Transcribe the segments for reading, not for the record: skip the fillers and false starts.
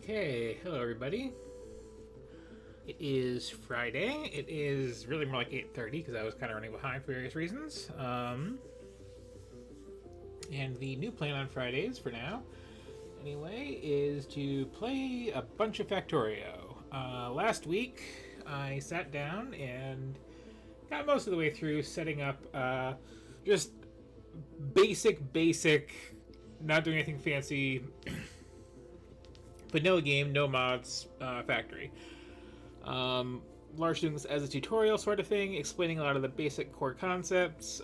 Okay, hello everybody. It is Friday. It is really more like 8:30 because I was kind of running behind for various reasons. And the new plan on Fridays, for now, anyway, is to play a bunch of Factorio. Last week, I sat down and got most of the way through setting up just basic, not doing anything fancy. Vanilla game, no mods, factory. Large doing this as a tutorial sort of thing, explaining a lot of the basic core concepts.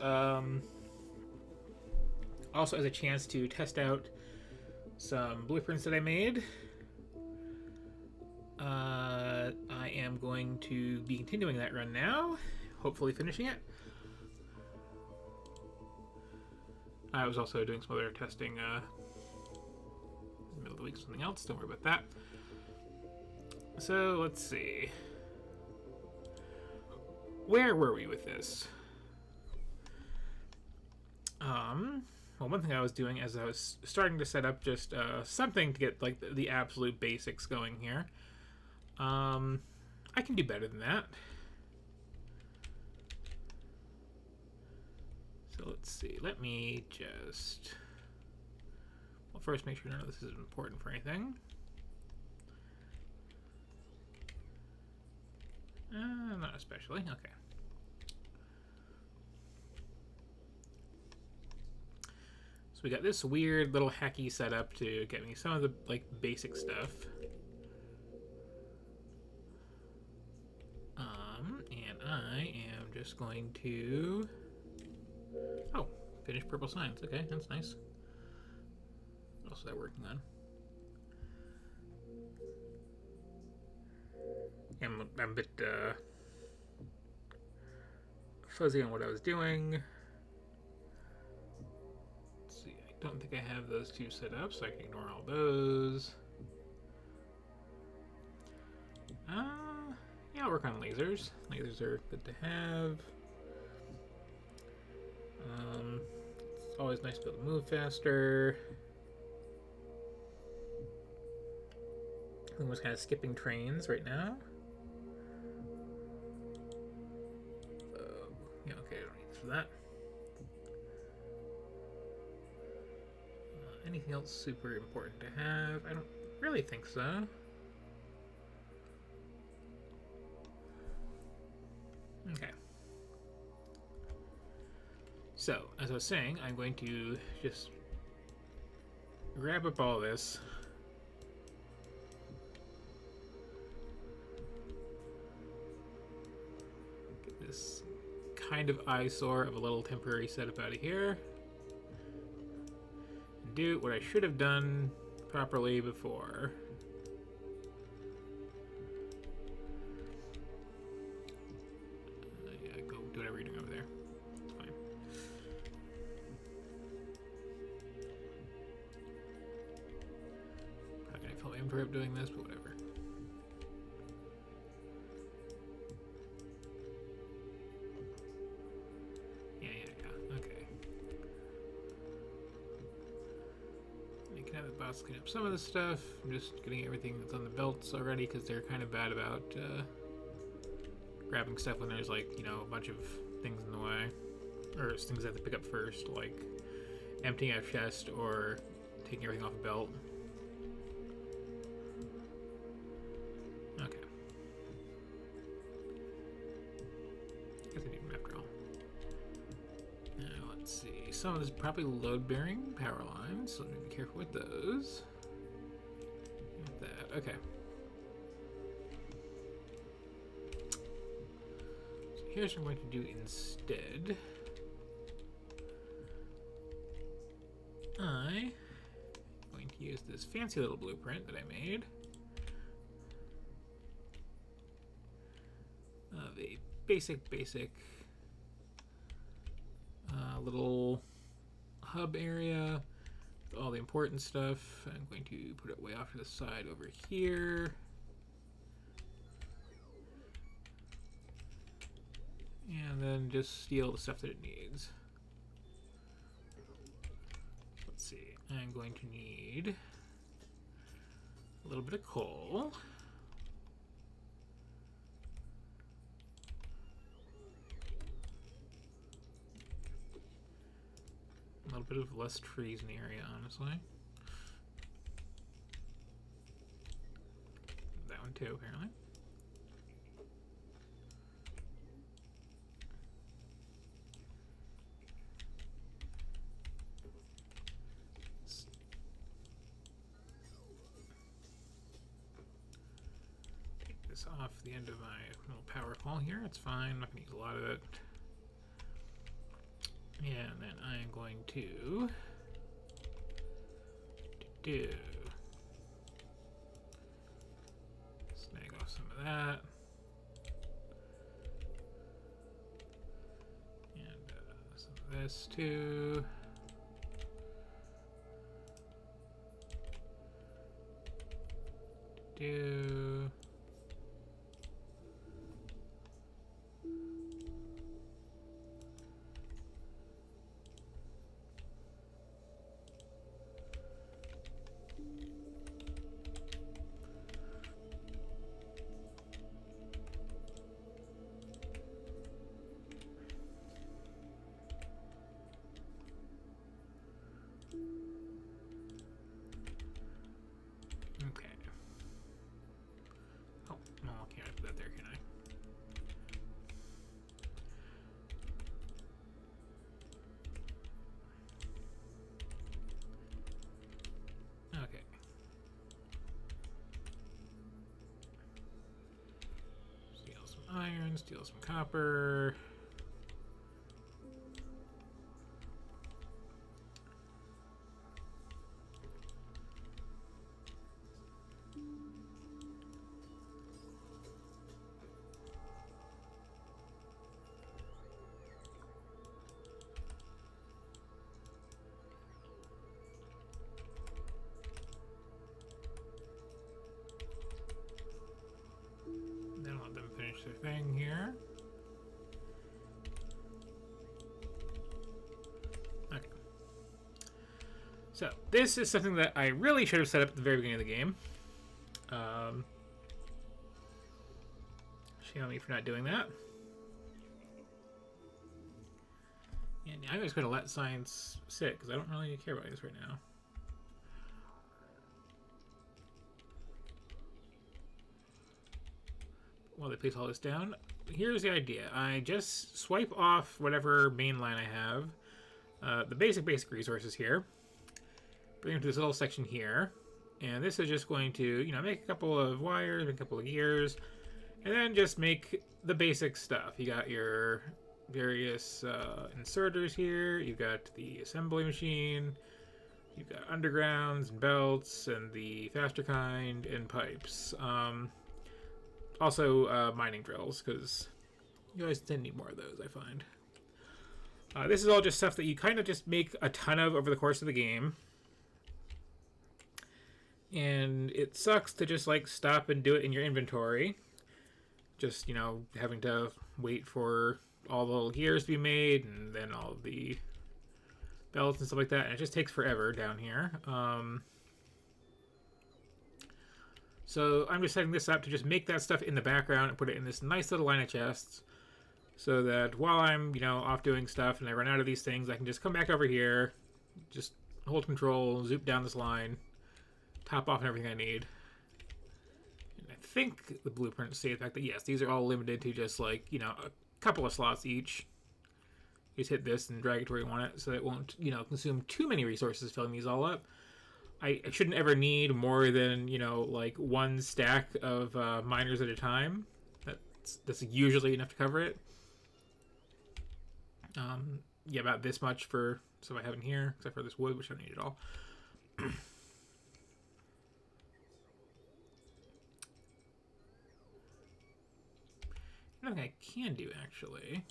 Also as a chance to test out some blueprints that I made. I am going to be continuing that run now, hopefully finishing it. I was also doing some other testing in the middle of the week, something else, don't worry about that. So, let's see. Where were we with this? Well, one thing I was doing as I was starting to set up just something to get like the absolute basics going here. I can do better than that. So let's see. Let me just... Well, first make sure none of this is important for anything. Not especially. Okay. So we got this weird little hacky setup to get me some of the like basic stuff. And I am just going to... Oh, finish purple signs. Okay, that's nice. What else is that working on? I'm a bit fuzzy on what I was doing. Let's see, I don't think I have those two set up, so I can ignore all those. Yeah, I'll work on lasers. Lasers are good to have. It's always nice to be able to move faster. I'm just kind of skipping trains right now. Yeah, okay, I don't need this for that. Anything else super important to have? I don't really think so. Okay. So, as I was saying, I'm going to just grab up all this. Get this kind of eyesore of a little temporary setup out of here. And do what I should have done properly before. Yeah, go do whatever you're doing over there. It's fine. Probably gonna feel imperfect doing this, but whatever. Clean up some of this stuff. I'm just getting everything that's on the belts already because they're kind of bad about grabbing stuff when there's like, you know, a bunch of things in the way. Or things I have to pick up first, like emptying out a chest or taking everything off a belt. Okay. Guess I need them after all. Now let's see. Some of this is probably load-bearing power lines, so be careful with those. Like that. Okay. So here's what I'm going to do instead. I'm going to use this fancy little blueprint that I made of a basic little hub area with all the important stuff. I'm going to put it way off to the side over here. And then just steal the stuff that it needs. Let's see. I'm going to need A little bit of coal. A little bit of less trees in the area, honestly. That one too, apparently. Take this off the end of my little power pole here. It's fine. I'm not going to use a lot of it. And then I'm going to snag off some of that. And some of this too. Okay. Oh, no, can't I put that there, can I? Okay. Steal some iron, steal some copper. Then I'll let them finish their thing here. Okay. So this is something that I really should have set up at the very beginning of the game. Shame on me for not doing that. And I'm just going to let science sit because I don't really care about this right now. While they place all this down, here's the idea. I just swipe off whatever main line I have, the basic resources here, bring them to this little section here, and this is just going to, you know, make a couple of wires, make a couple of gears, and then just make the basic stuff. You got your various inserters here, you've got the assembly machine, you've got undergrounds and belts and the faster kind and pipes. Also, mining drills, because you always tend to need more of those, I find. This is all just stuff that you kind of just make a ton of over the course of the game. And it sucks to just, like, stop and do it in your inventory. Just, you know, having to wait for all the little gears to be made, and then all the belts and stuff like that. And it just takes forever down here. So I'm just setting this up to just make that stuff in the background and put it in this nice little line of chests so that while I'm, you know, off doing stuff and I run out of these things, I can just come back over here, just hold control, zoop down this line, top off everything I need. And I think the blueprints say the fact that, yes, these are all limited to just, like, you know, a couple of slots each. You just hit this and drag it to where you want it so it won't, you know, consume too many resources filling these all up. I shouldn't ever need more than, you know, like one stack of miners at a time. That's usually enough to cover it. Yeah, about this much for stuff I have in here, except for this wood, which I don't need at all. Another thing I can do, actually,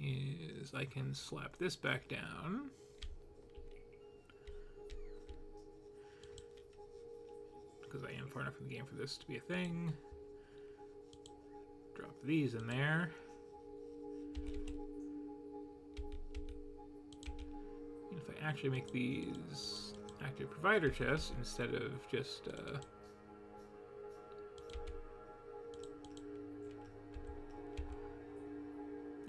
is I can slap this back down. Because I am far enough in the game for this to be a thing. Drop these in there. And if I actually make these active provider chest instead of just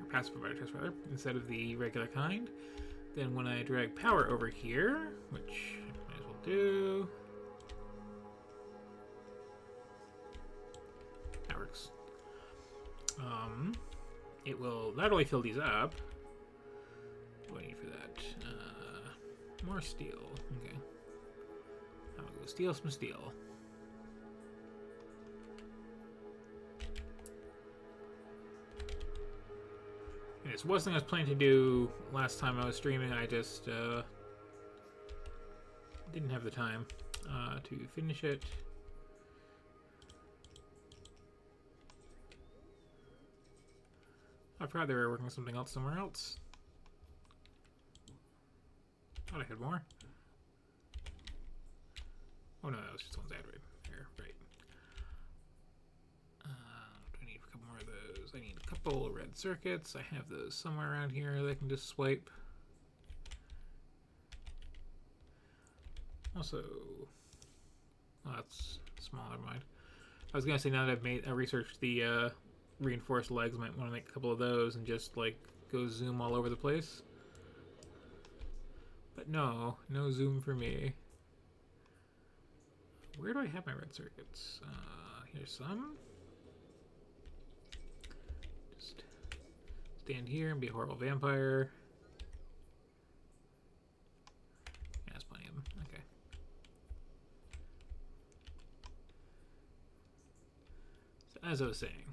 passive provider chest rather, instead of the regular kind. Then when I drag power over here, which I might as well do, that works. It will not only fill these up. What do I need for that? More steel. Okay. I'll go steal some steel. And this was something I was planning to do last time I was streaming. I just didn't have the time to finish it. I forgot they were working on something else somewhere else. Thought I had more. Oh no, that was just one's ad right there. Right. Do I need a couple more of those? I need a couple of red circuits. I have those somewhere around here that I can just swipe. Also, oh, that's small. Never mind. I was gonna say now that I researched the reinforced legs, might want to make a couple of those and just like go zoom all over the place. But no zoom for me. Where do I have my red circuits? Here's some. Just stand here and be a horrible vampire. Yeah, that's plenty of them. Okay. So as I was saying,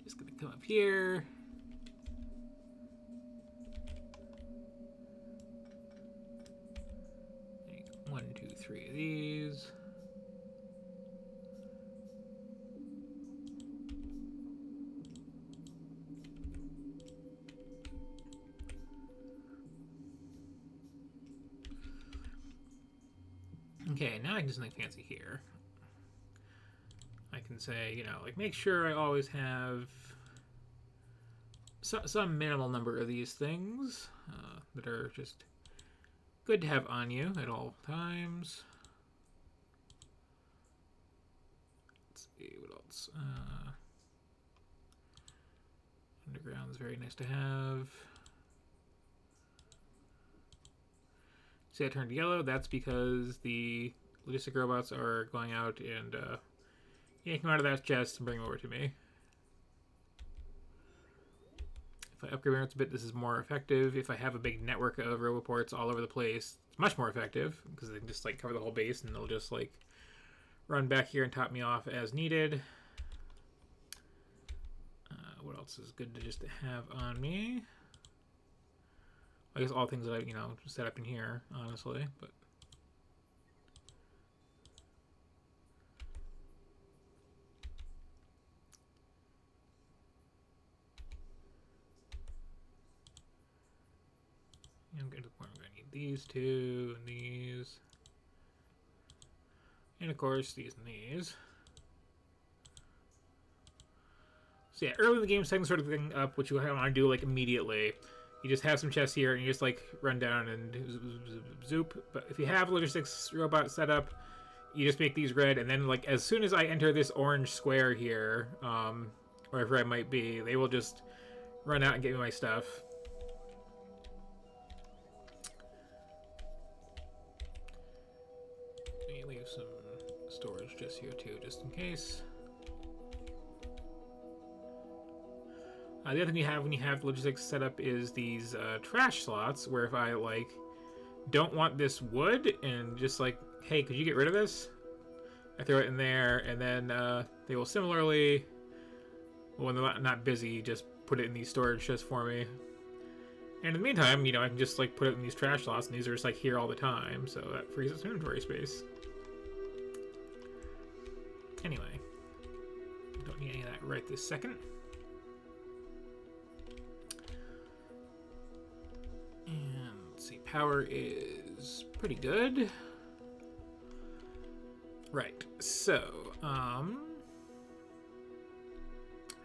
just gonna come up here. One, two, three of these. Okay, now I can do something fancy here. I can say, you know, like make sure I always have some minimal number of these things that are just good to have on you at all times. Let's see, what else? Underground is very nice to have. See, I turned yellow. That's because the logistic robots are going out and yanking them out of that chest and bring them over to me. If I upgrade my robots a bit, this is more effective. If I have a big network of roboports all over the place, it's much more effective because they can just like cover the whole base and they'll just like run back here and top me off as needed. What else is good to just have on me? I guess all things that I, you know, set up in here, honestly, but. I'm getting to the point where I'm going to need these two, and these. And of course, these and these. So yeah, early in the game, setting sort of thing up, which you want to do like immediately. You just have some chests here, and you just like run down and zoop. But if you have a logistics robot set up, you just make these red, and then like as soon as I enter this orange square here, wherever I might be, they will just run out and get me my stuff. Let me leave some storage just here too, just in case. The other thing you have when you have logistics set up is these trash slots, where if I like don't want this wood and just like, hey, could you get rid of this? I throw it in there, and then they will similarly, when they're not busy, just put it in these storage chests for me. And in the meantime, you know, I can just like put it in these trash slots, and these are just like here all the time, so that frees up some inventory space. Anyway, don't need any of that right this second. And let's see, power is pretty good. Right, so, how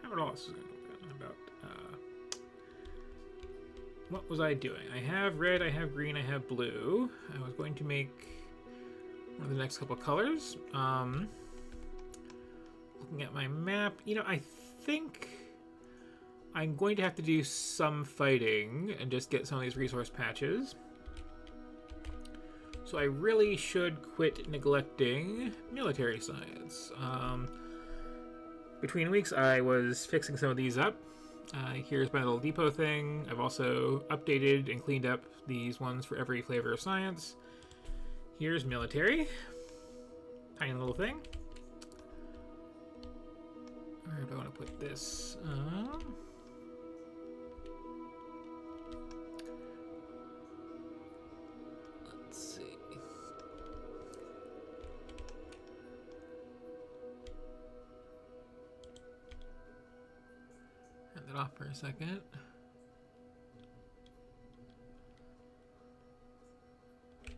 about all this is about, what was I doing? I have red, I have green, I have blue. I was going to make one of the next couple colors. Looking at my map, you know, I think I'm going to have to do some fighting and just get some of these resource patches. So I really should quit neglecting military science. Between weeks, I was fixing some of these up. Here's my little depot thing. I've also updated and cleaned up these ones for every flavor of science. Here's military. Tiny little thing. Where do I want to put this? Let's see. Hand that off for a second. I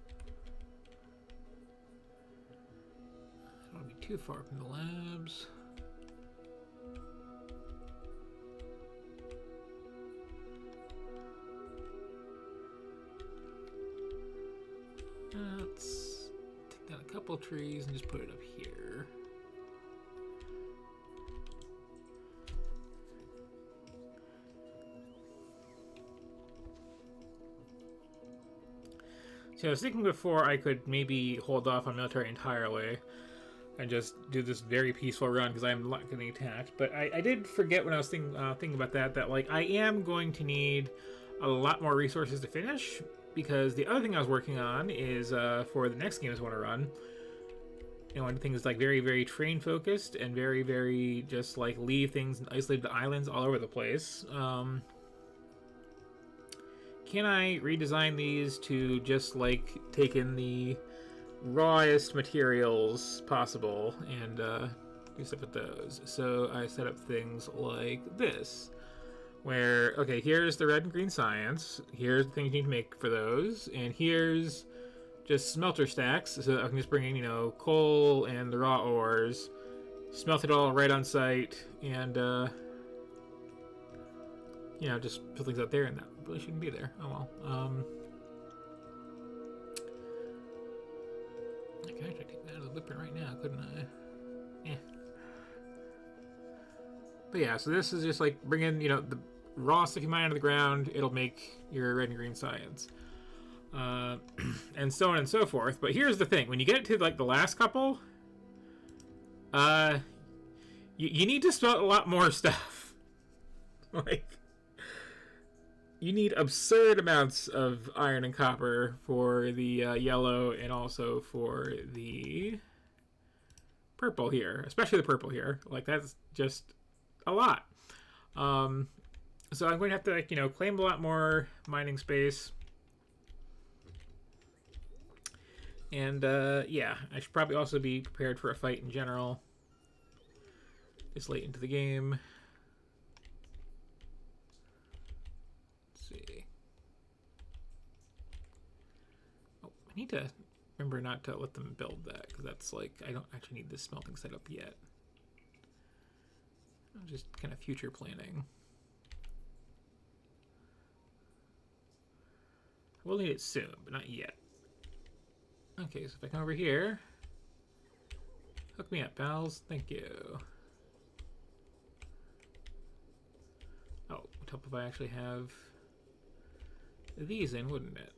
don't want to be too far from the labs. Let's take down a couple trees and just put it up here. So I was thinking before I could maybe hold off on military entirely and just do this very peaceful run because I'm not getting attacked. But I did forget when I was thinking about that like I am going to need a lot more resources to finish, because the other thing I was working on is for the next game I want to run. You know, one thing is like very, very train focused and very, very just like leave things in isolated islands all over the place. Can I redesign these to just like take in the rawest materials possible and do stuff with those? So I set up things like this, where, okay, here's the red and green science, here's the things you need to make for those, and here's just smelter stacks, so I can just bring in, you know, coal and the raw ores, smelt it all right on site, and, you know, just put things out there, and that really shouldn't be there. Oh well. I could actually take that out of the blueprint right now, couldn't I? But yeah, so this is just like bring in, you know, the raw stuff you mine out of the ground, it'll make your red and green science. And so on and so forth. But here's the thing, when you get to like the last couple, you need to smelt a lot more stuff. Like, you need absurd amounts of iron and copper for the yellow and also for the purple here, especially the purple here. Like, that's just a lot. So I'm going to have to, like, you know, claim a lot more mining space. And yeah, I should probably also be prepared for a fight in general this late into the game. Let's see. Oh, I need to remember not to let them build that, because that's like, I don't actually need this smelting set up yet. I'm just kind of future planning. We'll need it soon, but not yet. Okay, so if I come over here, hook me up, pals. Thank you. Oh, it would help if I actually have these in, wouldn't it?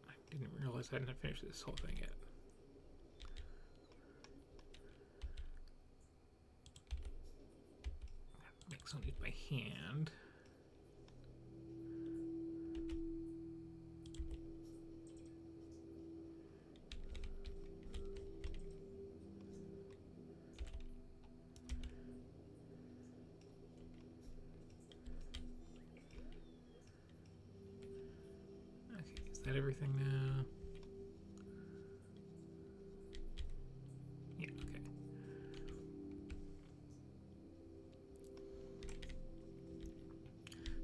I didn't realize I hadn't finished this whole thing yet. Make some of these by hand. Is that everything now? Yeah, okay.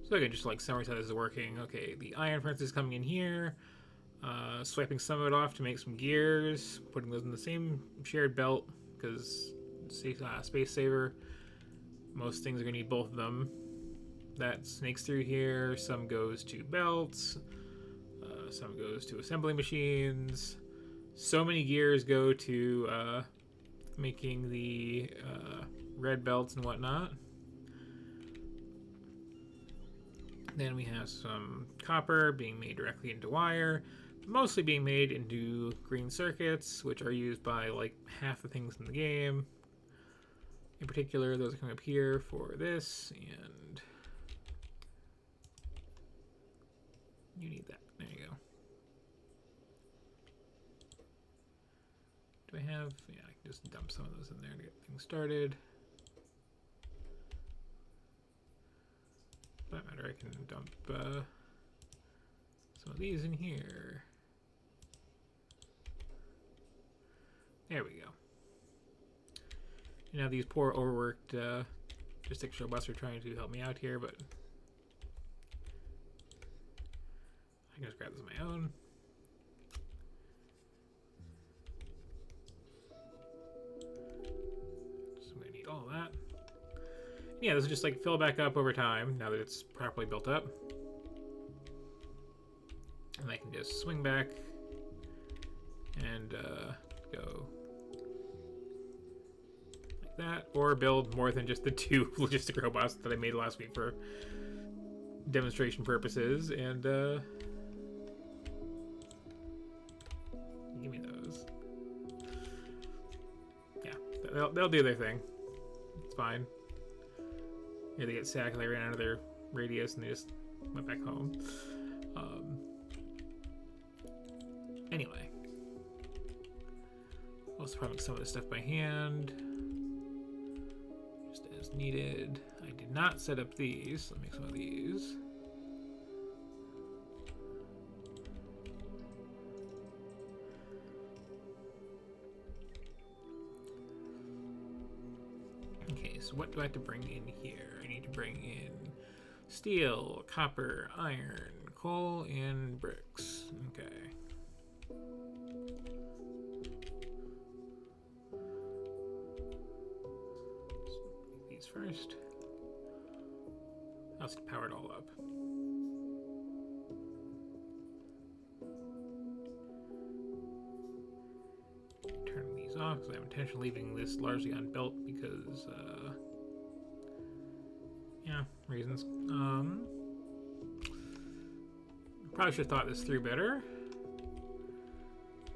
So I can just like summarize how this is working. Okay, the iron furnace is coming in here, swiping some of it off to make some gears, putting those in the same shared belt because space saver. Most things are gonna need both of them. that snakes through here. Some goes to belts. Some goes to assembly machines. So many gears go to making the red belts and whatnot. Then we have some copper being made directly into wire, mostly being made into green circuits, which are used by like half the things in the game. In particular, those are coming up here for this, and you need that. There you go. Do I have... yeah, I can just dump some of those in there to get things started. For that matter, I can dump some of these in here. There we go. You know, these poor overworked logistics robots are trying to help me out here, but I can just grab this on my own. So I'm gonna need all of that. Yeah, this will just like fill back up over time now that it's properly built up. And I can just swing back and go like that, or build more than just the 2 logistic robots that I made last week for demonstration purposes, and give me those. Yeah, they'll do their thing. It's fine. Here they get sacked and they ran out of their radius and they just went back home. Anyway. I'll also probably make some of this stuff by hand. Just as needed. I did not set up these. Let me make some of these. Okay, so what do I have to bring in here? I need to bring in steel, copper, iron, coal, and bricks. Okay. These first. I'll just power it all up. Turn these off because I'm intentionally leaving this largely unbuilt because, yeah, reasons. Probably should have thought this through better.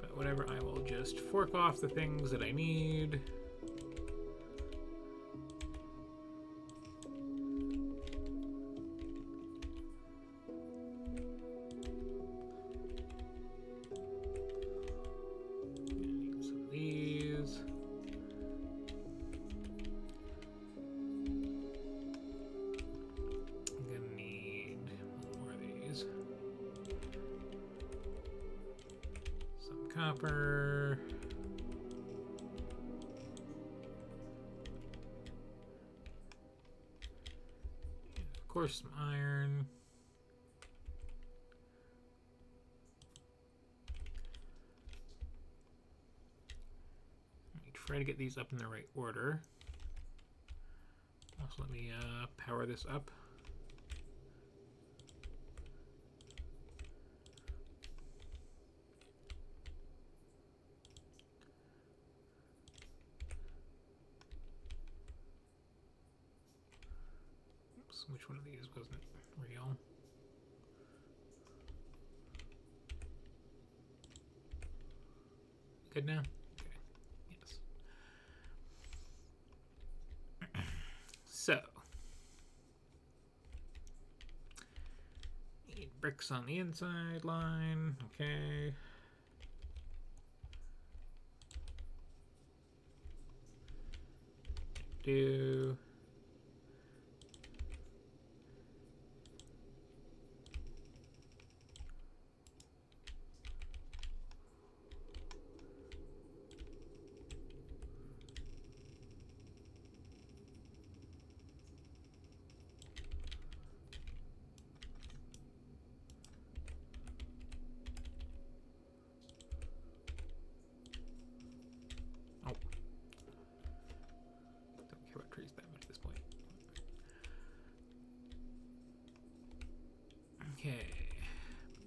But whatever, I will just fork off the things that I need. Copper. And of course, some iron. Let me try to get these up in the right order. Also, let me power this up. Which one of these wasn't real? Good now? Okay. Yes. So. Need bricks on the inside line. Okay. Do.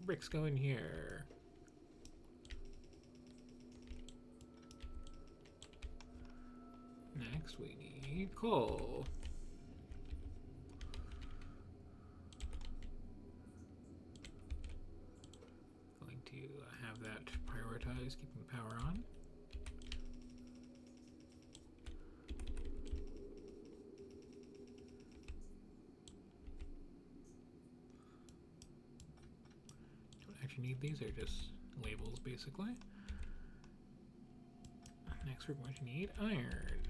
bricks go in here? Next, we need coal. Going to have that prioritized, keeping the power on. Don't actually need these, they're just labels basically. Next, we're going to need iron.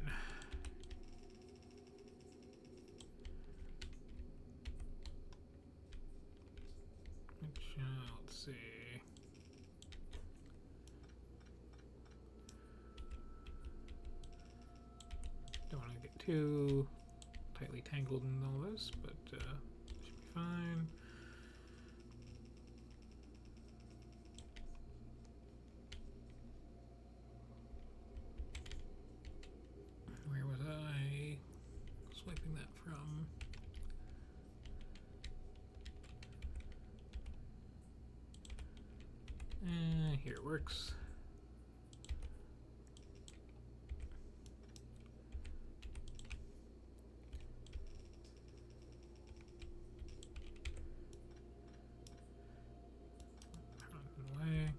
Which, let's see. Don't want to get too tightly tangled in all this, but should be fine. Where was I swiping that from? Here it works. Away.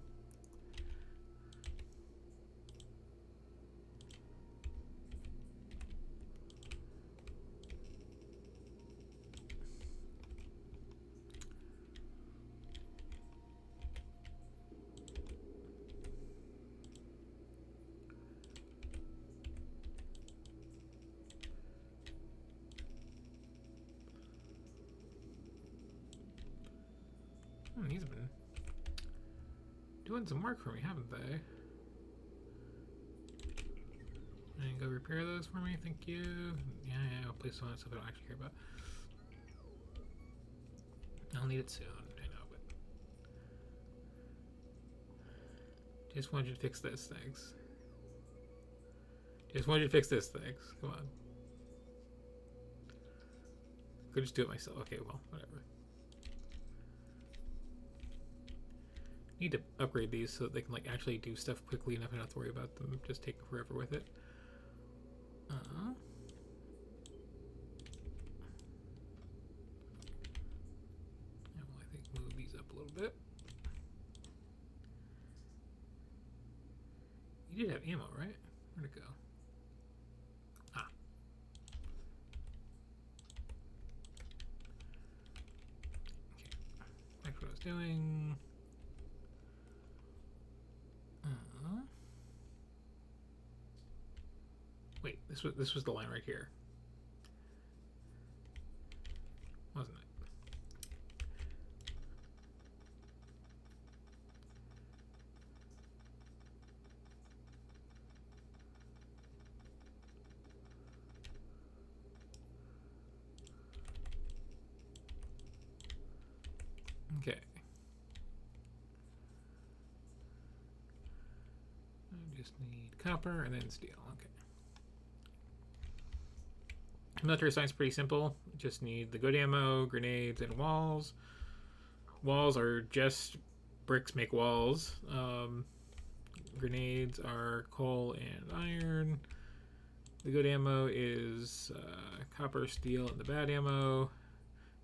These have been doing some work for me, haven't they? And go repair those for me, thank you. Yeah, I'll place some of that stuff I don't actually care about. I'll need it soon, I know, but just wanted you to fix this, thanks. Just wanted you to fix this, thanks. Come on. Could just do it myself. Okay, well, whatever. Need to upgrade these so that they can like actually do stuff quickly enough and not have to worry about them just taking forever with it. Yeah, well, I think move these up a little bit. You did have ammo, right? Where'd it go? Ah. Okay. Back to what I was doing. Wait, this was the line right here, wasn't it? Okay. I just need copper and then steel. Okay. Military science is pretty simple. Just need the good ammo, grenades, and walls. Walls are just bricks make walls. Grenades are coal and iron. The good ammo is copper, steel, and the bad ammo.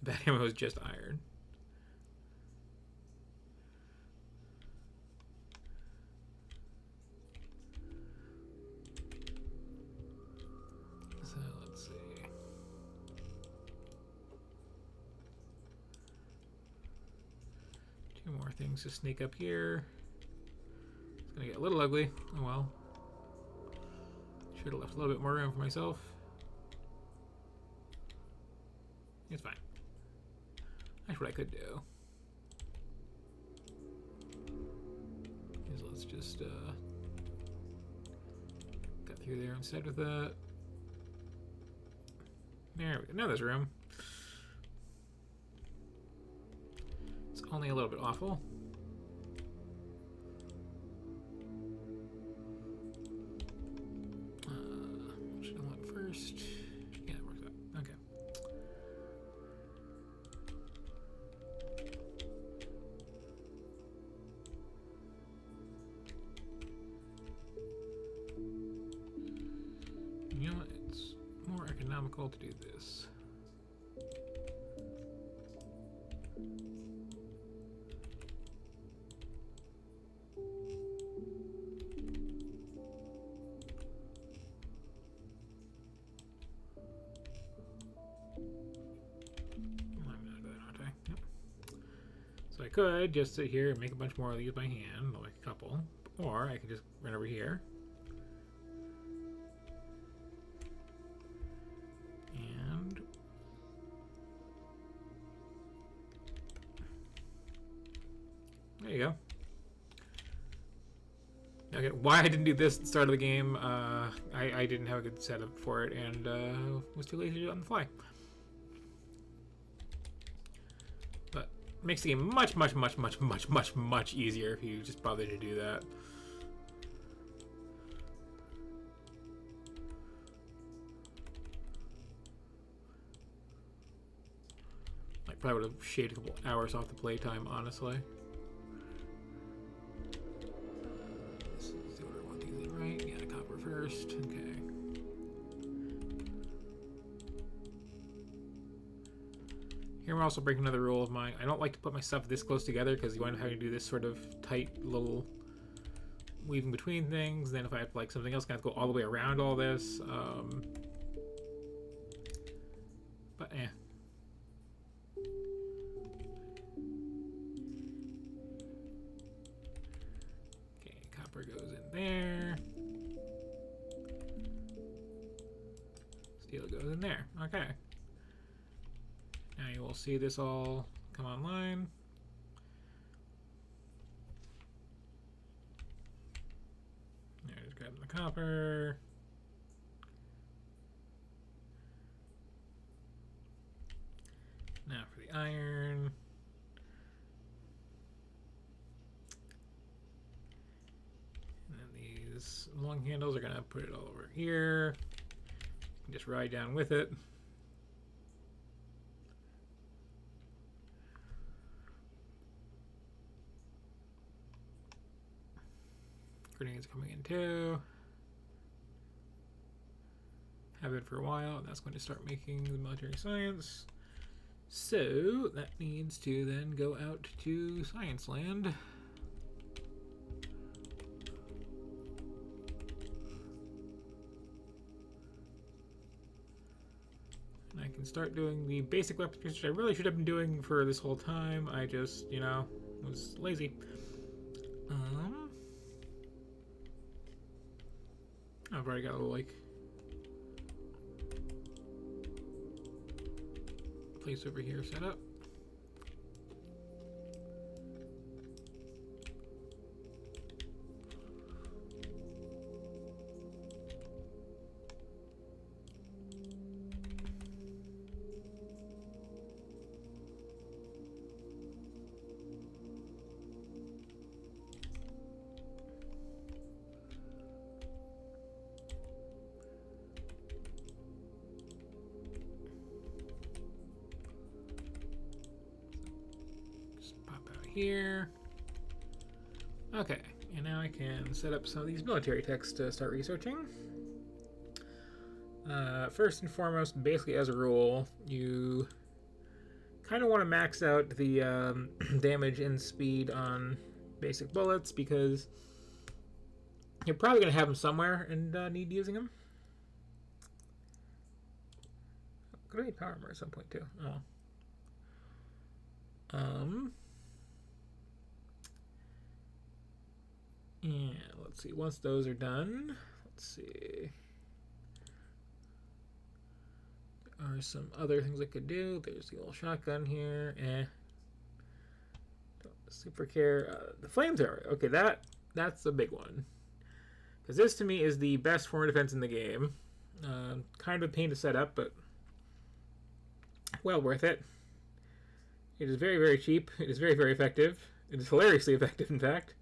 The bad ammo is just iron. So let's see. Two more things to sneak up here. It's gonna get a little ugly. Oh well. Should have left a little bit more room for myself. It's fine. That's what I could do. Is let's just cut through there instead with that. There we go. Now there's room. It's only a little bit awful. What should I want first? Yeah, it works out. Okay. economical to do this. So I could just sit here and make a bunch more of these by hand, like a couple, or I could just run over here. And there you go. Okay, why I didn't do this at the start of the game, I didn't have a good setup for it, and was too lazy to do it on the fly. But it makes the game much, much, much, much, much, much, much easier if you just bother to do that. Like, probably would have shaved a couple hours off the playtime, honestly. First, okay. Here we're also breaking another rule of mine. I don't like to put my stuff this close together because you wind up having to do this sort of tight little weaving between things. Then if I have like something else, I have to go all the way around all this. But eh. Okay, copper goes in there. Steel goes in there. Okay. Now you will see this all come online. Now just grab the copper. Now for the iron. And then these long handles are going to put it all over here. Just ride down with it. Grenades coming in too. Have it for a while, and that's going to start making the military science. So that needs to then go out to Science Land. I can start doing the basic weapons, which I really should have been doing for this whole time. I just, you know, was lazy. I've already got a little, like, place over here set up. Here. Okay, and now I can set up some of these military techs to start researching. First and foremost, basically as a rule, you kind of want to max out the damage and speed on basic bullets because you're probably going to have them somewhere and need using them. Could I need power armor at some point too? Oh. And let's see, once those are done, let's see. There are some other things I could do. There's the old shotgun here. Super care. The flamethrower. Okay, that's a big one. Because this to me is the best form of defense in the game. Kind of a pain to set up, but well worth it. It is very, very cheap. It is very, very effective. It is hilariously effective, in fact.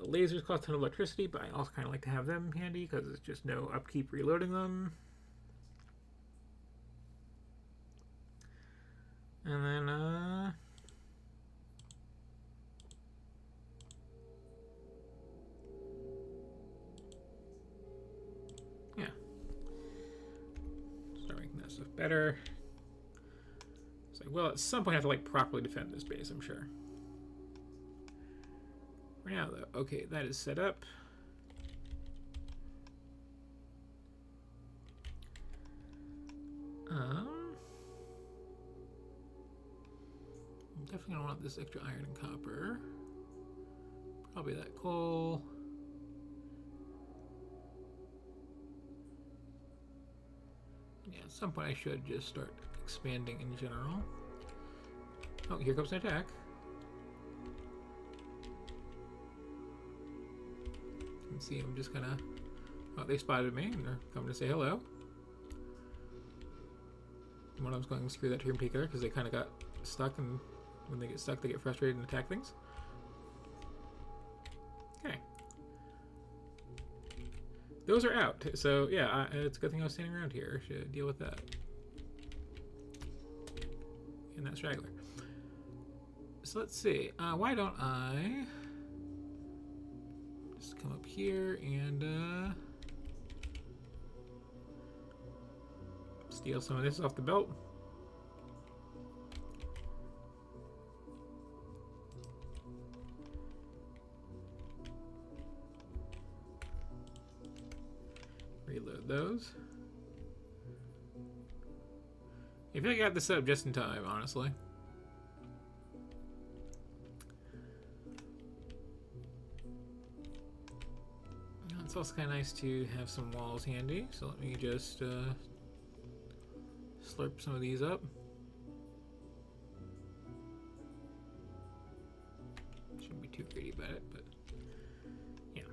Lasers cost a ton of electricity, but I also kind of like to have them handy because it's just no upkeep reloading them. And then, yeah. stuff better. It's like, well, at some point I have to like properly defend this base, I'm sure. For now, though, okay, that is set up. I'm definitely gonna want this extra iron and copper. Probably that coal. Yeah, at some point I should just start expanding in general. Oh, here comes an attack. You can see I'm just gonna... Oh, they spotted me and they're coming to say hello. One of them's going to screw that turn peaker because they kind of got stuck, and when they get stuck they get frustrated and attack things. Okay. Those are out, so yeah, it's a good thing I was standing around here. Should deal with that. And that straggler. So let's see. Why don't I just come up here and steal some of this off the belt. Reload those. I feel like I got this set up just in time, honestly. It's also kind of nice to have some walls handy, so let me just slurp some of these up. Shouldn't be too greedy about it, but yeah.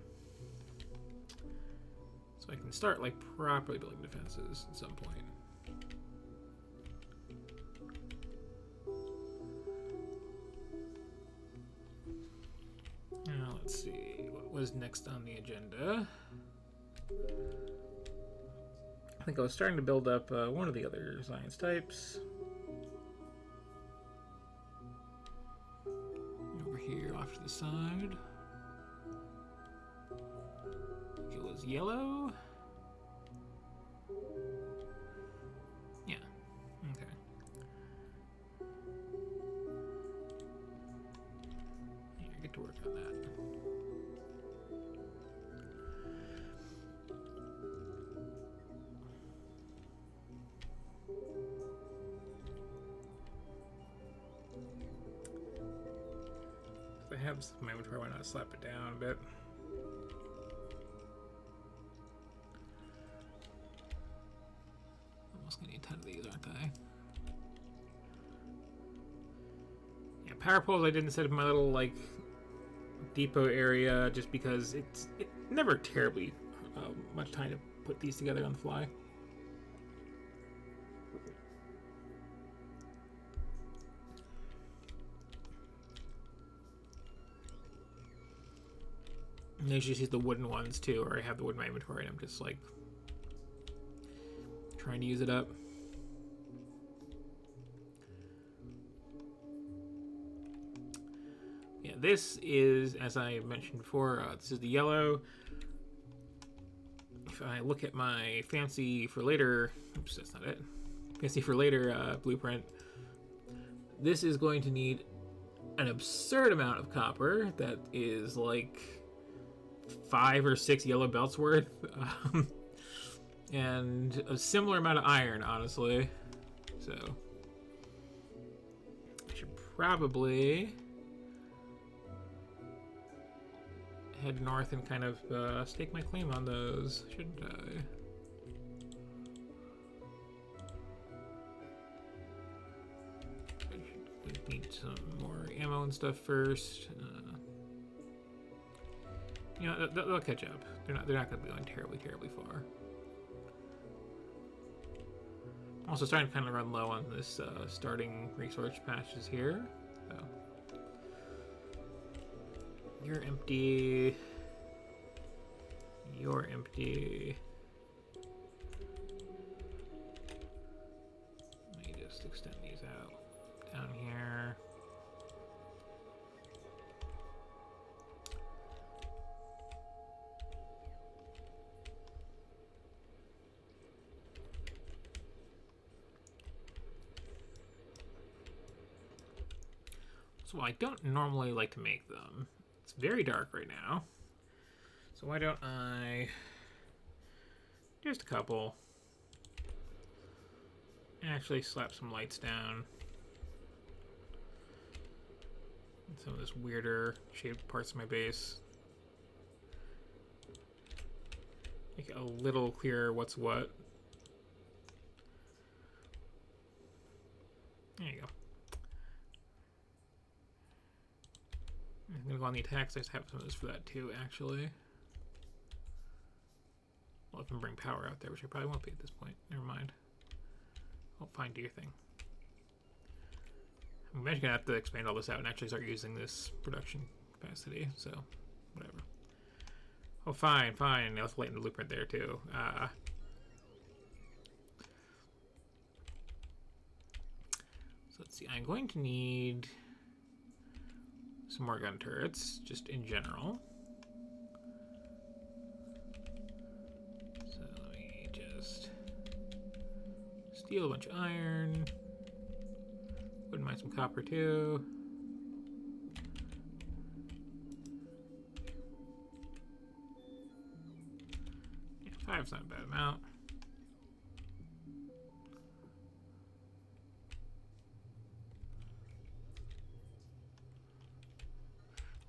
So I can start like properly building defenses at some point. Now let's see what was next on the agenda. I think I was starting to build up one of the other science types. Over here off to the side. It was yellow. Yeah, okay. Yeah, I get to work on that. I have some in my inventory, why not slap it down a bit? Almost gonna need a ton of these, aren't I? Yeah, power poles I didn't set up in my little like depot area just because it's never terribly much time to put these together on the fly. And I usually use the wooden ones too, or I have the wood in my inventory and I'm just like trying to use it up. Yeah, this is, as I mentioned before, this is the yellow. If I look at my fancy for later, oops, that's not it. Fancy for later blueprint, this is going to need an absurd amount of copper that is like 5 or 6 yellow belts worth, and a similar amount of iron, honestly. So I should probably head north and kind of stake my claim on those, shouldn't I? I need some more ammo and stuff first. You know, they'll catch up. They're not going to be going terribly far. I'm also starting to kind of run low on this starting resource patches here. So you're empty. You're empty. Let me just extend these out down here. So I don't normally like to make them. It's very dark right now. So why don't I... Just a couple. Actually slap some lights down. And some of this weirder shaped parts of my base. Make it a little clearer what's what. There you go. I'm gonna go on the attacks. I just have some of this for that too, actually. Well, if I bring power out there, which I probably won't be at this point. Never mind. I'll find your thing. I'm actually gonna have to expand all this out and actually start using this production capacity, so whatever. Oh, fine, fine. Let's lighten the blueprint there too. So let's see. I'm going to need some more gun turrets, just in general. So let me just steal a bunch of iron. Wouldn't mind some copper too. Yeah, 5's not a bad amount.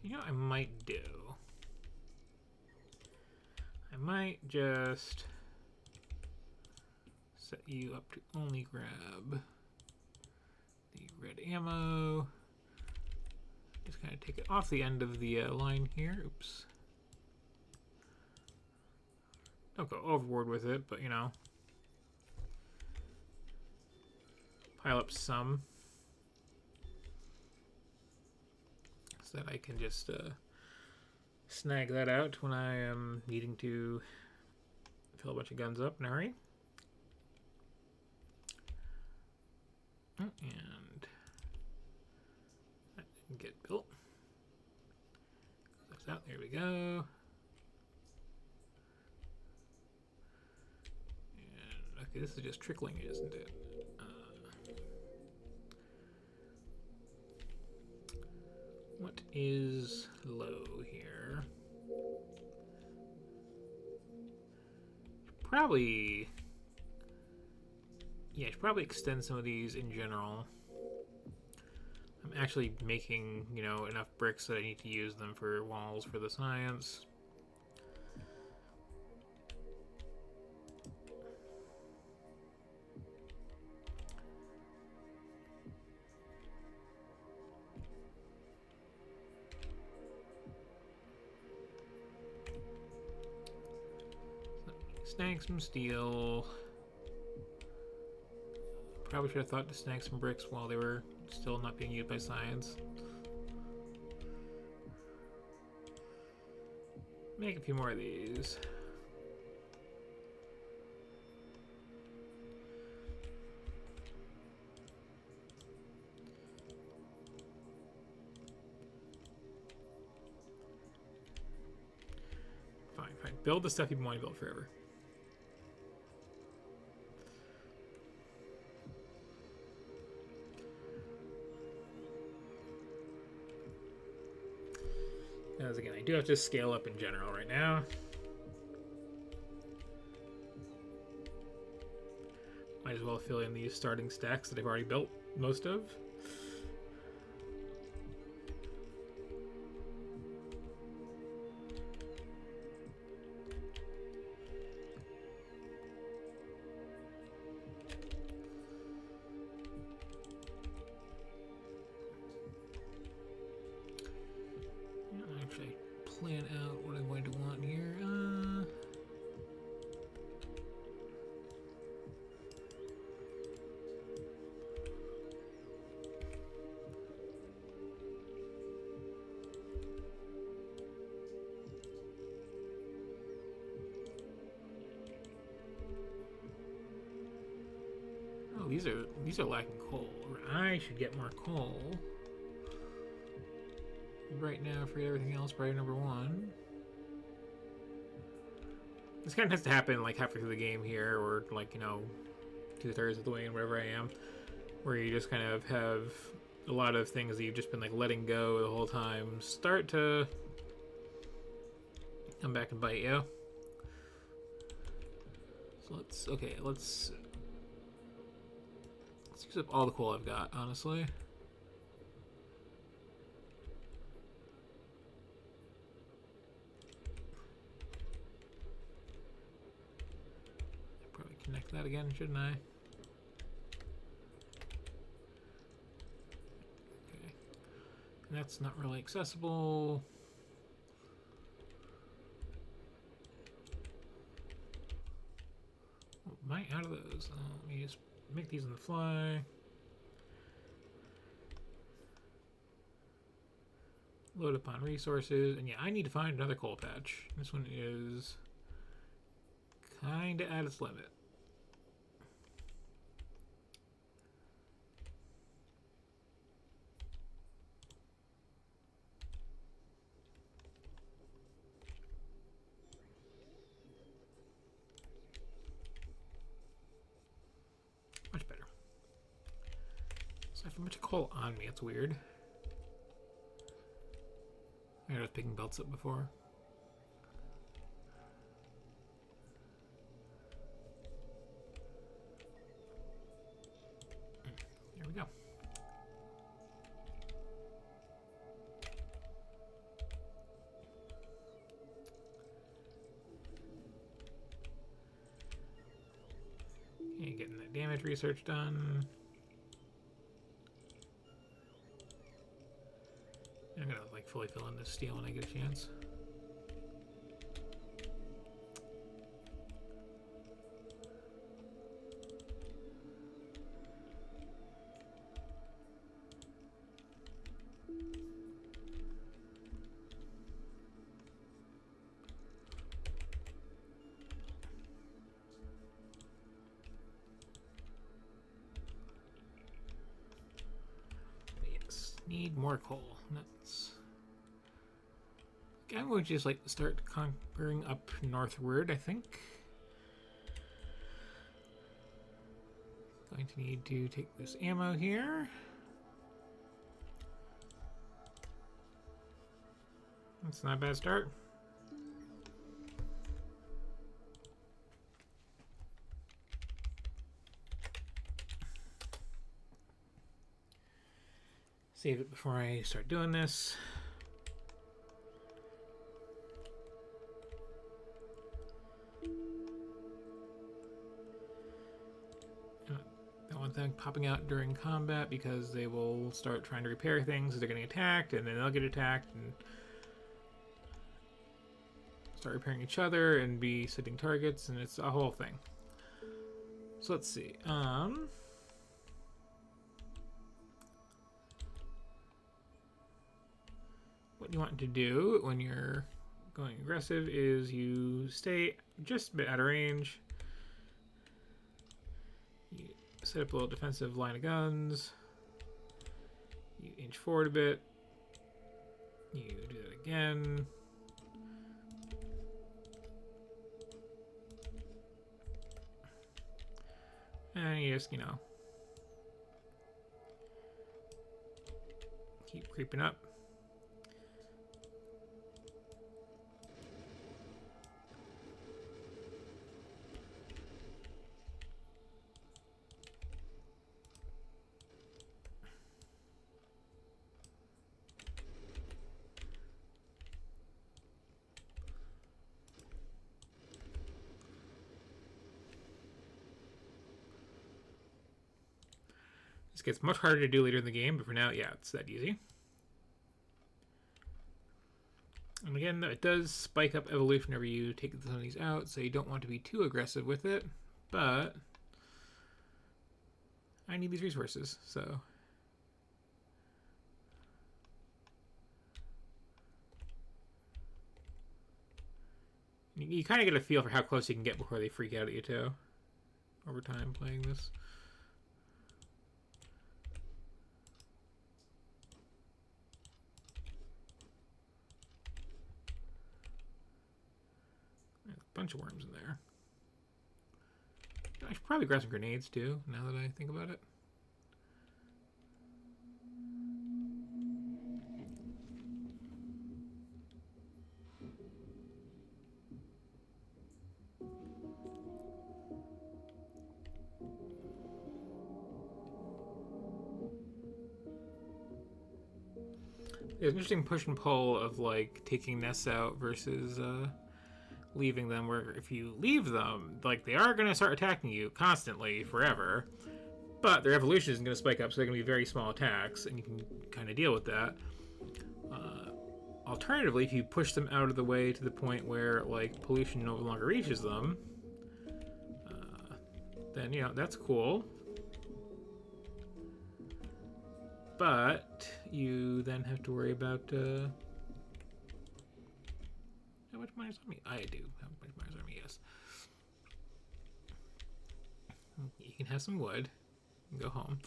You know what I might do? I might just set you up to only grab the red ammo. Just kind of take it off the end of the line here. Oops. Don't go overboard with it, but you know. Pile up some. So that I can just snag that out when I am needing to fill a bunch of guns up in a hurry. Oh, and that didn't get built. That's out. There we go. And okay, this is just trickling, isn't it? What is low here? Probably... Yeah, I should probably extend some of these in general. I'm actually making, you know, enough bricks that I need to use them for walls for the science. Snag some steel. Probably should have thought to snag some bricks while they were still not being used by science. Make a few more of these. Fine, fine. Build the stuff you've been wanting to build forever. As again, I do have to scale up in general right now. Might as well fill in these starting stacks that I've already built most of. Actually, plan out what I'm going to want here. Oh, these are lacking coal. I should get more coal. Right now, for everything else, priority number 1. This kind of has to happen like halfway through the game here, or like, you know, 2/3 of the way in wherever I am, where you just kind of have a lot of things that you've just been like letting go the whole time start to come back and bite you. So let's use up all the coal I've got, honestly. I'll probably connect that again, shouldn't I? Okay. And that's not really accessible. Oh, am I out of those? Let me just make these on the fly. Load up on resources. And yeah, I need to find another coal patch. This one is kind of at its limit. Much better. So I have a bunch of coal on me. It's weird. I was picking belts up before. Here we go. Okay, getting that damage research done. I'm gonna like fully fill in this steel when I get a chance. Yes, need more coal. That's. I'm going to just like start conquering up northward, I think. Going to need to take this ammo here. That's not a bad start. Save it before I start doing this. Thing popping out during combat because they will start trying to repair things as they're getting attacked, and then they'll get attacked and start repairing each other and be sitting targets, and it's a whole thing. So let's see. What you want to do when you're going aggressive is you stay just a bit out of range. You set up a little defensive line of guns. You inch forward a bit. You do that again. And you just, keep creeping up. This gets much harder to do later in the game, but for now, yeah, it's that easy. And again, it does spike up evolution whenever you take some of these out, so you don't want to be too aggressive with it, but I need these resources, so. You kind of get a feel for how close you can get before they freak out at you, too, over time playing this. Bunch of worms in there. I should probably grab some grenades too, now that I think about it. There's an interesting push and pull of like taking nests out versus leaving them. Where if you leave them, like they are going to start attacking you constantly forever, but their evolution isn't going to spike up, so they're going to be very small attacks, and you can kind of deal with that. Alternatively, if you push them out of the way to the point where like pollution no longer reaches them, then that's cool. But you then have to worry about how much miners on me. I do have much miners on me. Yes. You can have some wood and go home.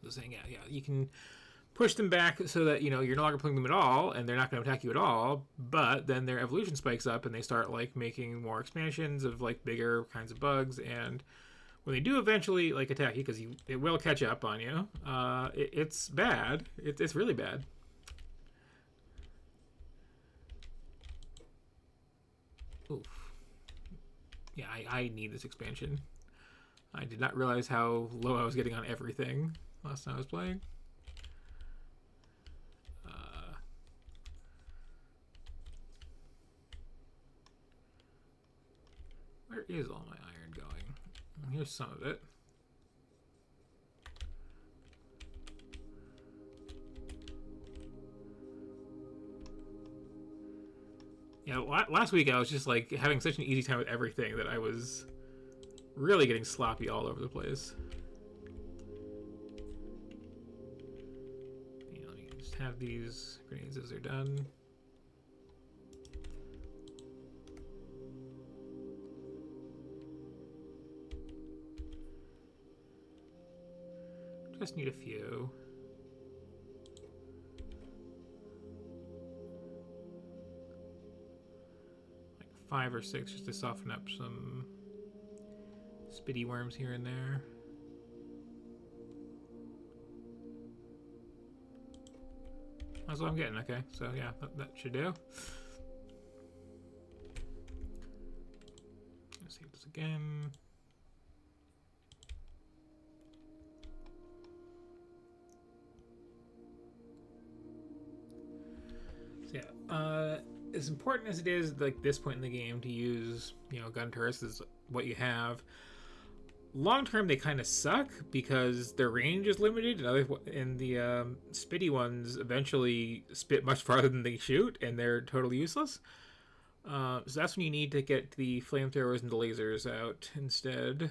The saying, yeah, you can push them back so that you're no longer pulling them at all, and they're not going to attack you at all. But then their evolution spikes up, and they start like making more expansions of like bigger kinds of bugs. And when they do eventually like attack you, because it will catch up on you, it's bad. It's really bad. Oof. Yeah, I need this expansion. I did not realize how low I was getting on everything last time I was playing. Where is all my iron going? Here's some of it. Yeah, last week I was just like having such an easy time with everything that I was really getting sloppy all over the place. Let me just have these grenades as they're done. Just need a few. Like 5 or 6 just to soften up some spitty worms here and there. That's what I'm getting, okay. So yeah, that should do. Let's save this again. So yeah, as important as it is, like this point in the game, to use gun turrets is what you have. Long term, they kind of suck because their range is limited, and the spitty ones eventually spit much farther than they shoot, and they're totally useless. So that's when you need to get the flamethrowers and the lasers out instead.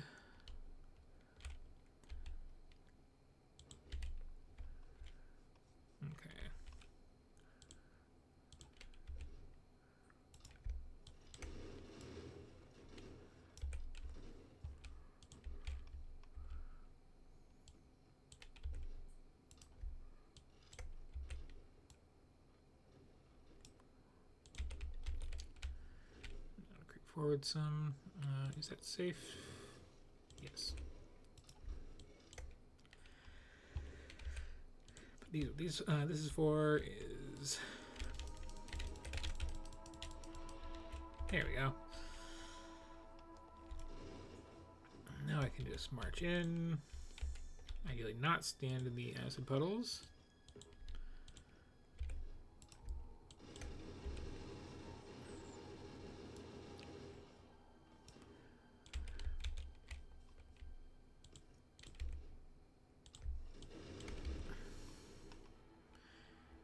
Forward some. Is that safe? Yes. But these this is for is. There we go. Now I can just march in. Ideally, not stand in the acid puddles.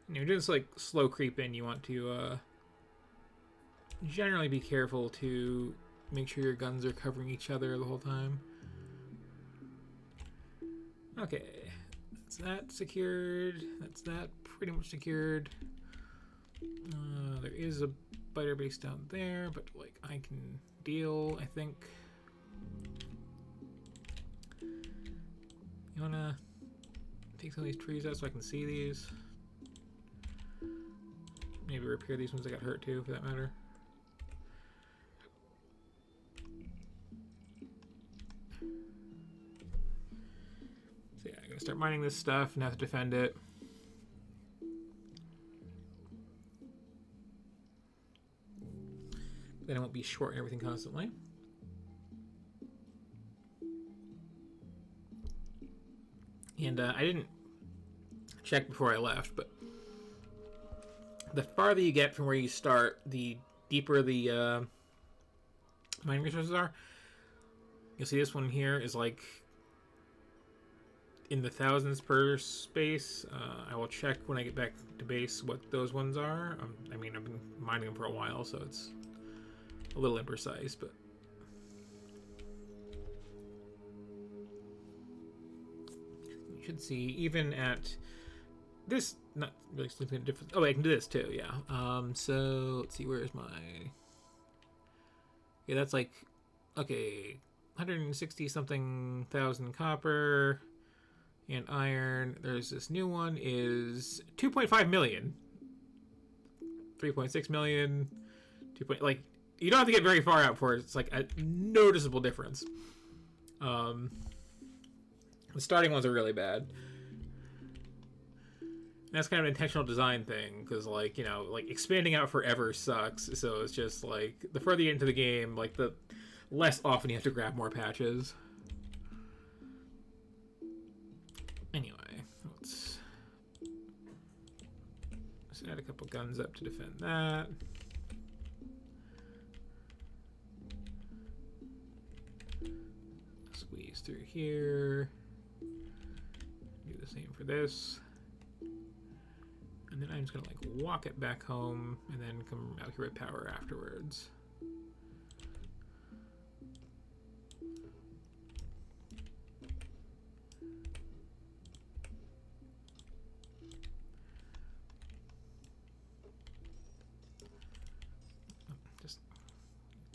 You're just like slow creep in. You want to generally be careful to make sure your guns are covering each other the whole time. Okay, that's that secured. That's that pretty much secured. There is a biter base down there, but like I can deal, I think. You wanna take some of these trees out so I can see these? Maybe repair these ones that got hurt too, for that matter. So yeah, I'm gonna start mining this stuff and have to defend it. Then I won't be shorting everything constantly. And I didn't check before I left, but the farther you get from where you start, the deeper the mining resources are. You'll see this one here is like in the thousands per space. I will check when I get back to base what those ones are. I mean, I've been mining them for a while, so it's a little imprecise, but you should see even at this, not really significant difference. Oh, wait, I can do this too, yeah. So let's see, where's my... Yeah, that's like, okay, 160 something thousand copper and iron. There's this new one is 2.5 million, 3.6 million, 2. Like, you don't have to get very far out for it. It's like a noticeable difference. The starting ones are really bad. And that's kind of an intentional design thing, because, like, you know, like, expanding out forever sucks. So it's just like the further you get into the game, like, the less often you have to grab more patches. Anyway, let's add a couple guns up to defend that. Squeeze through here. Do the same for this. And then I'm just gonna like walk it back home and then come out here with power afterwards. Just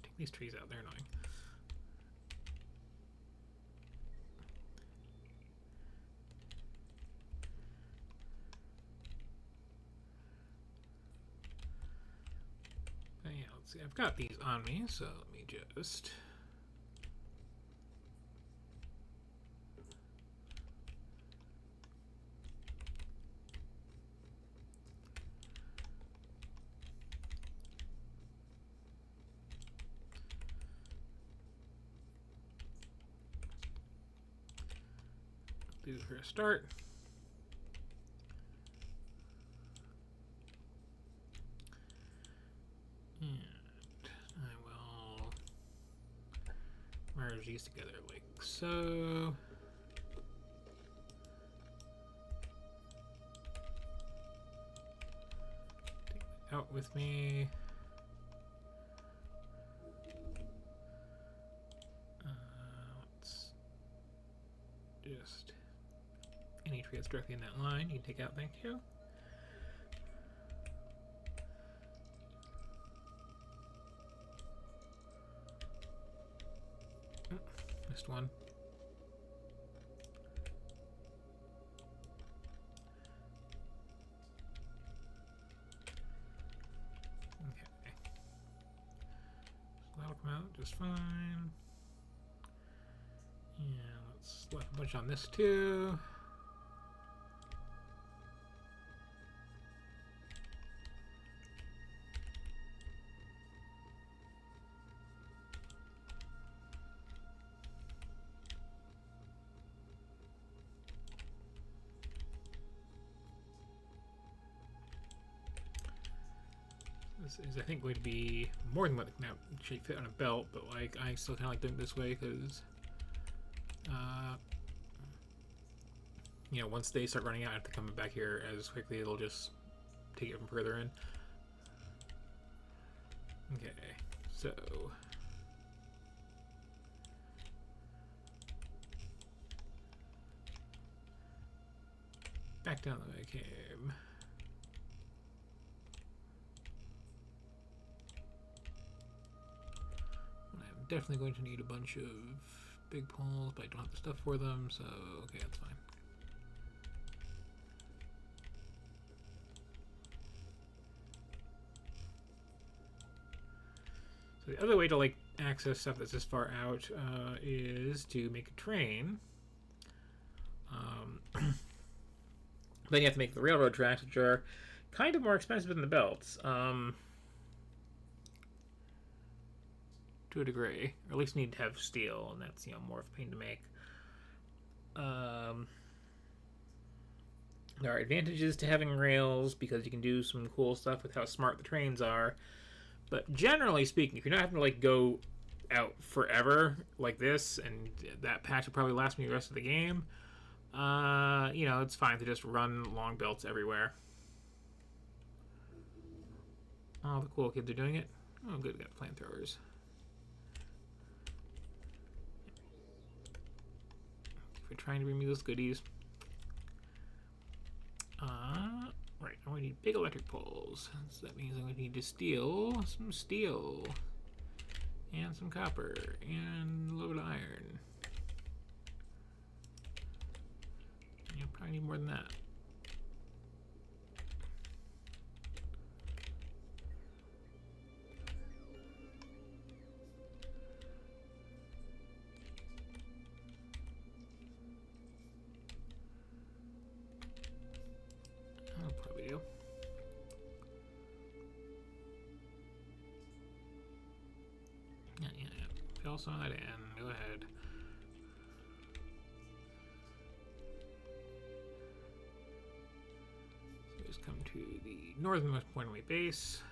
take these trees out, they're annoying. Yeah, let's see. I've got these on me, so let me just... do this for a start. And I will merge these together like so. Take that out with me. Let's just any tree that's directly in that line, you can take out, thank you. Missed one. Okay. So that'll come out just fine. Yeah, let's slap a bunch on this too. This is, I think, going to be more than what can actually fit on a belt, but like I still kind of like doing it this way because, you know, once they start running out, I have to come back here as quickly. It'll just take it from further in. Okay, so back down the way I came. Definitely going to need a bunch of big poles, but I don't have the stuff for them, so okay, that's fine. So the other way to like access stuff that's this far out is to make a train. Then you have to make the railroad tracks, which are kind of more expensive than the belts. To a degree, or at least need to have steel, and that's, you know, more of a pain to make. There are advantages to having rails because you can do some cool stuff with how smart the trains are. But generally speaking, if you're not having to like go out forever like this, and that patch will probably last me the rest of the game, you know, it's fine to just run long belts everywhere. All the cool kids are doing it. Oh, good, we got flamethrowers. We're trying to bring me those goodies. Right, now we need big electric poles. So that means I'm going to need to steal some steel. And some copper. And a little bit of iron. You'll probably need more than that. I'll probably do. Yeah. Fill some of that in. Go ahead. So just come to the northernmost point of my base.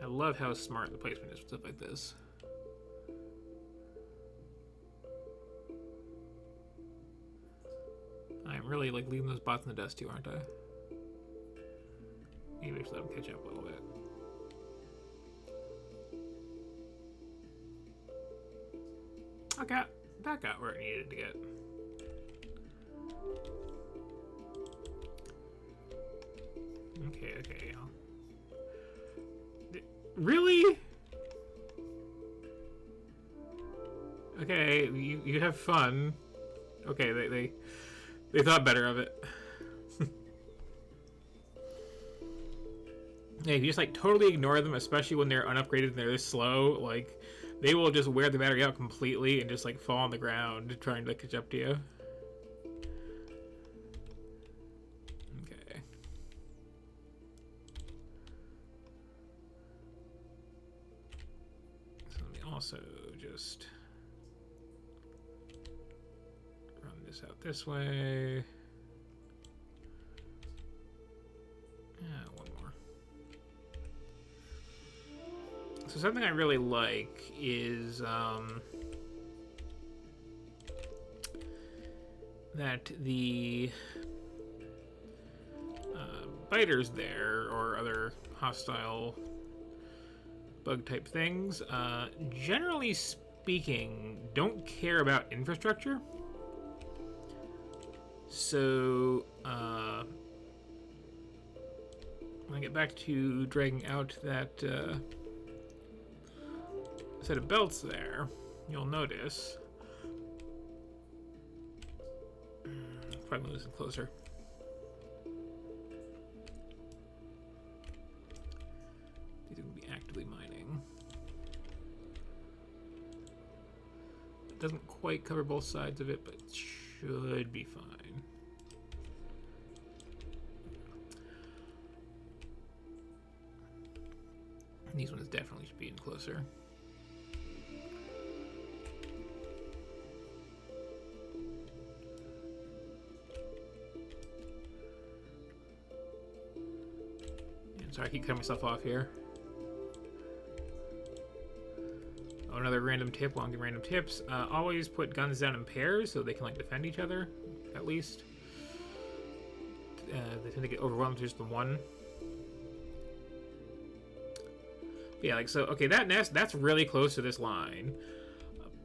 I love how smart the placement is with stuff like this. I'm really like leaving those bots in the dust too, aren't I? Maybe I should let them catch up a little bit. Okay, that got where it needed to get. Okay. Really? Okay, you have fun. Okay, they thought better of it. Yeah, if you just like totally ignore them, especially when they're unupgraded and they're this slow, like they will just wear the battery out completely and just like fall on the ground trying to catch up to you. Okay. So let me also just run this out this way. One more. So something I really like is that the biters there, or other hostile bug type things, generally speaking, don't care about infrastructure. So when I get back to dragging out that set of belts there, you'll notice. Probably move this closer. These are going to be actively mining. It doesn't quite cover both sides of it, but it should be fine. These ones definitely should be in closer. And sorry, I keep cutting myself off here. Oh, another random tip. Well, I'm getting random tips. Always put guns down in pairs so they can like defend each other, at least. They tend to get overwhelmed with just the one. Yeah, like so. Okay, that nest, that's really close to this line,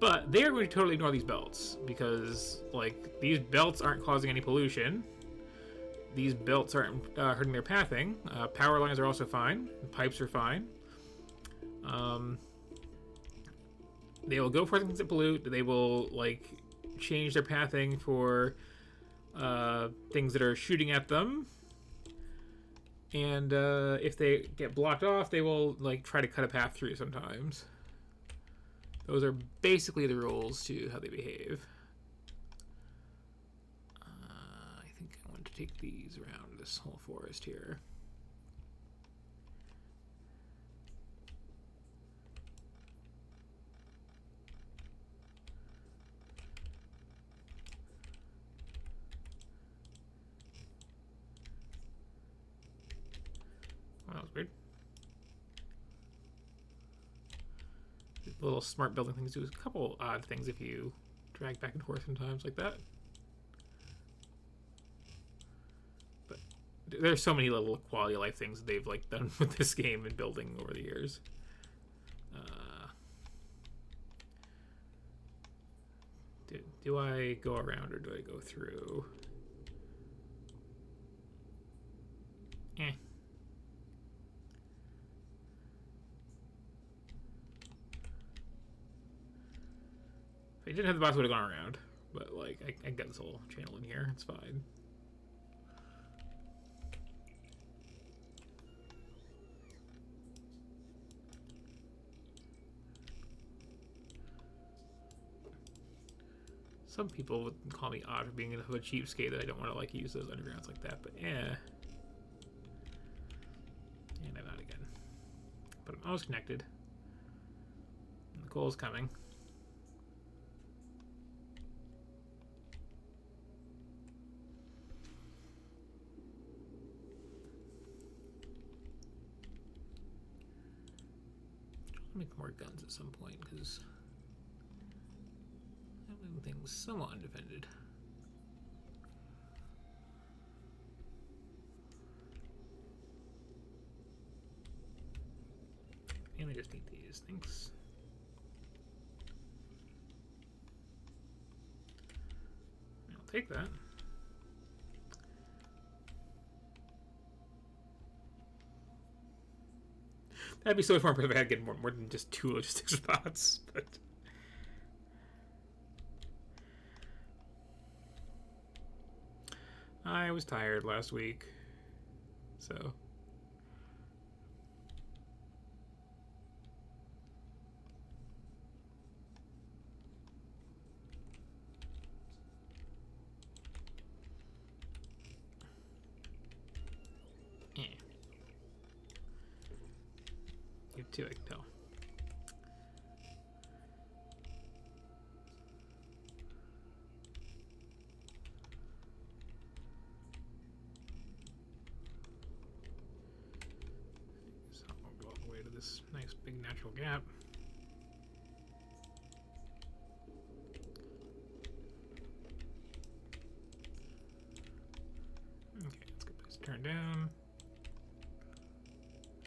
but they are going to totally ignore these belts because, like, these belts aren't causing any pollution. These belts aren't hurting their pathing. Power lines are also fine. Pipes are fine. They will go for things that pollute. They will like change their pathing for things that are shooting at them. And if they get blocked off, they will like try to cut a path through sometimes. Those are basically the rules to how they behave. to take these around this whole forest here. Well, that was weird. The little smart building things do a couple odd things if you drag back and forth sometimes like that. But there's so many little quality of life things they've like done with this game and building over the years. Do I go around or do I go through? Eh. If I didn't have the box, I would have gone around. But, like, I got this whole channel in here. It's fine. Some people would call me odd for being enough of a cheapskate that I don't want to, like, use those undergrounds like that. But, yeah. And I'm out again. But I'm always connected. And the coal's coming. I'll make more guns at some point, because that little thing was somewhat undefended. And I just need these things. I'll take that. That'd be so much more impressive if I had to get more than just 2 logistics spots, but I was tired last week, so you too, I can tell. So I'll go all the way to this nice big natural gap. Okay, let's get this turned down.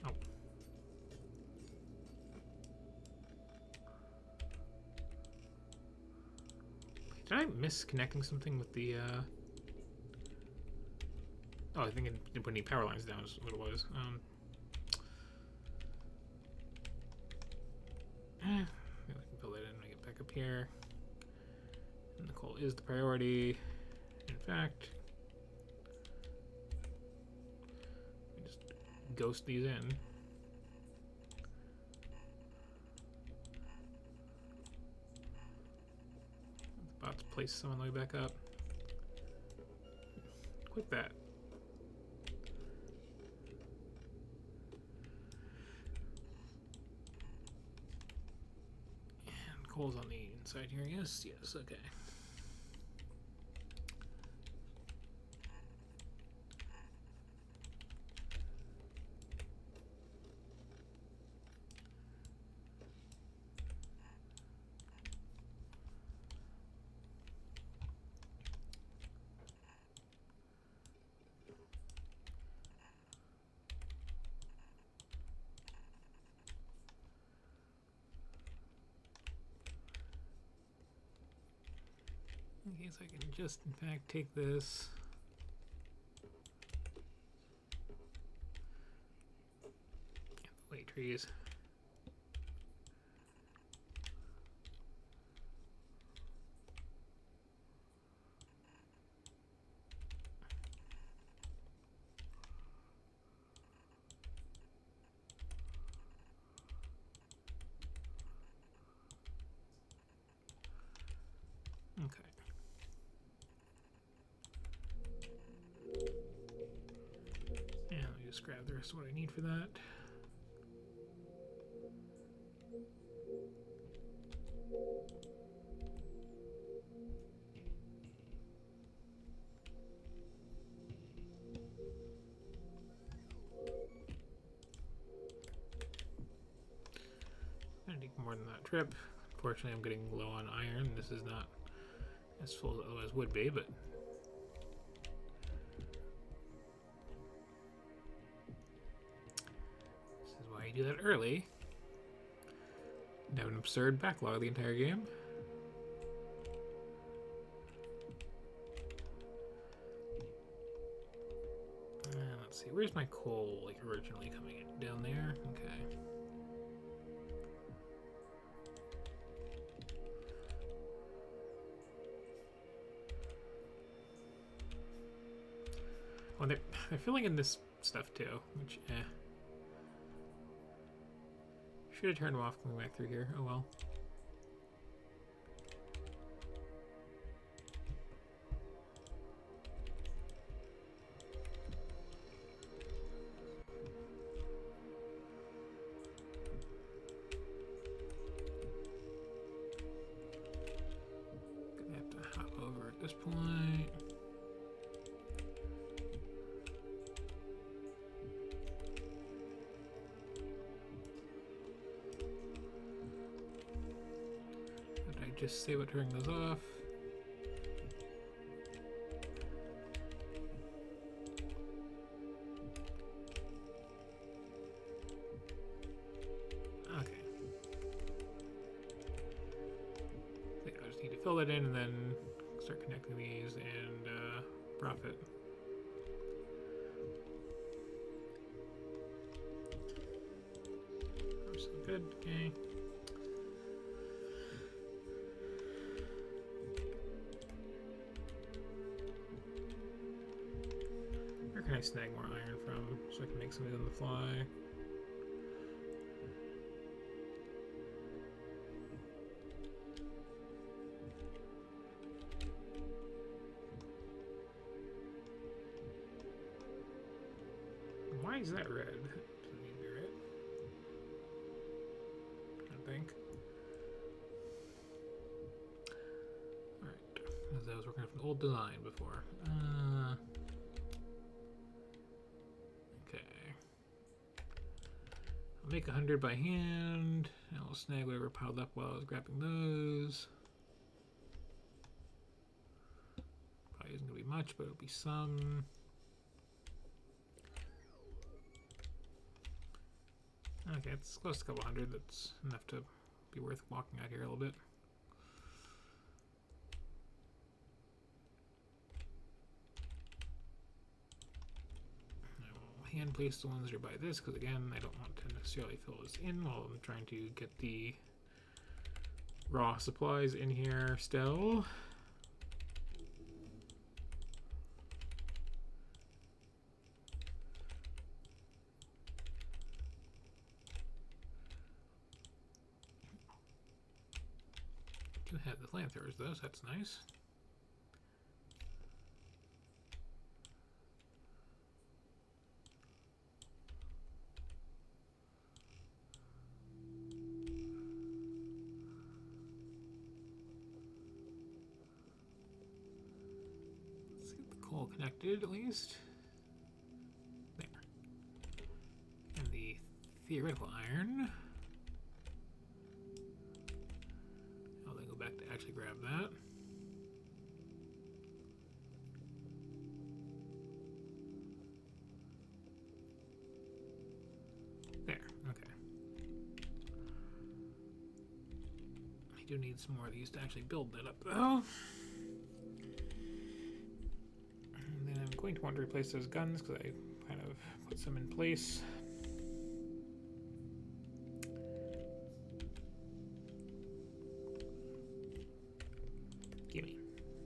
Oh. Did I miss connecting something with the, Oh, I think I didn't put any power lines down is what it was. Maybe I can fill that in when I get back up here. And the coal is the priority. In fact, let me just ghost these in. The bot's place some on the way back up. Quit that. And coal's on the inside here. Yes, yes, okay. In case I can just, in fact, take this. Wait, trees. Okay. Just grab the rest of what I need for that. I need more than that trip. Unfortunately, I'm getting low on iron. This is not as full as it otherwise would be, but this is why you do that early. And have an absurd backlog the entire game. Let's see, where's my coal like originally coming in? Down there? Okay. Well, they're filling in this stuff too, which, should have turned them off coming back through here. Oh well. Gonna have to hop over at this point. Just say what turning those off. Okay. I think I just need to fill that in and then start connecting these and profit. So good. Okay. Where can I snag more iron from so I can make something on the fly? Why is that red? Doesn't need to be red. I think. Alright. As I was working off an old design before. Okay. I'll make 100 by hand. And I'll snag whatever piled up while I was grabbing those. Probably isn't going to be much, but it'll be some. Okay, it's close to a couple hundred. That's enough to be worth walking out here a little bit. I will hand place the ones that are by this, because again, I don't want to necessarily fill this in while I'm trying to get the raw supplies in here still. Do have the flamethrowers though, so that's nice. Let's get the coal connected at least. There. And the theoretical iron. Back to actually grab that. There, okay. I do need some more of these to actually build that up though. And then I'm going to want to replace those guns because I kind of put some in place. Gimme.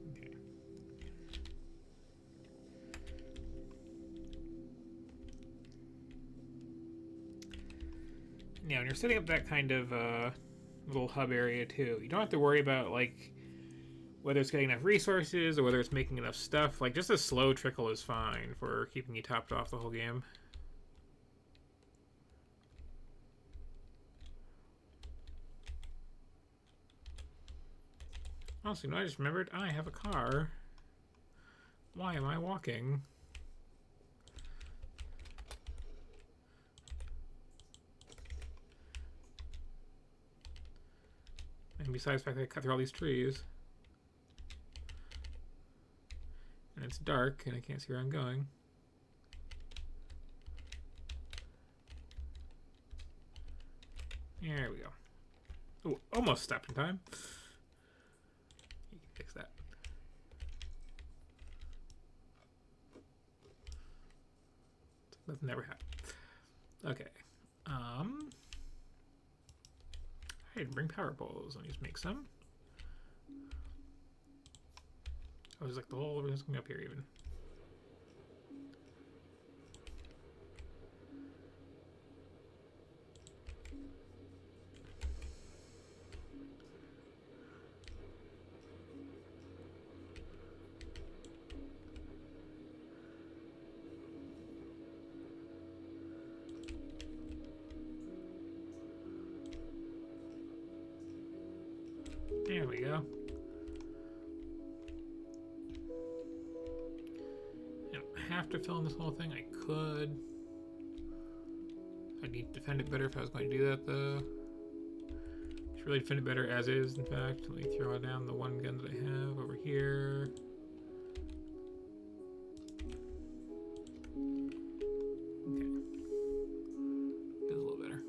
Okay. Now, when you're setting up that kind of little hub area too, you don't have to worry about like whether it's getting enough resources or whether it's making enough stuff. Like just a slow trickle is fine for keeping you topped off the whole game. Also, I just remembered I have a car. Why am I walking? And besides the fact that I cut through all these trees. And it's dark and I can't see where I'm going. There we go. Oh, almost stopped in time. You can fix that. Nothing ever happened. Okay. I didn't bring power poles. Let me just make some. I was like the whole everything's coming up here even. There we go. I don't have to fill in this whole thing. I could. I need to defend it better if I was going to do that, though. I should really defend it better as is, in fact. Let me throw down the one gun that I have over here. Okay. Feels a little better.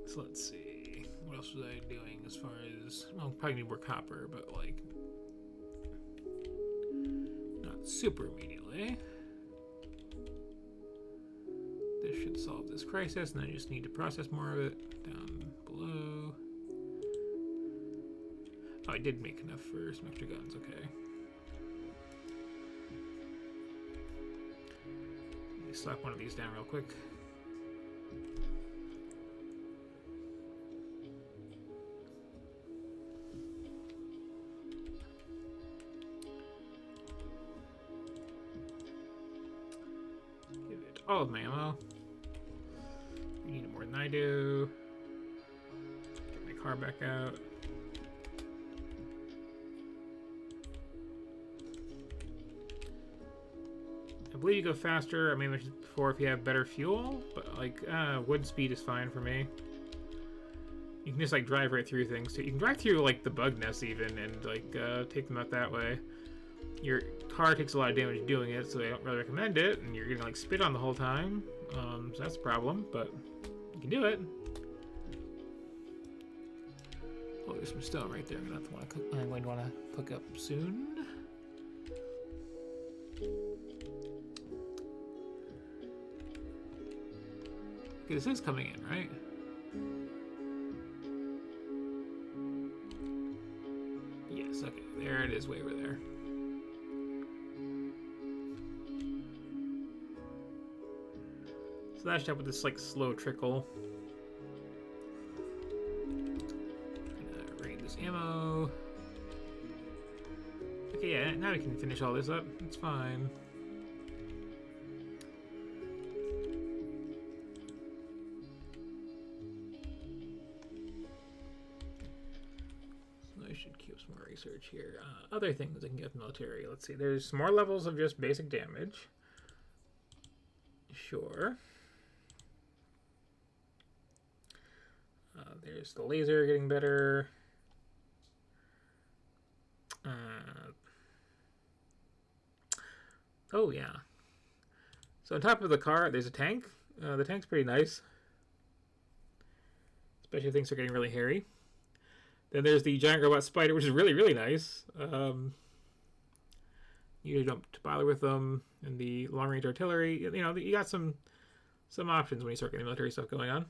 So let's see. What else was I doing as far as... Well, probably need more copper, but like... not super immediately. This should solve this crisis, and I just need to process more of it down below. Oh, I did make enough for some extra guns, okay. Let me slap one of these down real quick. Give it all of my ammo. You need it more than I do. Get my car back out. I believe you go faster. I mean, there's before if you have better fuel, but like wood speed is fine for me. You can just like drive right through things too. You can drive through like the bug nests even and like take them out that way. Your car takes a lot of damage doing it, so I don't really recommend it. And you're gonna like spit on the whole time, so that's a problem. But you can do it. Oh, there's some stone right there. I'm going to want to cook up soon. Okay, this is coming in, right? Yes, okay. There it is, way over there. So that should have with this like slow trickle. Raid this ammo. Okay, yeah, now we can finish all this up. It's fine. Research here. Other things I can get from military. Let's see. There's more levels of just basic damage. Sure. There's the laser getting better. Oh yeah. So on top of the car, there's a tank. The tank's pretty nice, especially if things are getting really hairy. Then there's the giant robot spider, which is really, really nice. You don't bother with them. And the long-range artillery, you know, you got some options when you start getting military stuff going on.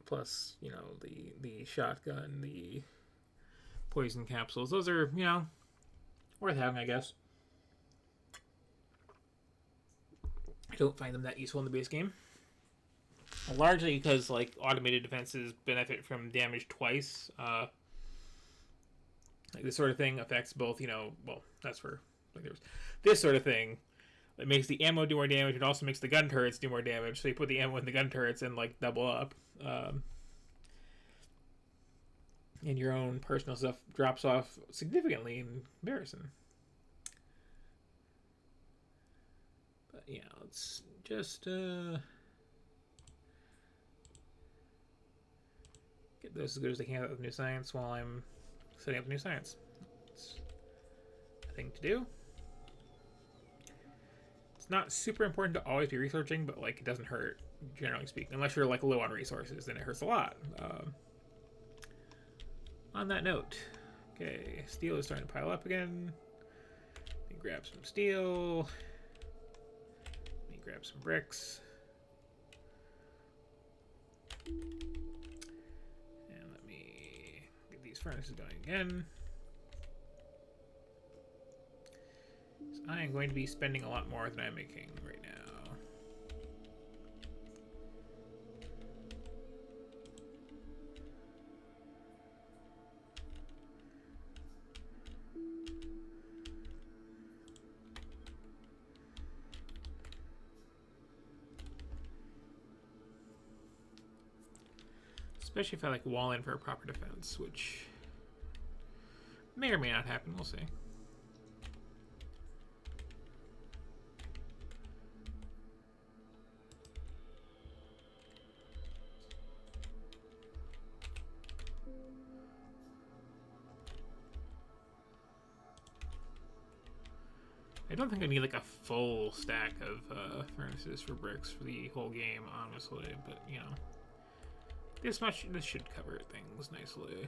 Plus, you know, the shotgun, the poison capsules. Those are, you know, worth having, I guess. I don't find them that useful in the base game. Largely because, like, automated defenses benefit from damage twice. Like, this sort of thing affects both, you know, well, that's for, like, there's this sort of thing It makes the ammo do more damage. It also makes the gun turrets do more damage. So you put the ammo in the gun turrets and like double up. And your own personal stuff drops off significantly in comparison. But yeah, let's just get those as good as I can with new science while I'm setting up new science. It's a thing to do. It's not super important to always be researching, but like it doesn't hurt, generally speaking, unless you're like low on resources, then it hurts a lot. On that note, okay, steel is starting to pile up again. Let me grab some steel. Let me grab some bricks. And let me get these furnaces going again. So I am going to be spending a lot more than I'm making right now. Especially if I like wall in for a proper defense, which may or may not happen. We'll see. I don't think I need like a full stack of furnaces for bricks for the whole game, honestly, but you know. This should cover things nicely.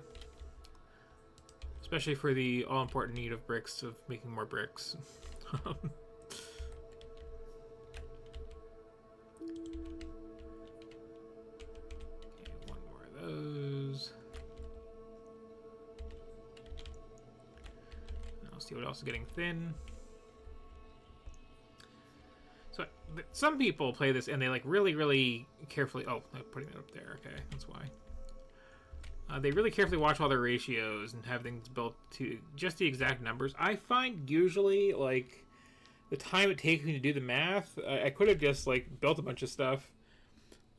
Especially for the all-important need of bricks, of making more bricks. Okay, one more of those. I'll see what else is getting thin. So some people play this and they like really carefully. Oh, I'm putting it up there. Okay, that's why. They really carefully watch all their ratios and have things built to just the exact numbers. I find usually like the time it takes me to do the math, I could have just like built a bunch of stuff,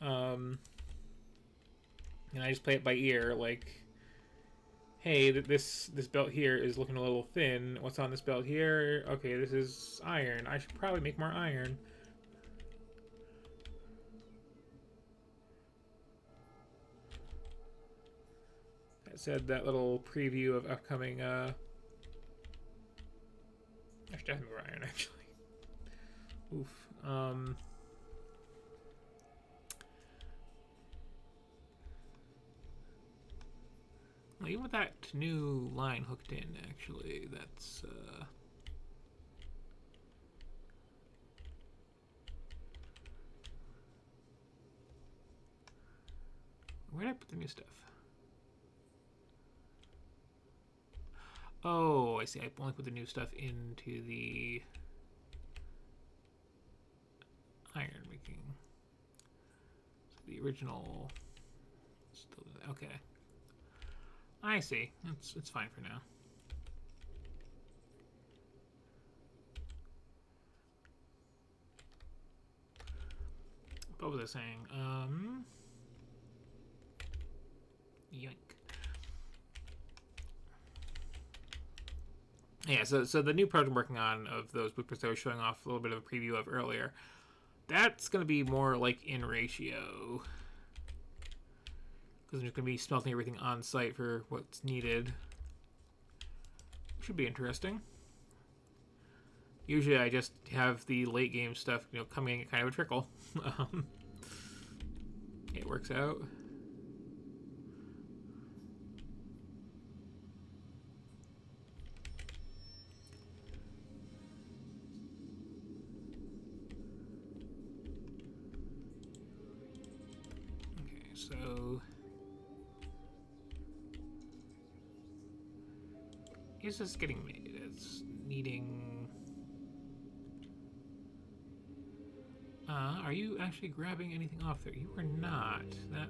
and I just play it by ear. Like, hey, this belt here is looking a little thin. What's on this belt here? Okay, this is iron. I should probably make more iron. That said, that little preview of upcoming, I should have more iron, actually. Oof. Well, even with that new line hooked in, actually, that's, where did I put the new stuff? Oh, I see. I only put the new stuff into the iron making. So the original, still, okay. I see. It's fine for now. What was I saying? Yoink. Yeah, so the new project I'm working on of those blueprints I was showing off a little bit of a preview of earlier, that's going to be more like in ratio. Because I'm just going to be smelting everything on site for what's needed. Should be interesting. Usually I just have the late game stuff, you know, coming in kind of a trickle. It works out. Okay, so is this getting made? It's needing. Are you actually grabbing anything off there? You are not.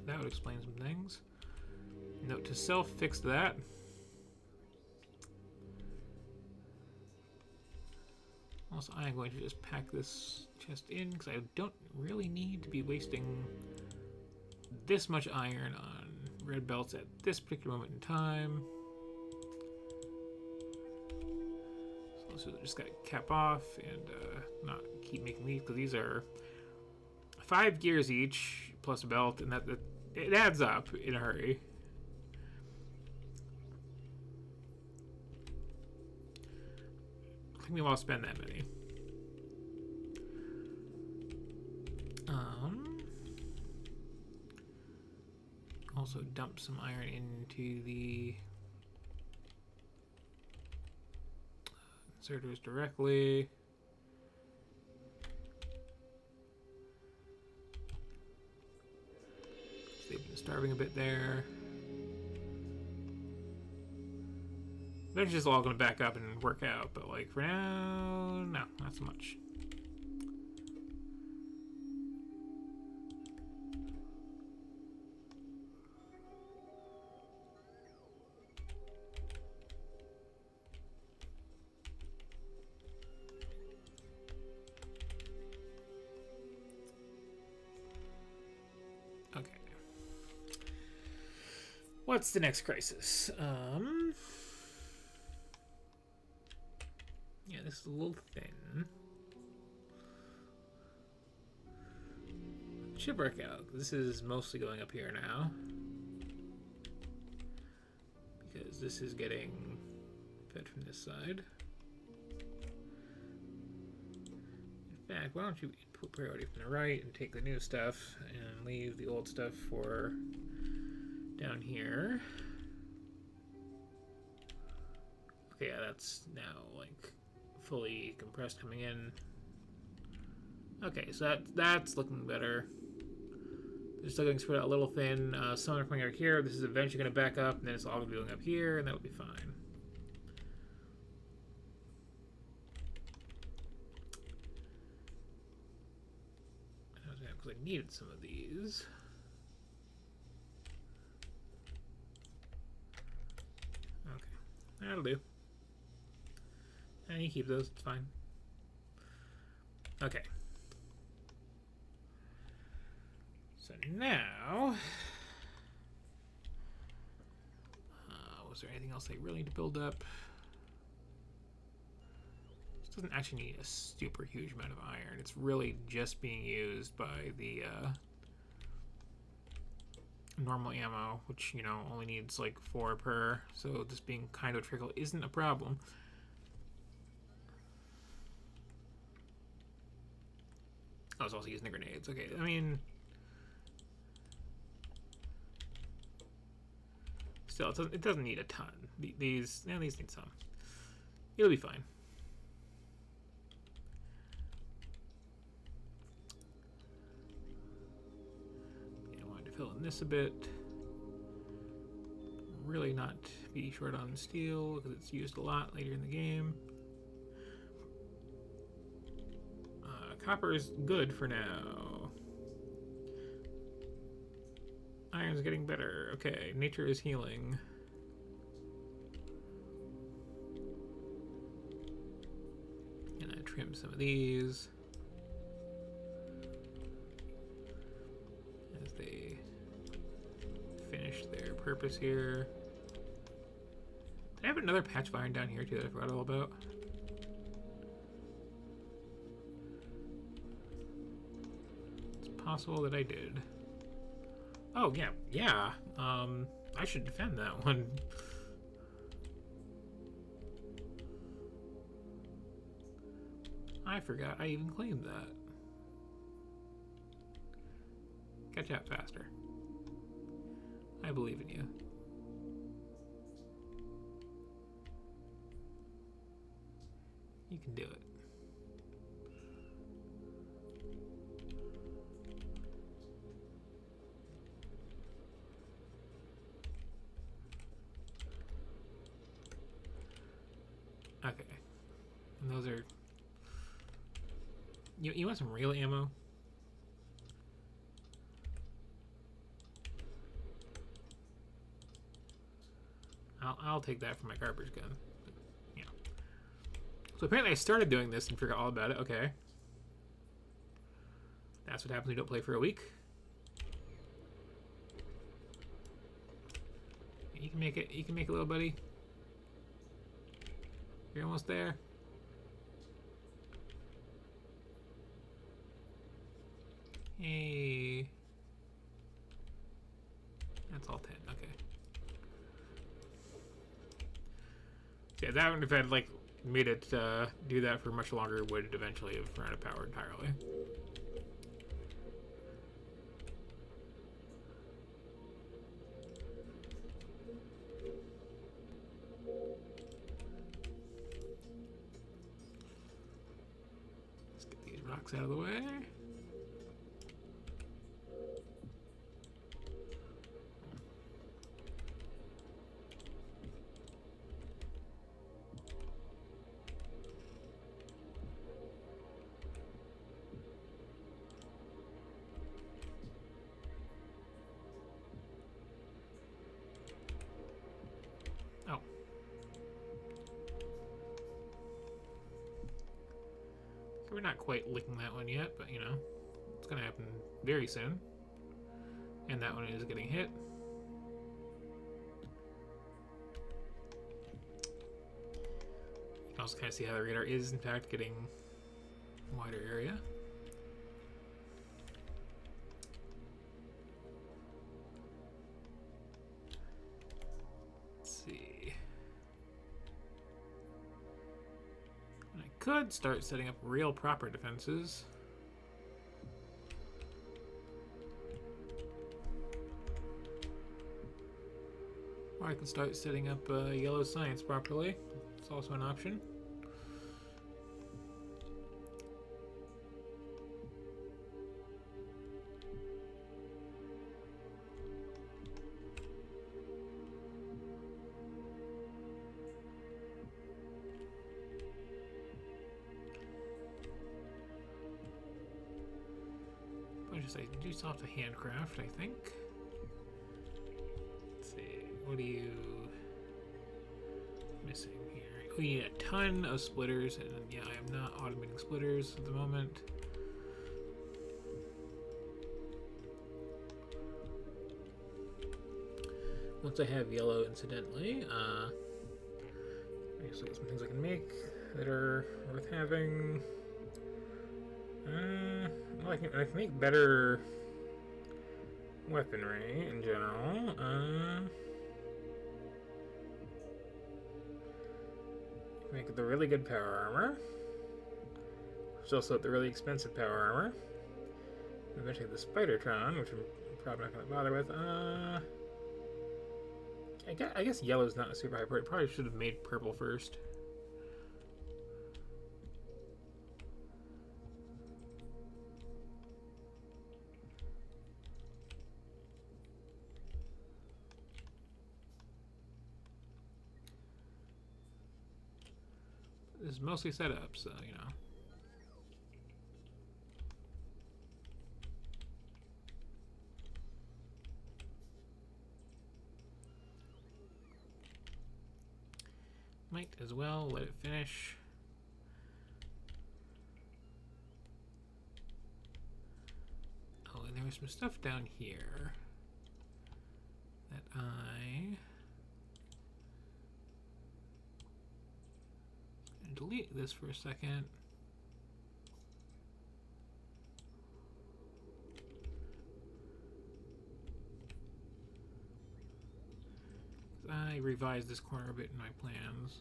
That would explain some things. Note to self, fix that. Also, I'm going to just pack this chest in because I don't really need to be wasting this much iron on red belts at this particular moment in time. So just gotta cap off and not keep making these because these are 5 gears each plus a belt, and that it adds up in a hurry. I think we won't spend that many. Also dump some iron into the inserters directly. They've been starving a bit there. They're just all going to back up and work out, but like for now, no, not so much. Okay. What's the next crisis? Yeah, this is a little thin. Should work out. This is mostly going up here now. Because this is getting fed from this side. In fact, why don't you put priority from the right and take the new stuff and leave the old stuff for down here. Okay, yeah, that's now like fully compressed coming in. Okay, so that's looking better. They're still getting spread out a little thin. Some are coming out here. This is eventually going to back up, and then it's all going to be going up here, and that'll be fine. Because I needed some of these. Okay, that'll do. And you keep those, it's fine. Okay. So now, was there anything else I really need to build up? This doesn't actually need a super huge amount of iron. It's really just being used by the normal ammo, which, you know, only needs like 4 per. So this being kind of a trickle isn't a problem. I was also using the grenades. Okay, I mean, still, it doesn't need a ton. These need some. It'll be fine. I wanted to fill in this a bit. Really not be short on steel because it's used a lot later in the game. Copper is good for now. Iron's getting better. Okay, nature is healing. Gonna trim some of these as they finish their purpose here. Did I have another patch of iron down here too that I forgot all about? Possible that I did. Oh yeah. I should defend that one. I forgot I even claimed that. Catch up faster. I believe in you. You can do it. Okay. And those are... You want some real ammo? I'll take that for my garbage gun. Yeah. So apparently I started doing this and forgot all about it. Okay. That's what happens when you don't play for a week. You can make it. You can make it, little buddy. You're almost there. Hey. That's all 10. Okay. So yeah, that one, if I'd like made it do that for much longer, would eventually have run out of power entirely. Let's get these rocks out of the way. Oh. We're not quite licking that one yet, but you know, it's gonna happen very soon. And that one is getting hit. You can also kind of see how the radar is, in fact, getting a wider area. Let's see. And I could start setting up real proper defenses. Or I can start setting up yellow science properly. It's also an option. I do still have to handcraft, I think. Let's see, what are you missing here? We need a ton of splitters, and yeah, I am not automating splitters at the moment. Once I have yellow, incidentally, I guess I got some things I can make that are worth having. Well, I can make better weaponry in general. Make the really good power armor. There's also the really expensive power armor. Eventually the Spidertron, which I'm probably not going to bother with. I guess yellow's not a super high priority. Probably should have made purple first. This is mostly set up, so you know. Might as well let it finish. Oh, and there was some stuff down here that I delete this for a second. I revised this corner a bit in my plans.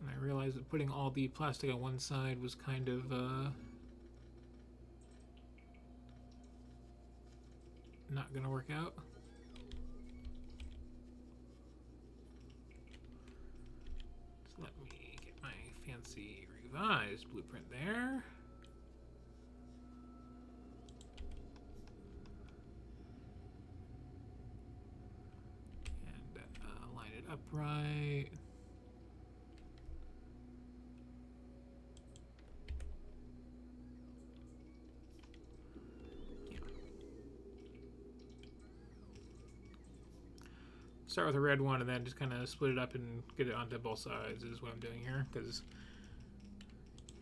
And I realized that putting all the plastic on one side was kind of not gonna work out. So let me get my fancy revised blueprint there. And line it upright. start with a red one and then just kind of split it up and get it onto both sides is what I'm doing here, because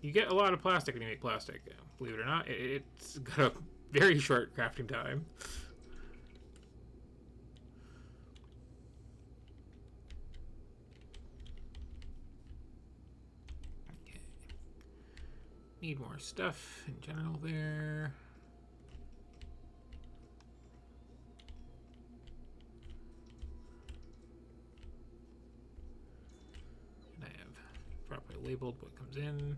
you get a lot of plastic when you make plastic. Believe it or not, it's got a very short crafting time. Okay. Need more stuff in general there. And I have properly labeled what comes in.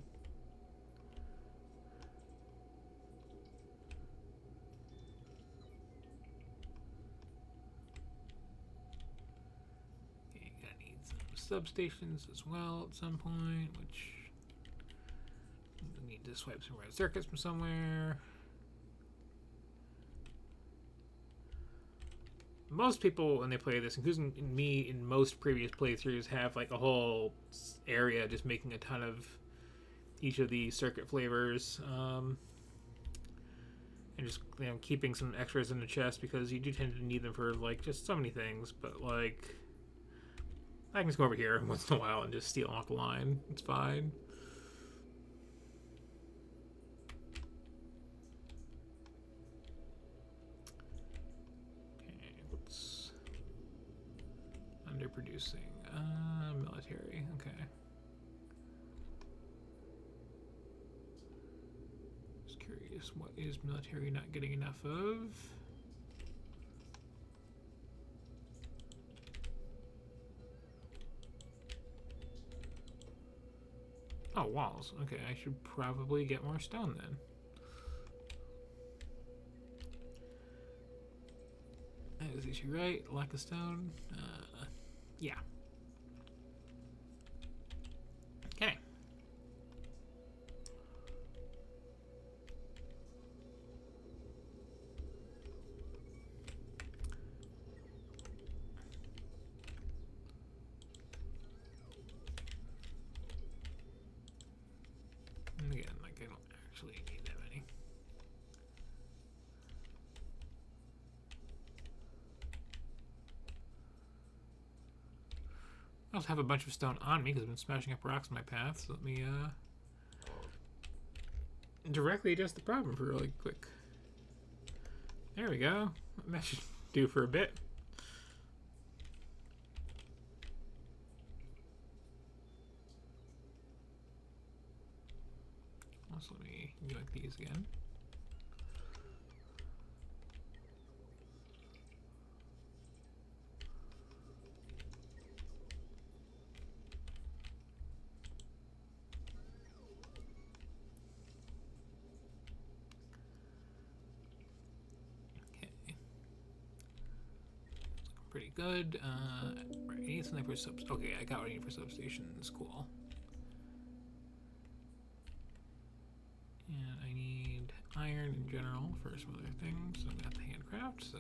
Substations as well at some point, which we need to swipe some red circuits from somewhere. Most people, when they play this, including me in most previous playthroughs, have like a whole area just making a ton of each of the circuit flavors, and just, you know, keeping some extras in the chest, because you do tend to need them for like just so many things. But like, I can just go over here once in a while and just steal off the line. It's fine. Okay, what's underproducing? Military. Okay. Just curious, what is military not getting enough of? Oh, walls. Okay, I should probably get more stone then. Is this right? Lack of stone? Yeah. Okay. And again, like, I don't actually need that many. I also have a bunch of stone on me because I've been smashing up rocks in my path, so let me directly adjust the problem for really quick. There we go. That should do for a bit. Also, let me like these again. Pretty good. Right, I need something for okay, I got what I need for substations. Cool. And I need iron in general for some other things. So I got the handcraft. So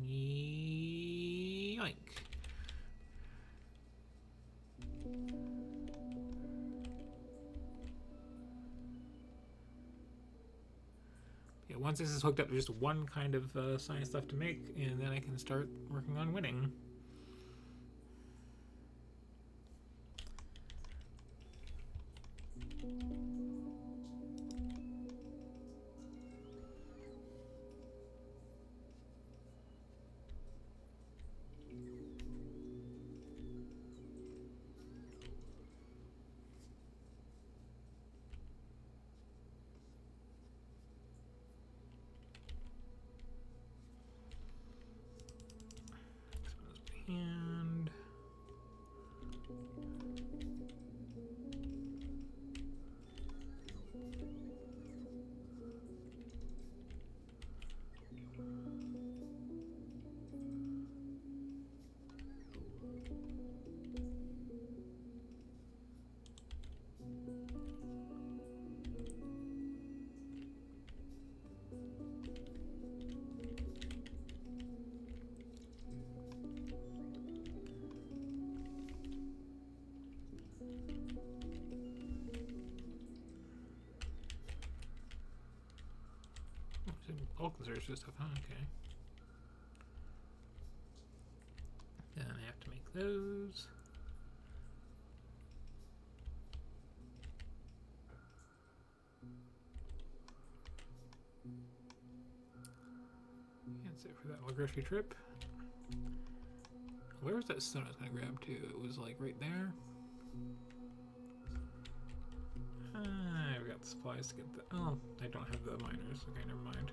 yoink. Yeah, once this is hooked up to just one kind of science stuff to make, and then I can start working on winning. And bulk research stuff, huh? Okay. Then I have to make those. That's it for that little grocery trip. Where was that stone I was going to grab to? It was like right there. I've got the supplies to get the... Oh, I don't have the miners. Okay, never mind.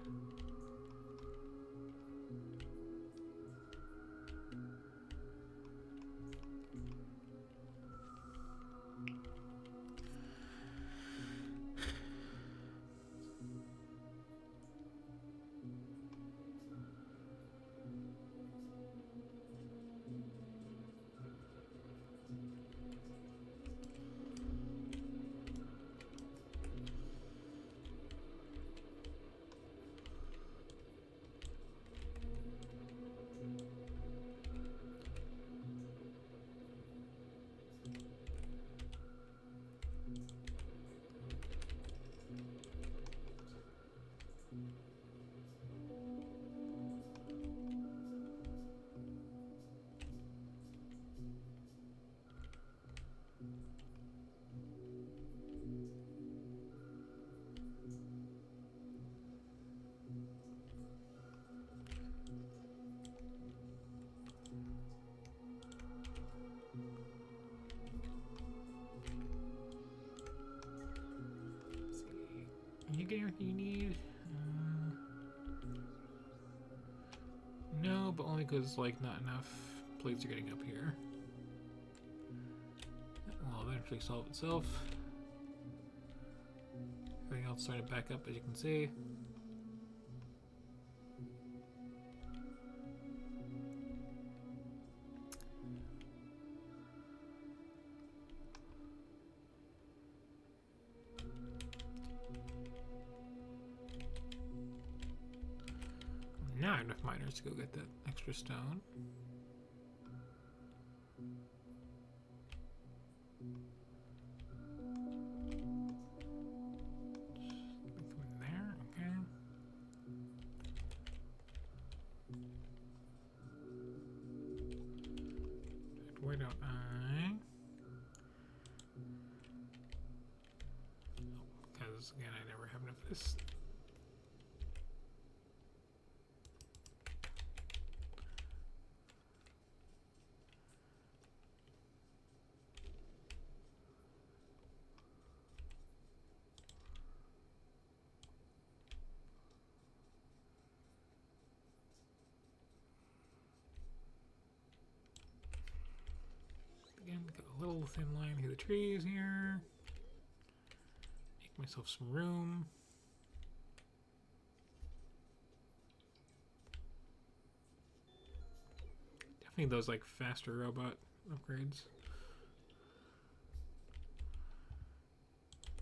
You get everything you need? No, but only because, like, not enough plates are getting up here. That will eventually solve itself. Everything else started back up, as you can see. Now I have enough miners to go get that extra stone. Come in there, okay. Why don't I? Because again, I never have enough of this. Again, got a little thin line through the trees here. Make myself some room. Definitely those like faster robot upgrades.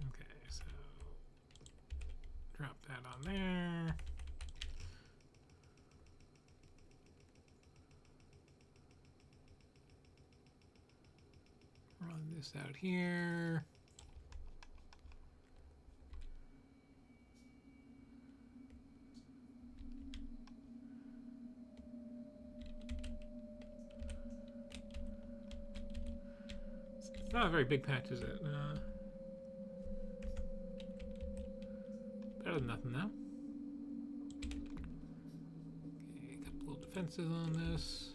Okay, so drop that on there. Run this out here. It's not a very big patch, is it? Better than nothing, though. Okay, a couple little defenses on this.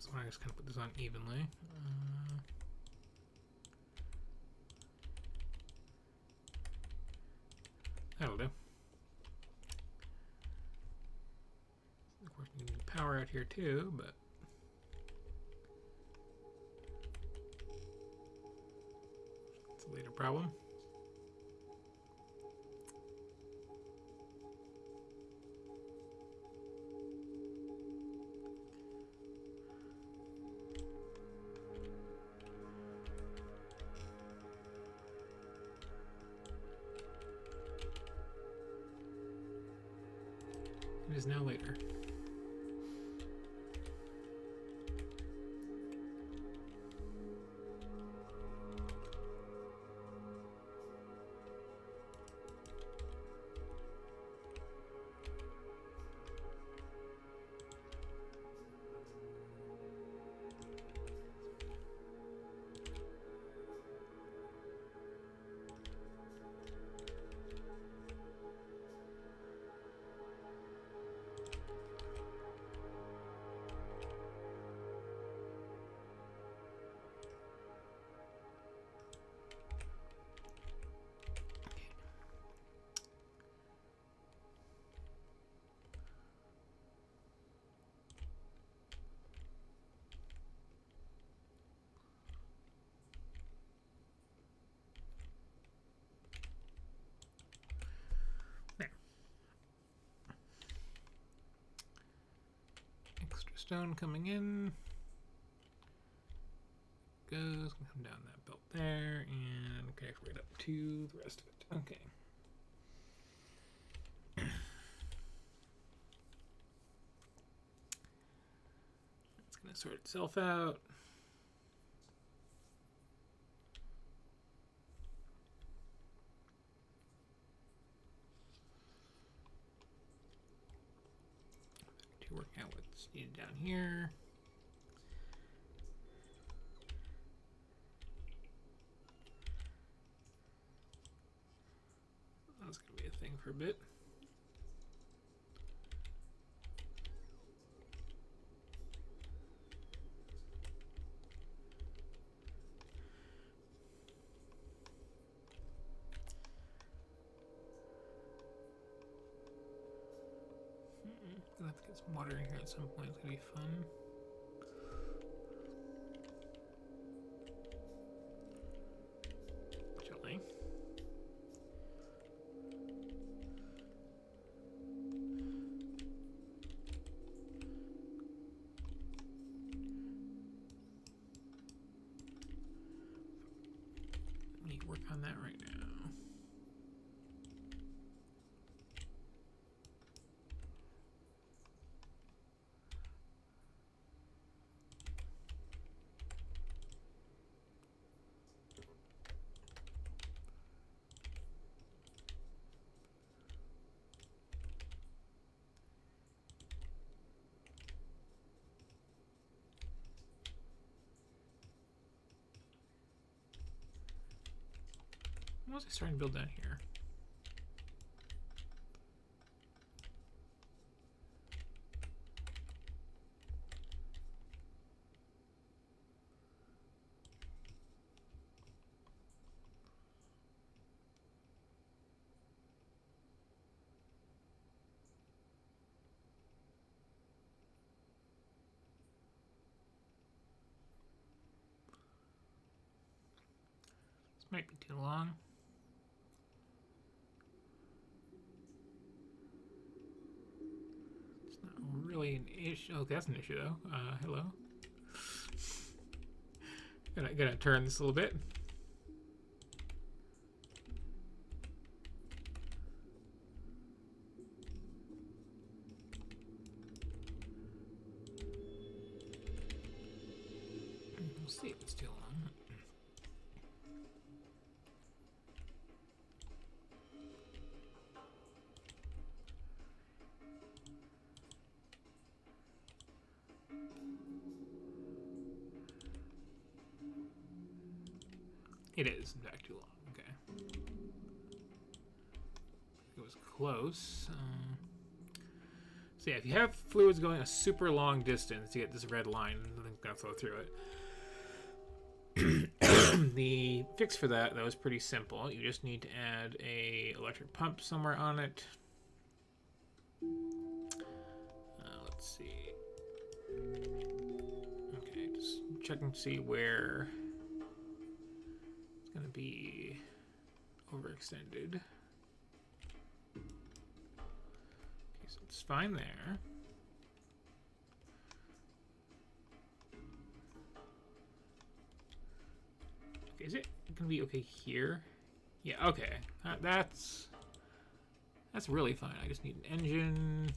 So I just kind of put this on evenly. That'll do. Of course, you need power out here too, but it's a later problem. It is now later. Extra stone coming in. Goes, gonna come down that belt there, and connect right up to the rest of it. Okay. It's gonna sort itself out. To work out what's needed down here. That's gonna be a thing for a bit. Gonna have to get some water in here at some point. It's gonna be fun. Chilling. We need to work on that right now. What was I starting to build down here? This might be too long. Really an issue. Oh, that's an issue though. Hello. Gonna turn this a little bit. We'll see if it's too long. It is, in fact, too long. Okay. It was close. So So yeah, if you have fluids going a super long distance, you get this red line, and nothing's gonna flow through it. The fix for that, though, is pretty simple. You just need to add a electric pump somewhere on it. Let's see. Okay, just checking to see where it's gonna be overextended. Okay, so it's fine there. Okay, is it gonna be okay here? Yeah, okay. That's really fine. I just need an engine,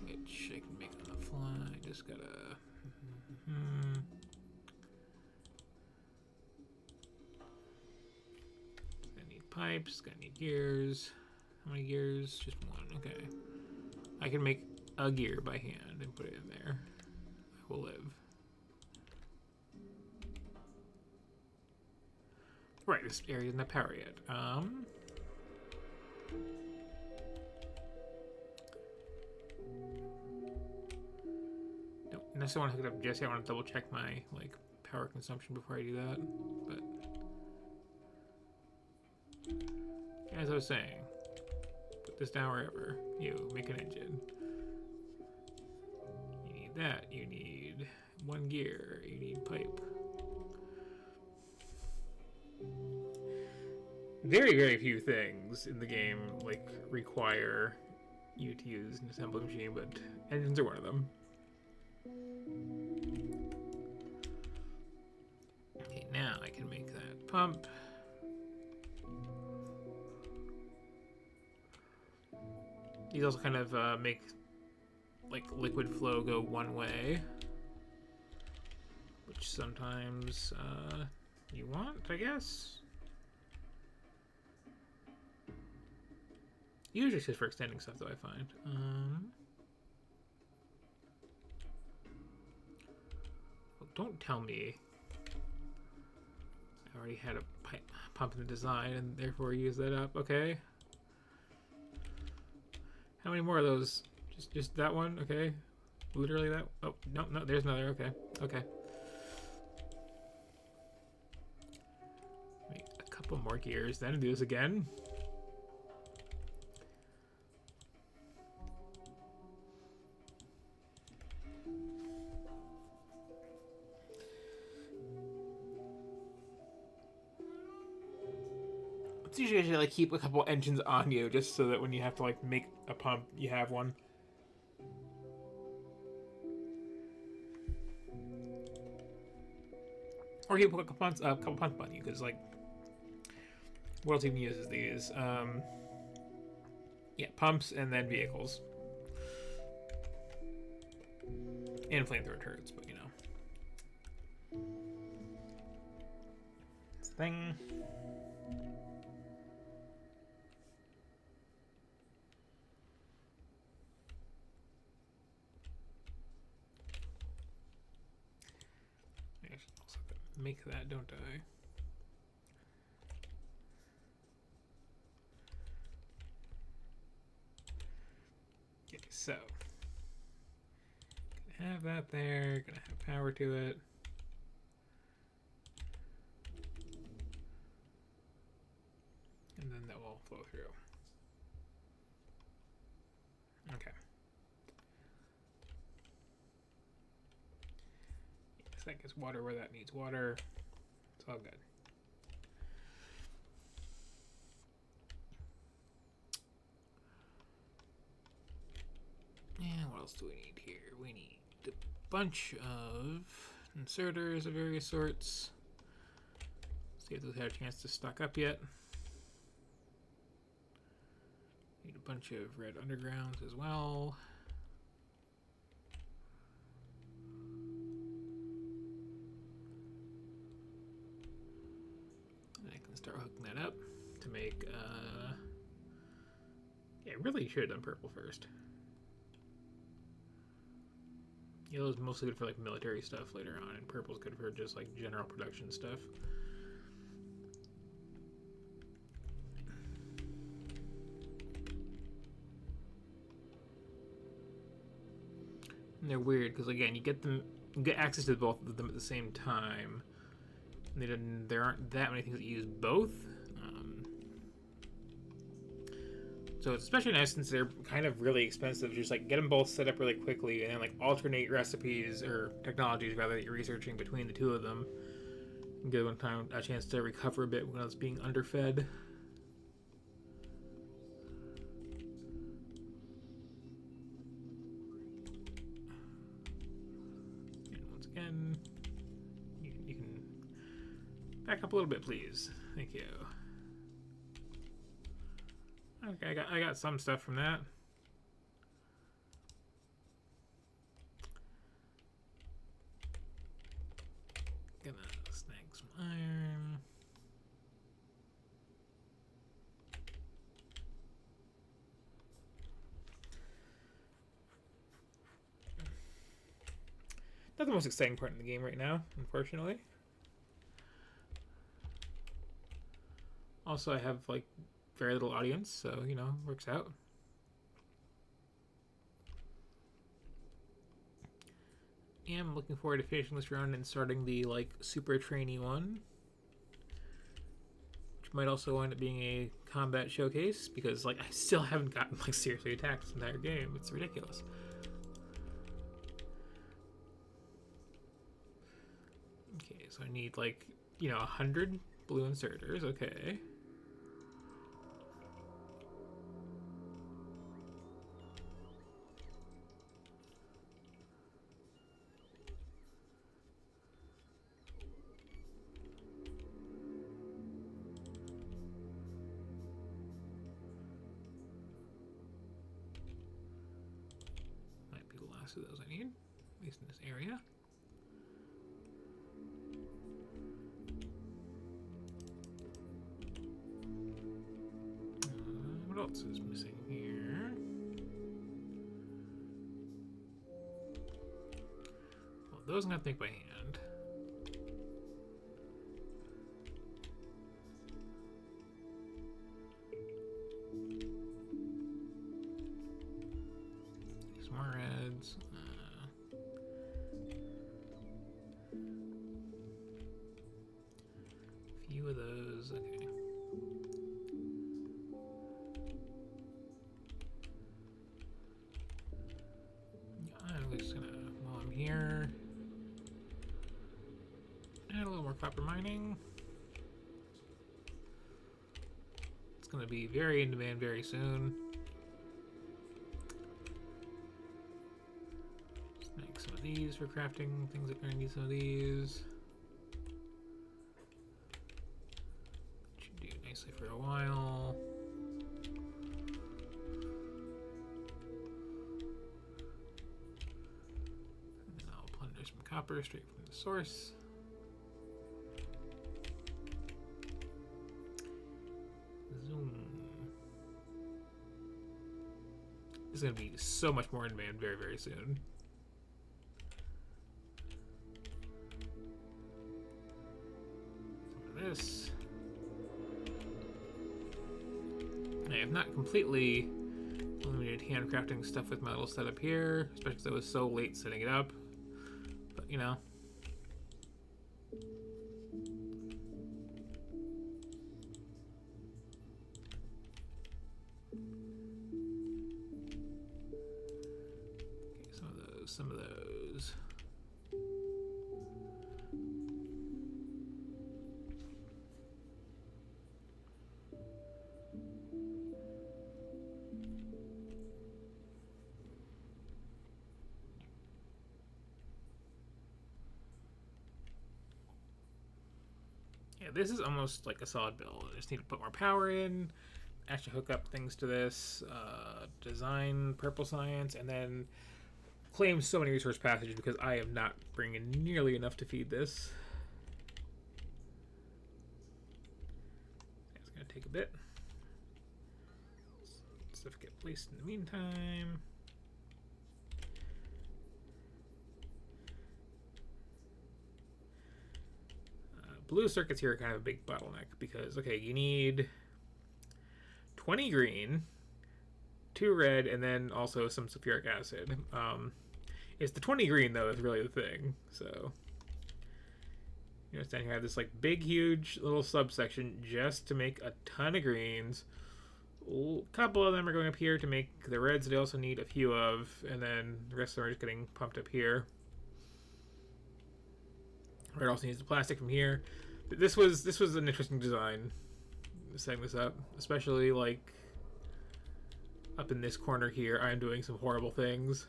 which I can make on the fly. Just gotta. Gonna need pipes. Gonna need gears. How many gears? Just one. Okay. I can make a gear by hand and put it in there. I will live. Right, this area isn't power yet. Don't necessarily want to hook it up just yet. I want to double check my power consumption before I do that. But as I was saying, put this down wherever. You make an engine. You need that. You need one gear. You need pipe. Very, very few things in the game require you to use an assembly machine, but engines are one of them. Okay, now I can make that pump. These also kind of make liquid flow go one way, which sometimes you want, I guess. Usually it's just for extending stuff, though, I find. Well, don't tell me I already had a pump in the design and therefore use that up. Okay. How many more of those? Just that one? Okay. Literally that? Oh, no, there's another. Okay. Okay. Make a couple more gears, then do this again. It's usually to keep a couple engines on you, just so that when you have to make a pump, you have one. Or you put a couple pumps on you, because what else even uses these? Yeah, pumps and then vehicles. And flamethrower turrets, but It's a thing. I should also make that, don't I? Okay, so gonna have that there, gonna have power to it. And then that will flow through. Okay. Yes, that gets water where that needs water. It's all good. And what else do we need here? We need a bunch of inserters of various sorts. See if those had a chance to stock up yet. Need a bunch of red undergrounds as well. And I can start hooking that up to make, yeah, really should have done purple first. Yellow's mostly good for military stuff later on, and purple's good for just general production stuff. And they're weird because again, you get access to both of them at the same time. And there aren't that many things that use both. So it's especially nice since they're kind of really expensive. Just like get them both set up really quickly, and then like alternate recipes or technologies rather that you're researching between the two of them. And give one time a chance to recover a bit when it's being underfed. And once again, you can back up a little bit, please. Thank you. Okay, I got some stuff from that. Gonna snag some iron. Not the most exciting part in the game right now, unfortunately. Also, I have like very little audience, so you know, works out. I'm looking forward to finishing this round and starting the like super trainee one, which might also wind up being a combat showcase because like I still haven't gotten like seriously attacked this entire game. It's ridiculous. Okay, so I need like 100 blue inserters. Okay. Of those I need, at least in this area. What else is missing here? Well, those I'm gonna have to make by hand. Some more reds. Few of those. Okay. I'm just gonna, while I'm here, add a little more copper mining. It's gonna be very in demand very soon. Just make some of these for crafting things that are gonna need some of these. Should do nicely for a while. And then I'll plunder some copper straight from the source. Zoom. This is going to be so much more in demand very, very soon. Some of this. I have not completely eliminated handcrafting stuff with my little setup here, especially because I was so late setting it up. But, you know. Okay, some of those. Yeah, this is almost like a solid build. I just need to put more power in, actually hook up things to this, design purple science, and then claim so many resource passages because I am not bringing nearly enough to feed this. It's going to take a bit. Stuff get placed in the meantime. Blue circuits here are kind of a big bottleneck because, okay, you need 20 green, 2 red, and then also some sulfuric acid. It's the 20 green though is really the thing. So you understand here I have this like big huge little subsection just to make a ton of greens. A couple of them are going up here to make the reds they also need a few of, and then the rest of them are just getting pumped up here. Red also needs the plastic from here. This was an interesting design, setting this up, especially like up in this corner here. I'm doing some horrible things.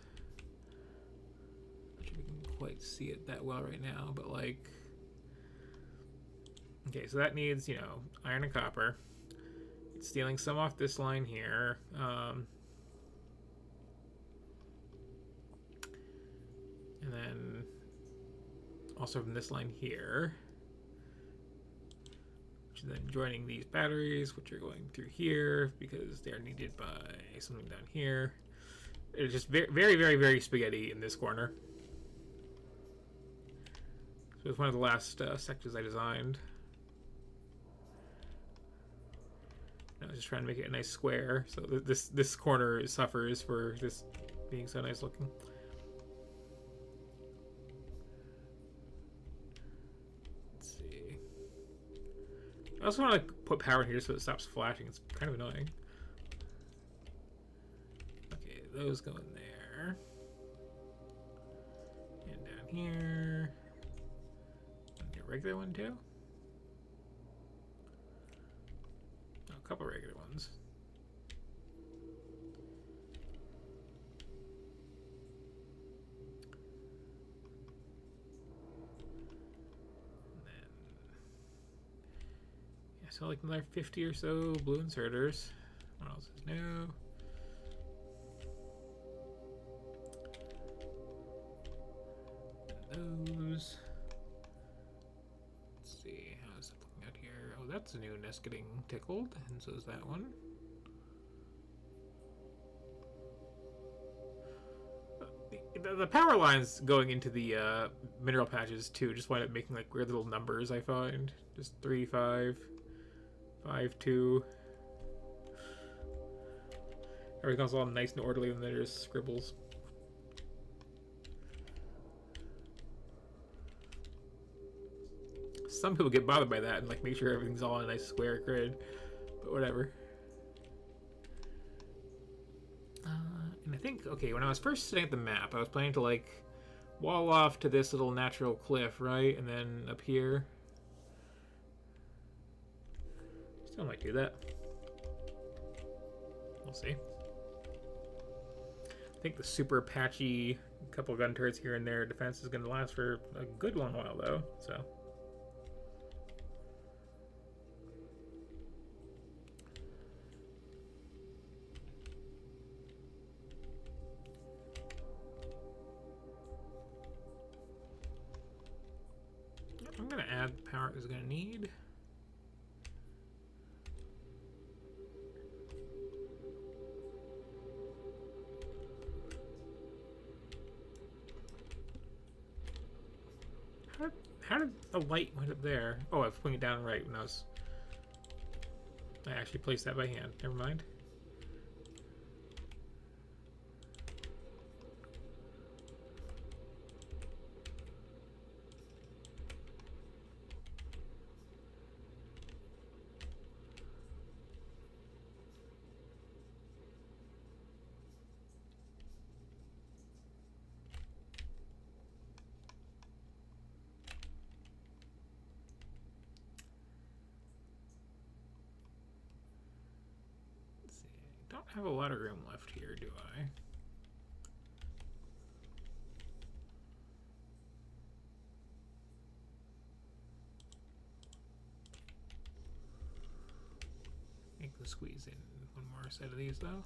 Not sure if you can quite see it that well right now, but like, okay, so that needs, you know, iron and copper. It's stealing some off this line here. And then also from this line here. Which is then joining these batteries, which are going through here because they are needed by something down here. It's just very, very, very, very spaghetti in this corner. So it's one of the last sections I designed. I was just trying to make it a nice square, so this corner suffers for this being so nice looking. Let's see. I also want to put power in here so it stops flashing. It's kind of annoying. Okay, those go in there. And down here. And a regular one too. A couple regular ones. And then, yeah, so like another 50 or so blue inserters. What else is new? And those. Let's see, how is that looking out here? Oh, that's a new nest getting tickled, and so is that one. The power lines going into the mineral patches too just wind up making like weird little numbers, I find. Just 3, 5, 5, 2. Everything's all nice and orderly, and then there's scribbles. Some people get bothered by that and like make sure everything's all on a nice square grid, but whatever. And I think, okay, when I was first setting up the map, I was planning to like wall off to this little natural cliff, right? And then up here. Still might do that. We'll see. I think the super patchy couple gun turrets here and there defense is going to last for a good long while though, so. I'm going to add the power it's going to need. How did the light wind up there? Oh, I was putting it down right when I was... I actually placed that by hand. Never mind. I don't have a lot of room left here, do I? I think we'll squeeze in one more set of these though.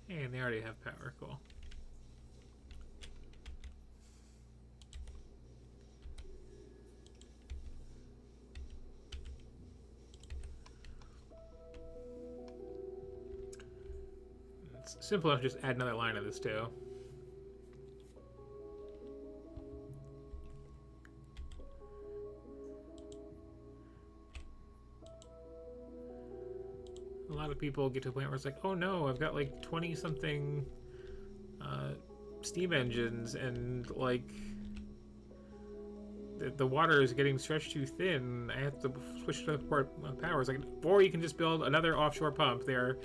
And they already have power, cool. It's simple enough to just add another line of this too. A lot of people get to a point where it's like, oh no, I've got like 20 something steam engines, and like the water is getting stretched too thin. I have to switch to power. It's like, or you can just build another offshore pump. They're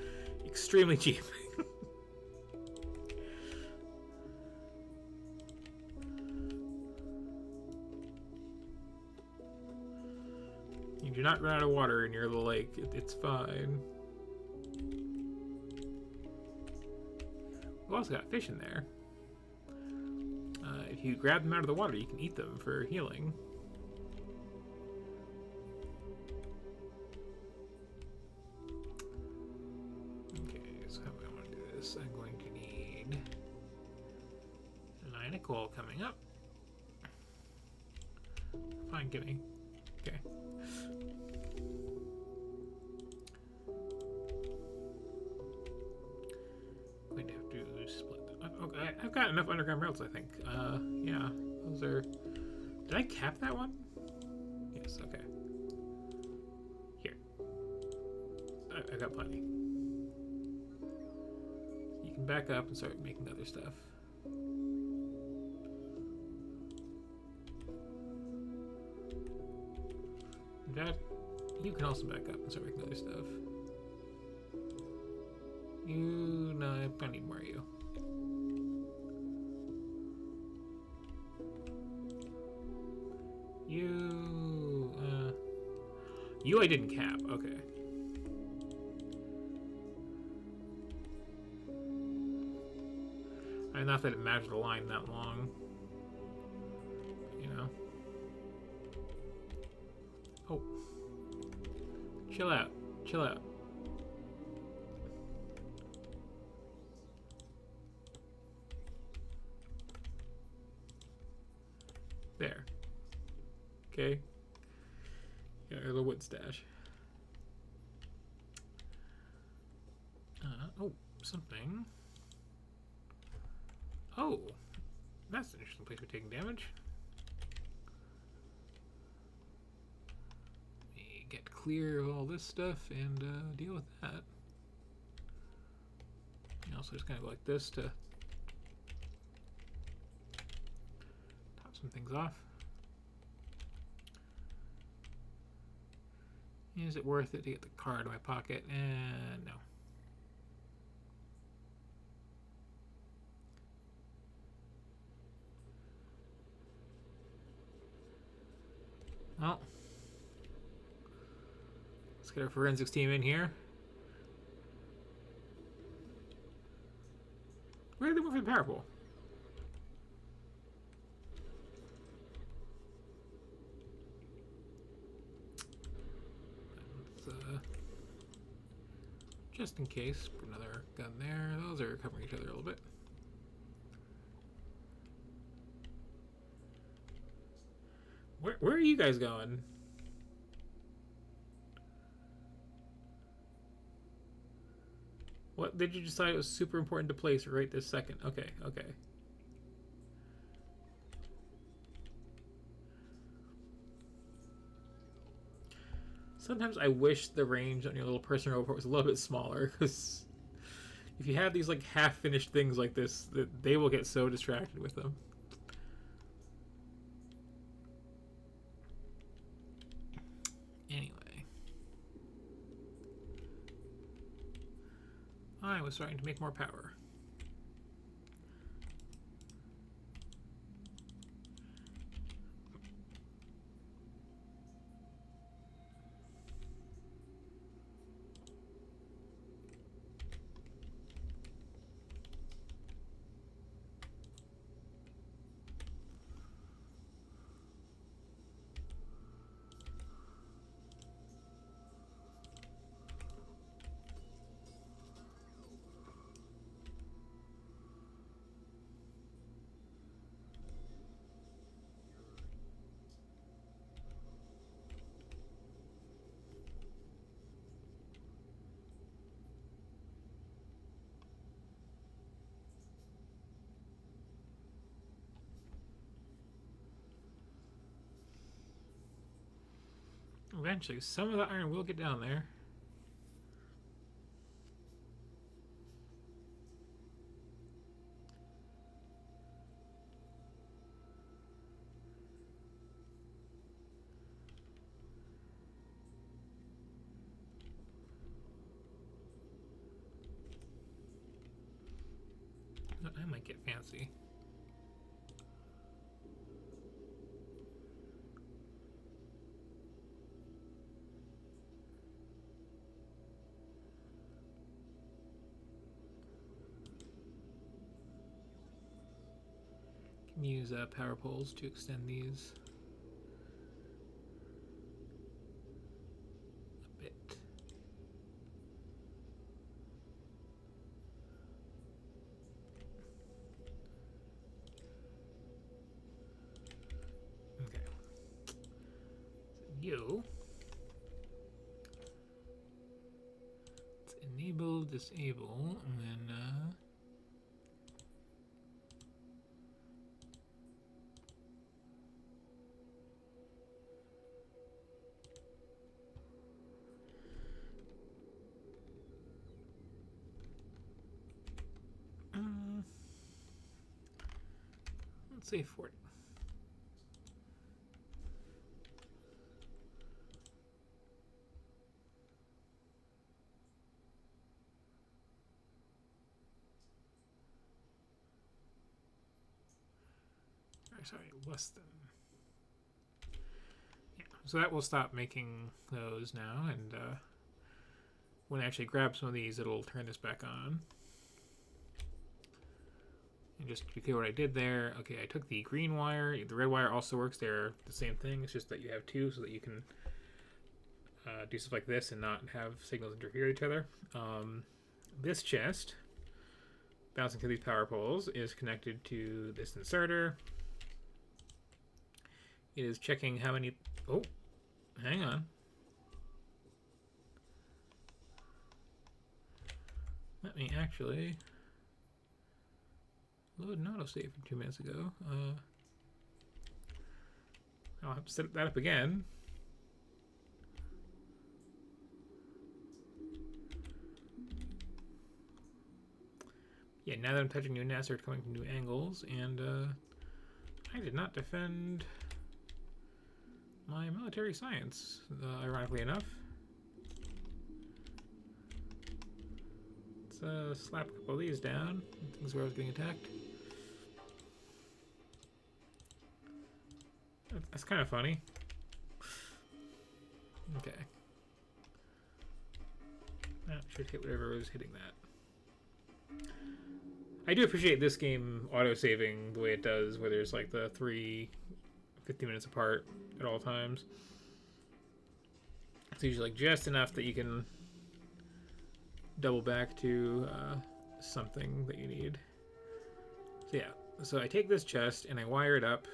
extremely cheap. You do not run out of water near the lake. It's fine. We've also got fish in there. If you grab them out of the water, you can eat them for healing. Okay, so how am I going to do this? I'm going to need 9 coal coming up. Fine, give me. Okay. Going to have to split them. Okay, I've got enough underground rails, I think. Yeah, those are. Did I cap that one? Yes. Okay. Here. I got plenty. You can back up and start making other stuff. In fact, you can also back up and start making other stuff. No, I need more of you. You I didn't cap, okay. Not that it mattered the line that long. You know. Oh. Chill out. Chill out. There. Okay. Got a little wood stash. Oh, something. Oh, that's an interesting place for taking damage. Let me get clear of all this stuff and deal with that. You also just kind of go like this to top some things off. Is it worth it to get the card in my pocket? No. Well, let's get our forensics team in here. Where did they move for the power pole? Just in case, put another gun there. Those are covering each other a little bit. Where are you guys going? What did you decide it was super important to place right this second? Okay, okay. Sometimes I wish the range on your little personal report was a little bit smaller, because if you have these like half-finished things like this, they will get so distracted with them. Anyway, I was starting to make more power. Eventually, some of the iron will get down there. I might get fancy. Can use power poles to extend these a bit. Okay. So you. Let's enable, disable, and then let's say 40. Sorry, less than. Yeah, so that will stop making those now, and when I actually grab some of these, it'll turn this back on. And just to be clear what I did there, okay, I took the green wire. The red wire also works. They're the same thing. It's just that you have two so that you can do stuff like this and not have signals interfere with each other. This chest, bouncing through these power poles, is connected to this inserter. It is checking how many... Oh, hang on. Let me actually load an autosave from 2 minutes ago. I'll have to set that up again. Yeah, now that I'm touching new nets, they're coming from new angles, and I did not defend my military science, ironically enough. Let's slap a couple of these down. Things where I was getting attacked. That's kind of funny. Okay. That should hit whatever was hitting that. I do appreciate this game auto-saving the way it does, where there's like the 50 minutes apart at all times. It's usually like just enough that you can double back to something that you need. So yeah, so I take this chest and I wire it up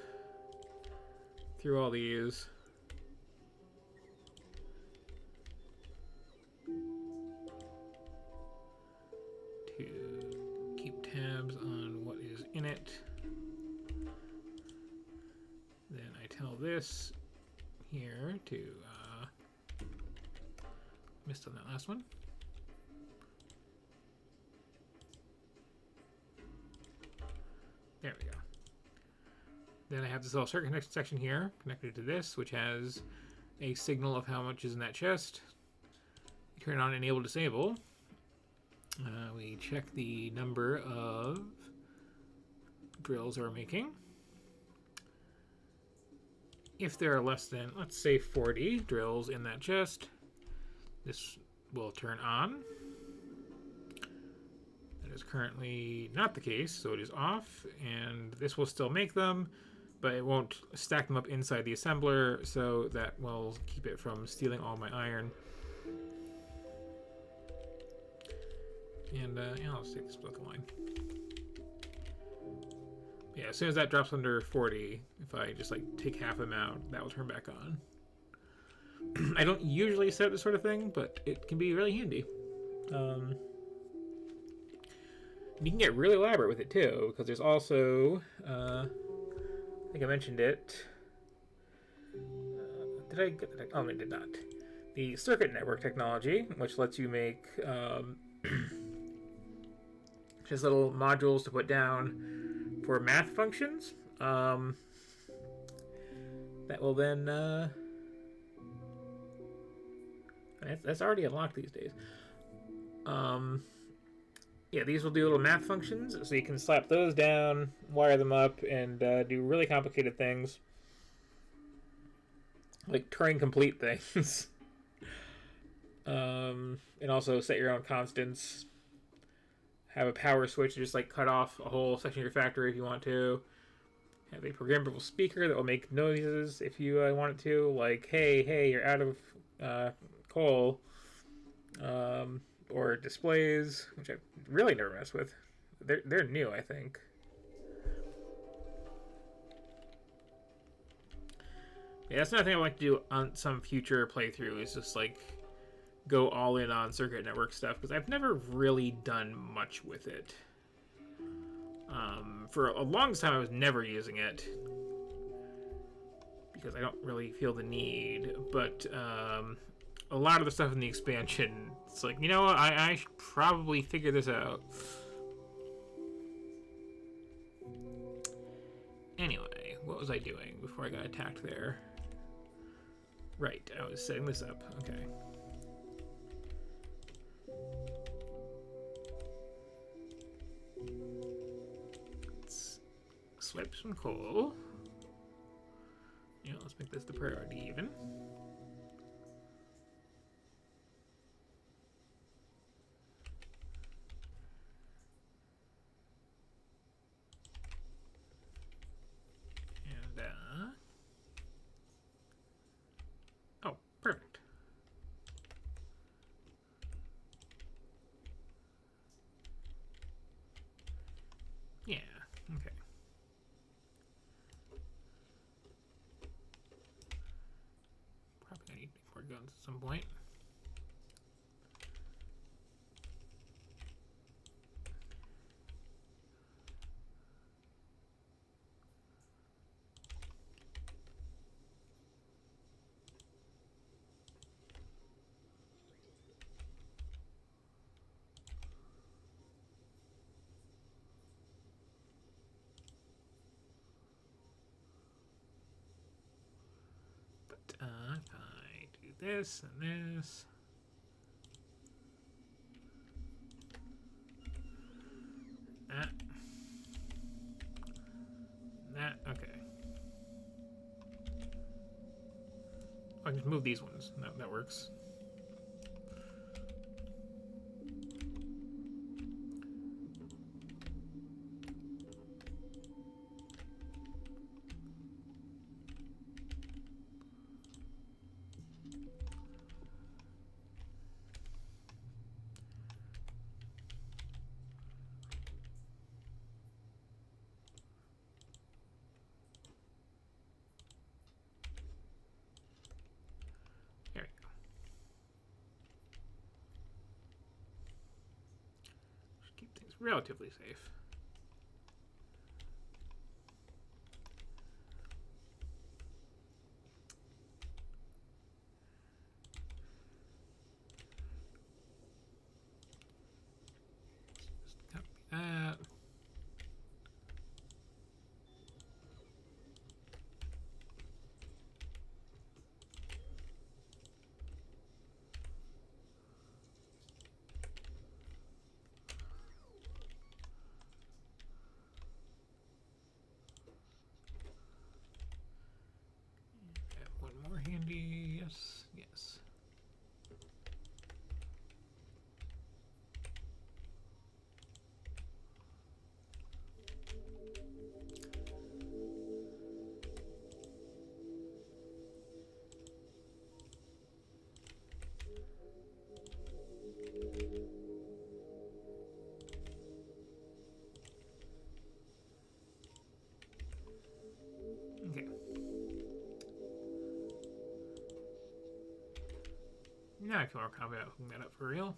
through all these. To keep tabs on what is in it. Then I tell this here to missed on that last one. There we go. Then I have this little circuit section here connected to this, which has a signal of how much is in that chest. You turn on enable disable. We check the number of drills we're making. If there are less than, let's say, 40 drills in that chest, this will turn on. That is currently not the case, so it is off, and this will still make them, but it won't stack them up inside the assembler, so that will keep it from stealing all my iron. And yeah, I'll take this book line. Yeah, as soon as that drops under 40, if I just like take half them out, that will turn back on. I don't usually set up this sort of thing, but it can be really handy. You can get really elaborate with it too, because there's also, I think I mentioned it. Did I get that? Oh, I did not. The circuit network technology, which lets you make just little modules to put down for math functions. That will then that's already unlocked these days. Yeah, these will do little math functions, so you can slap those down, wire them up, and do really complicated things. Like Turing complete things. And also set your own constants. Have a power switch to just like cut off a whole section of your factory if you want to. Have a programmable speaker that will make noises if you want it to, like hey, you're out of coal. Or displays, which I really never mess with. They're new, I think. Yeah, that's another thing I like to do on some future playthrough. Is just like go all in on circuit network stuff because I've never really done much with it. For a long time, I was never using it because I don't really feel the need. But a lot of the stuff in the expansion, it's like, you know what, I should probably figure this out. Anyway, what was I doing before I got attacked there? Right, I was setting this up. Okay. Let's swipe some coal. Yeah, let's make this the priority even. Oh, perfect. Yeah, okay. Probably gonna need more guns at some point. If I do this and this. That, okay. I can just move these ones. That works. There we go. Just keep things relatively safe. Just copy that. One more handy. Yes, yes. Okay. Now I feel more confident hooking that up for real.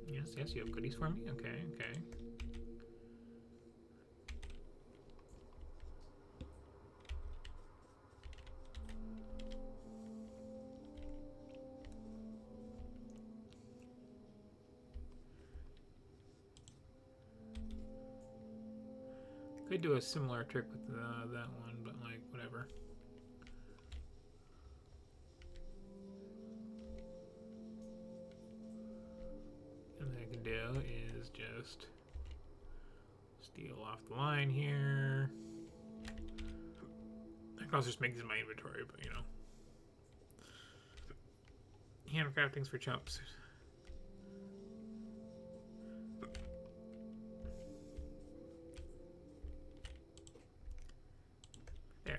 Yes, yes, you have goodies for me? Okay, okay. Could do a similar trick with that one, but like, whatever. I can do is just steal off the line here. I can also just make these in my inventory, but you know. Handcraft things for chumps. There.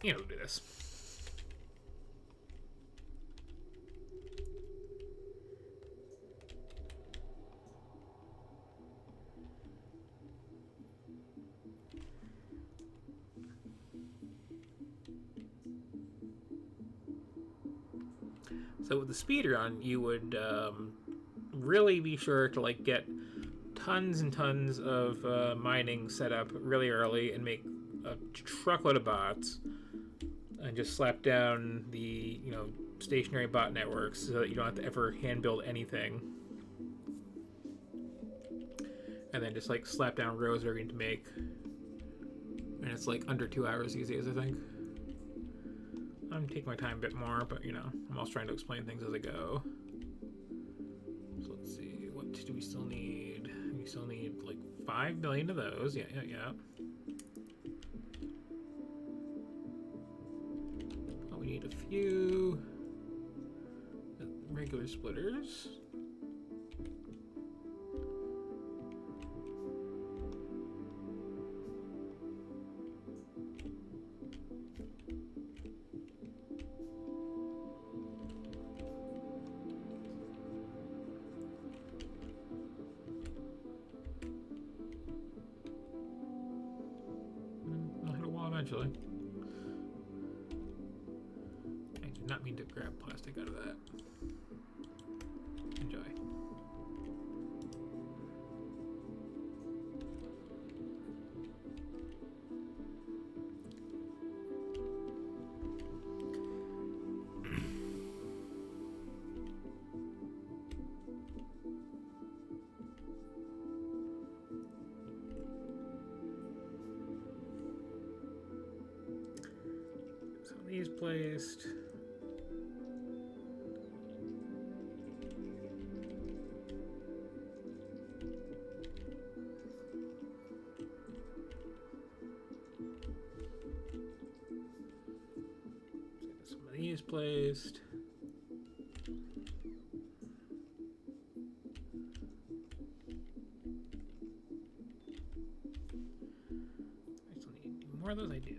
Yeah, we'll do this. So with the speedrun, you would really be sure to like get tons and tons of mining set up really early and make a truckload of bots and just slap down the stationary bot networks so that you don't have to ever hand build anything, and then just like slap down rows that are going to make, and it's like under 2 hours these days, I think. I'm taking my time a bit more, but I'm also trying to explain things as I go. So let's see, what do we still need? We still need like 5 billion of those. Yeah. Oh, we need a few regular splitters. Eventually. I did not mean to grab plastic out of that. Enjoy. These placed. Some of these placed. I still need to do more of those. I do.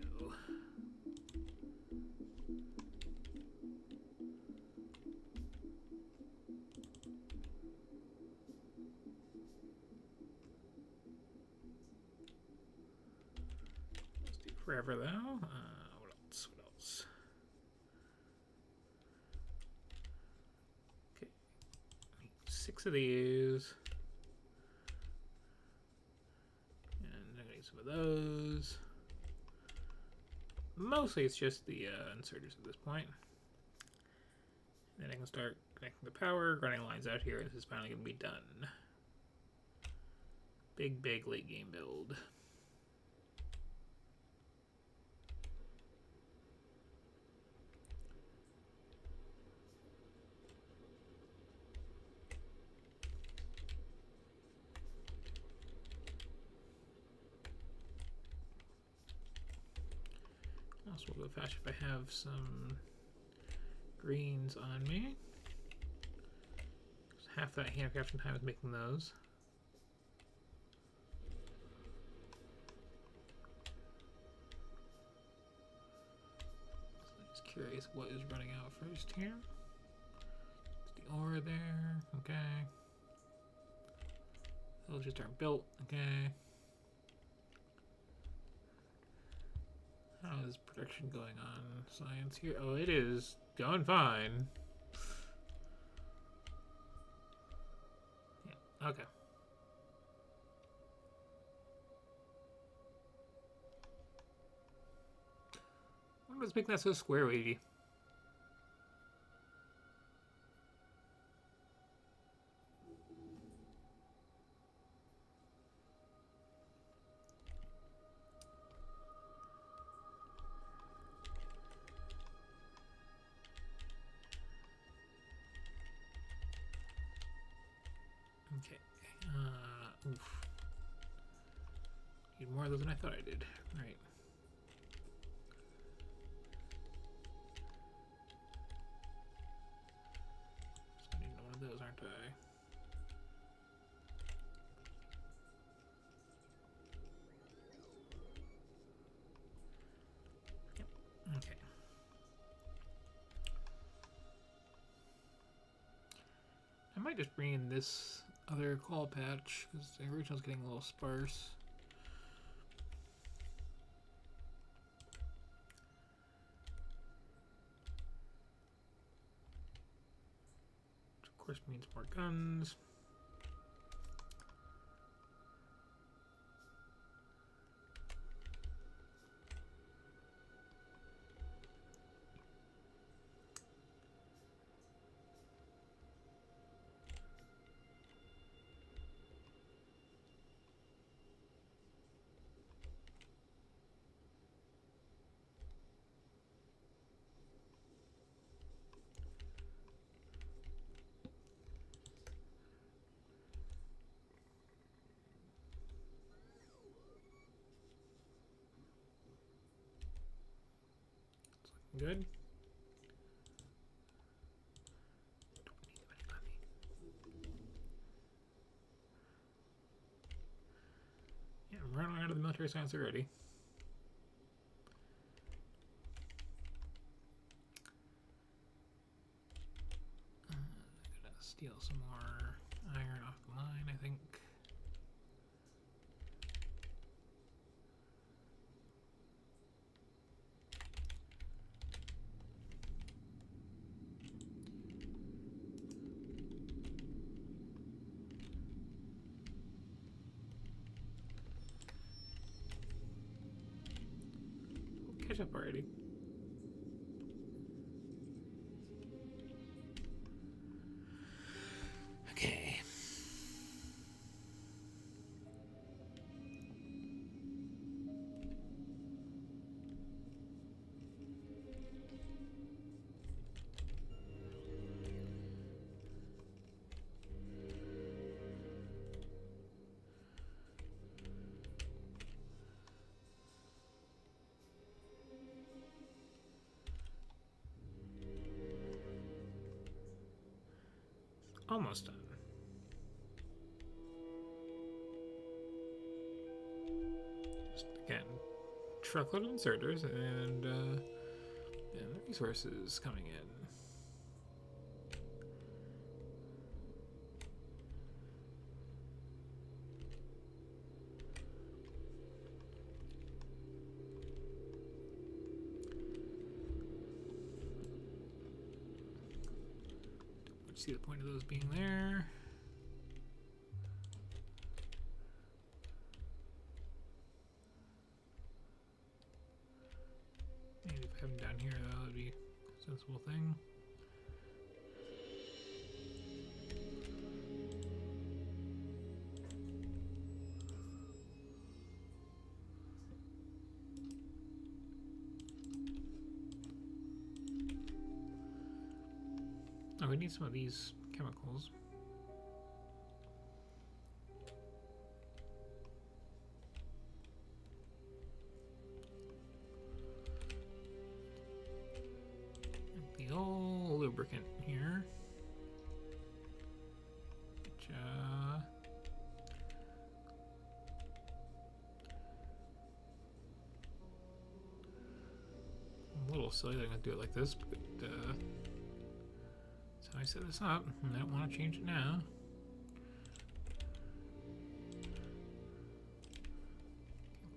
Forever though. What else? What else? Okay, 6 of these, and I'm gonna need some of those. Mostly, it's just the inserters at this point. Then I can start connecting the power, running lines out here. This is finally gonna be done. Big late game build. Also, will go faster if I have some greens on me. Half that handcrafting time is making those. Just curious what is running out first here. It's the ore there. Okay. Those just aren't built. Okay. How is production going on? Science here? Oh, it is going fine. Yeah, okay. What was making that so square wavy? more of those than I thought I did. Right. So I need one of those, aren't I? Yep. Okay. I might just bring in this other call patch because the original's getting a little sparse. Which of course means more guns. Good. Yeah, I'm running out of the military science already. Gotta steal some more iron off the line, I think. Catch up already. Okay. Almost done. Just again, truckload of inserters and resources coming in. See the point of those being there. Maybe if I have them down here, that would be a sensible thing. Oh, we need some of these chemicals. The old lubricant here. Which, I'm a little silly that I'm going to do it like this, but that's how I set this up, and I don't want to change it now.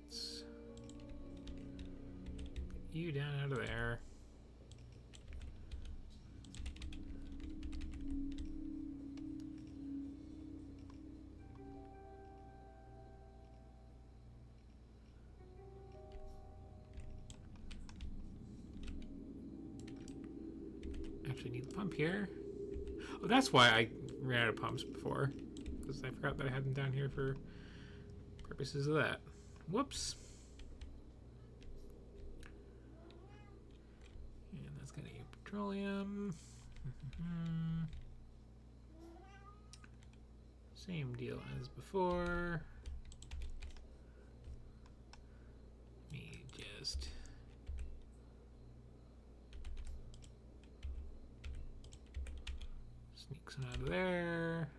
Let's get you down out of there. Actually need the pump here. Oh, that's why I ran out of pumps before, because I forgot that I had them down here for purposes of that. Whoops. And that's gonna be petroleum. Same deal as before. just sneak some out of there.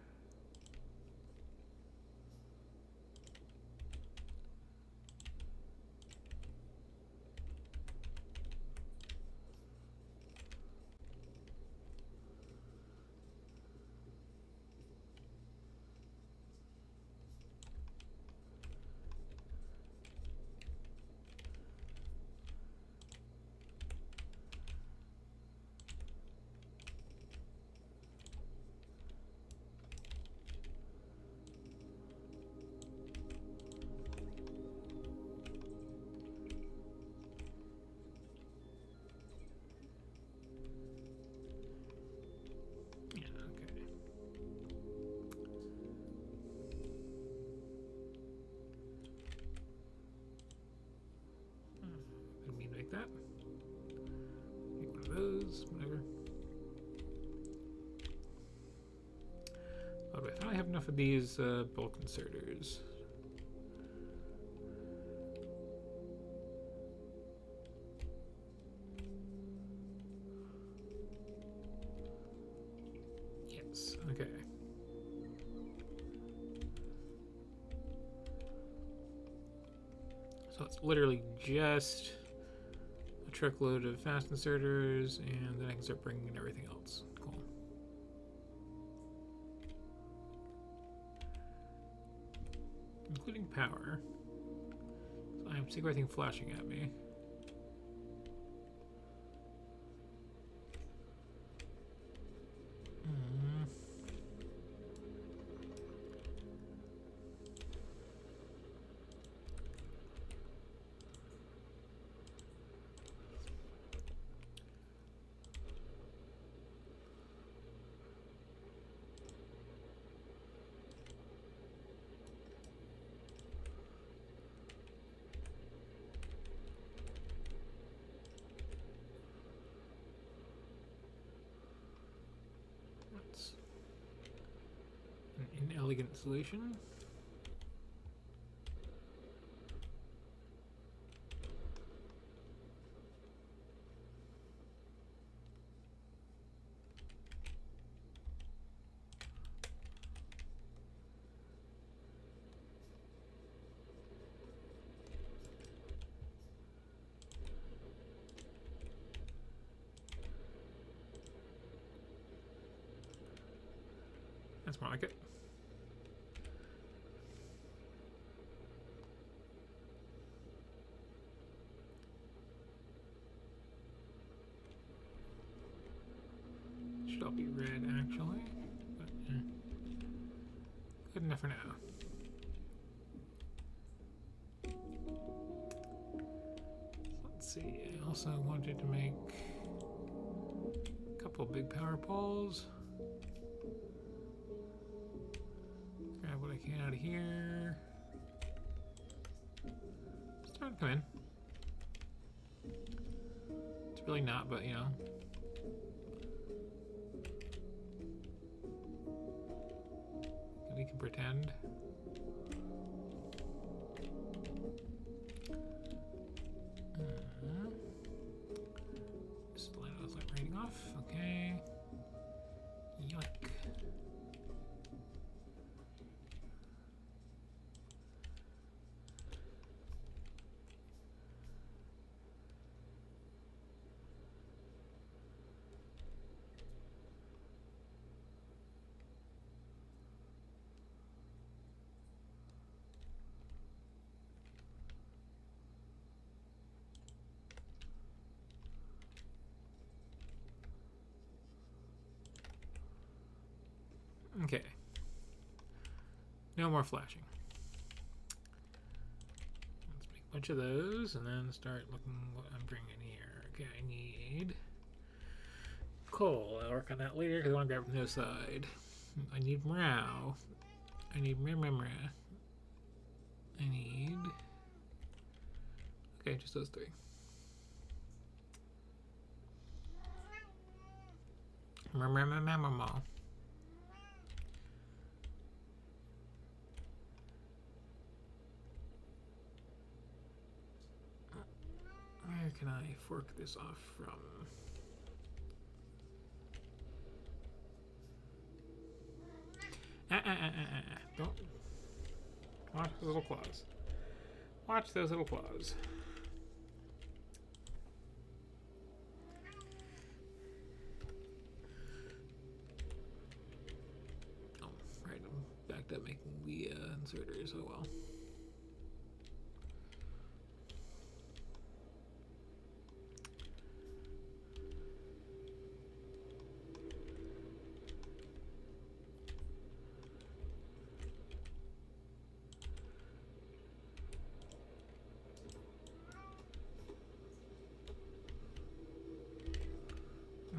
That. Make one of those, whatever. Oh, but I finally have enough of these bulk inserters. Yes, okay. So it's literally just a truckload of fast inserters, and then I can start bringing in everything else. Cool. Including power. So I'm seeing everything flashing at me. An inelegant solution. That's more like it. Should all be red, actually. But, good enough for now. Let's see. I also wanted to make a couple big power poles. Grab what I can out of here. Starting to come in. It's really not, but you know. We can pretend. Just let us let rating off. Okay. Yoink. Okay. No more flashing. Let's make a bunch of those and then start looking what I'm bringing here. Okay, I need coal. I'll work on that later because I want to grab from the other side. I need morale. I need meh. I need... Okay, just those three. Meh. can I fork this off from? Don't watch those little claws. Watch those little claws. Oh, right. I'm backed up making the inserters. Oh well.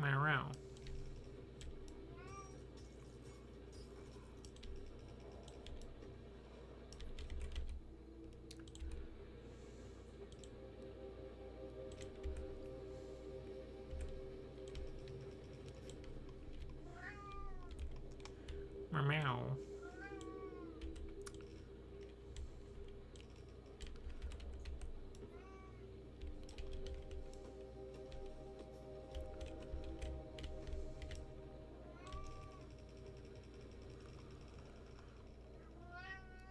Meow. Meow.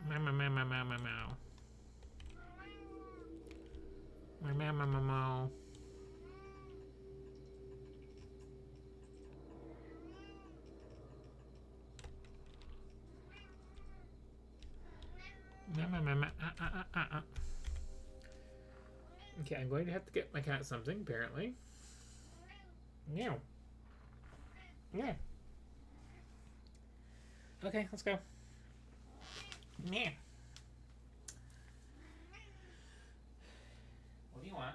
Meow, meow, meow, meow, meow, meow, meow. Meow, meow, meow, meow, meow. Meow, meow, meow, meow. Okay, I'm going to have to get my cat something, apparently. Meow. Yeah. Okay, let's go. Meow. What do you want?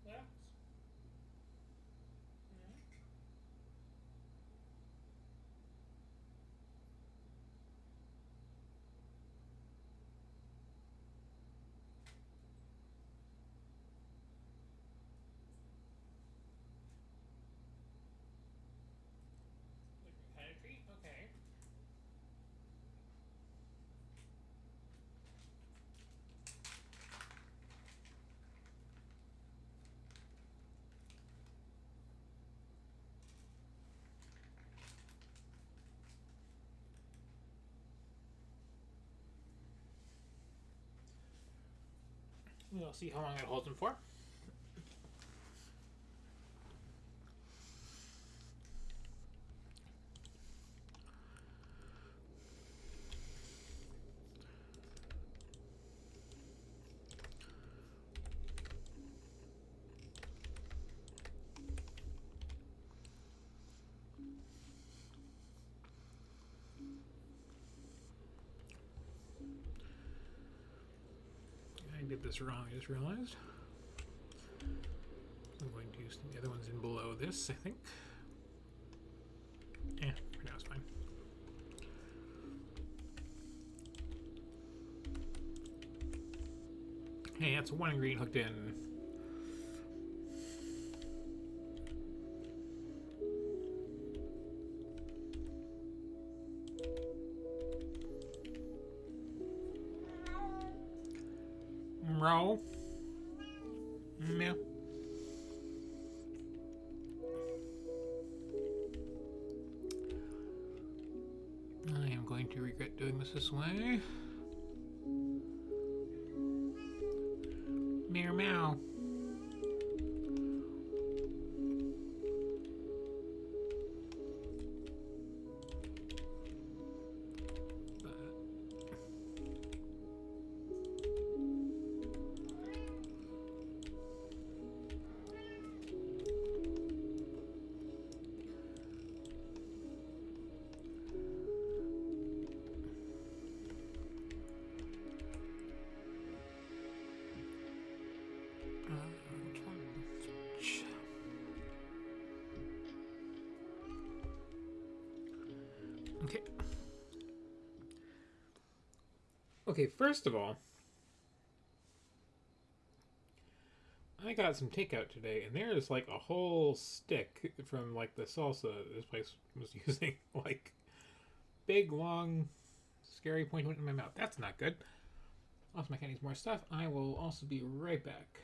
Yes. Different kind of treat? Okay. We'll see how long it holds them for. I did this wrong, I just realized. I'm going The other one's in below this, I think. Yeah, for now it's fine. Hey, that's one ingredient hooked in. Roll. Meow. I am going to regret doing this way. Meow meow. Okay. Okay, first of all, I got some takeout today, and there is like a whole stick from like the salsa this place was using. Like, big, long, scary point went in my mouth. That's not good. Also, my cat needs more stuff. I will also be right back.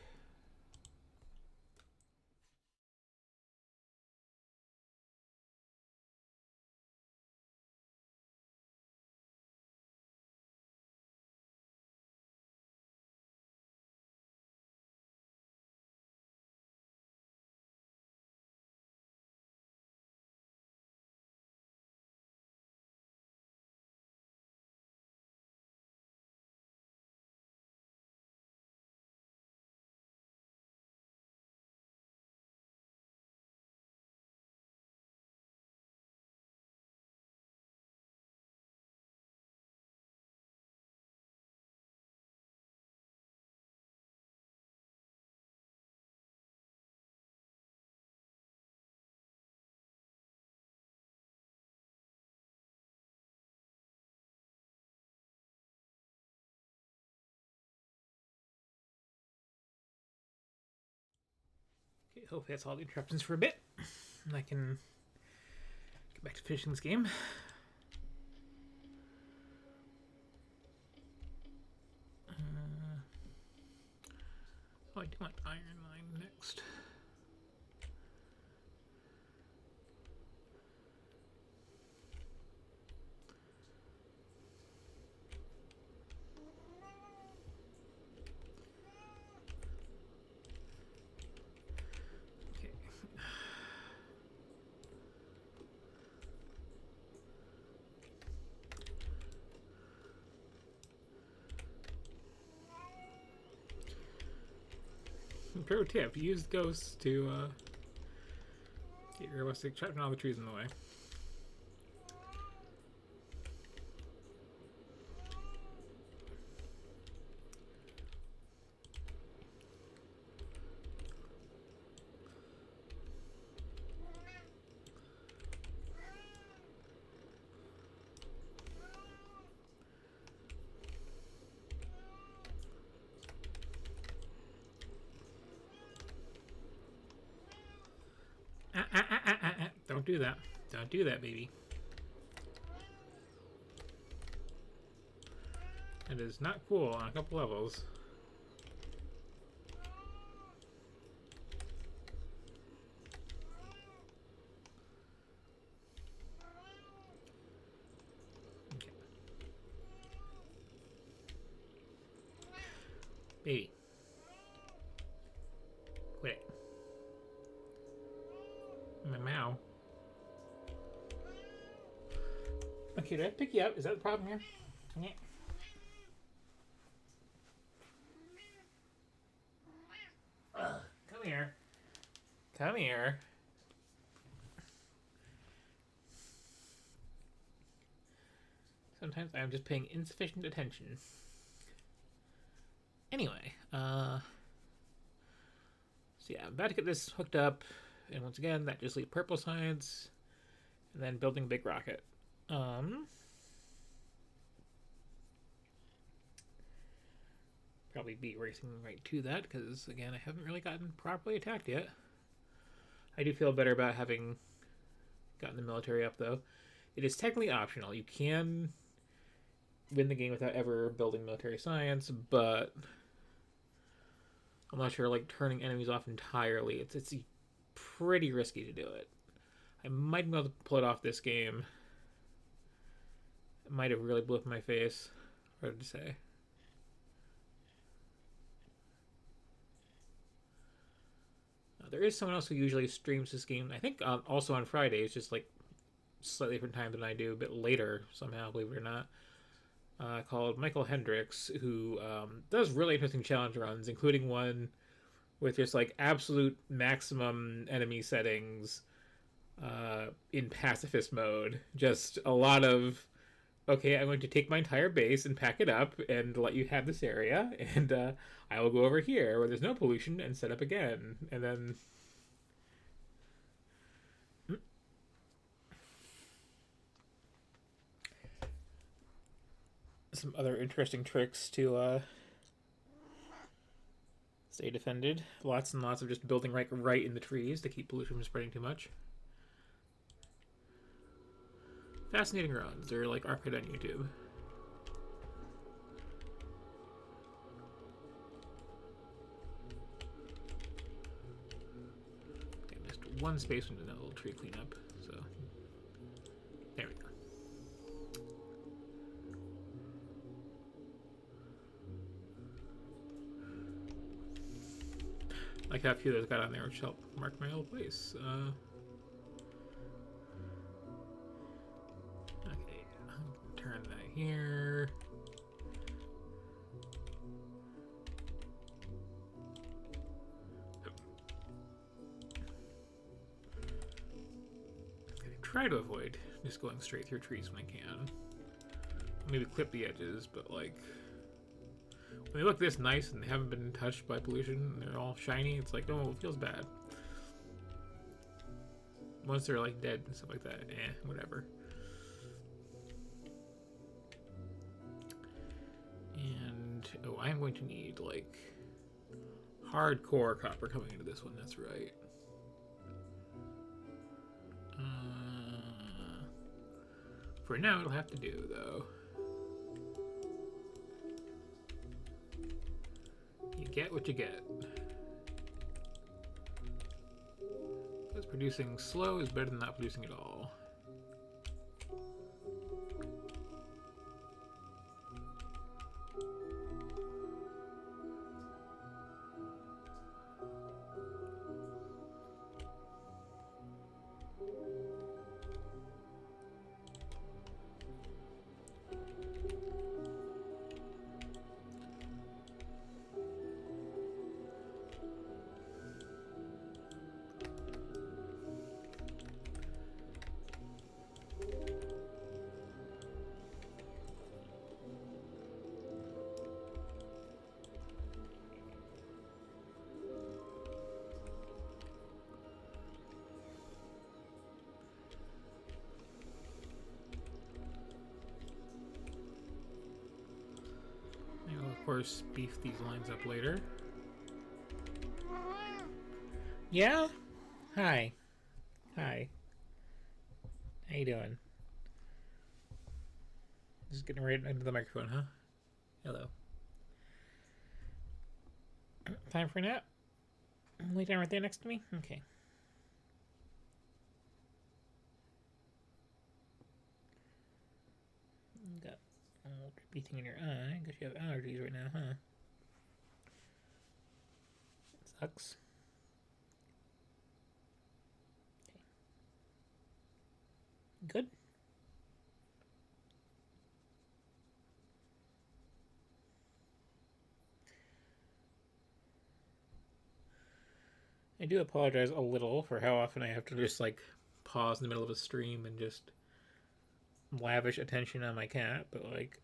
Okay, hopefully that's all the interruptions for a bit. And I can get back to finishing this game. Oh, I do want Iron Mine next. Okay. Pro tip: use ghosts to get your realistic trapping all the trees in the way. Don't do that. Don't do that, baby. It is not cool on a couple levels. Okay. Baby. Quit it. Meow. Okay, did I pick you up? Is that the problem here? Yeah. Come here. Come here. Sometimes I'm just paying insufficient attention. Anyway, So yeah, I'm about to get this hooked up, and once again, that just leaves purple science, and then building a big rocket. Probably be racing right to that because again, I haven't really gotten properly attacked yet. I do feel better about having gotten the military up though. It is technically optional. You can win the game without ever building military science, but I'm not sure like turning enemies off entirely. It's pretty risky to do it. I might be able to pull it off this game. It might have really blew up my face. Hard to say. There is someone else who usually streams this game. I think also on Fridays, just like slightly different time than I do, a bit later somehow, believe it or not. Called Michael Hendricks, who does really interesting challenge runs, including one with just like absolute maximum enemy settings in pacifist mode. Just a lot of, okay, I'm going to take my entire base and pack it up and let you have this area, and I will go over here where there's no pollution and set up again. And then some other interesting tricks to stay defended. Lots and lots of just building right in the trees to keep pollution from spreading too much. Fascinating runs. They're like arcade on YouTube. Okay, missed one space into that little tree cleanup. So there we go. Like how few those got on there, which helped mark my old place. Okay, I'll turn that here. Try to avoid just going straight through trees when I can. Maybe clip the edges, but like when they look this nice and they haven't been touched by pollution and they're all shiny, it's like, oh, it feels bad. Once they're like dead and stuff like that, whatever. And oh, I'm going to need like hardcore copper coming into this one. That's right. For now, it'll have to do, though. You get what you get. Because producing slow is better than not producing at all. Of course, beef these lines up later. Yeah? Hi. Hi. How you doing? Just getting right into the microphone, huh? Hello. Time for a nap? Lay down right there next to me? Okay. Got a little creepy thing in your eye. I guess you have allergies right now, huh? That sucks. Okay. Good. I do apologize a little for how often I have to just like pause in the middle of a stream and just lavish attention on my cat, but like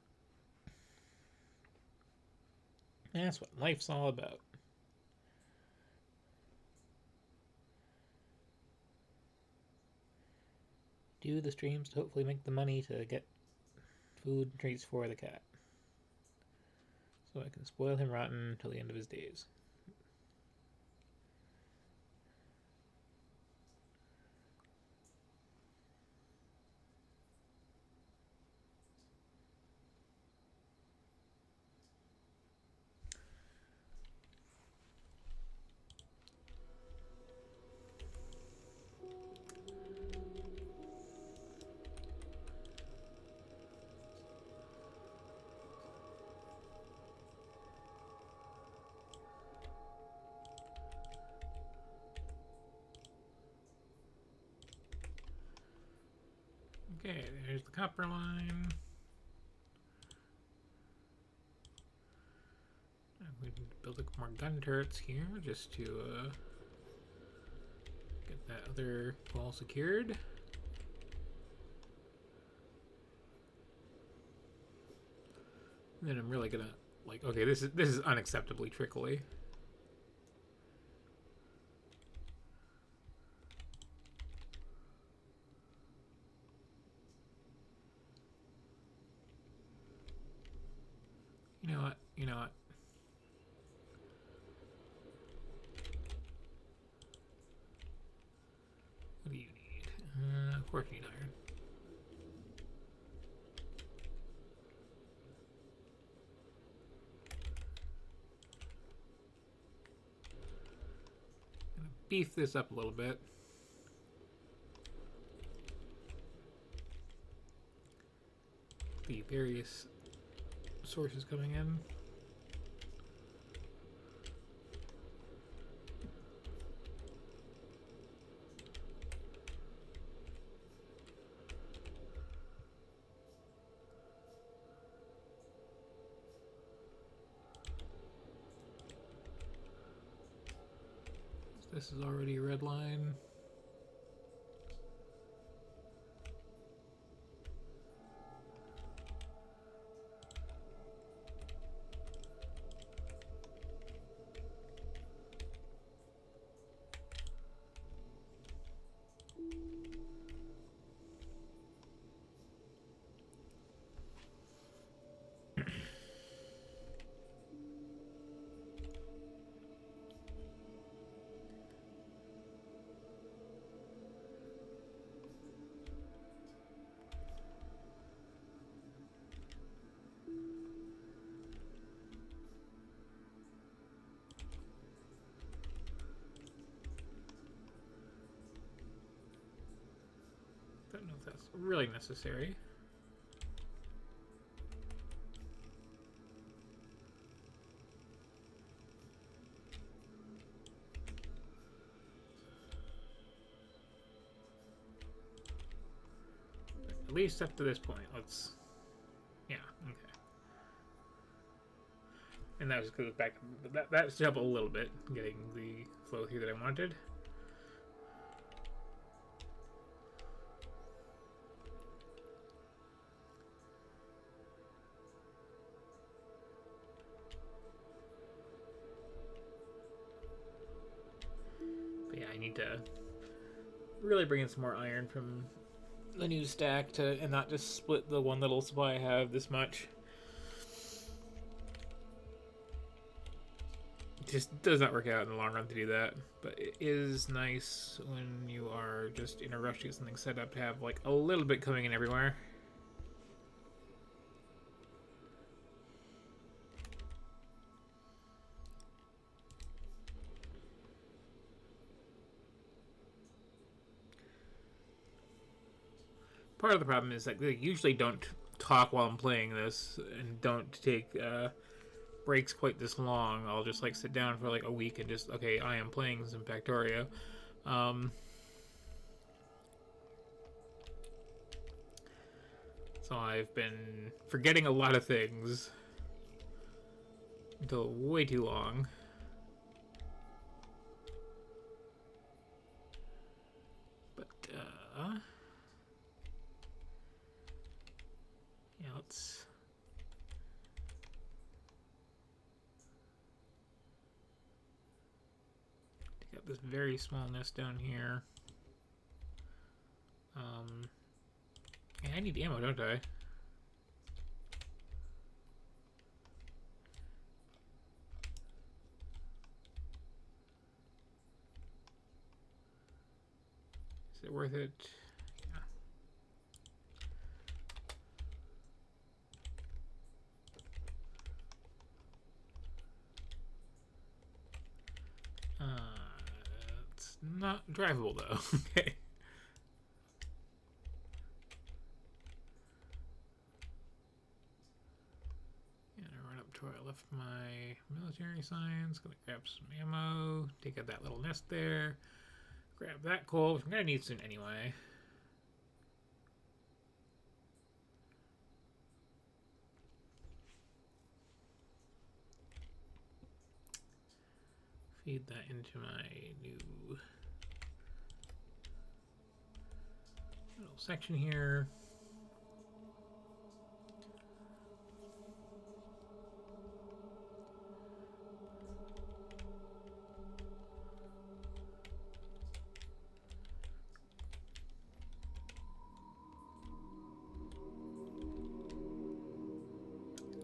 that's what life's all about. do the streams to hopefully make the money to get food and treats for the cat. So I can spoil him rotten till the end of his days. Okay, there's the copper line. We need to build more gun turrets here just to get that other wall secured. And then I'm really gonna like, okay, this is unacceptably trickly. You know what? You know what? What do you need? Of course you need iron. Gonna beef this up a little bit. The various sources coming in. This is already a red line. Don't know if that's really necessary. At least up to this point. Let's... Yeah, okay. And that was because back... That helped a little bit, getting the flow through that I wanted. But yeah, I need to really bring in some more iron from the new stack to, and not just split the one little supply I have this much. It just does not work out in the long run to do that, but it is nice when you are just in a rush to get something set up to have like a little bit coming in everywhere. Part of the problem is that they usually don't talk while I'm playing this and don't take breaks quite this long. I'll just like sit down for like a week and just, okay, I am playing some Factorio. So I've been forgetting a lot of things until way too long. But yeah, let's... take out this very small nest down here. Yeah, I need ammo, don't I? Is it worth it? Yeah. It's not drivable though. Okay. And I run up to where I left my military signs. Gonna grab some ammo. Take out that little nest there. Grab that coal, which I'm gonna need soon anyway. Feed that into my new little section here.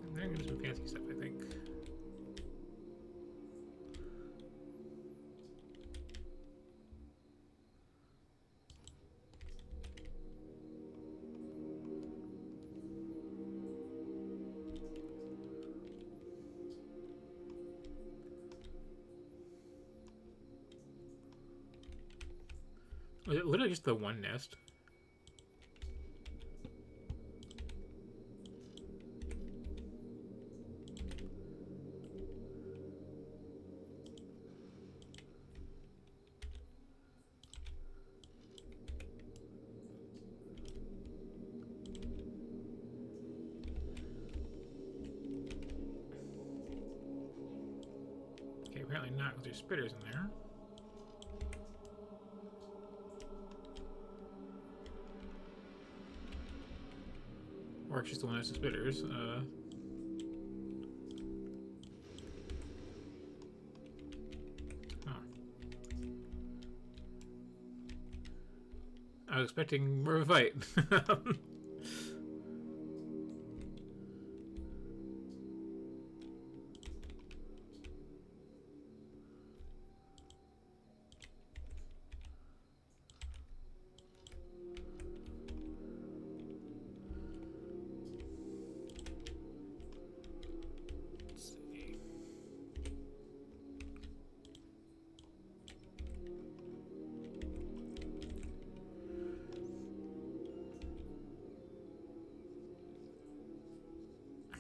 And then there's some fancy stuff, I think. Was it literally just the one nest? Okay, apparently not, because there's spitters in there. Or it's just the one that's the spitters. Huh. I was expecting more of a fight.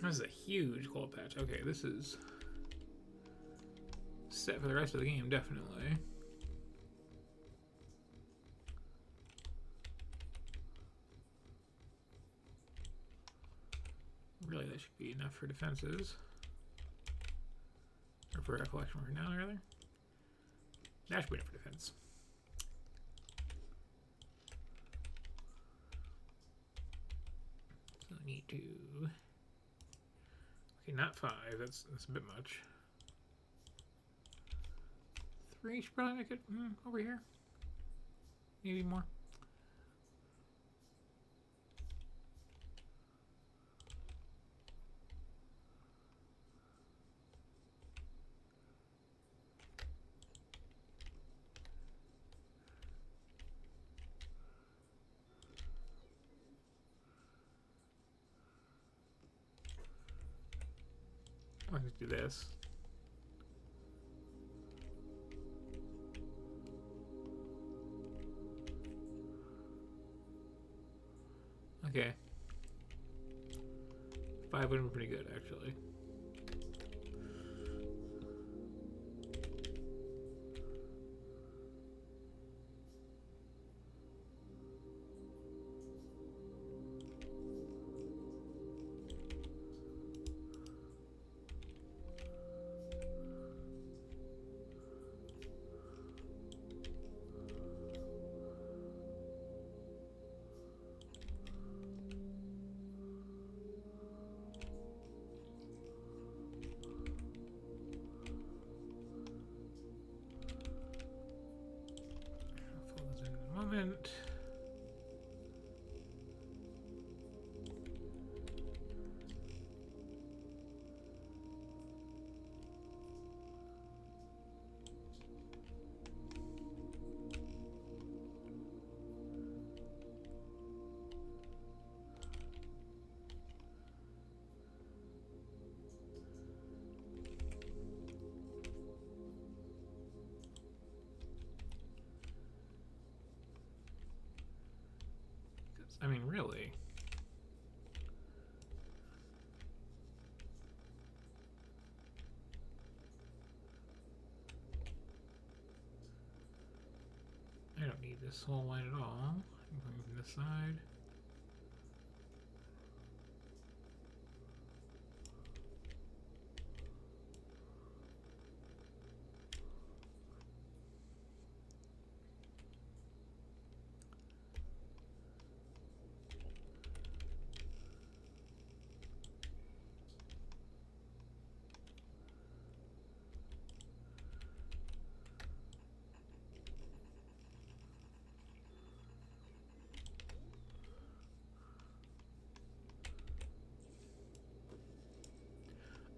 This is a huge coal patch. Okay, this is set for the rest of the game, definitely. Really, that should be enough for defenses. Or for a collection for now, rather. That should be enough for defense. So I need to... Okay, not 5. That's a bit much. 3 should probably make it over here. Maybe more. I'll just do this. Okay. 5 would have been pretty good, actually. Moment. I mean, really. I don't need this whole line at all. I'm going from this side.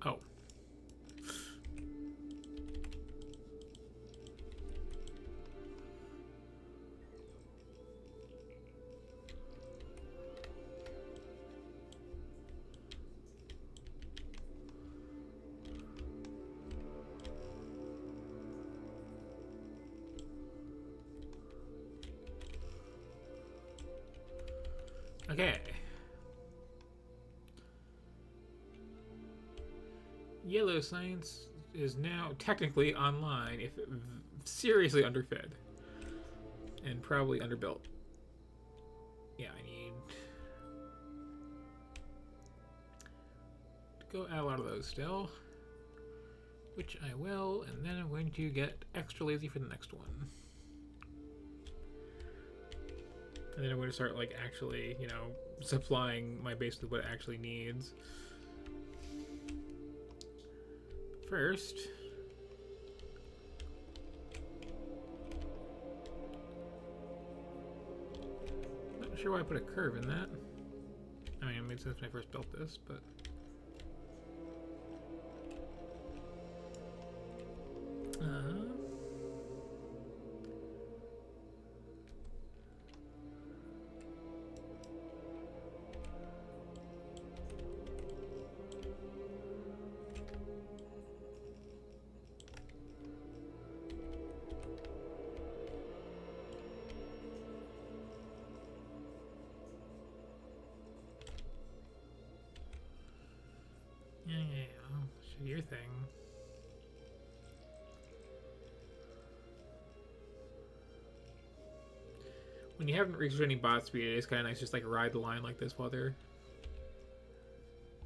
Oh. Okay. Yellow science is now technically online, if seriously underfed. And probably underbuilt. Yeah, I need to go add a lot of those still. Which I will, and then I'm going to get extra lazy for the next one. And then I'm going to start, like, actually, you know, supplying my base with what it actually needs. First, not sure why I put a curve in that. I mean, it made sense when I first built this, but... yeah, I'll show you your thing. When you haven't reached any bot speed, it is kind of nice just like ride the line like this while they're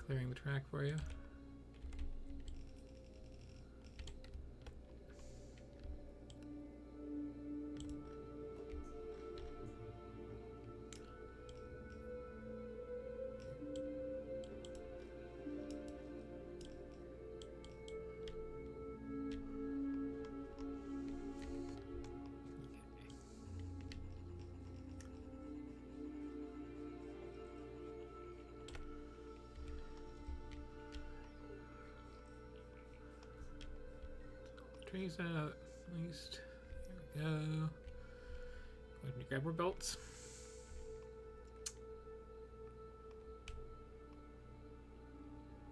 clearing the track for you. Trays out, at least. There we go. Go ahead and grab our belts.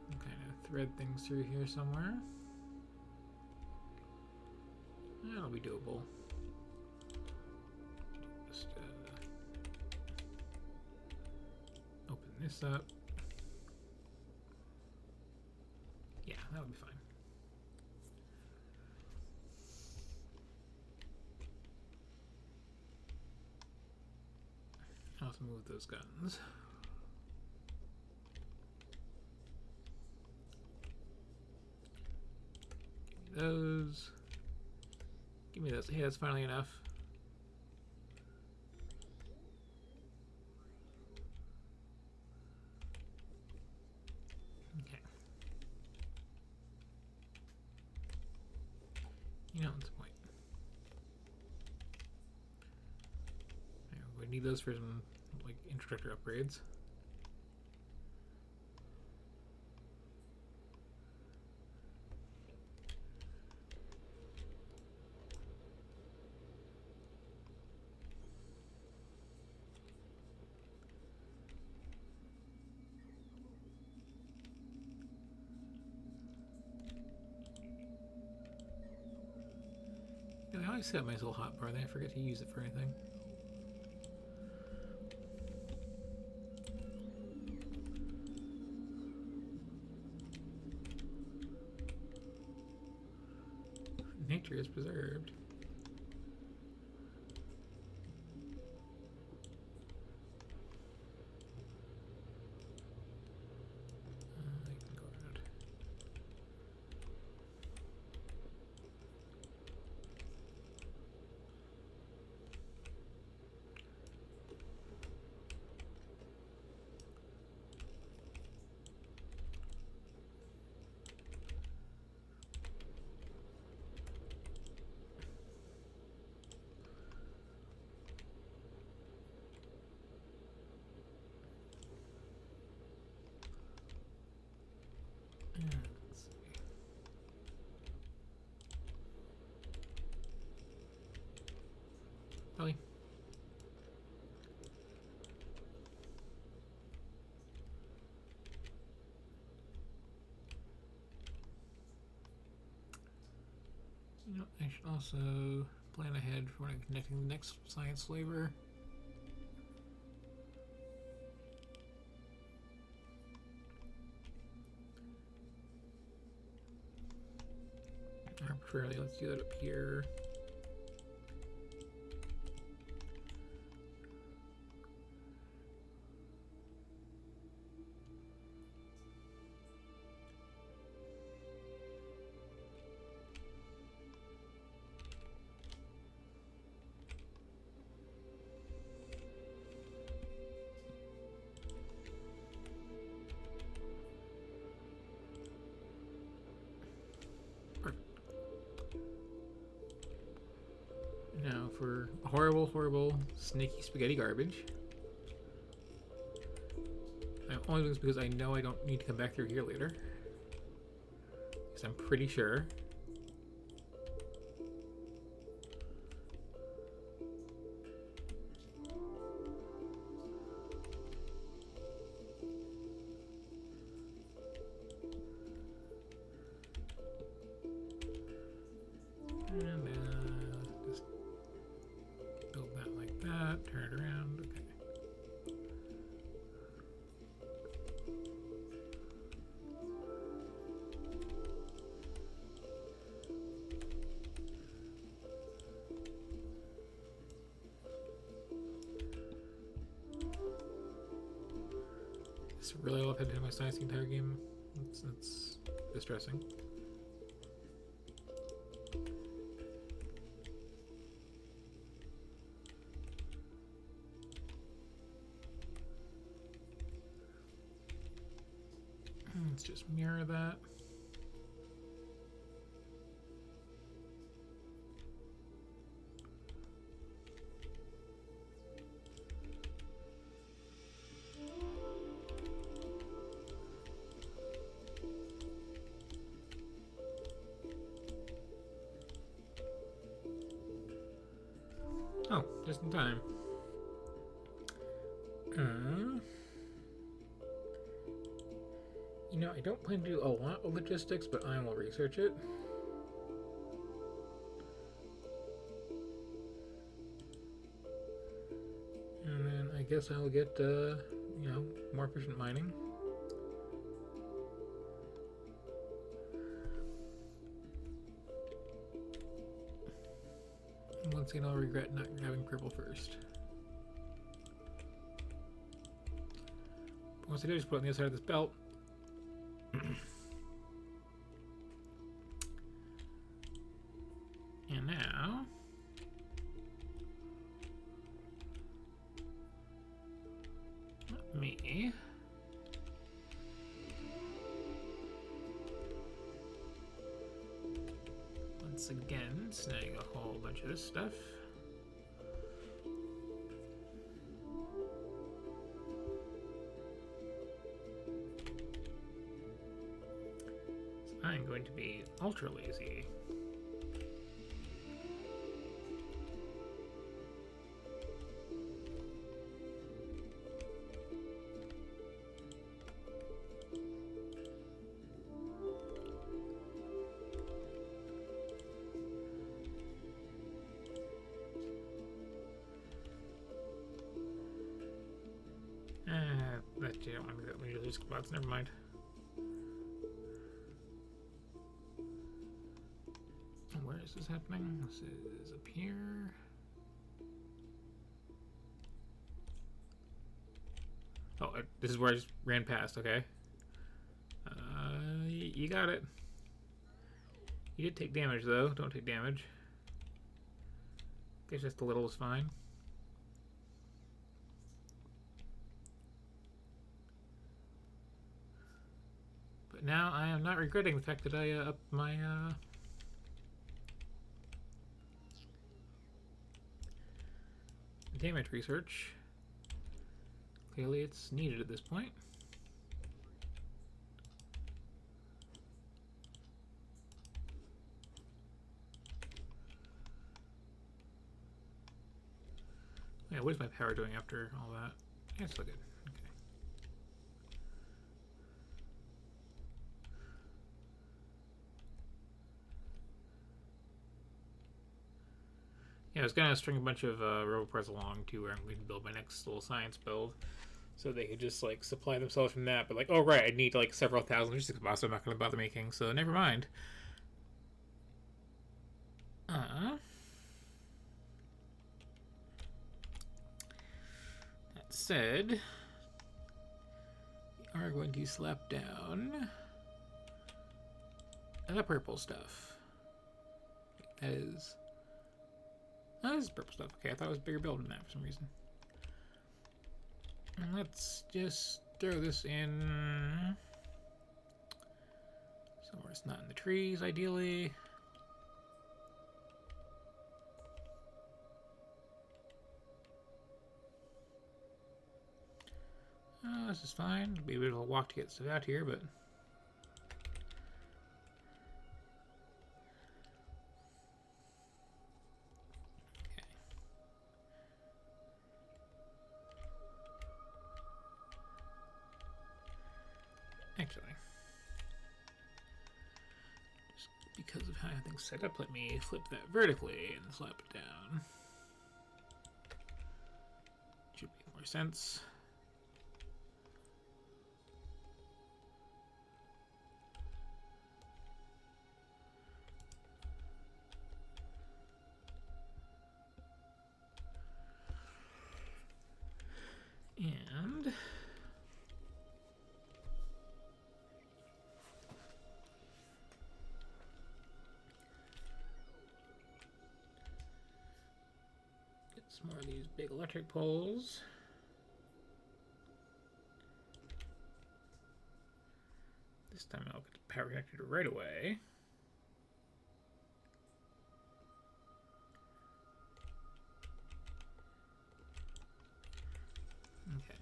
Kind of thread things through here somewhere. That'll be doable. Just open this up. Yeah, that would be fine. I'll have to move those guns. Give me those. Give me those. Hey, that's finally enough. Okay. You know, what's the point? We need those for some like introductory upgrades. I always set my little hotbar there. I forget to use it for anything. factory is preserved. I can go around. Let's see. Really? You know, I should also plan ahead for when I'm connecting the next science flavor. Arbitrarily, let's do that up here. Now for horrible, horrible, snaky spaghetti garbage. I'm only doing this because I know I don't need to come back through here later. Because I'm pretty sure. And just build that like that, turn it around, okay. It's really all I've had to do my science the entire game. It's distressing. Let's just mirror that. Oh, just in time. You know, I don't plan to do a lot of logistics, but I will research it. And then I guess I'll get, you know, more efficient mining. And once again, I'll regret not grabbing purple first. But once I do, just put it on the other side of this belt. And now let me once again snag a whole bunch of this stuff. So I'm going to be ultra lazy. You don't want me to let me lose spots, never mind. Where is this happening. This is up here. Oh, this is where I just ran past, okay. You got it. You did take damage, though. Don't take damage. Guess just a little is fine. But now I am not regretting the fact that I upped my damage research. Clearly it's needed at this point. Yeah, what is my power doing after all that? Yeah, it's still good. Okay. Yeah, I was gonna string a bunch of roboparts along to where I'm going to build my next little science build, so they could just like supply themselves from that. But like, oh right, I need like several thousand logistics bots. So I'm not going to bother making. So never mind. That said, we are going to slap down the purple stuff. That is. Oh, this is purple stuff. Okay, I thought it was a bigger build than that for some reason. And let's just throw this in somewhere it's not in the trees, ideally. This is fine. It'll be a bit of a walk to get stuff out here, but actually, just because of how things set up, let me flip that vertically and slap it down. Should make more sense. And get some more of these big electric poles. This time I'll get the power connected right away. Okay.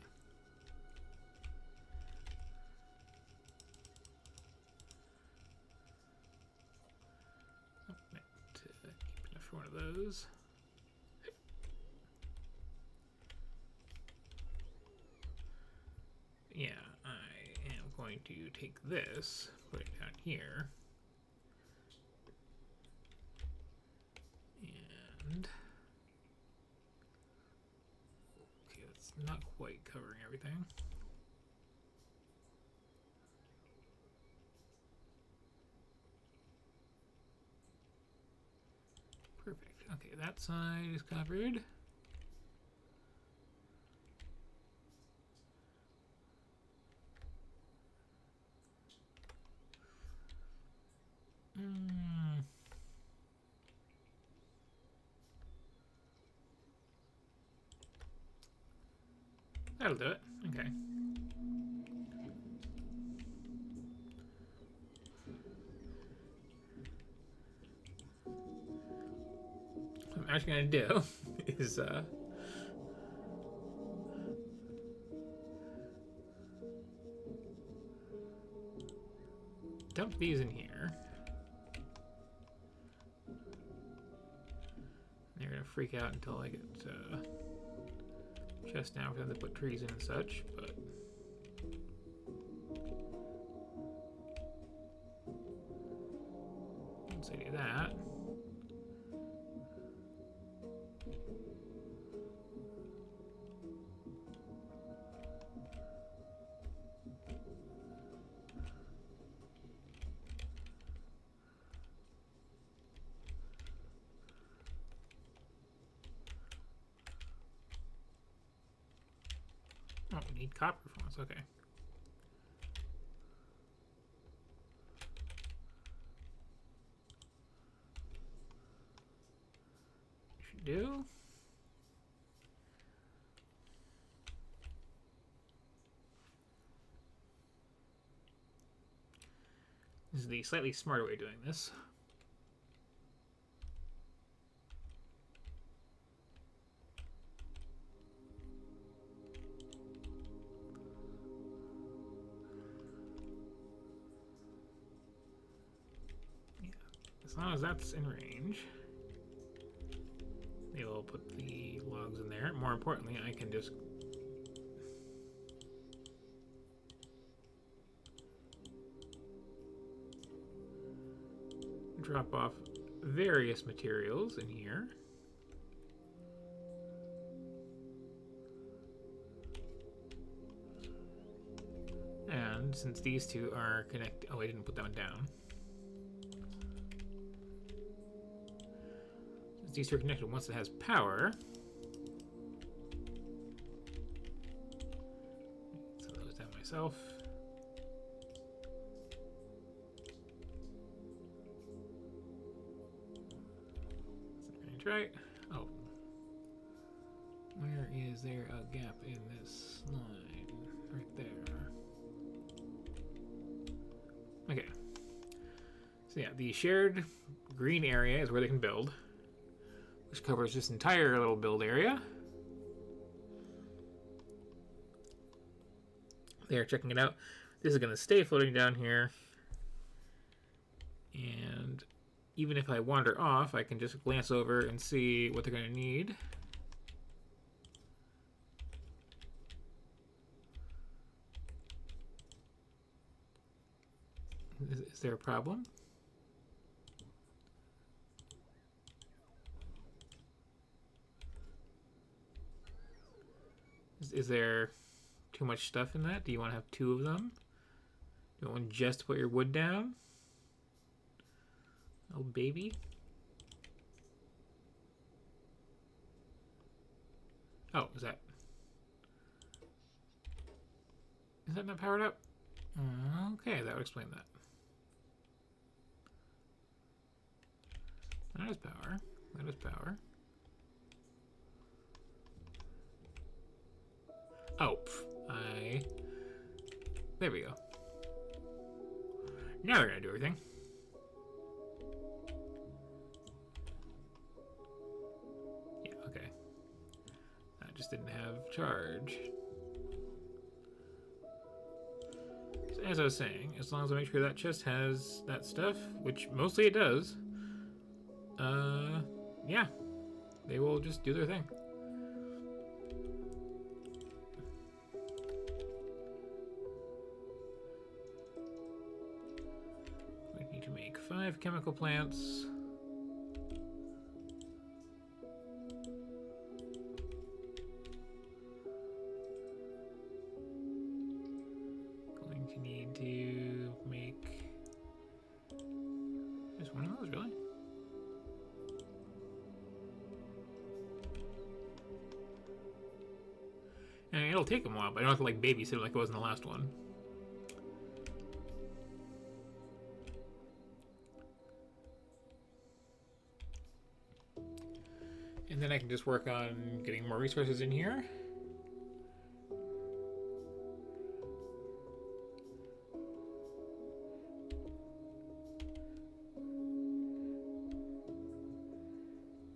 Oh, might keep enough for one of those. Yeah, I am going to take this, put it down here, and okay, that's not quite covering everything. Perfect. Okay, that side is covered. That'll do it. Okay. What I'm actually going to do is dump these in here. They're going to freak out until I get chest down for them to put trees in and such, but once I do that, Oh, we need copper from us. Okay. Should do. This is the slightly smarter way of doing this. Yeah, as long as that's in range, they will put the logs in there. More importantly, I can just drop off various materials in here. And since these two are connected, oh, I didn't put that one down. Since these two are connected, once it has power, set those down myself. Right? Oh. Where is there a gap in this line? Right there. Okay. So yeah, the shared green area is where they can build, which covers this entire little build area. They're checking it out. This is going to stay floating down here. And even if I wander off, I can just glance over and see what they're going to need. Is there a problem? Is there too much stuff in that? Do you want to have two of them? Do you want just to put your wood down? Oh, baby. Oh, is that not powered up? Okay, that would explain that. That is power. That is power. Oh, there we go. Now they're gonna do everything. Yeah, okay. That just didn't have charge. So as I was saying, as long as I make sure that chest has that stuff, which mostly it does, yeah, they will just do their thing. We need to make 5 chemical plants. Going to need to make just one of those, really? And it'll take them a while, but I don't have to like babysit it like it was in the last one. And then I can just work on getting more resources in here.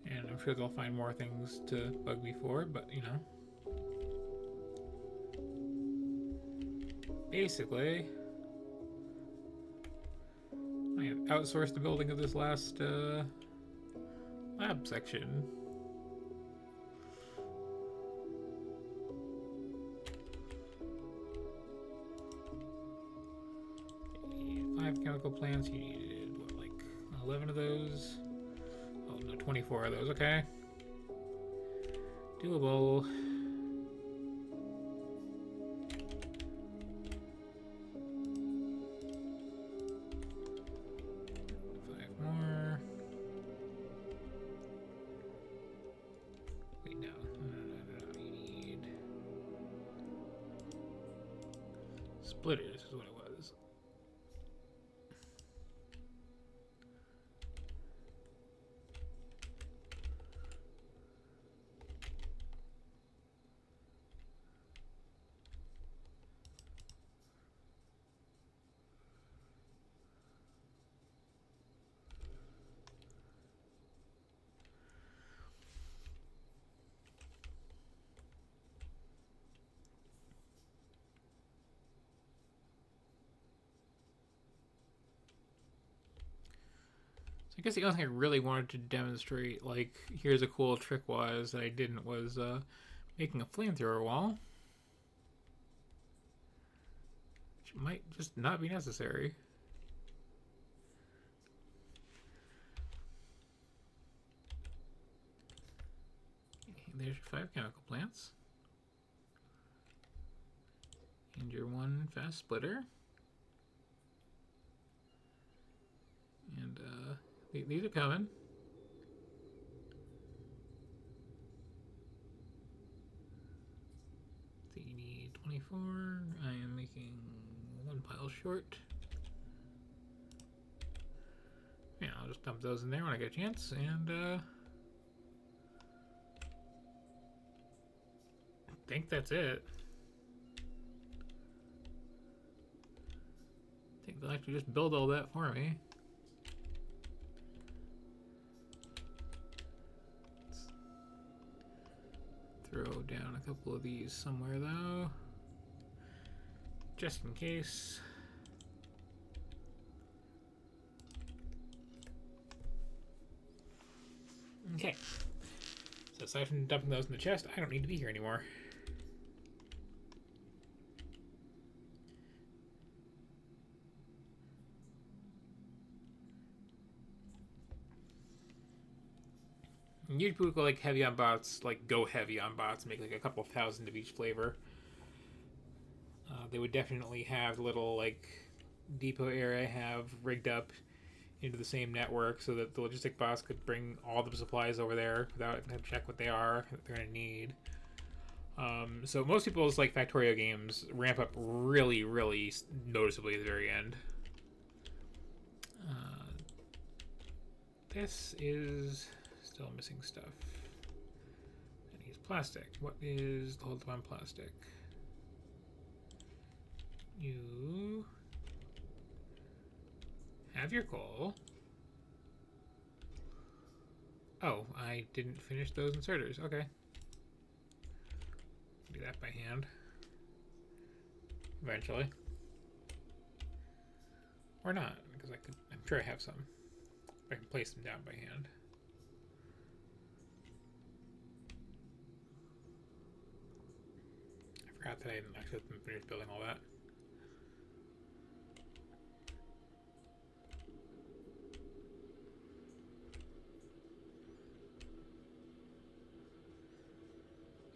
And I'm sure they'll find more things to bug me for, but you know. Basically, I have outsourced the building of this last lab section. You need 5 chemical plants. You needed, what, like 11 of those? Oh, no, 24 of those. Okay. Doable. Splitters is what it was. So I guess the only thing I really wanted to demonstrate, like, here's a cool trick was that I didn't, was making a flamethrower wall. Which might just not be necessary. There's your 5 chemical plants. And your 1 fast splitter. And these are coming. So you need 24. I am making 1 pile short. Yeah, I'll just dump those in there when I get a chance. And I think that's it. I think they'll actually just build all that for me. Throw down a couple of these somewhere though, just in case. Okay, so aside from dumping those in the chest, I don't need to be here anymore. Usually people go like heavy on bots, like go heavy on bots, make like a couple thousand of each flavor. They would definitely have little like depot area have rigged up into the same network so that the logistic bots could bring all the supplies over there without having to check what they are that they're gonna need. So most people's like Factorio games ramp up really, really noticeably at the very end. This is still missing stuff. And he's plastic. What is the whole time plastic? You have your coal. Oh, I didn't finish those inserters. Okay. Do that by hand. Eventually. Or not, because I'm sure I have some. I can place them down by hand. I forgot that I didn't actually finish building all that.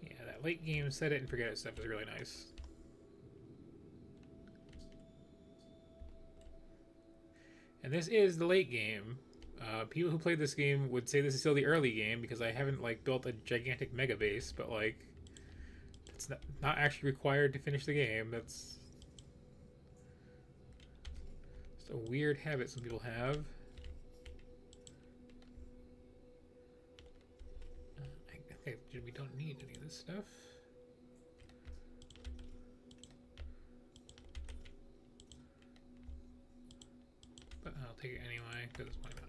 Yeah, that late game set it and forget it stuff is really nice. And this is the late game. People who played this game would say this is still the early game because I haven't like built a gigantic mega base, but like it's not actually required to finish the game. That's just a weird habit some people have. I think we don't need any of this stuff. But I'll take it anyway because why not?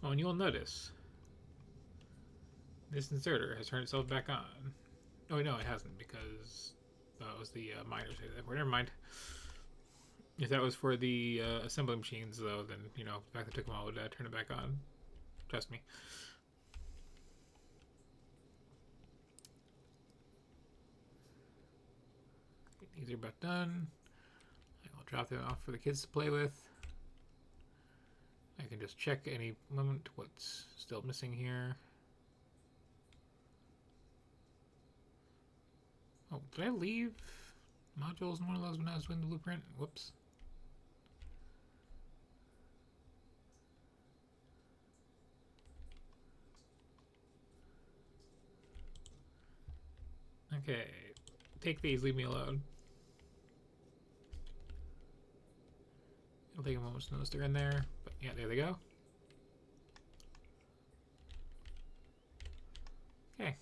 Oh, and you'll notice this inserter has turned itself back on. Oh, no, it hasn't because that was the miners. Never mind. If that was for the assembly machines, though, then, you know, the fact that it took them all would turn it back on. Trust me. These are about done. I'll drop them off for the kids to play with. I can just check any moment what's still missing here. Oh, did I leave modules in one of those when I was doing the blueprint? Whoops. Okay. Take these, leave me alone. It'll take a moment to notice they're in there, but yeah, there they go. Okay.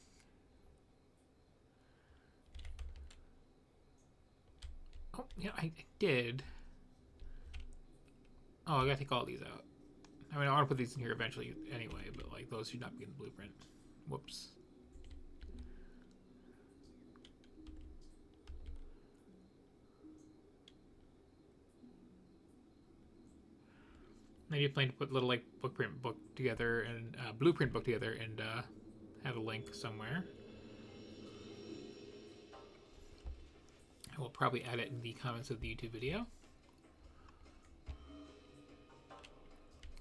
Oh, yeah, I did. Oh, I gotta take all these out. I mean, I want to put these in here eventually anyway, but like those should not be in the blueprint. Whoops. Maybe I plan to put a little like blueprint book together and have a link somewhere. I will probably add it in the comments of the YouTube video.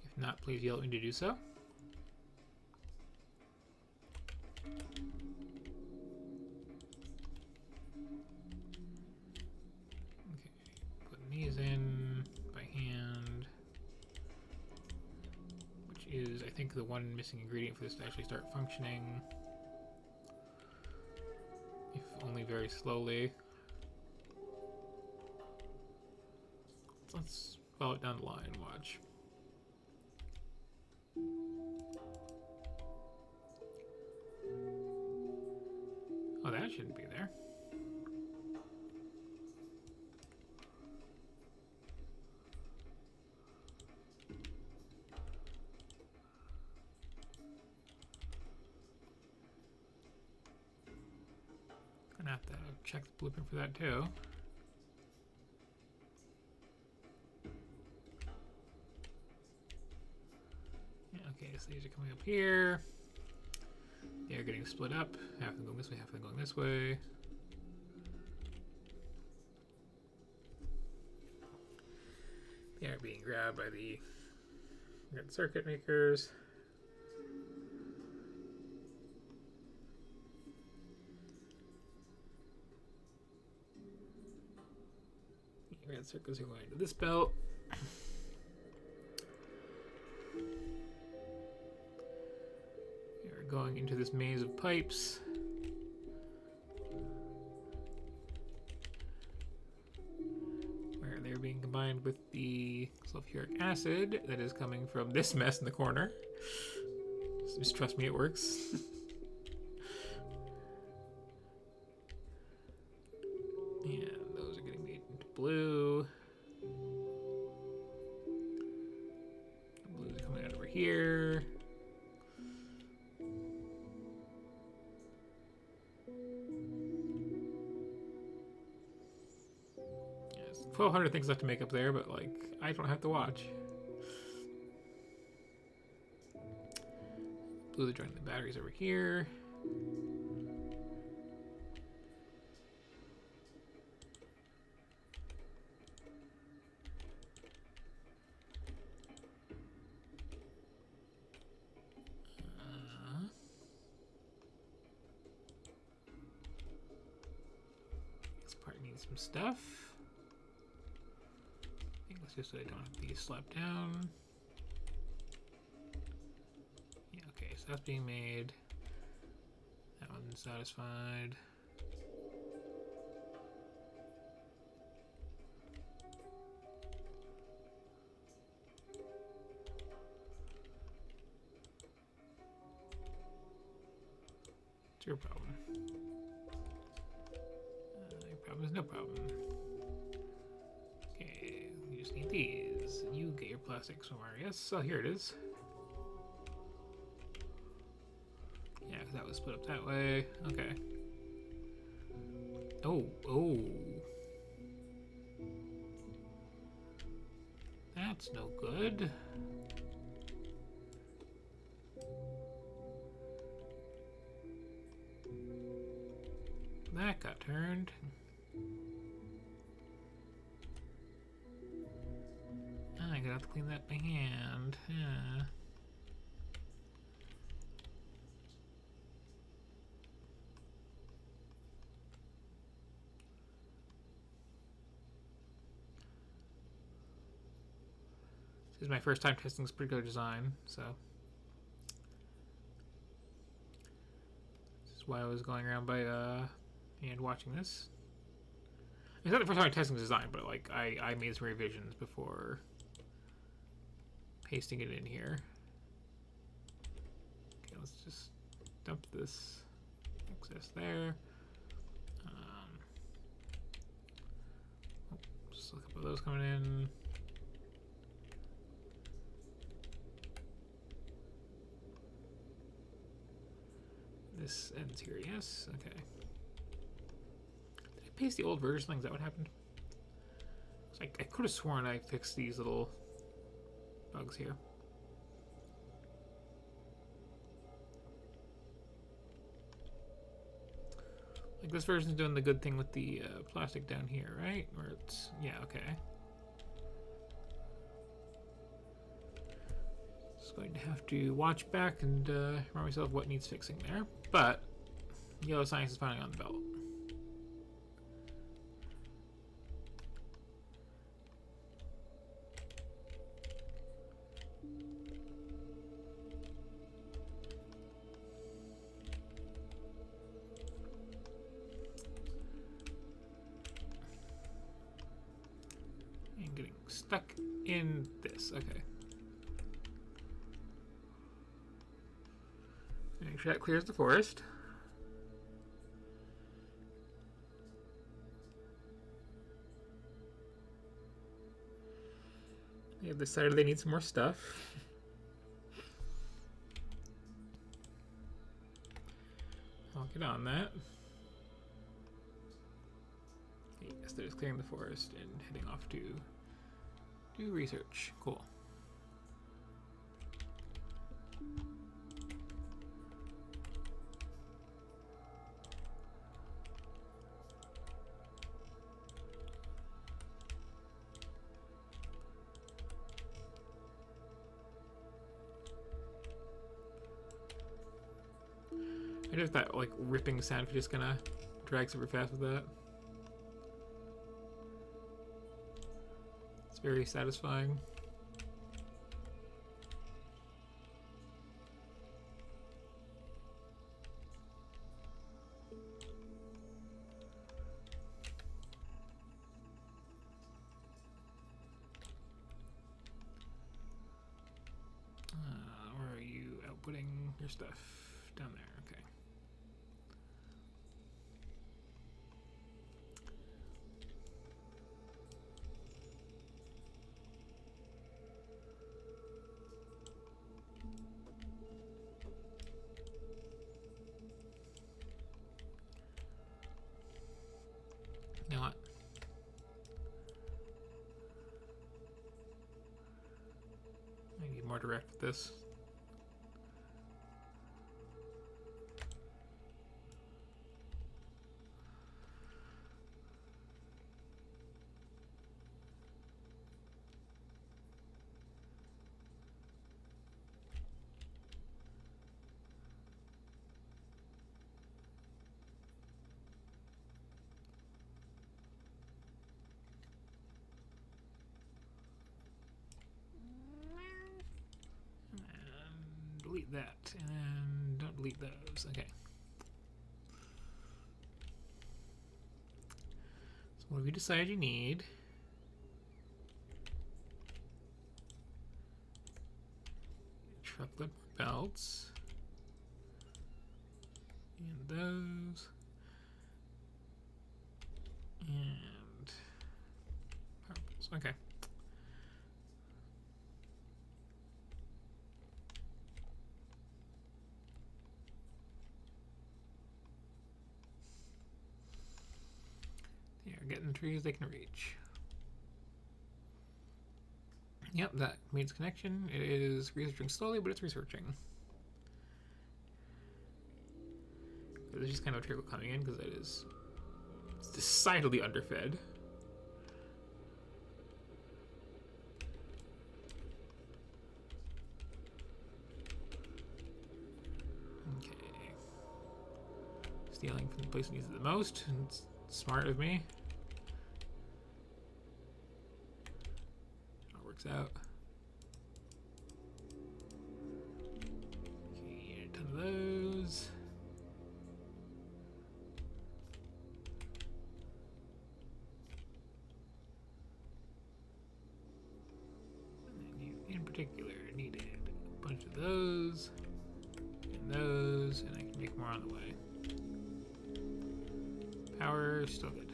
If not, please yell at me to do so. Okay, putting these in by hand, which is, I think, the one missing ingredient for this to actually start functioning, if only very slowly. Let's follow it down the line and watch. Oh, that shouldn't be there. Gonna have to check the blueprint for that too. Okay, so these are coming up here. They're getting split up. Half of them going this way, half of them going this way. They are being grabbed by the circuit makers. The red circuits are going to this belt. We're going into this maze of pipes. Where they're being combined with the sulfuric acid that is coming from this mess in the corner. Just trust me, it works. And those are getting made into blue. The blues are coming out over here. Yes, 1,200 things left to make up there, but like, I don't have to watch. Blues are joining the batteries over here. This part needs some stuff. I think that's just so I don't have to get slapped down. Yeah, okay, so that's being made. That one's satisfied. It's your problem. Your problem is no problem. Okay, we just need these. You get your plastic somewhere. Yes, oh, here it is. Yeah, because that was split up that way. Okay. Oh, oh. That's no good. That got turned. I'm gonna have to clean that by hand. Yeah. This is my first time testing this particular design, so this is why I was going around by and watching this. It's not the first time I'm testing the design, but like I made some revisions before pasting it in here. Okay, let's just dump this excess there. Just a couple of those coming in. This ends here, yes? Okay. Did I paste the old version thing? Is that what happened? I could have sworn I fixed these little bugs here. Like this version's doing the good thing with the plastic down here, right? Where it's, yeah, okay. Just going to have to watch back and remind myself what needs fixing there. But yellow science is finally on the belt. Getting stuck in this. Okay. Make sure that clears the forest. They have decided they need some more stuff. I'll get on that. Yes, they're just clearing the forest and heading off to do research. Cool. I wonder if that like ripping sound if you're just gonna drag super fast with that. It's very satisfying. Where are you outputting your stuff? Down there, okay. You know what? I need more direct with this. Delete that, and don't delete those. Okay. So what have you decided you need? Truckload more belts. And those. And power poles. Okay. Getting the trees they can reach. Yep, that means connection. It is researching slowly, but it's researching. There's just kind of a trickle coming in because it's decidedly underfed. Okay. Stealing from the place that needs it the most. It's smart of me. Out. Okay, a ton of those. particular needed a bunch of those, and I can make more on the way. Power, still good.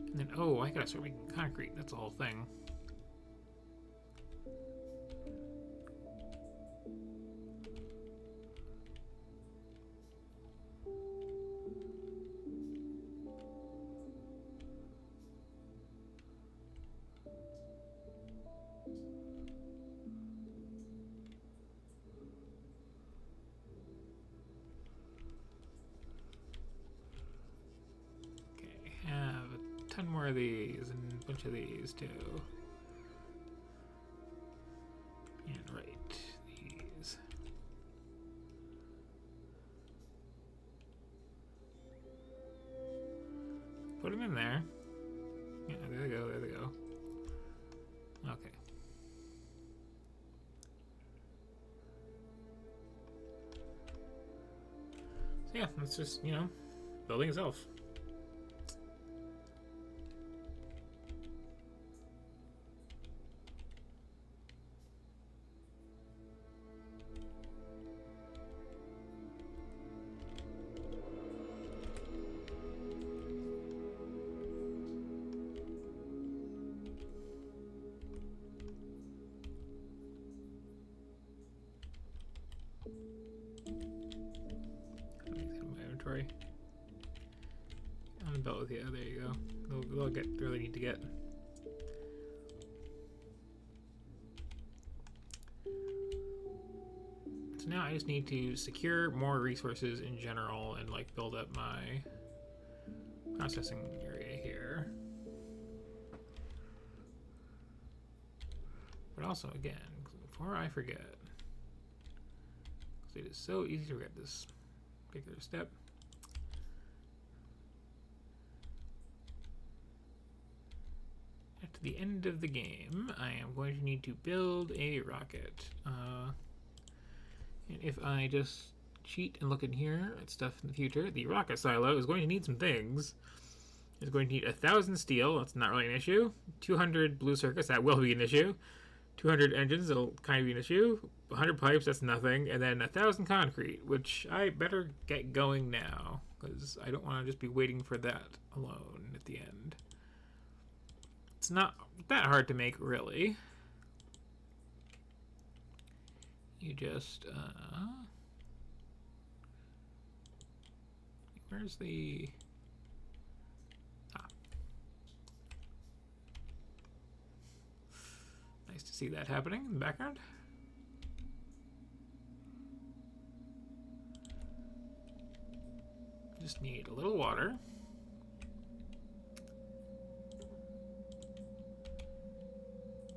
And then, oh, I gotta start making concrete. That's the whole thing. Ton more of these and a bunch of these too. And right, these. Put them in there. Yeah, there they go, there they go. Okay. So yeah, it's just, building itself. On the belt with you. There you go. They'll get where they need to get. So now I just need to secure more resources in general and like build up my processing area here. But also, again, before I forget, because it is so easy to forget this particular step. At the end of the game, I am going to need to build a rocket. And if I just cheat and look in here at stuff in the future, the rocket silo is going to need some things. It's going to need 1,000 steel, that's not really an issue. 200 blue circuits, that will be an issue. 200 engines, that'll kind of be an issue. 100 pipes, that's nothing. And then 1,000 concrete, which I better get going now, because I don't want to just be waiting for that alone at the end. It's not that hard to make, really. You just, where's the, nice to see that happening in the background. Just need a little water.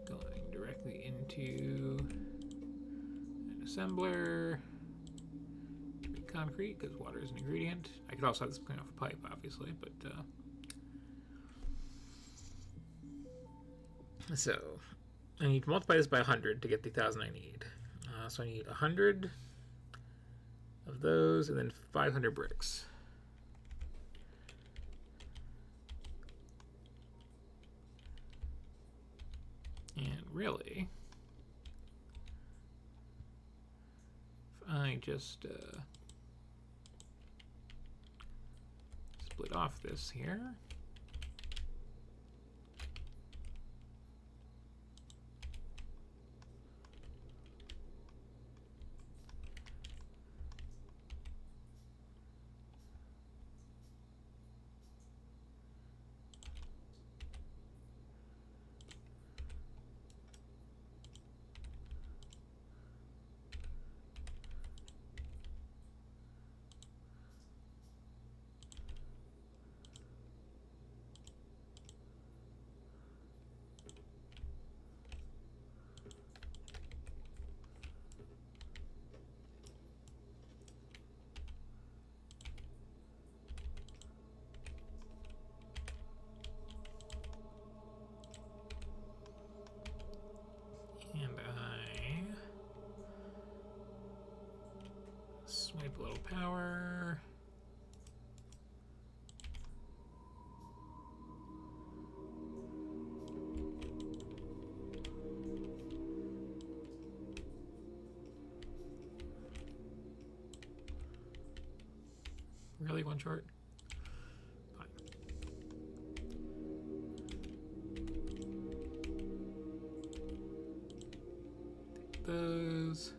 Going directly into an assembler. Concrete, because water is an ingredient. I could also have this coming off a pipe, obviously, but so I need to multiply this by 100 to get the 1,000 I need. So I need 100 of those and then 500 bricks. And really, if I just split off this here. Swipe a little power. Really, one short? Fine. Take those.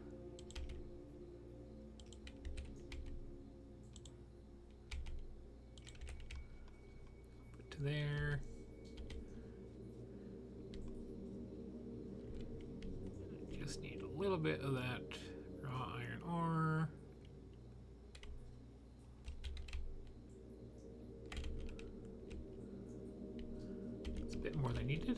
Put to there. Just need a little bit of that raw iron ore. More than needed.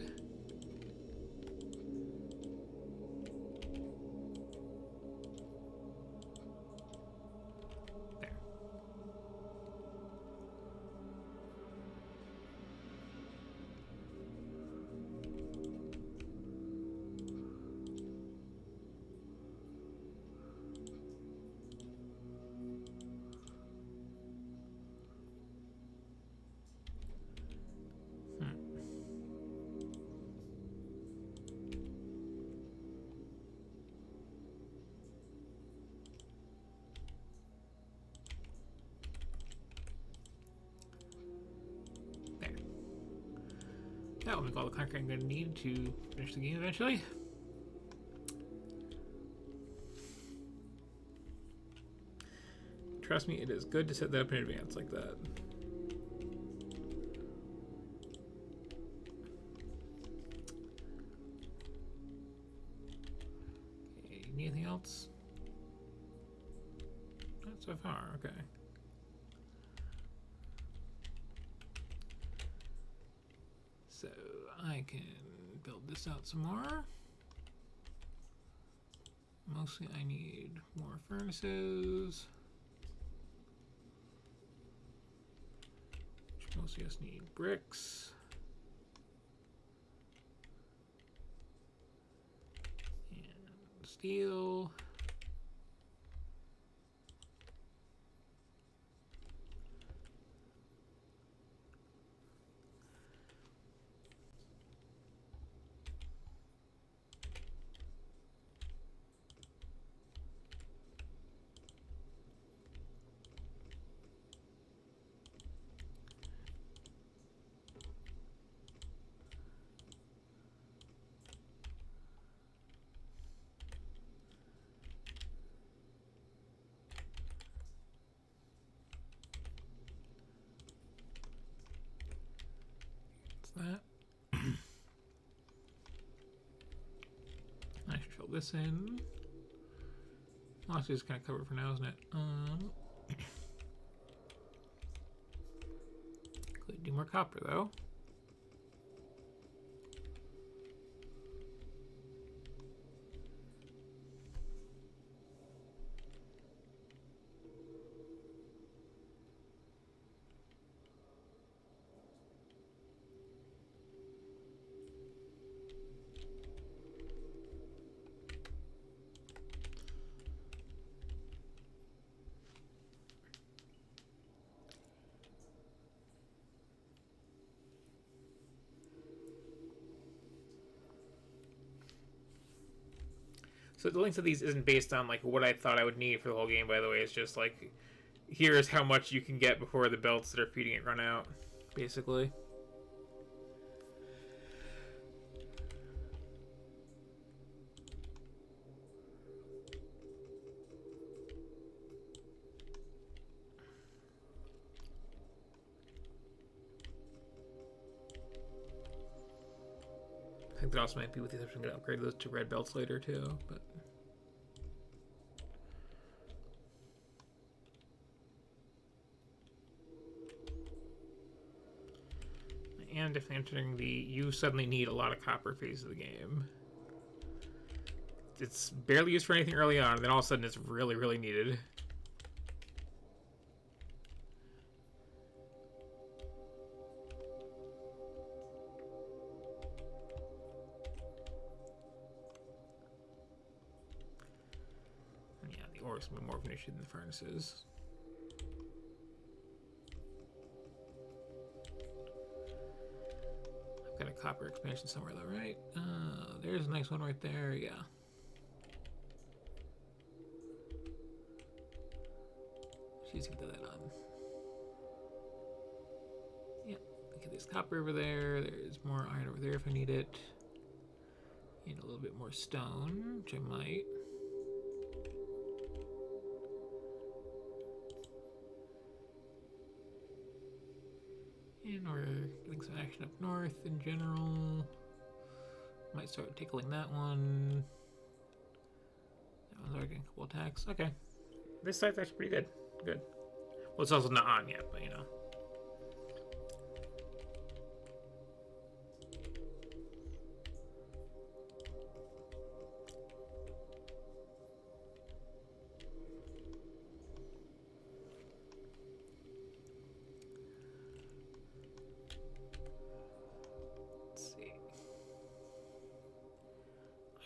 There. That will make all the concrete I'm going to need to finish the game eventually. Trust me, it is good to set that up in advance like that. Okay, anything else? Not so far, okay. So I can build this out some more. Mostly I need more furnaces. Mostly just need bricks. And steel. That. I should fill this in. Honestly, it's kind of covered for now, isn't it? Could do more copper though. So the length of these isn't based on like what I thought I would need for the whole game, by the way. It's just like, here's how much you can get before the belts that are feeding it run out, basically. I think that also might be with the exception I'm going to upgrade those to red belts later too, but... And if entering the you suddenly need a lot of copper phase of the game. It's barely used for anything early on, and then all of a sudden it's really, really needed. or it's more of an issue than the furnaces. I've got a copper expansion somewhere though, right? There's a nice one right there, yeah. She's gonna put that on. Yeah, okay, there's copper over there. There's more iron over there if I need it. Need a little bit more stone, which I might. And we're getting some action up north in general. Might start tickling that one. That one's already getting a couple attacks. Okay. This site's actually pretty good. Good. Well, it's also not on yet, but you know.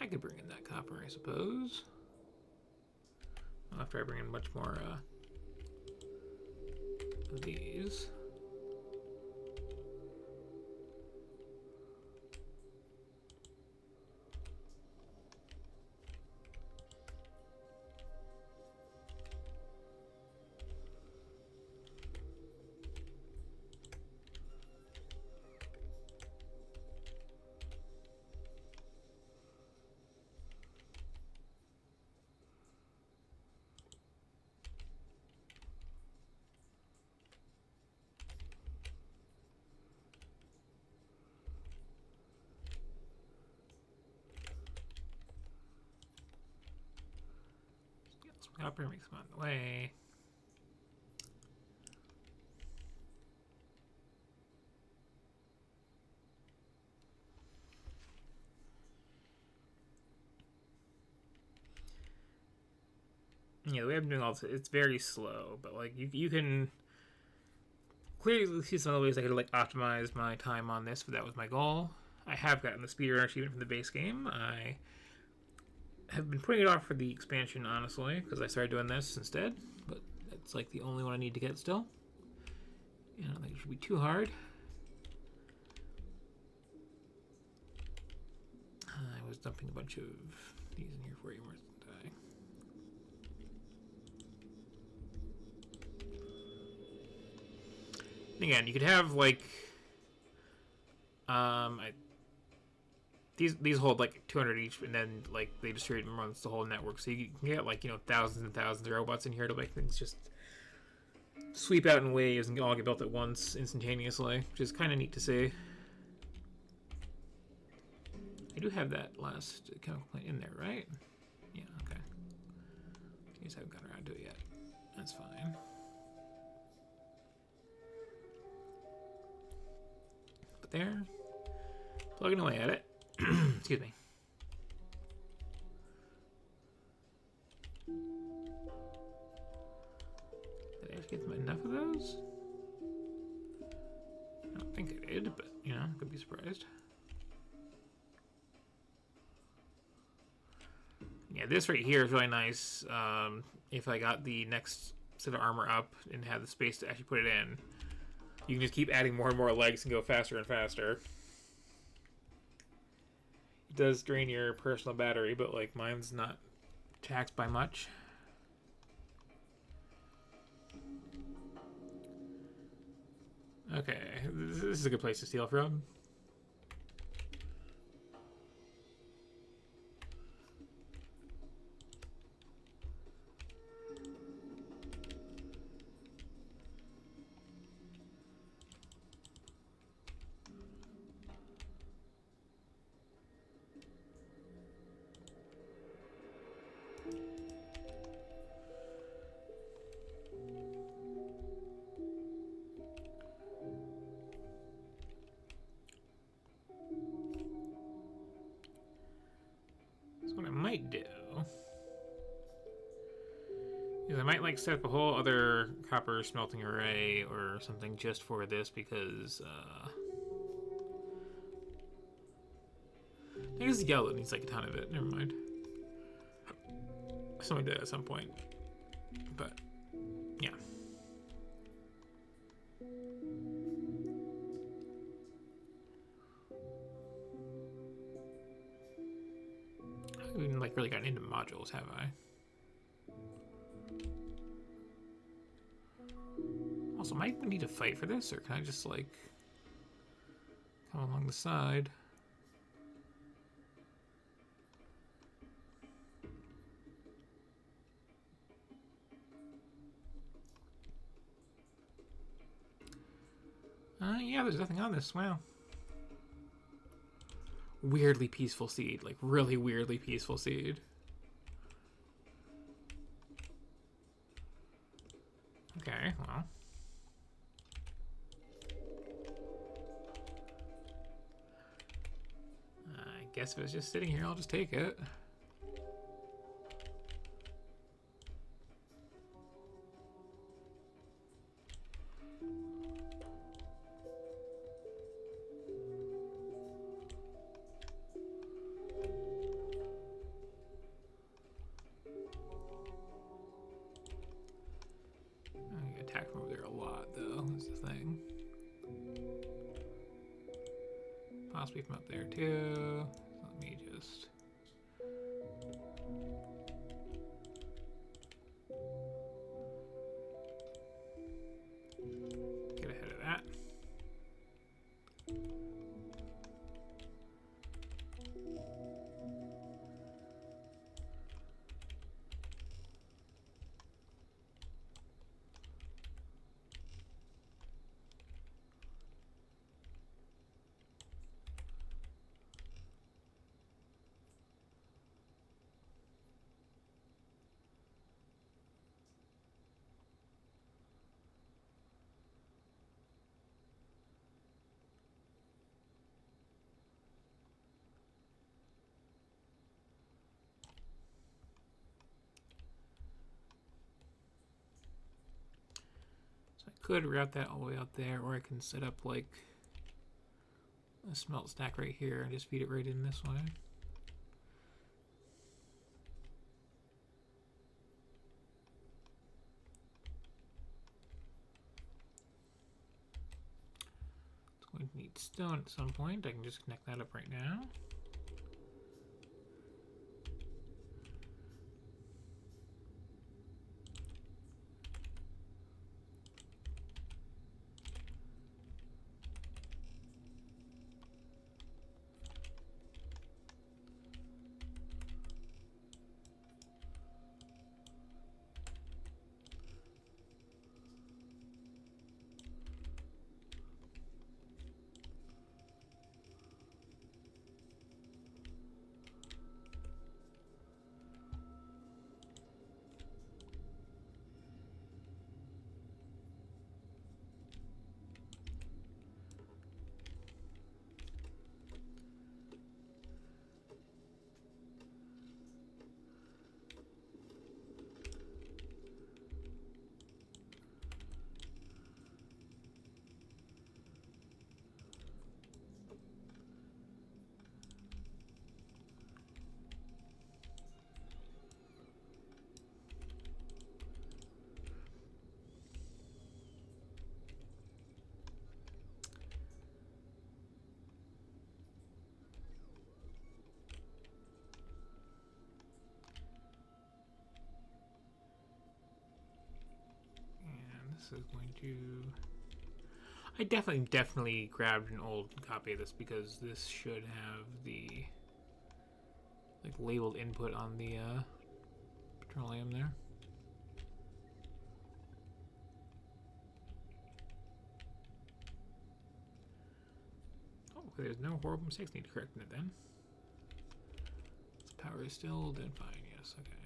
I could bring in that copper, I suppose. After I bring in much more of these. Copper makes them on the way. Yeah, the way I'm doing all this, it's very slow, but like you can clearly see some of the ways I could like optimize my time on this, but that was my goal. I have gotten the speedrun achievement from the base game. I have been putting it off for the expansion, honestly, because I started doing this instead, but it's like the only one I need to get still. I don't think it should be too hard. I was dumping a bunch of these in here for you, weren't I? Again, you could have like these hold like 200 each, and then like they distribute them amongst the whole network, so you can get like, you know, thousands and thousands of robots in here to make things just sweep out in waves and all get built at once instantaneously, which is kind of neat to see. I do have that last chemical plant in there, right? Yeah, okay. I just haven't gotten around to it yet. That's fine. But there, plugging away at it. Excuse me. Did I actually get them enough of those? I don't think I did, but, you know, could be surprised. Yeah, this right here is really nice. If I got the next set of armor up and had the space to actually put it in, you can just keep adding more and more legs and go faster and faster. It does drain your personal battery, but like mine's not taxed by much. Okay, this is a good place to steal from. What I might do is I might like set up a whole other copper smelting array or something just for this, because I think it's yellow. It needs like a ton of it. Never mind. something like that at some point. But yeah. I haven't even like really gotten into modules, have I? Also, might I need to fight for this, or can I just like come along the side? Yeah, there's nothing on this. Wow. Weirdly peaceful seed. Like, really weirdly peaceful seed. Okay, well. I guess if it's just sitting here, I'll just take it. I attack from over there a lot, though. That's the thing. Possibly from up there, too. Let me just... get ahead of that. So I could route that all the way out there, or I can set up like a smelt stack right here and just feed it right in this way. It's going to need stone at some point. I can just connect that up right now. This is going to... I definitely grabbed an old copy of this because this should have the like labeled input on the petroleum there. Oh, there's no horrible mistakes need to correct in it then. This power is still dead fine, yes, okay.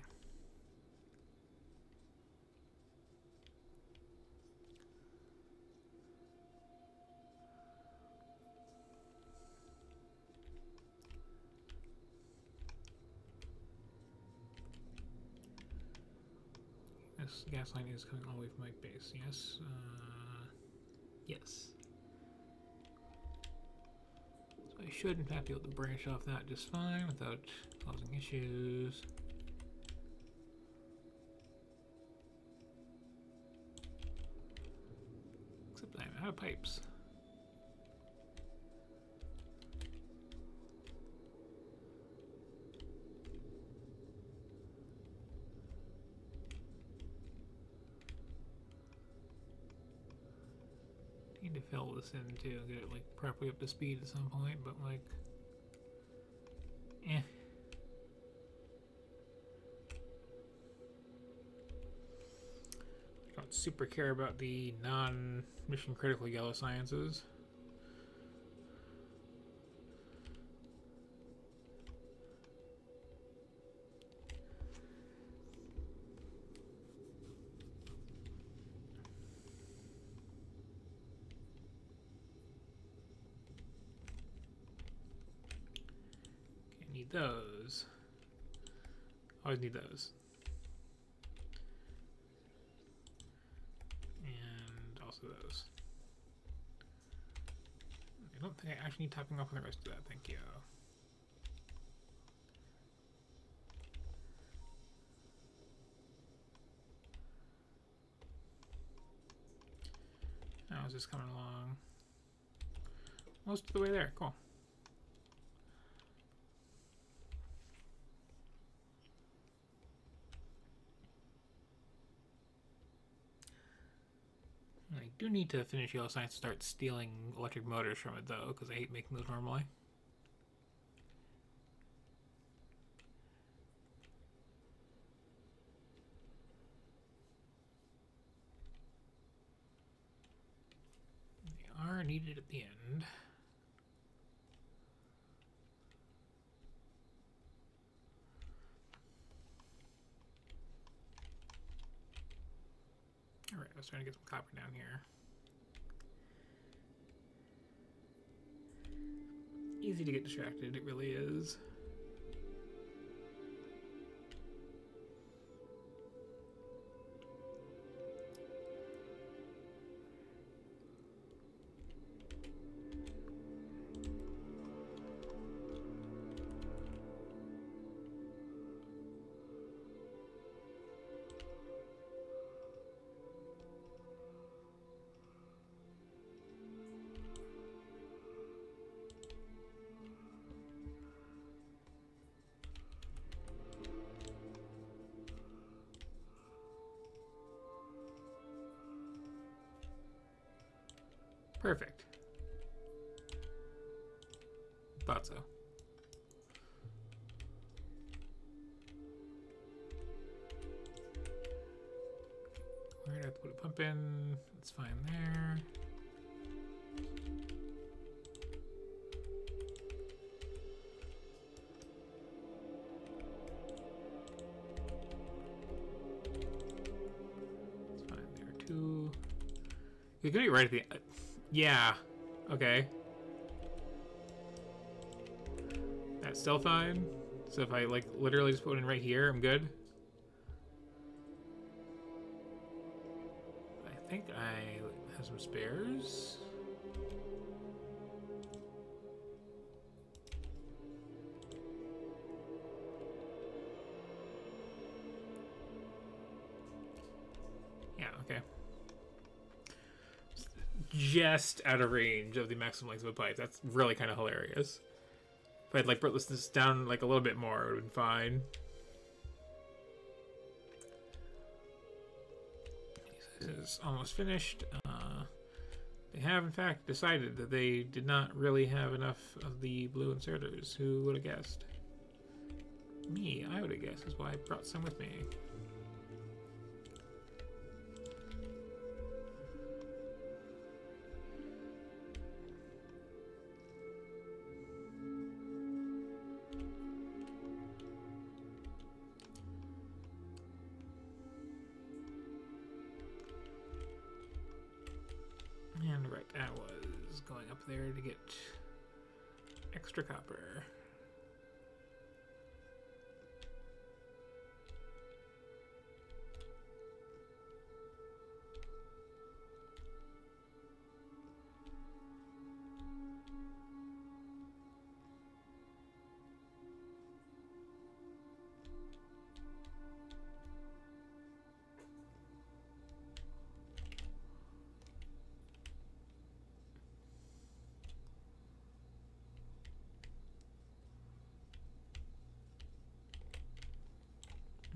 This gas line is coming all the way from my base, yes? Yes. So I should, in fact, be able to branch off that just fine without causing issues. out of pipes. Need to fill this in too, get it like properly up to speed at some point, but like, eh. I don't super care about the non-mission critical yellow sciences. Need those. Always need those. And also those. I don't think I actually need topping off on the rest of that, thank you. How is this coming along? Most of the way there, cool. I do need to finish Yellow Science and start stealing electric motors from it, though, because I hate making those normally. They are needed at the end. Alright, I was trying to get some copper down here. Easy to get distracted, it really is. Perfect. Thought so. We're gonna have to put a pump in. It's fine there. It's fine there too. You're gonna be right at the end. Yeah. Okay. That's still fine. So if I like literally just put it in right here, I'm good. I think I have some spares. Yeah, okay. Just out of range of the maximum length of a pipe. That's really kind of hilarious. If I'd like brought this down like a little bit more, it would have been fine. This is almost finished. They have in fact decided that they did not really have enough of the blue inserters. Who would have guessed? Me, I would have guessed. That's why I brought some with me. And right, I was going up there to get extra copper.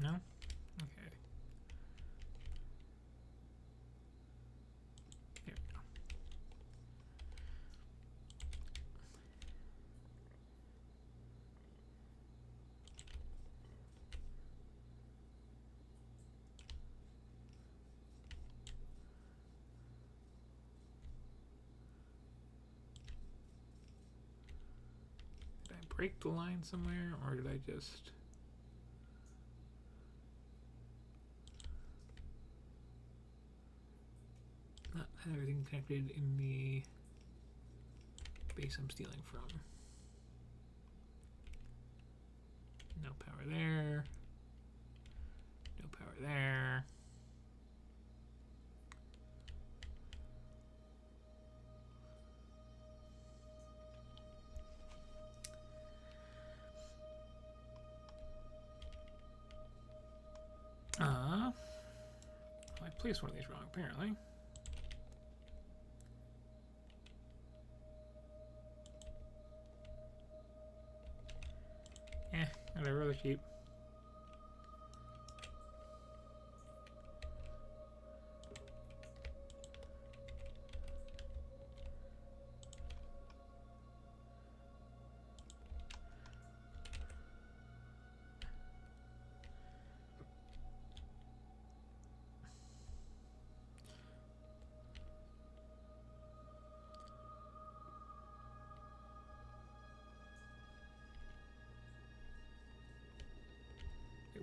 No? Okay. There we go. Did I break the line somewhere, or did I just... not have everything connected in the base I'm stealing from? No power there. No power there. I placed one of these wrong, apparently. They're really cheap.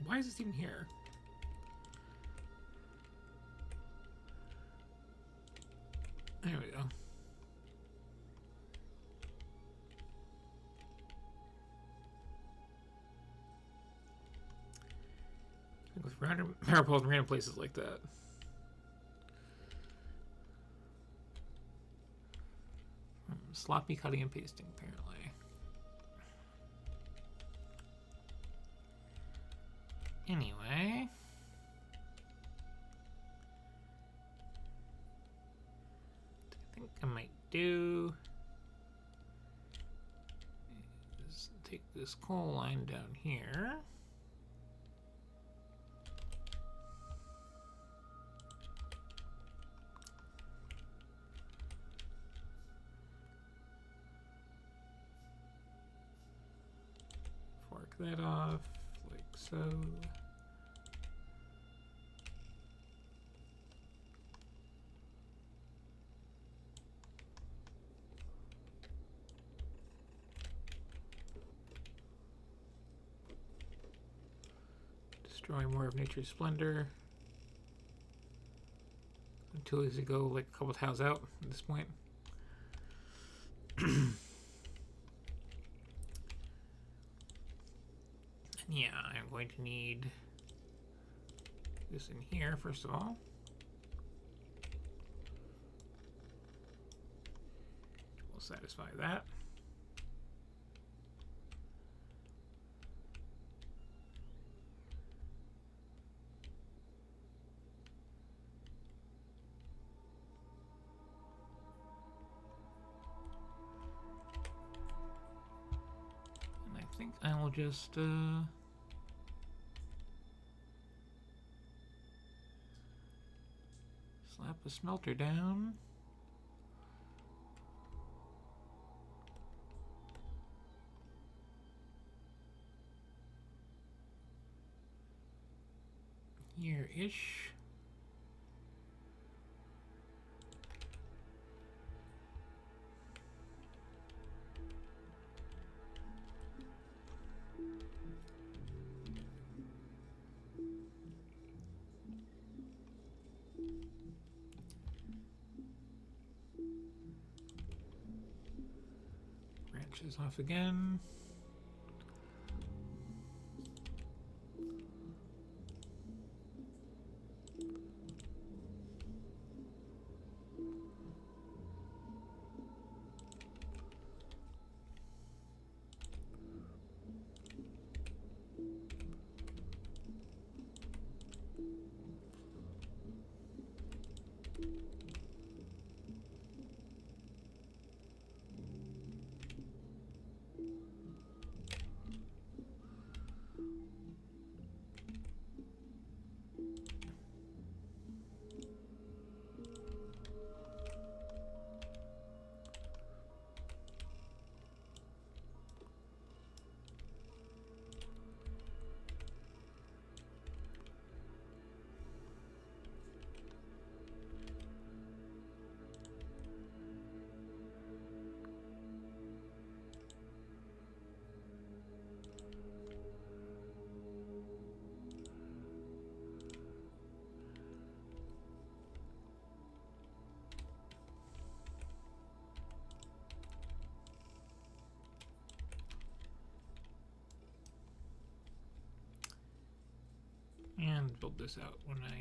Why is this even here? There we go. With random power poles in random places like that. Sloppy cutting and pasting, apparently. Anyway. I think I might do is take this coal line down here. Fork that off, like so. Destroy more of nature's splendor. Until easy go like a couple tiles out at this point. Yeah, I'm going to need this in here first of all. We'll satisfy that. And I think I will just slap a smelter down. Here-ish. Branches off again. And build this out when I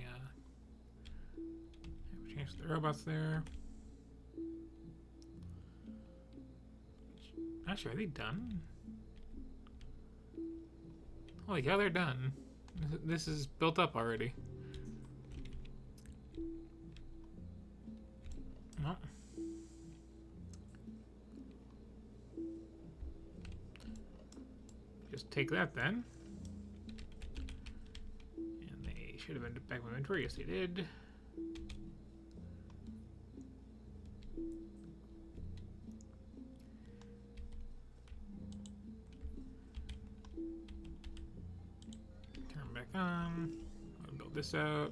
change the robots there. Actually, are they done? Holy cow, they're done. This is built up already. Well. Just take that then. And they should have been back in inventory. Yes, they did. Turn back on. I'll build this out.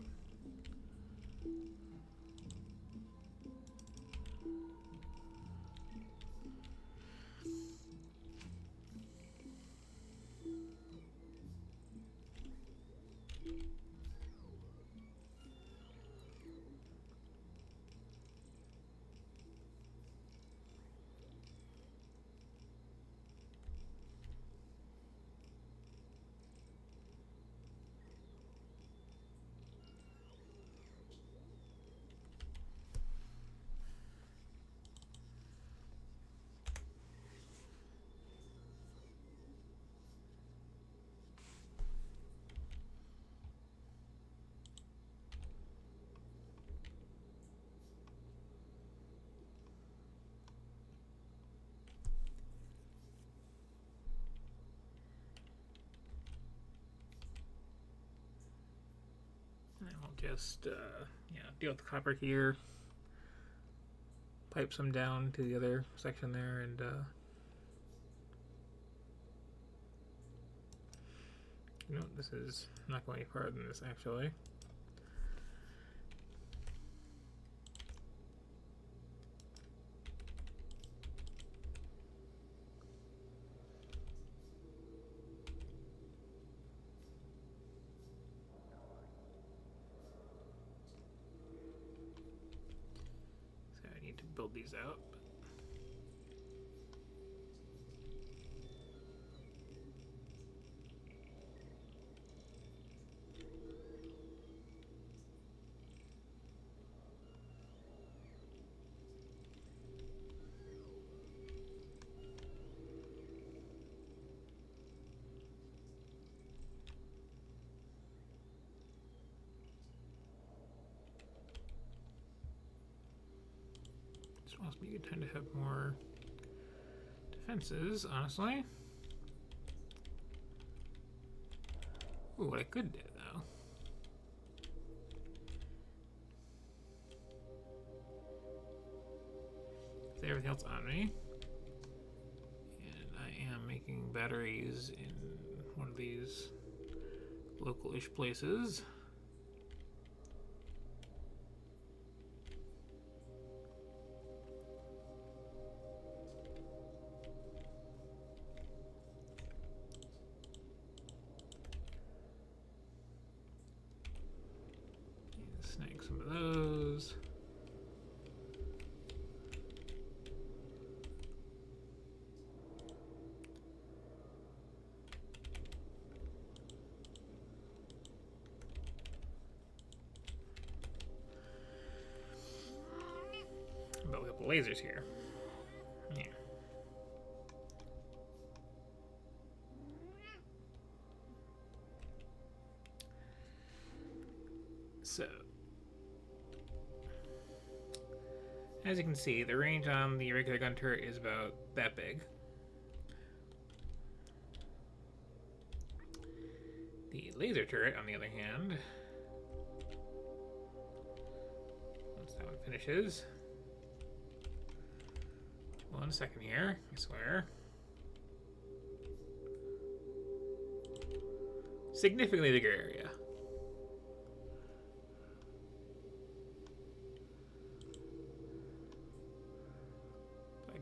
And we'll just deal with the copper here. Pipe some down to the other section there, and you know, this is not going any farther than this actually. So I need to build these out. This must be a good time to have more defenses, honestly. Ooh, what I could do though. Say everything else on me. And I am making batteries in one of these local-ish places. Snag some of those. But we have lasers here. Yeah. So, as you can see, the range on the regular gun turret is about that big. The laser turret, on the other hand, once that one finishes, one second here, I swear, significantly bigger area.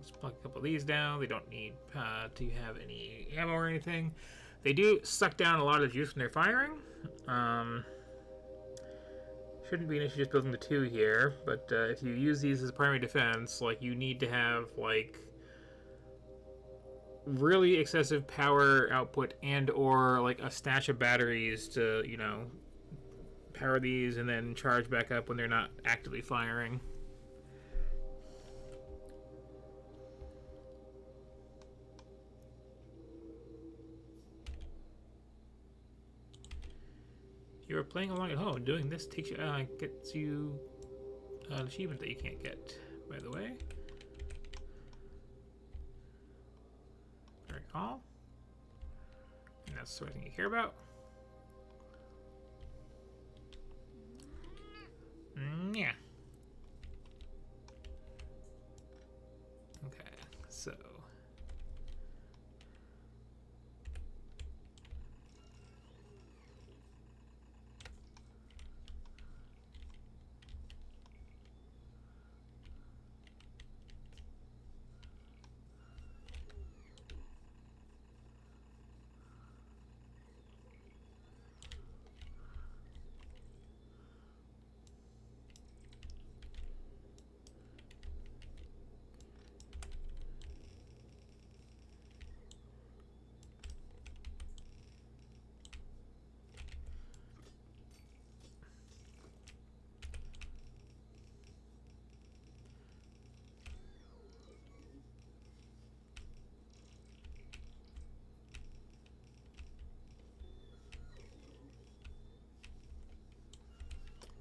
Just plug a couple of these down. They don't need to have any ammo or anything. They do suck down a lot of juice when they're firing. Shouldn't be an issue just building the two here, but if you use these as primary defense, like, you need to have like really excessive power output and or like a stash of batteries to, you know, power these and then charge back up when they're not actively firing. You're playing along at home. Doing this takes you, gets you an achievement that you can't get, by the way. Very cool. And that's the sort of thing you care about. Yeah. Okay, so.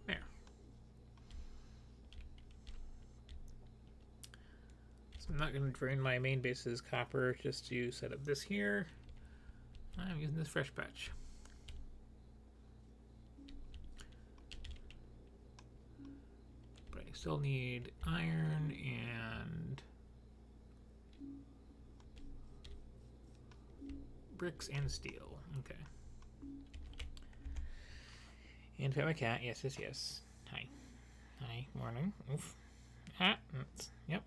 There. So I'm not going to drain my main base's copper just to set up this here. I'm using this fresh patch. But I still need iron and bricks and steel. Okay. And my cat. Yes, yes, yes. Hi. Hi. Morning. Oof. Ah. Yep.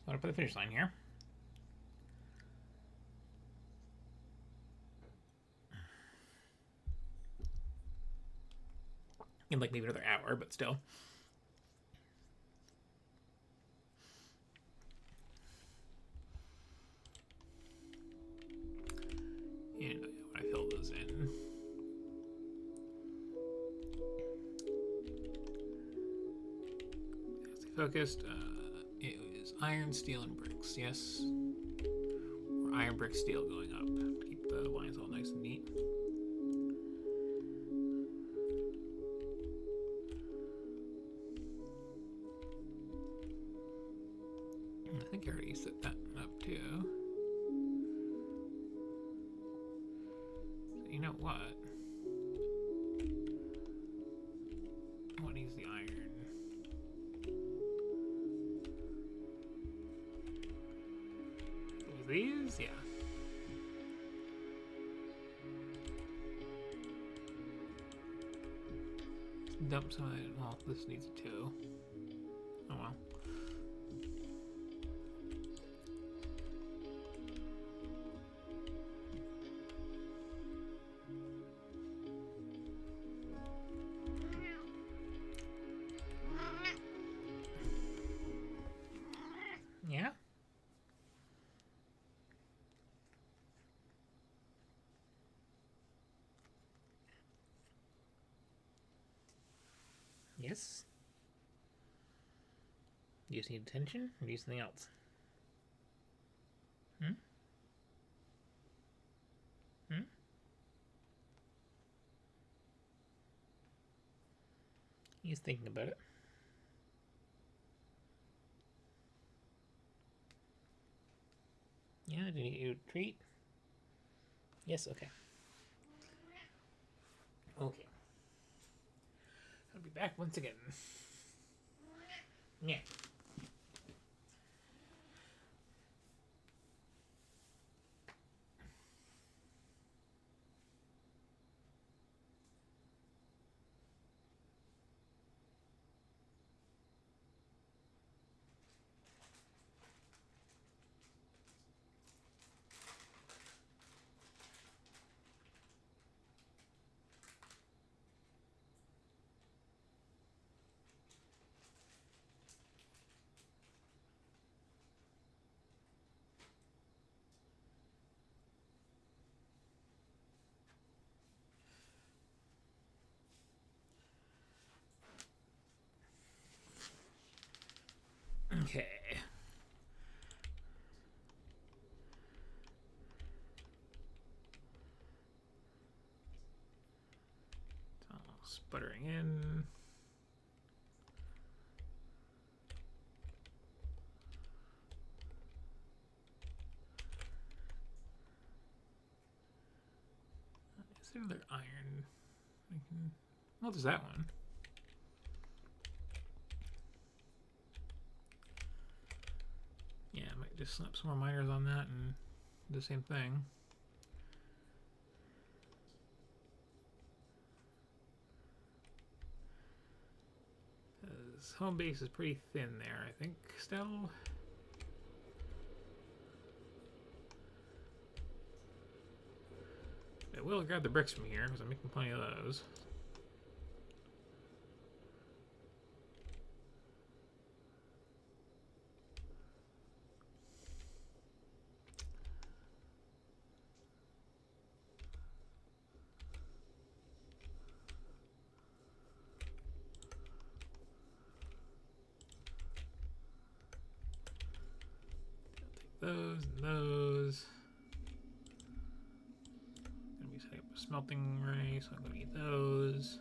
I want to put the finish line here. In like maybe another hour, but still. And when I fill those in. Focused. It is iron, steel, and bricks. Yes. Or iron, brick, steel going up. Keep the lines all nice and neat. I think I already set that up too. So you know what? What needs the iron? These? Yeah. Dump some of it. Well, this needs it too. Oh well. Yeah? Yes? Do you just need attention or do you need something else? Hmm? Hmm? He's thinking about it. Yeah, do you need a treat? Yes, okay. Okay. I'll be back once again. Yeah. Okay. It's all sputtering in. Is there another iron? Well, there's that one. Yeah, I might just slap some more miners on that and do the same thing. His home base is pretty thin there, I think, still. I will grab the bricks from here because I'm making plenty of those. Those and those. Gonna be setting up a smelting ray, so I'm gonna eat those.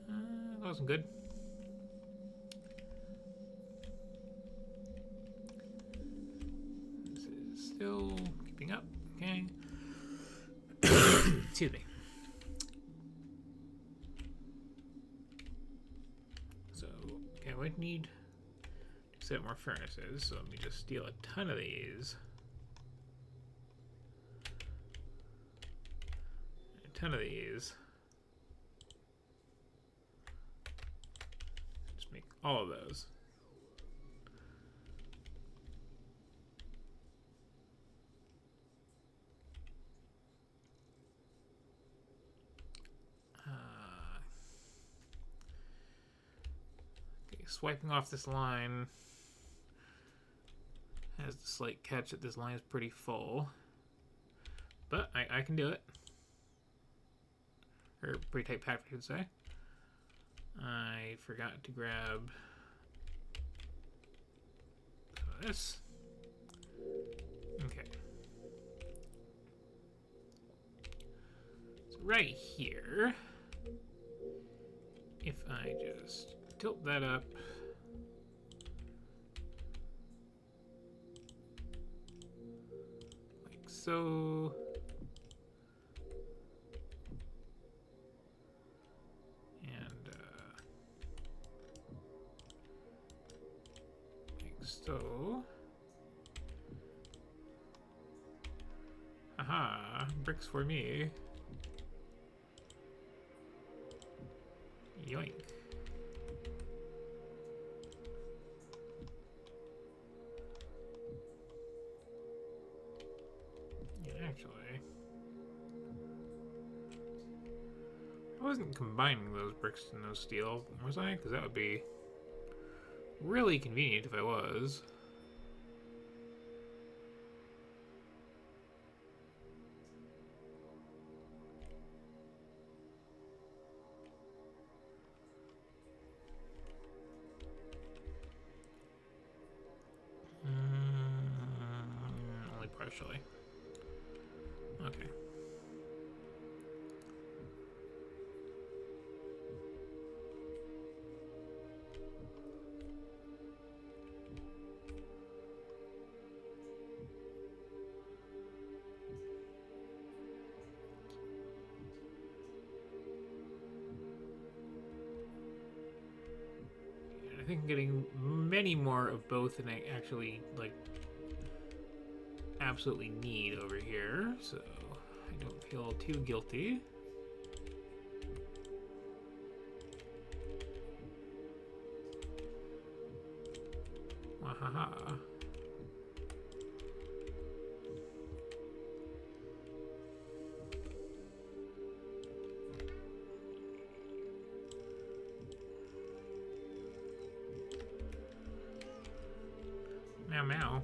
That wasn't good. This is still keeping up. Okay. Excuse me. So, okay, we need to set more furnaces. So let me just steal a ton of these. A ton of these. Just make all of those. Swiping off this line has the slight catch that this line is pretty full, but I can do it. Or pretty tight packed, I should say. I forgot to grab this. Okay. So right here, if I just tilt that up, like so. And like so. Aha, bricks for me. Yoink. Actually, I wasn't combining those bricks and those steel, was I? Because that would be really convenient if I was. Only partially. Okay. I think I'm getting many more of both than I actually, like, absolutely need over here, so I don't feel too guilty. Wahaha. Meow meow.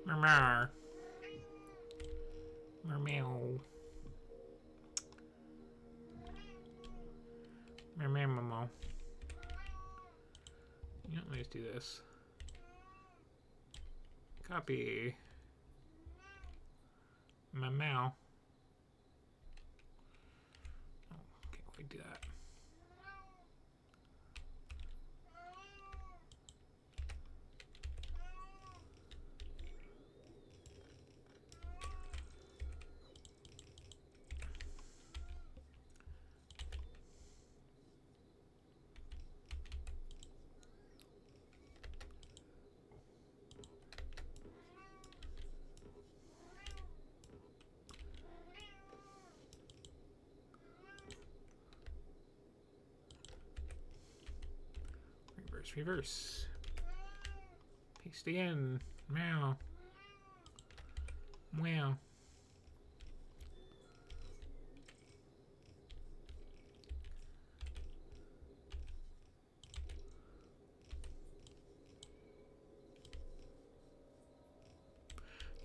Meow. Meow. Meow meow meow. Yeah, let me just do this. Copy. Meow. Oh, can't quite do that. Reverse, reverse. Paste again. Meow. Meow.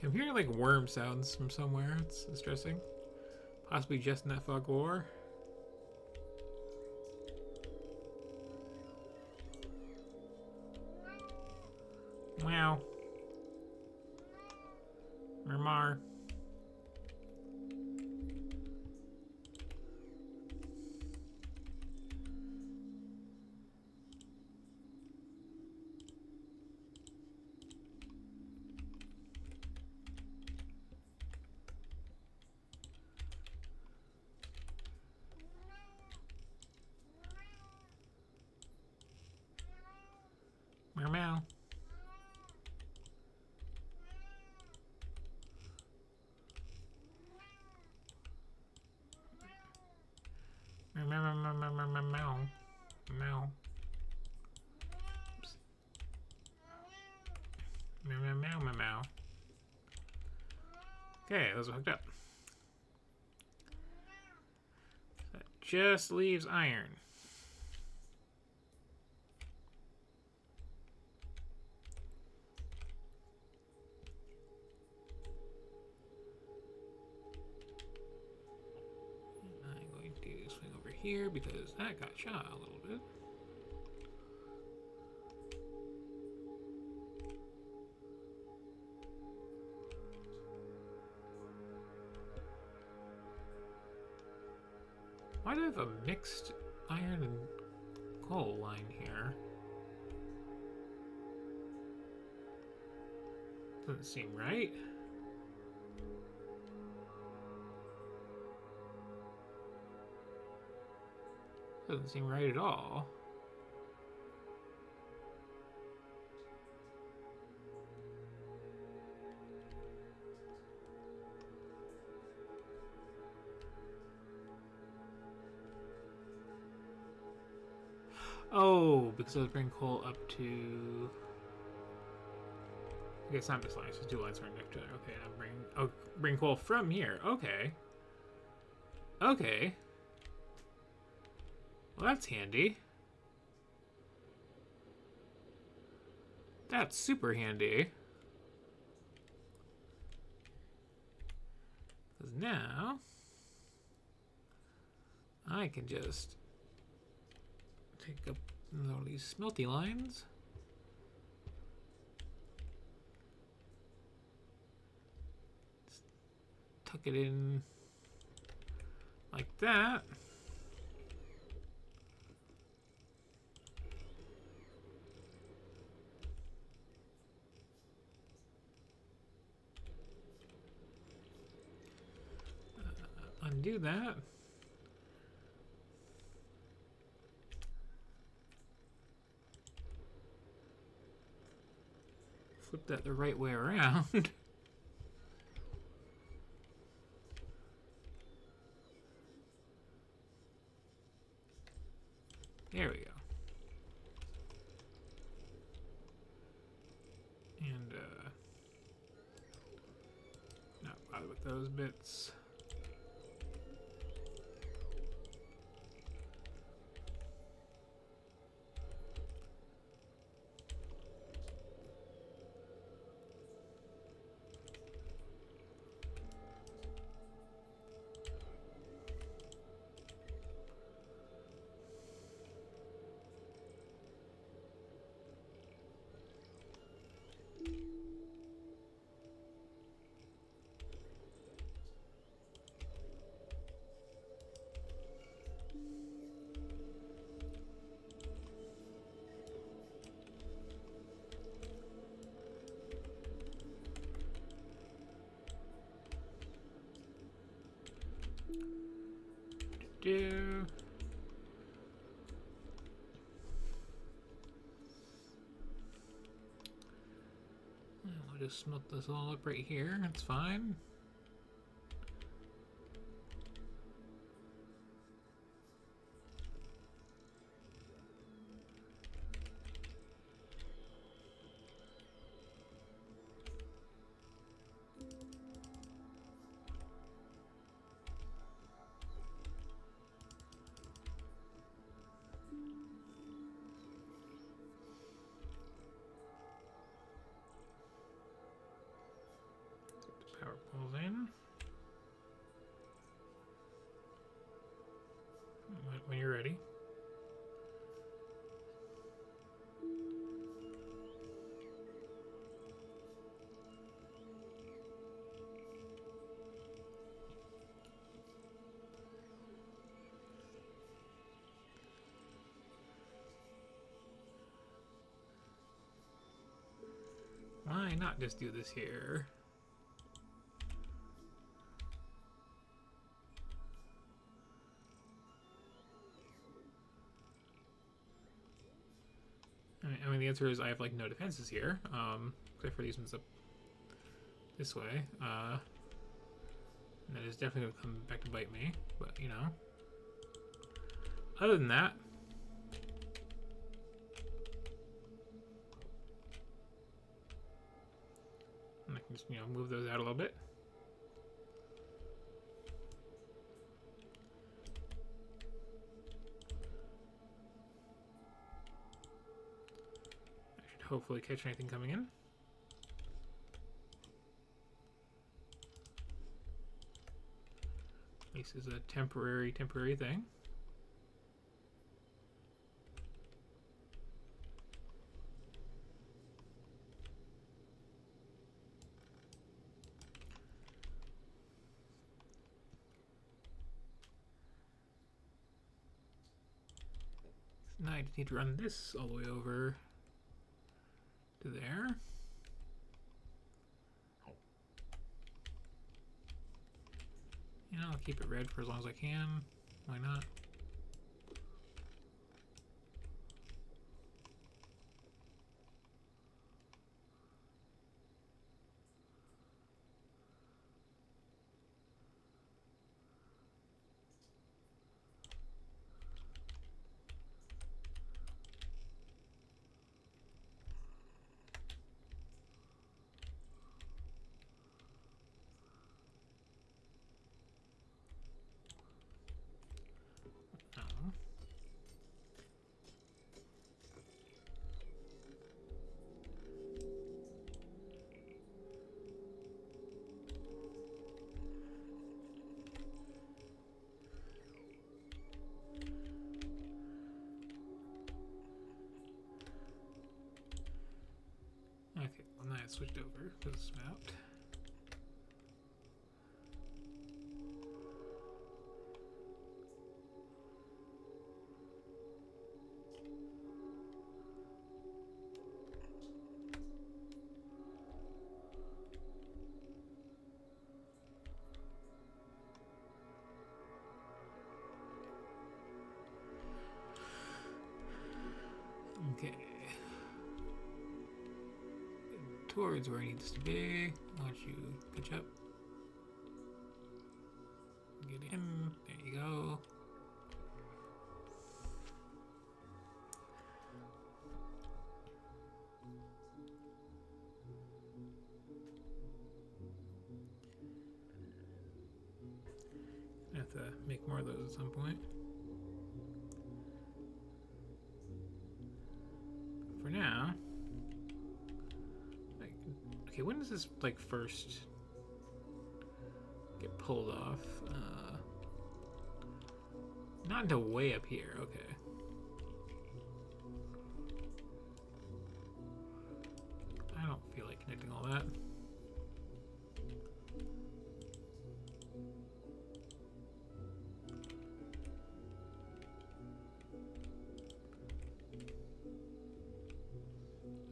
I'm hearing like worm sounds from somewhere. It's distressing. Possibly just in that fog war. Meow. Murmar. Meow meow. Meow meow meow meow meow meow meow. Meow. Oops. Meow meow meow meow meow. Okay, those are hooked up. That just leaves iron. I'm going to swing over here because that got shot a little bit. Why do I have a mixed iron and coal line here? Doesn't seem right. Doesn't seem right at all. Oh, because I was bringing coal up to... I guess not this line, so 2 lines right next to it. Okay, I'm bring coal from here. Okay. Okay. Well, that's handy. That's super handy. Because now I can just take up all these smelty lines. Just tuck it in like that. Undo that. Flip that the right way around. There we go. And not bother with those bits. do. I'll just smelt this all up right here. That's fine. Power pulls in. When you're ready. Why not just do this here? I mean, the answer is I have like no defenses here, except for these ones up this way. And that is definitely gonna come back to bite me. But you know, other than that, I can just move those out a little bit. Hopefully catch anything coming in. This is a temporary thing. Now I just need to run this all the way over to there. I'll keep it red for as long as I can. Why not? Okay, well now I switched over to the spout. Okay. Towards where it needs to be. Why don't you pitch up? Get in. There you go. I have to make more of those at some point. For now, okay, when does this like first get pulled off? Not until way up here. Okay. I don't feel like connecting all that.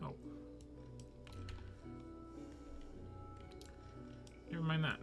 Oh. Never mind that.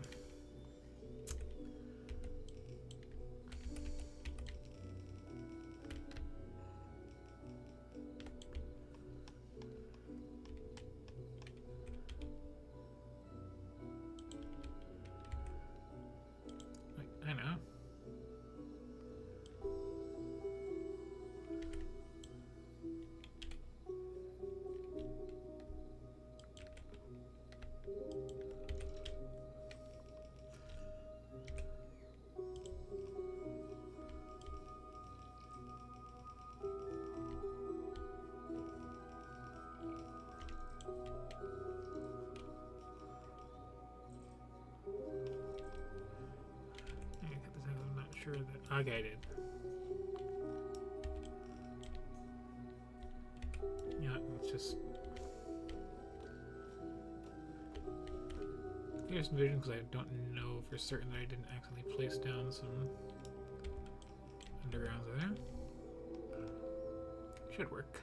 sure that... Okay, I did. Yeah, let's just... clear some vision because I don't know for certain that I didn't accidentally place down some undergrounds there. Should work.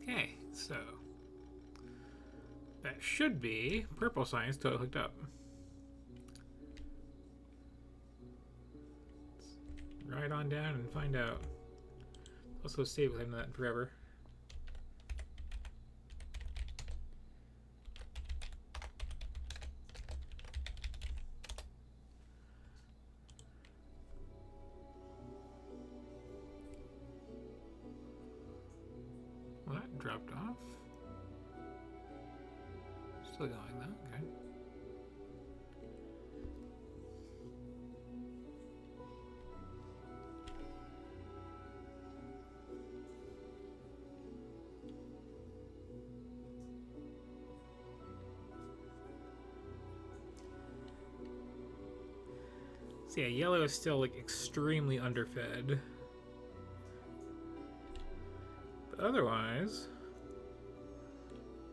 Okay, so that should be purple science totally hooked up. Let's ride on down and find out. Also save with him that forever. Well, that dropped off. Still going though, okay. So yeah, yellow is still like extremely underfed. But otherwise,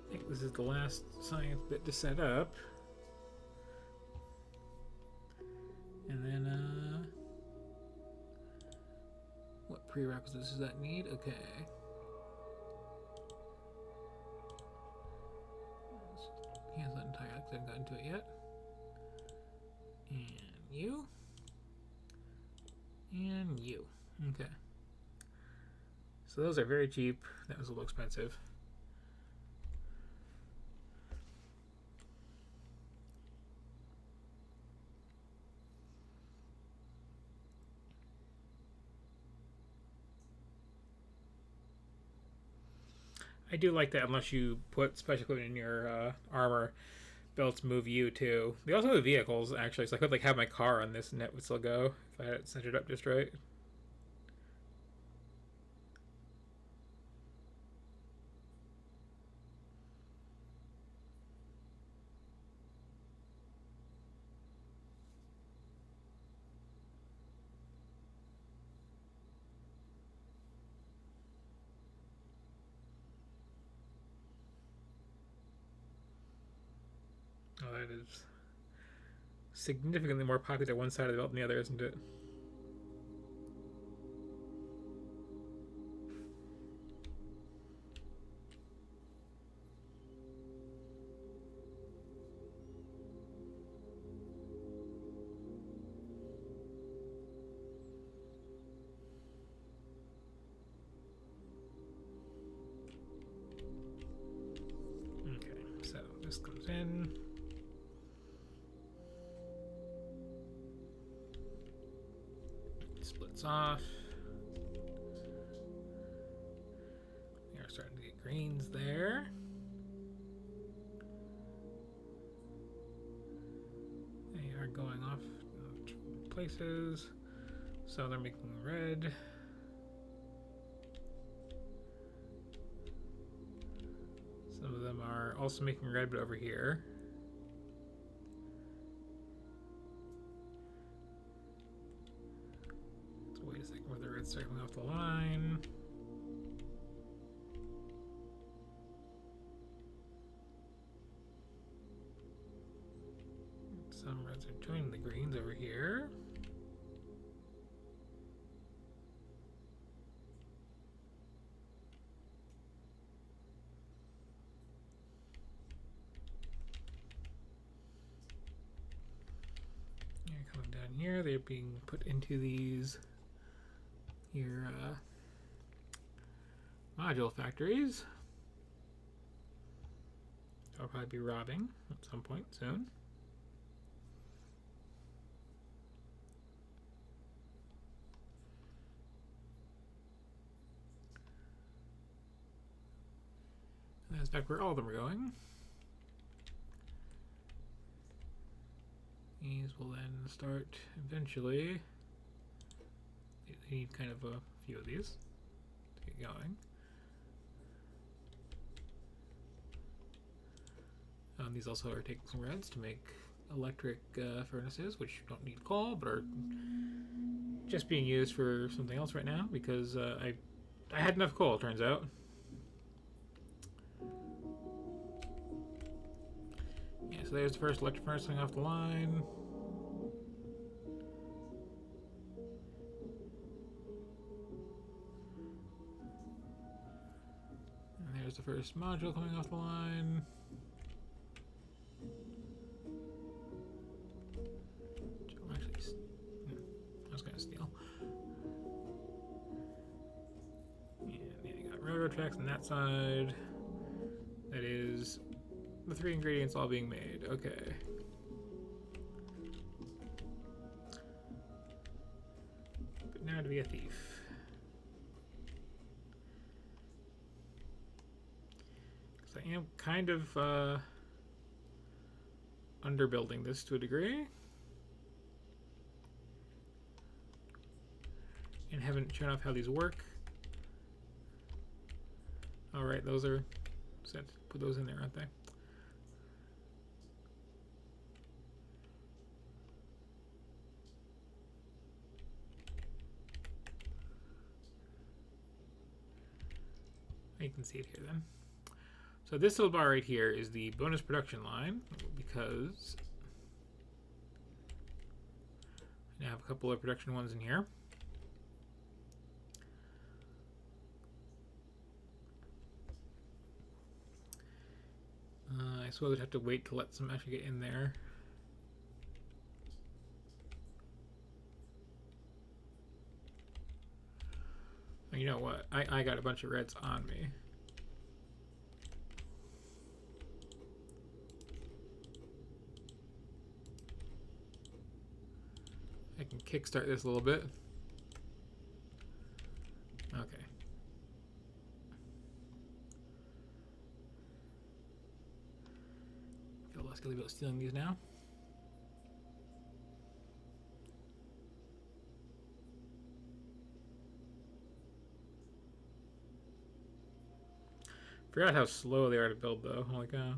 I think this is the last science bit to set up. And then, what prerequisites does that need? Okay. He hasn't entirely, I haven't gotten to it yet. And you. And you. Okay. So those are very cheap. That was a little expensive. I do like that unless you put special equipment in your armor, belts move you too. They also have vehicles actually, so I could like have my car on this and it would still go if I had it centered up just right. Oh, that is significantly more popular one side of the belt than the other, isn't it? Okay, so this comes in. Splits off. We are starting to get greens there. They are going off places. So they're making red. Some of them are also making red, but over here. So wait a second, where the red's circling off the line. Some reds are joining the greens over here. Here, they're being put into these your module factories. I'll probably be robbing at some point soon. And that's back where all of them are going. These will then start eventually. You need kind of a few of these to get going. These also are taking some reds to make electric furnaces, which don't need coal, but are just being used for something else right now because I had enough coal, turns out. Yeah, so there's the first electric furnace coming off the line. And there's the first module coming off the line. I was going to steal. And then you got railroad tracks on that side. That is the 3 ingredients all being made. Okay. But now to be a thief. Because I am kind of underbuilding this to a degree. And haven't shown off how these work. Alright, those are set. Put those in there, aren't they? You can see it here then. So this little bar right here is the bonus production line because I have a couple of production ones in here. I suppose I'd have to wait to let some actually get in there. You know what? I got a bunch of reds on me. I can kickstart this a little bit. Okay. Feel less guilty about stealing these now. Forgot how slow they are to build, though. Holy cow.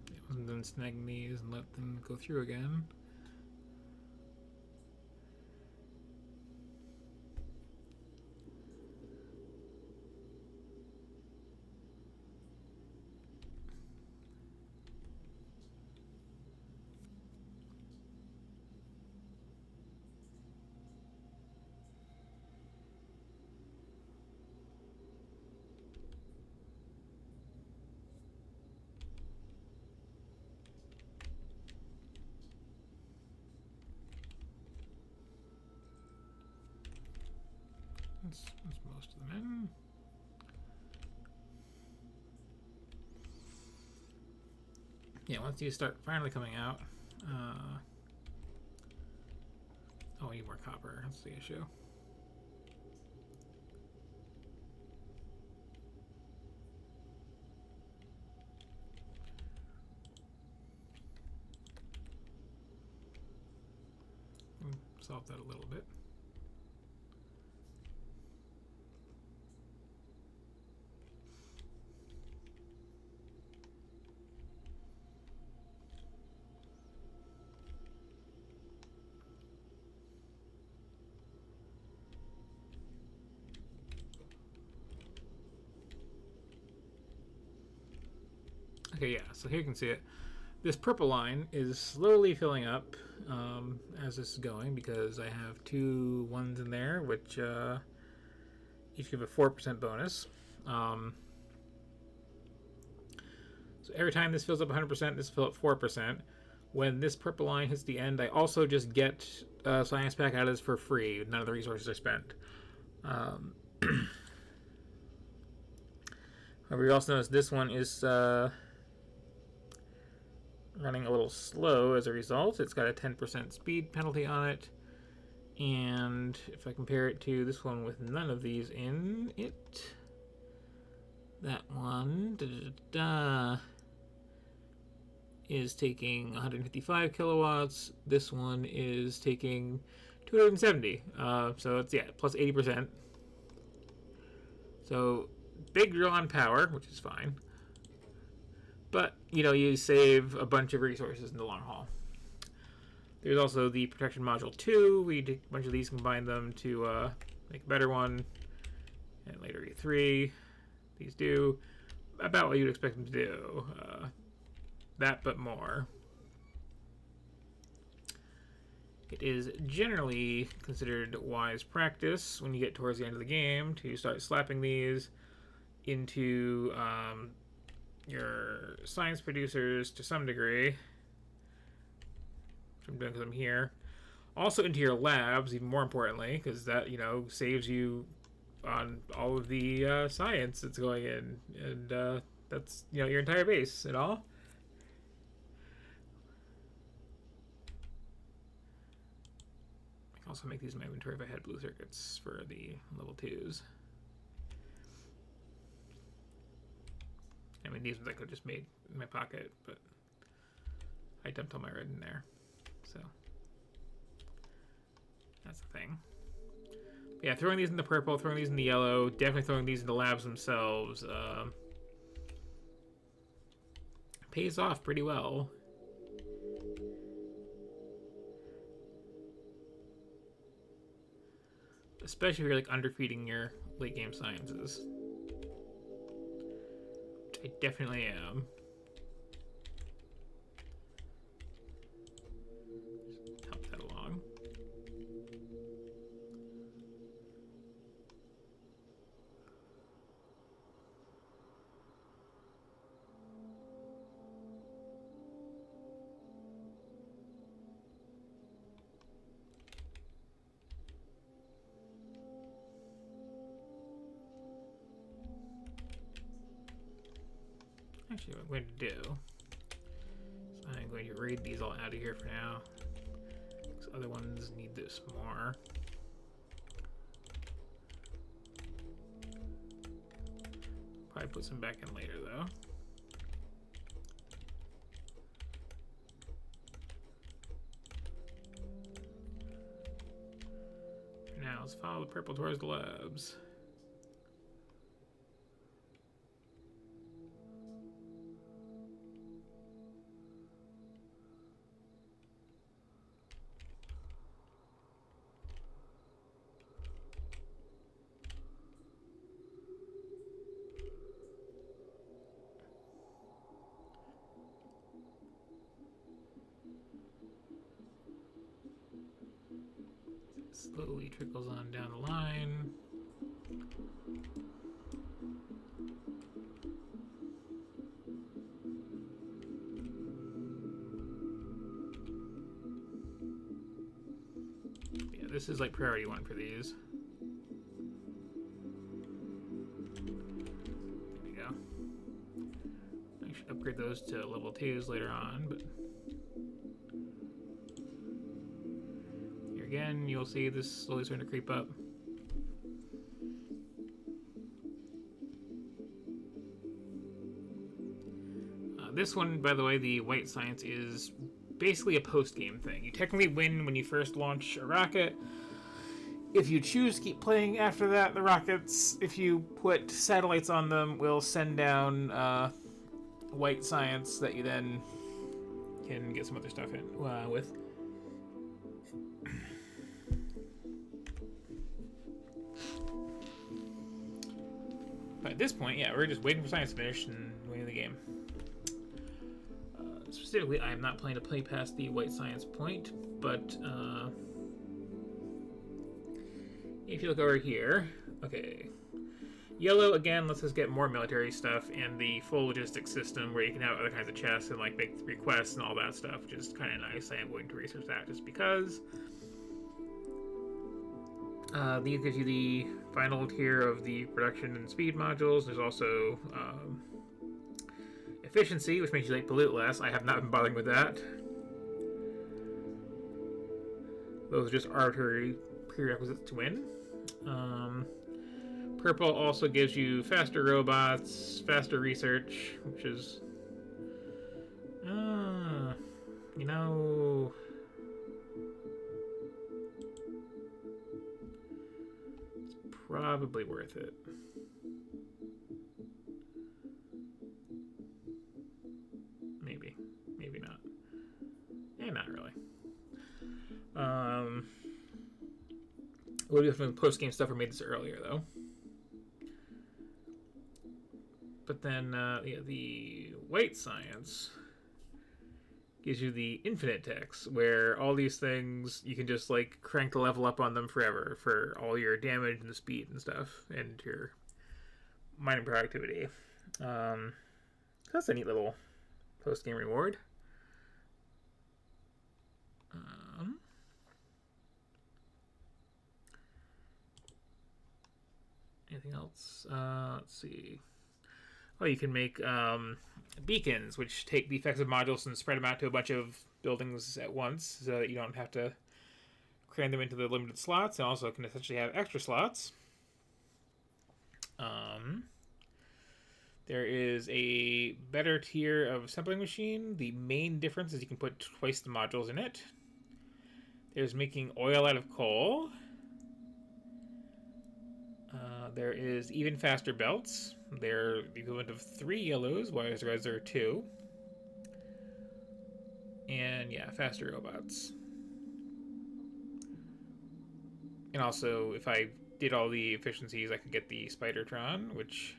It wasn't done snagging these and let them go through again. That's most of them in. Yeah, once you start finally coming out. Oh, I need more copper. That's the issue. Solve that a little bit. Okay, yeah, so here you can see it. This purple line is slowly filling up as this is going because I have 2 ones in there, which each give a 4% bonus. So every time this fills up 100%, this fills up 4%. When this purple line hits the end, I also just get a science pack out of this for free. None of the resources are spent. However, you also notice this one is running a little slow as a result. It's got a 10% speed penalty on it. And if I compare it to this one with none of these in it, that one is taking 155 kilowatts. This one is taking 270. So it's, yeah, plus 80%. So big draw on power, which is fine. But, you save a bunch of resources in the long haul. There's also the protection module 2. We take a bunch of these, combine them to make a better one. And later E3. These do about what you'd expect them to do. That, but more. It is generally considered wise practice when you get towards the end of the game to start slapping these into your science producers to some degree, which I'm doing because I'm here. Also into your labs, even more importantly, because that, saves you on all of the science that's going in. And that's, your entire base and all. I can also make these in my inventory if I had blue circuits for the level 2s. I mean, these ones I could have just made in my pocket, but I dumped all my red in there. So that's the thing. But yeah, throwing these in the purple, throwing these in the yellow, definitely throwing these in the labs themselves pays off pretty well. Especially if you're like underfeeding your late game sciences. I definitely am. Just help that along. Actually, what I'm going to do is I'm going to read these all out of here for now. Because other ones need this more. Probably put some back in later, though. For now, let's follow the purple towards the labs. Slowly trickles on down the line. Yeah, this is like priority 1 for these. There we go. I should upgrade those to level 2s later on, but again, you'll see this slowly starting to creep up. This one, by the way, the white science is basically a post-game thing. You technically win when you first launch a rocket. If you choose to keep playing after that, the rockets, if you put satellites on them, will send down white science that you then can get some other stuff in with. But at this point, yeah, we're just waiting for science to finish and winning the game. Specifically, I am not planning to play past the white science point, but if you look over here, okay, Yellow, again, lets us get more military stuff and the full logistics system where you can have other kinds of chests and like make requests and all that stuff, which is kind of nice. I am going to research that just because. These gives you the final tier of the production and speed modules. There's also efficiency, which makes you like pollute less. I have not been bothering with that. Those are just arbitrary prerequisites to win. Purple also gives you faster robots, faster research, which is, you know, it's probably worth it. Maybe not. Not really. Would be from post-game stuff or made this earlier though. But then, yeah, the white science gives you the infinite techs, where all these things you can just like crank the level up on them forever for all your damage and the speed and stuff, and your mining productivity. That's a neat little post-game reward. Anything else? Let's see. Oh, you can make beacons, which take defective modules and spread them out to a bunch of buildings at once, so that you don't have to cram them into the limited slots, and also can essentially have extra slots. There is a better tier of assembling machine. The main difference is you can put twice the modules in it. There's making oil out of coal. There is even faster belts. They're the equivalent of 3 yellows, whereas reds are 2. And yeah, faster robots. And also, if I did all the efficiencies, I could get the Spidertron, which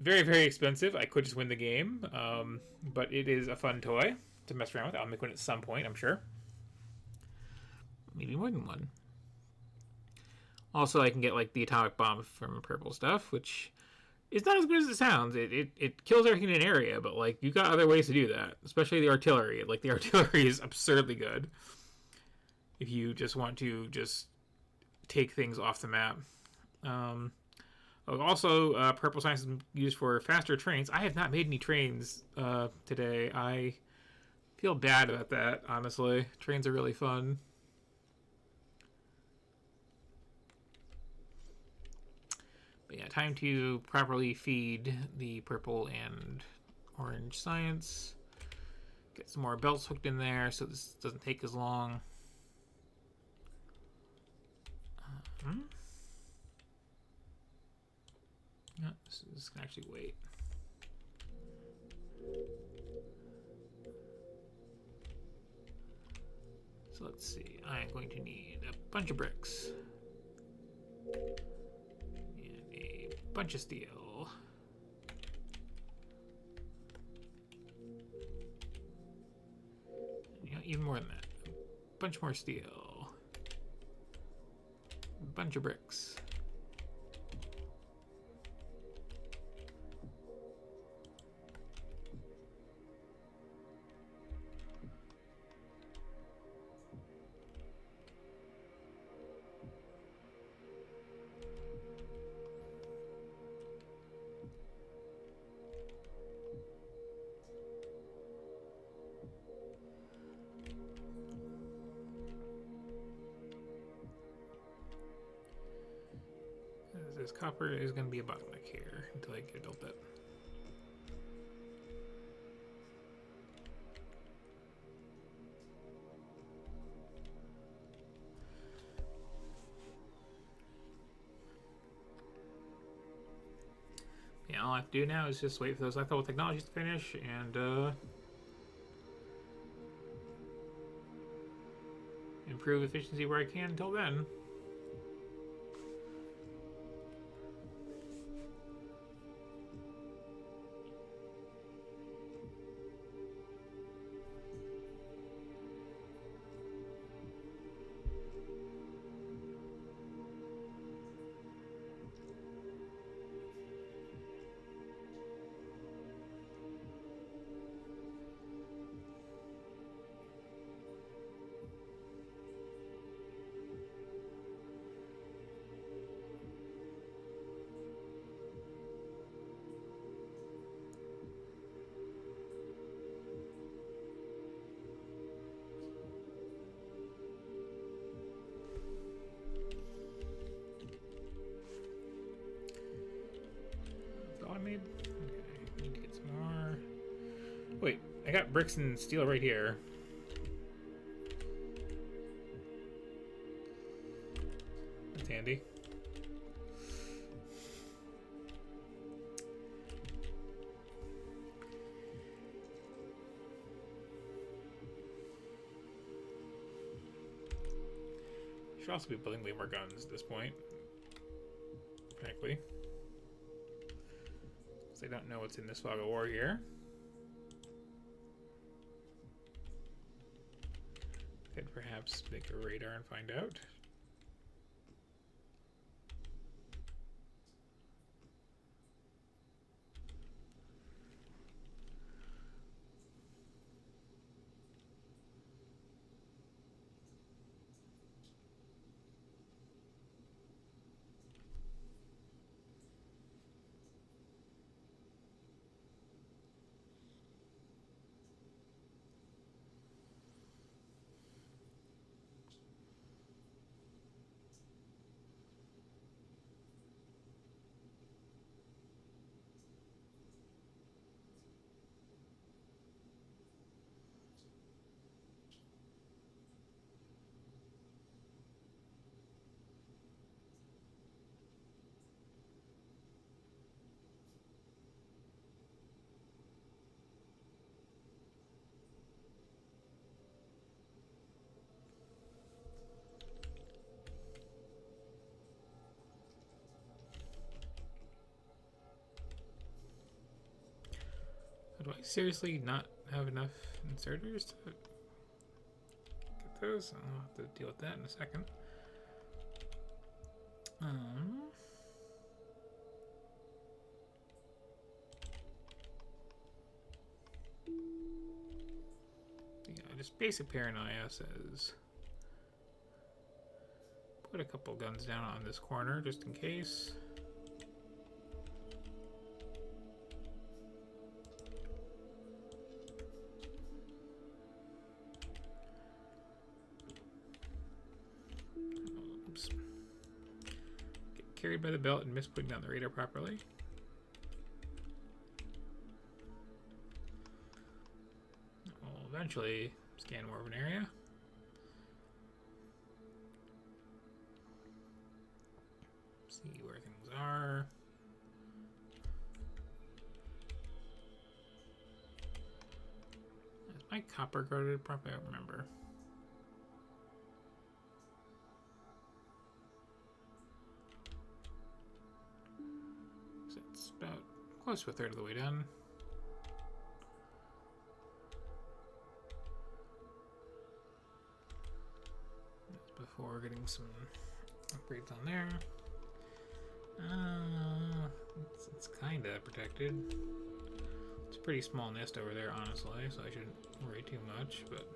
very, very expensive. I could just win the game, but it is a fun toy to mess around with. I'll make one at some point, I'm sure. Maybe more than one. Also, I can get like the atomic bomb from purple stuff, which is not as good as it sounds. It kills everything in an area, but like you got other ways to do that, especially the artillery. Like the artillery is absurdly good if you just want to just take things off the map. Also, purple science is used for faster trains. I have not made any trains today. I feel bad about that, honestly. Trains are really fun. But yeah, time to properly feed the purple and orange science. Get some more belts hooked in there so this doesn't take as long. No, this can actually wait. So let's see. I'm going to need a bunch of bricks. And a bunch of steel. You know, even more than that. A bunch more steel. A bunch of bricks. This copper is going to be a bottleneck here until I get built up. Yeah, all I have to do now is just wait for those leftover technologies to finish and improve efficiency where I can until then. got bricks and steel right here. That's handy. Should also be building way more guns at this point, frankly. Because I don't know what's in this fog of war here. Could perhaps make a radar and find out. Do I seriously not have enough inserters to get those? I'll have to deal with that in a second. Yeah, just basic paranoia says put a couple guns down on this corner just in case. Carried by the belt and missed putting down the radar properly. I'll eventually scan more of an area. See where things are. Is my copper guarded properly? I don't remember. It's about close to a third of the way done. That's before getting some upgrades on there. It's kind of protected. It's a pretty small nest over there, honestly, so I shouldn't worry too much, but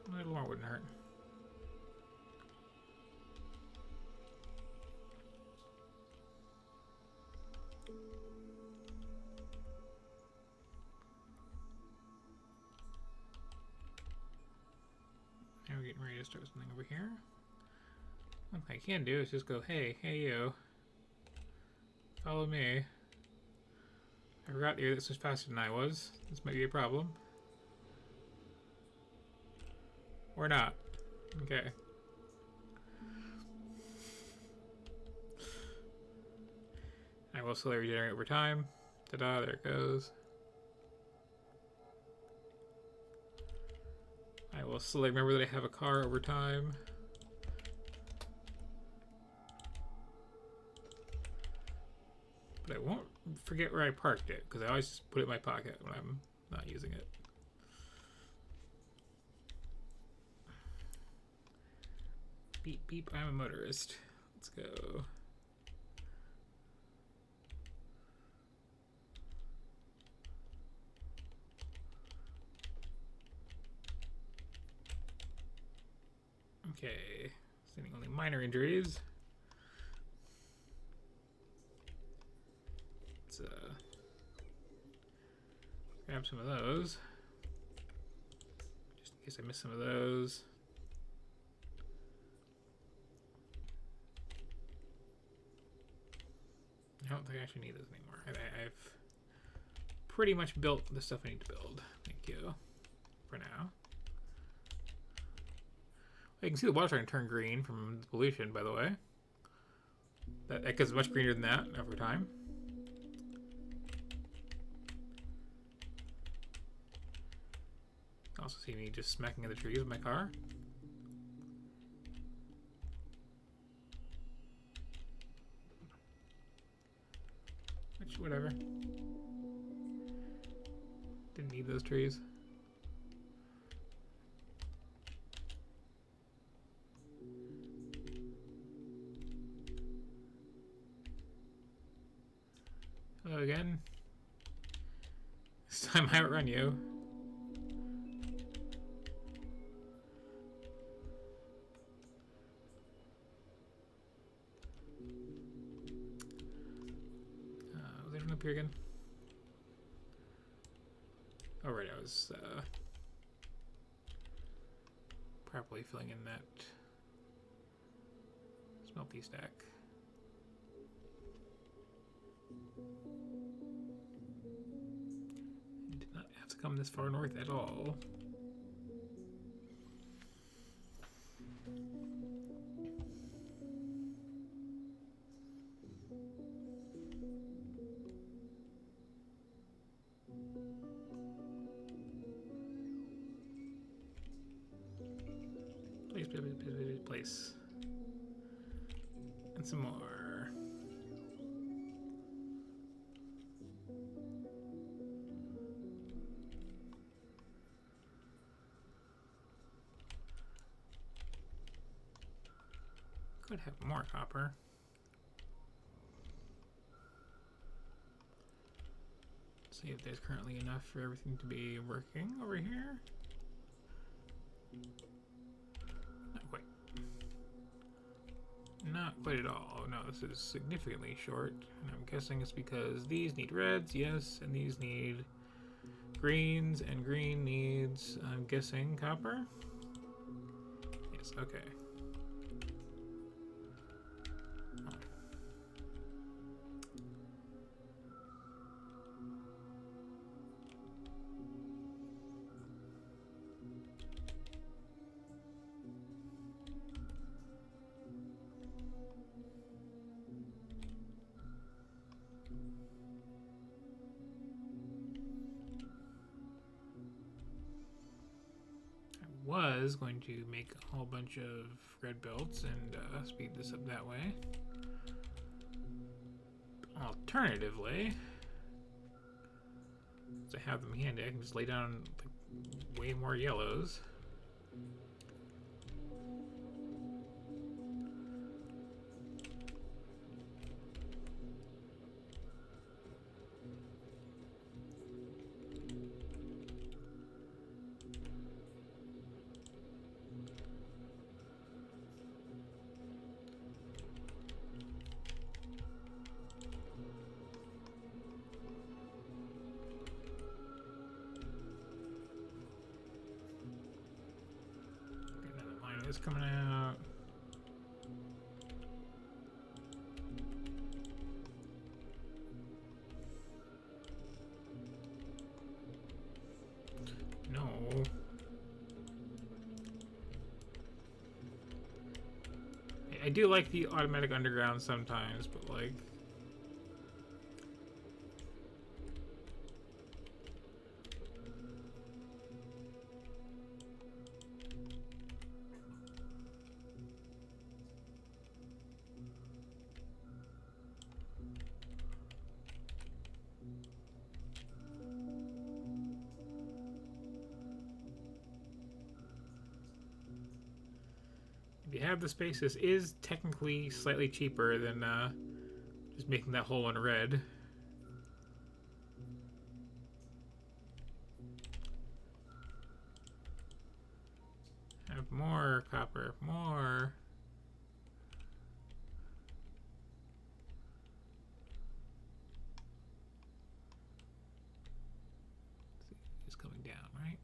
a little more wouldn't hurt. Now we're getting ready to start something over here. What I can do is just go, hey you, follow me. I forgot you're this was faster than I was. This might be a problem. Or not. Okay. I will slowly regenerate over time. Ta-da, there it goes. I will slowly remember that I have a car over time. But I won't forget where I parked it, because I always just put it in my pocket when I'm not using it. Beep, beep, I'm a motorist. Let's go. Okay, sending only minor injuries. Let's grab some of those, just in case I miss some of those. I don't think I actually need those anymore. I've pretty much built the stuff I need to build. Thank you. For now. You can see the water starting to turn green from the pollution, by the way. That gets much greener than that over time. Also see me just smacking at the trees with my car. Which, whatever. Didn't need those trees. Hello again. This time I outrun you. Was anyone up here again? Oh, right, I was properly filling in that smelty stack. Did not have to come this far north at all. Place. And some more. Could have more copper. See if there's currently enough for everything to be working over here. Not quite. Not quite at all. Oh, no, this is significantly short. And I'm guessing it's because these need reds, yes, and these need greens, and green needs, I'm guessing, copper? Yes, okay. Was going to make a whole bunch of red belts and speed this up that way. Alternatively, to have them handy, I can just lay down like, way more yellows. Coming out. No. I do like the automatic underground sometimes, but like if you have the space, this is technically slightly cheaper than just making that whole one red. Have more copper, more. It's coming down, right?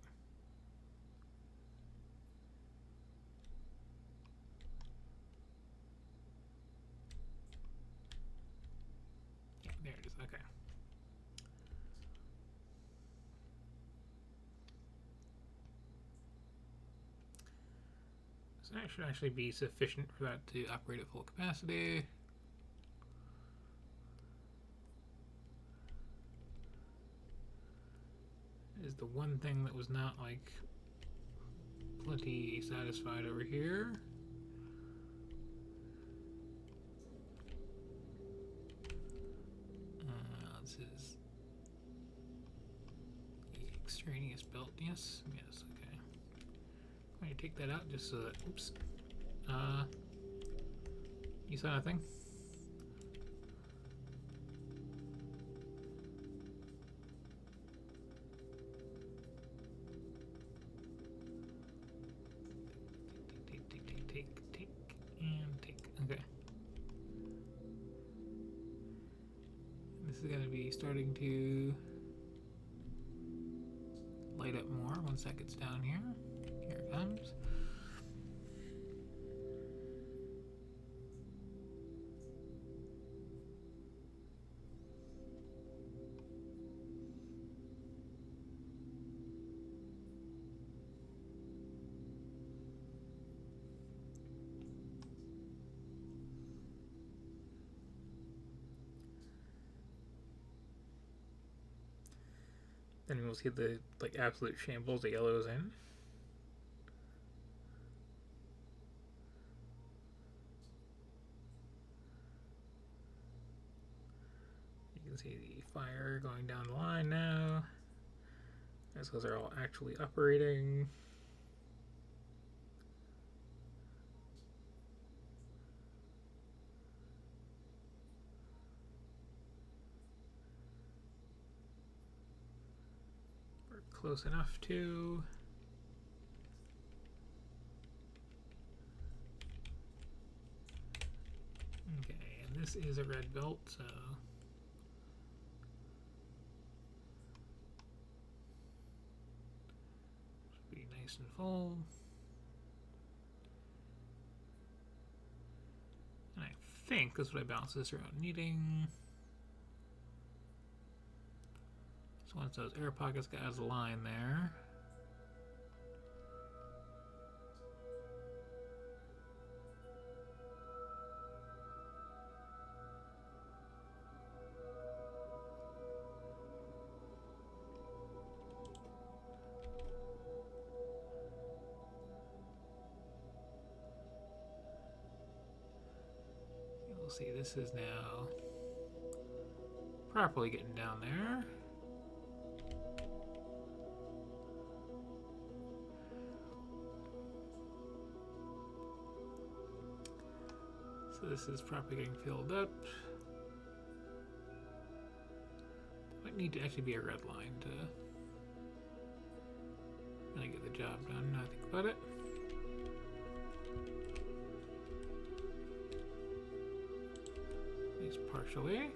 Yeah, there it is. Okay. So that should actually be sufficient for that to operate at full capacity. Is the one thing that was not like plenty satisfied over here. This is the extraneous belt. Yes, yes, okay. I'm going to take that out just so that, oops. You saw nothing? Take, and take. Okay. This is going to be starting to light up more once that gets down here. Here it comes. Then we'll see the like absolute shambles the yellow's in. You can see the fire going down the line now. That's because they're all actually operating. Close enough to. Okay, and this is a red belt, so should be nice and full. And I think that's what I balance this around needing. So once those air pockets got out of the line there. You'll see this is now properly getting down there. So this is properly getting filled up. Might need to actually be a red line to really get the job done, now I think about it. At least partially.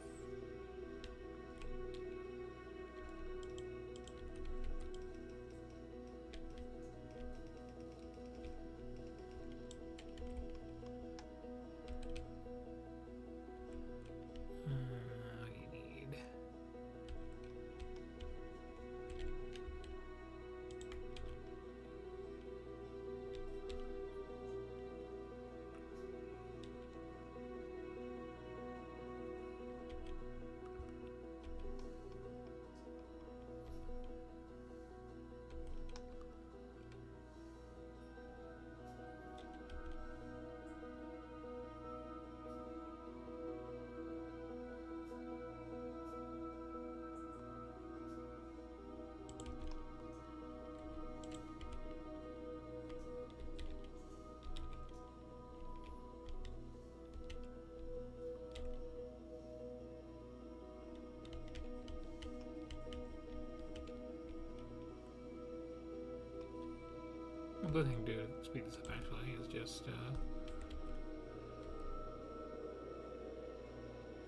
The thing to speed this up actually is just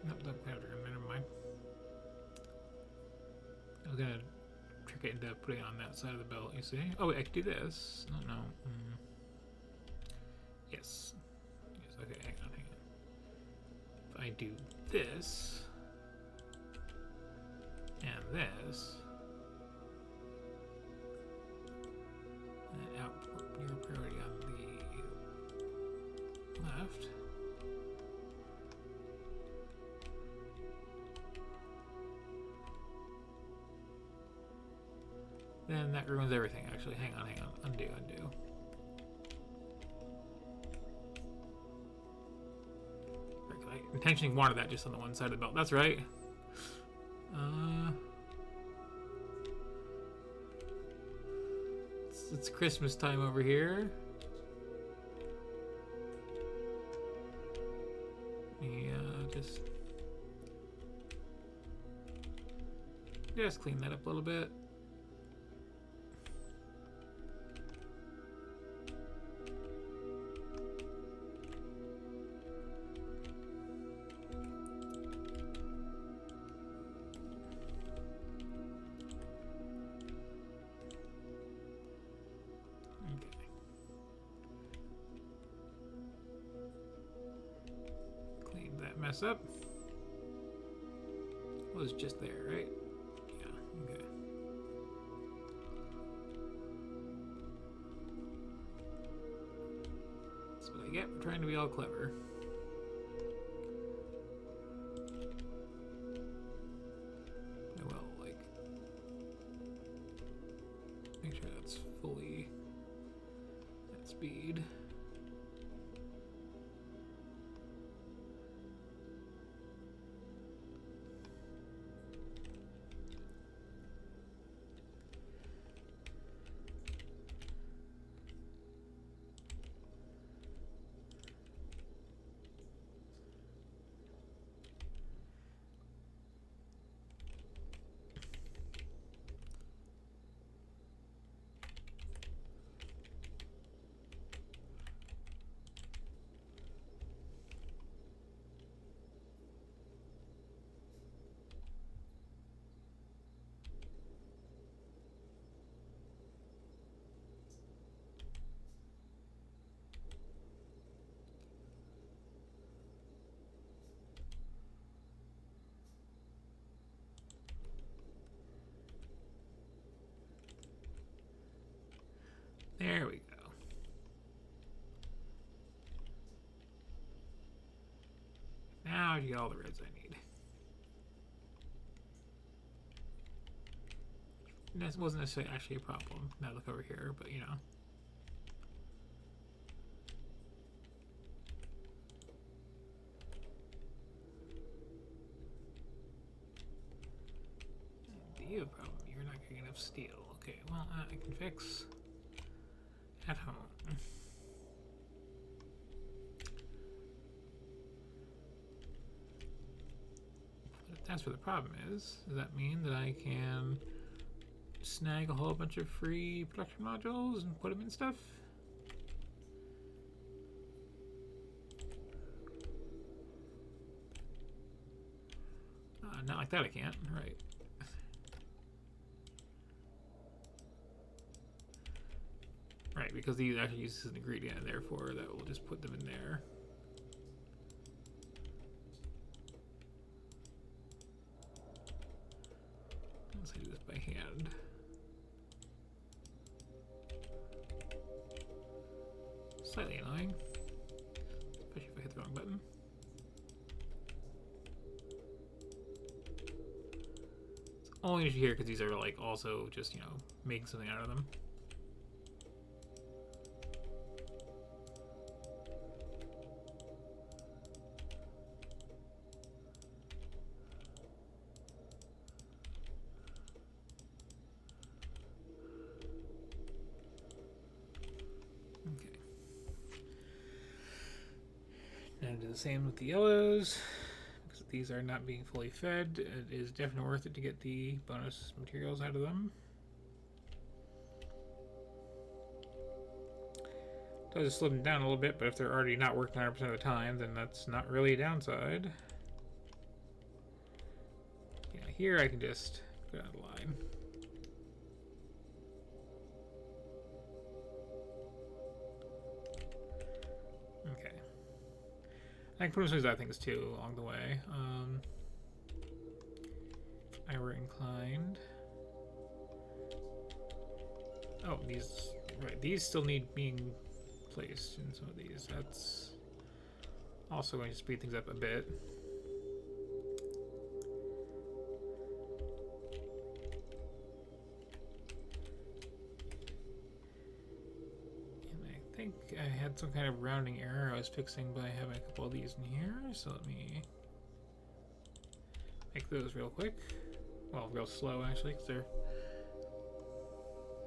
nope, don't have to remember, never mind. I was gonna trick it into putting it on that side of the belt, you see? Oh wait, I could do this. No, no. Yes. Yes, okay, hang on. If I do this and this, and output your priority on the left. Then that ruins everything, actually. Hang on, hang on. Undo, undo. I intentionally wanted that just on the one side of the belt. That's right. It's Christmas time over here. Yeah, just clean that up a little bit. Mess up. Was just there, right? Yeah, okay. That's what I get for trying to be all clever. I will, like, make sure that's fully at speed. There we go. Now I get all the reds I need. That wasn't necessarily actually a problem. Now look over here, but you know. Do you have a problem? You're not getting enough steel. Okay, well, I can fix at home. But if that's where the problem is, does that mean that I can snag a whole bunch of free production modules and put them in stuff? Not like that I can't, right. Right, because these actually use as an ingredient, and therefore that will just put them in there. Let's do this by hand. Slightly annoying, especially if I hit the wrong button. It's only an issue here because these are like also just, you know, making something out of them. And do the same with the yellows, because these are not being fully fed. It is definitely worth it to get the bonus materials out of them. Does slow them down a little bit, but if they're already not working 100% of the time, then that's not really a downside. Yeah, here I can just go down the line. Okay. I can put some of these other things too along the way. I were inclined. Oh, these, right, these still need being placed in some of these. That's Also going to speed things up a bit. And I think I had some kind of rounding error I was fixing by having a couple of these in here, so let me make those real quick. Well, real slow actually, because they're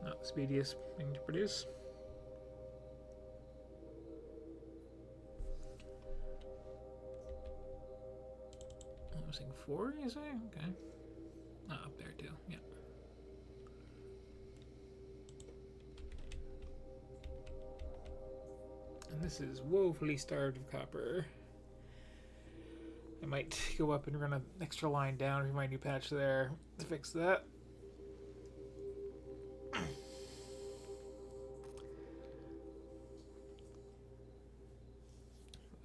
not the speediest thing to produce. I was thinking 4, you say? Okay. Ah, up there too, yeah. And this is woefully starved of copper. I might go up and run an extra line down for my new patch there to fix that.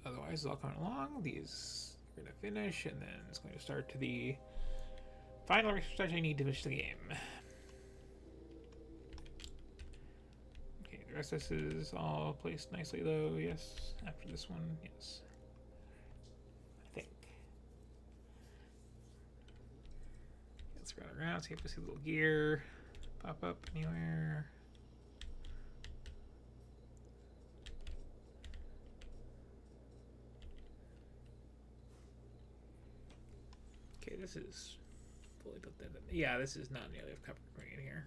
Otherwise, it's all coming along. These are going to finish, and then it's going to start to the final research I need to finish the game. Okay, the rest of this is all placed nicely, though. Yes. After this one, yes. I think. Let's run around, see if we see a little gear pop up anywhere. Okay, this is fully built in. Yeah, this is not nearly enough copper coming in here.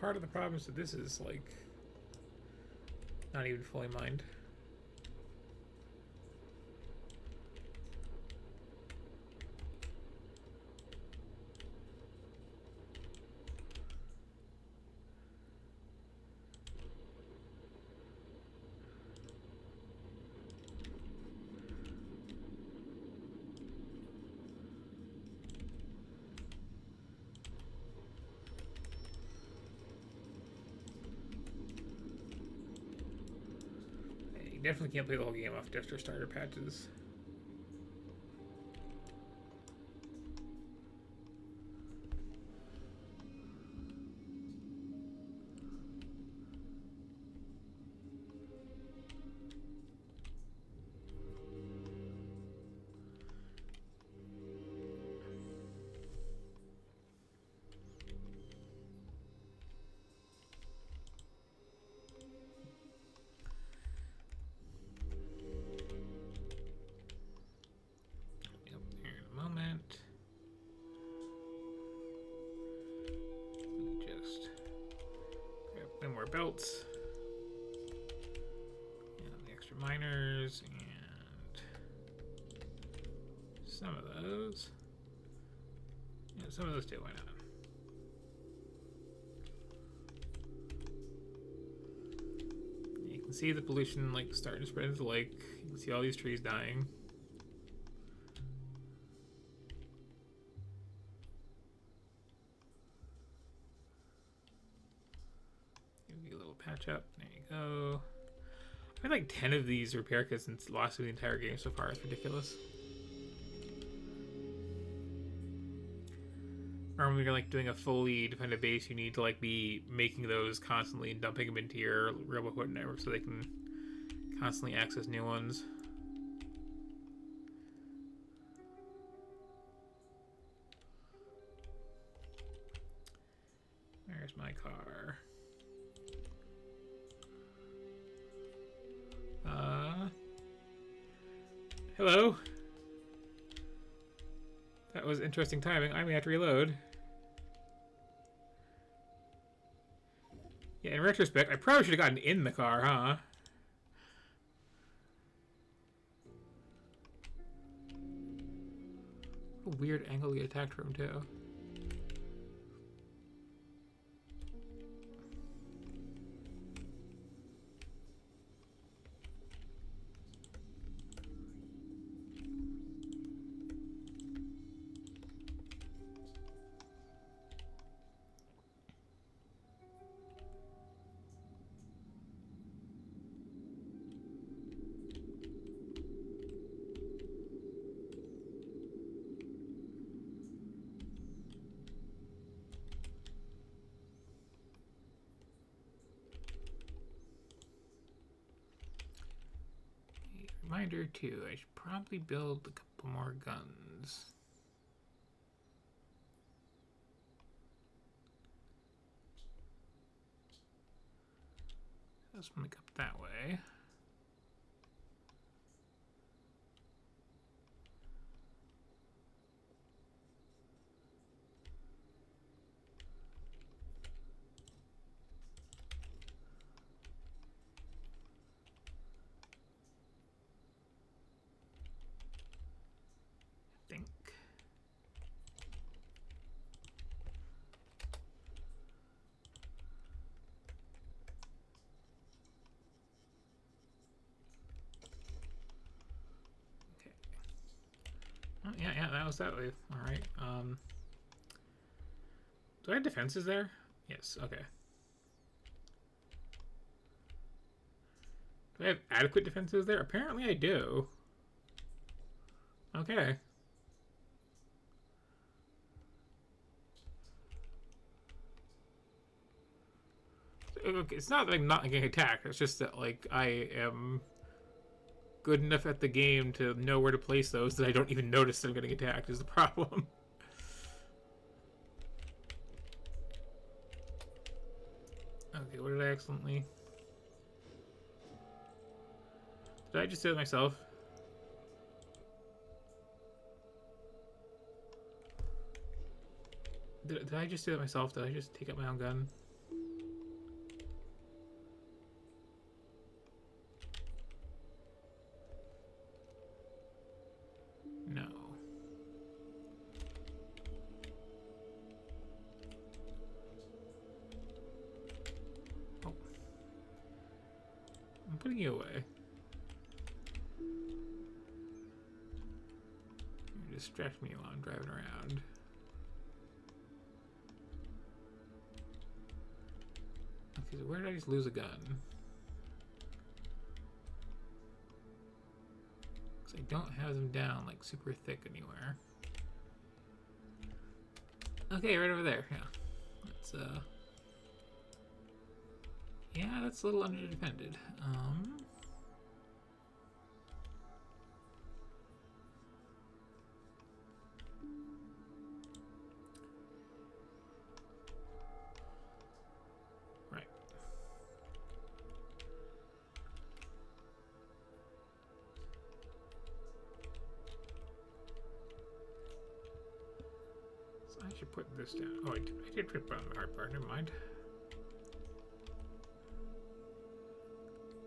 Part of the problem is that this is like not even fully mined. You definitely can't play the whole game off just your starter patches. Belts and the extra miners and some of those. Yeah, some of those too, why not? You can see the pollution like starting to spread into the lake. You can see all these trees dying. Patch up. There you go. I have like 10 of these repair kits since lost the entire game so far. It's ridiculous. Or when you're like doing a fully defended base, you need to like be making those constantly and dumping them into your real equipment network so they can constantly access new ones. There's my car. Hello. That was interesting timing. I may have to reload. Yeah, in retrospect, I probably should have gotten in the car, huh? What a weird angle to get attacked from, too. reminder too, I should probably build a couple more guns. Let's make up that way. I think. Oh, yeah, that was that way. All right. Do I have defenses there? Yes. Okay. Do I have adequate defenses there? Apparently, I do. Okay. Okay, it's not like I'm not getting attacked. It's just that like I am good enough at the game to know where to place those that I don't even notice that I'm getting attacked is the problem. Okay, what did I accidentally... Did I just do it myself? Did I just do it myself? Did I just take out my own gun? No. Oh. I'm putting you away. You distract me while I'm driving around. Okay, so where did I just lose a gun? Because I don't have them down like super thick anywhere. Okay, right over there. Yeah, that's yeah, that's a little underdefended. Right. So I should put this down. Oh, I did put on the hard part. Never mind.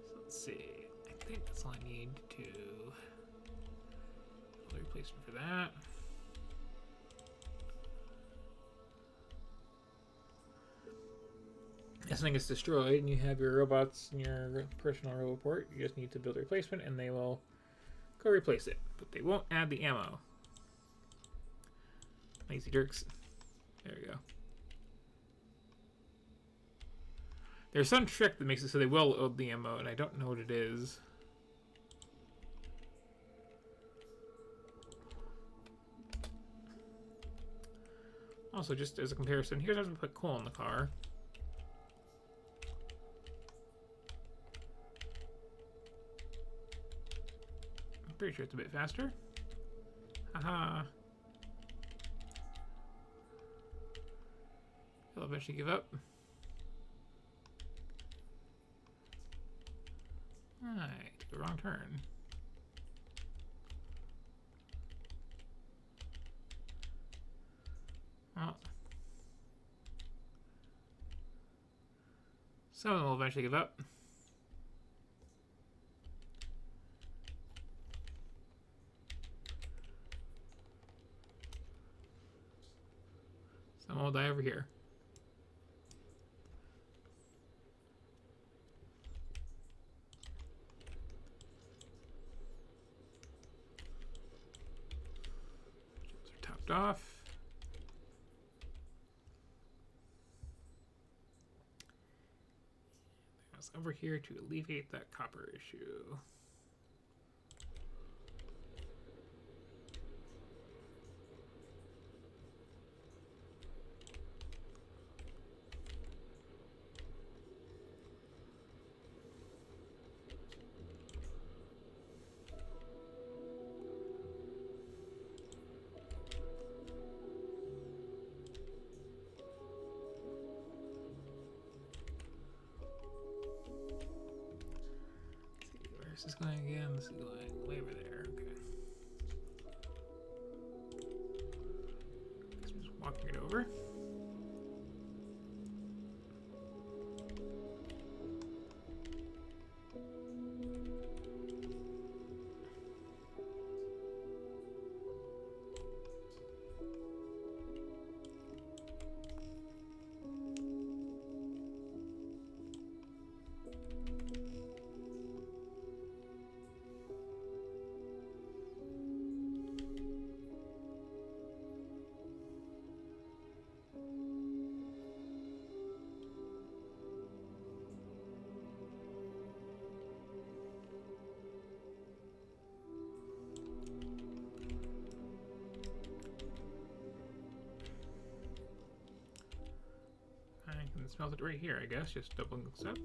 So let's see. I think that's all I need to build a replacement for that. This thing is destroyed and you have your robots in your personal robot port. You just need to build a replacement and they will go replace it. But they won't add the ammo. Lazy jerks. There we go. There's some trick that makes it so they will load the ammo, and I don't know what it is. Also, just as a comparison, here's how to put coal in the car. I'm pretty sure it's a bit faster. Haha. He'll eventually give up. Alright, took the wrong turn. Well, some of them will eventually give up. Some will die over here. Topped off. There's over here to alleviate that copper issue. Where's this going again? This is going way over there. Okay. Guess I'm just walking it over. Smells it right here, I guess. Just double this up.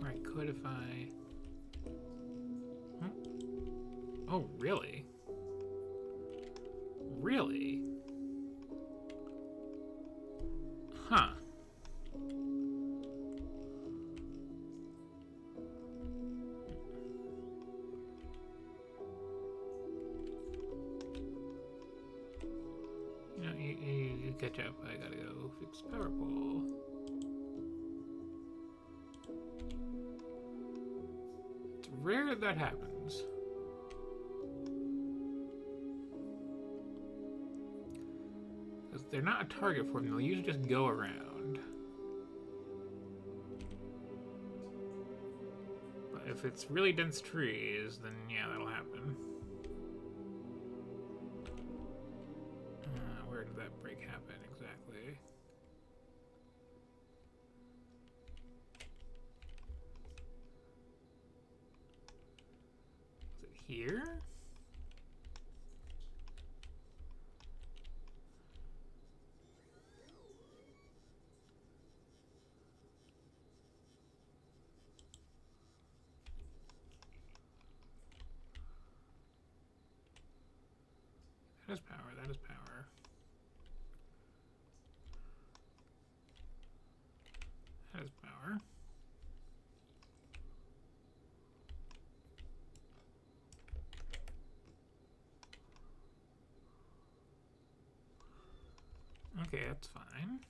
Or I could if I... Huh? Oh, really? Really? Huh. You catch up. I gotta go fix power pole. It's rare that happens. Because they're not a target for them, they'll usually just go around. But if it's really dense trees, then yeah, that'll happen. Where did that break happen exactly? Is it here? That is power, that is power. That is power. Okay, that's fine.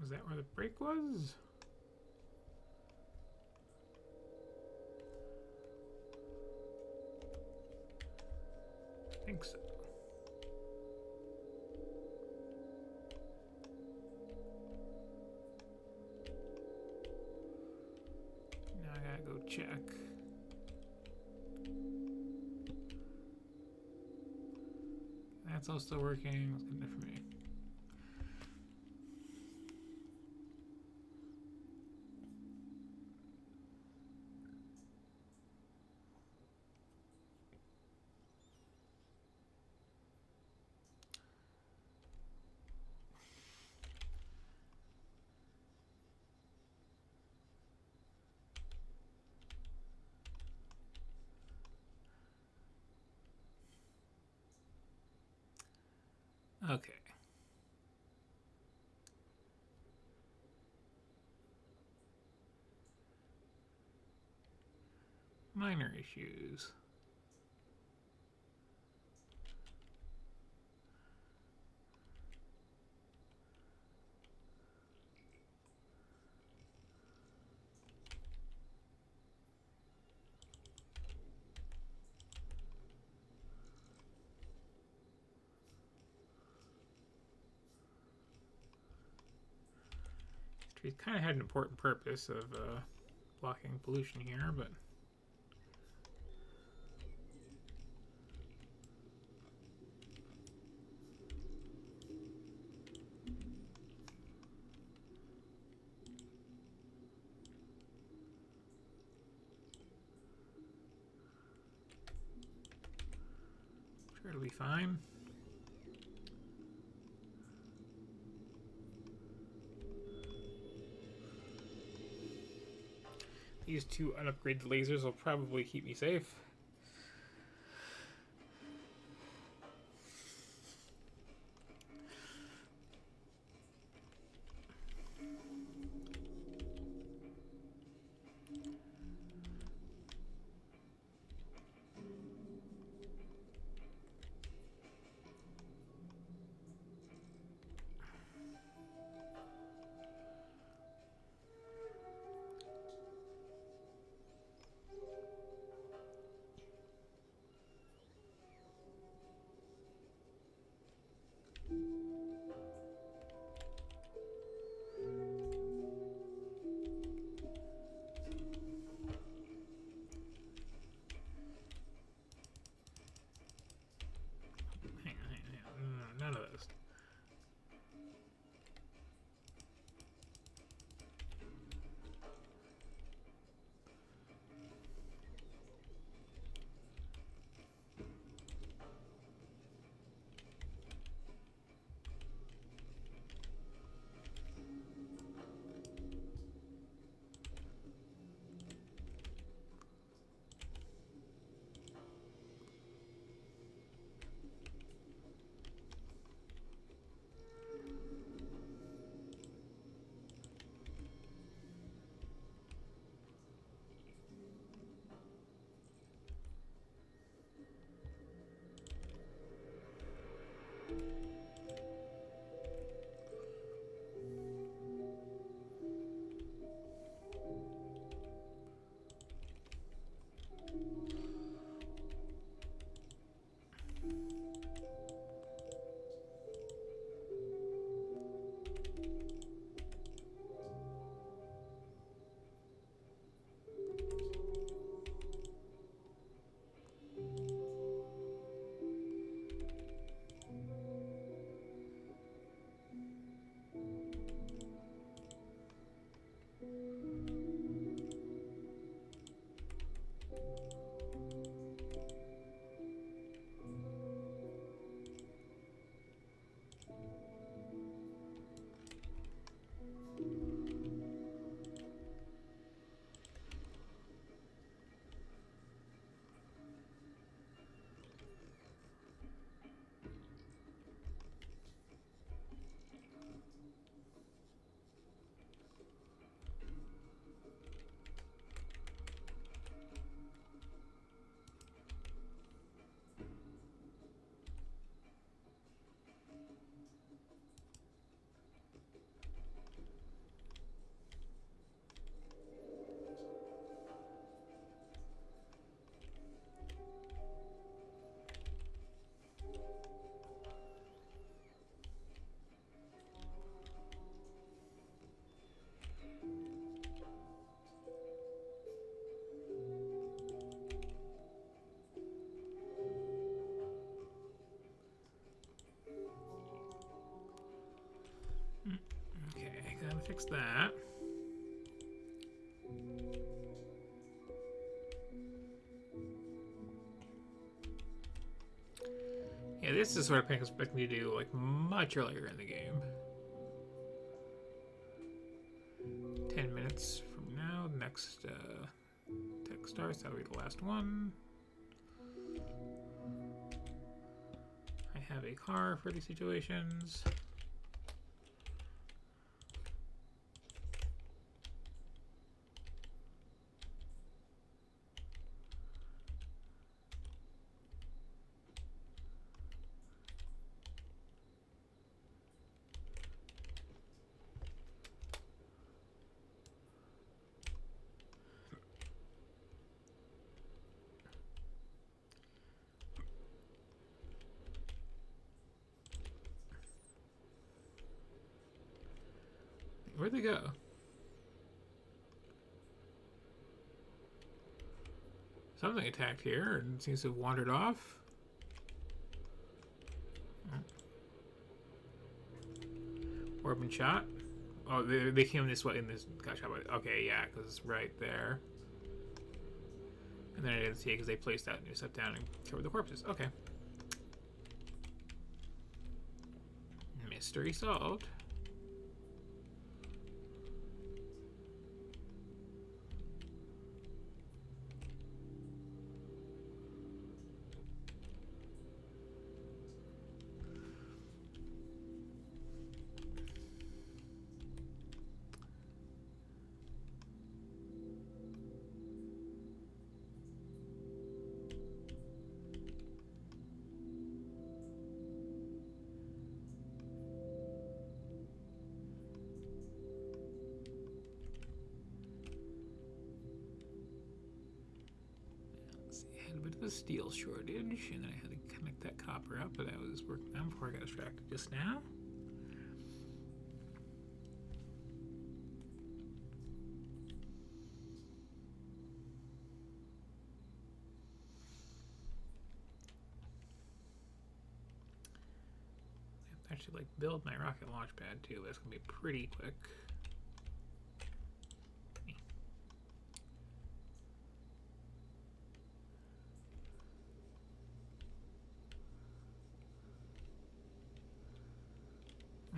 Was that where the break was? I think so. Now I gotta go check. That's all still working. That's good enough for me. Okay. Minor issues. Trees kind of had an important purpose of blocking pollution here, but sure it'll be fine. These two unupgraded lasers will probably keep me safe. None of those. Okay, gotta fix that. Yeah, this is what I expect me to do like much earlier in the game. 10 minutes from now, next tech starts. That'll be the last one. I have a car for these situations. Where'd they go? Something attacked here and seems to have wandered off. Orb and shot. Oh, they came this way in this. Gosh, how about it? Okay, yeah, because it's right there. And then I didn't see it because they placed that new stuff down and covered the corpses. Okay. Mystery solved. had a bit of a steel shortage, and then I had to connect that copper up, but that was working out before I got distracted just now. I should like build my rocket launch pad too. That's gonna be pretty quick.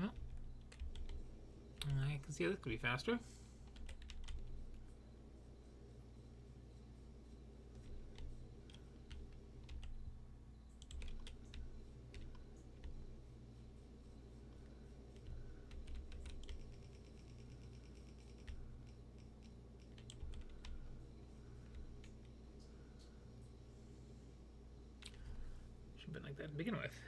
Well, I can see this could be faster. Should have been like that to begin with.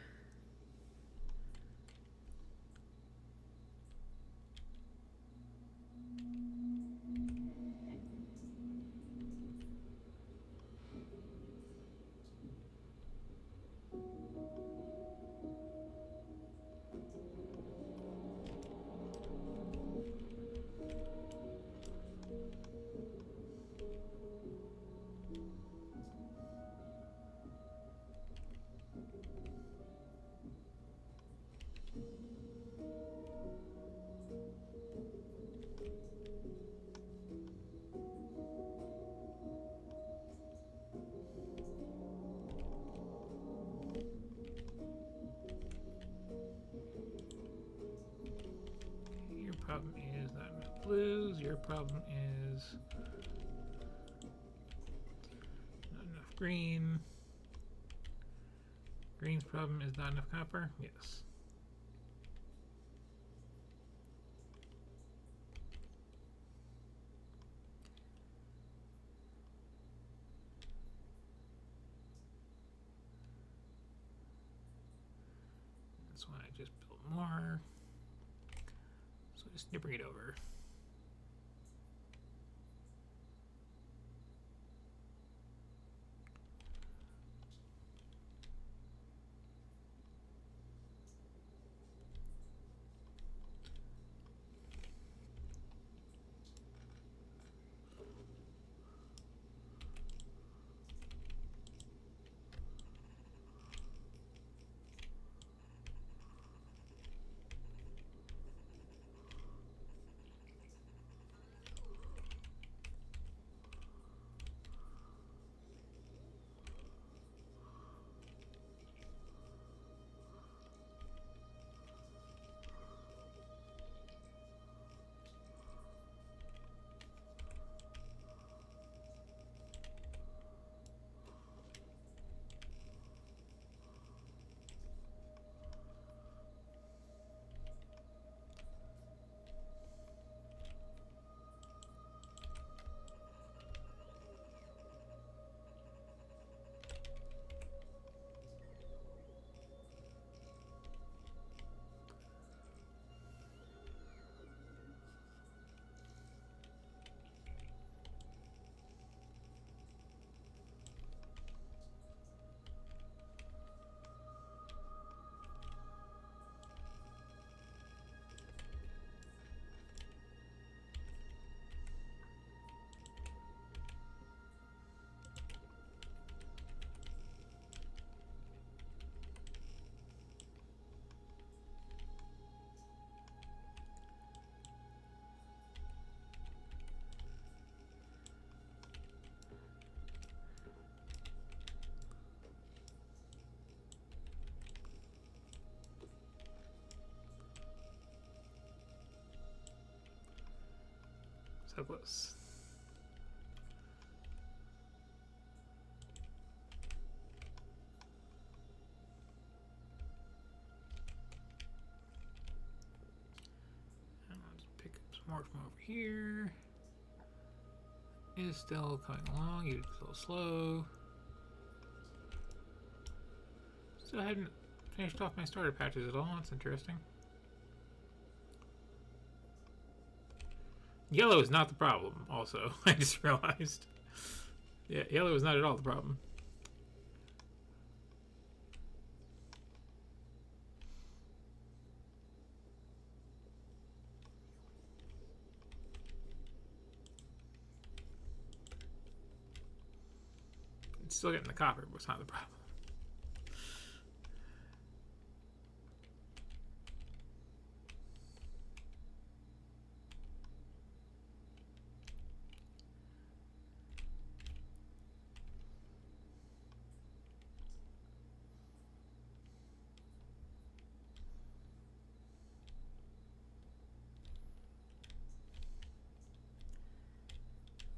Problem is not enough blues. Your problem is not enough green. Green's problem is not enough copper. Yes. That's why I just built more. Just bring it over. So close. And I'll just pick up some more from over here. It's still coming along, it's a little slow. Still hadn't finished off my starter patches at all, that's interesting. Yellow is not the problem, also. I just realized. Yeah, yellow is not at all the problem. It's still getting the copper, but it's not the problem.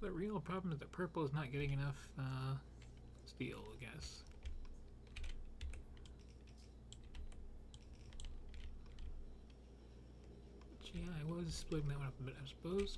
The real problem is that purple is not getting enough steel, I guess. But yeah, I was splitting that one up a bit, I suppose.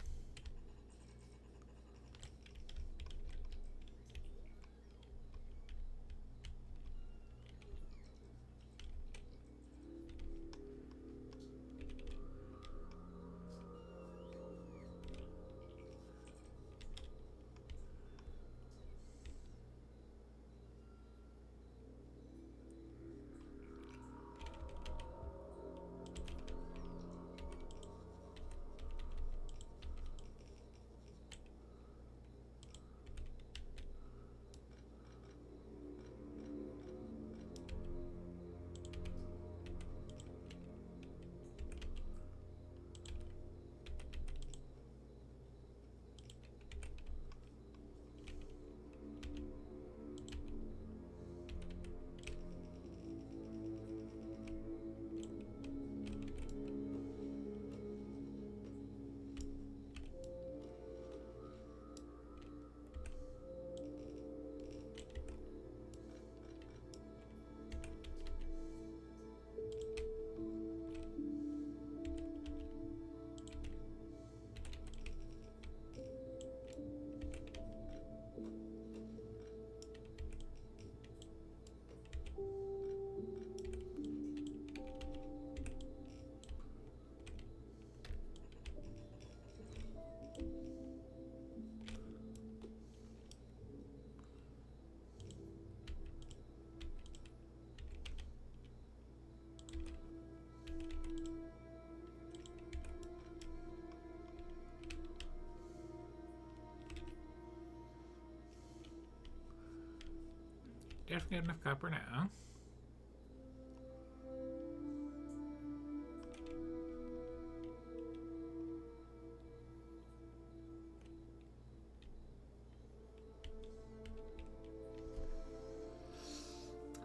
Definitely got enough copper now.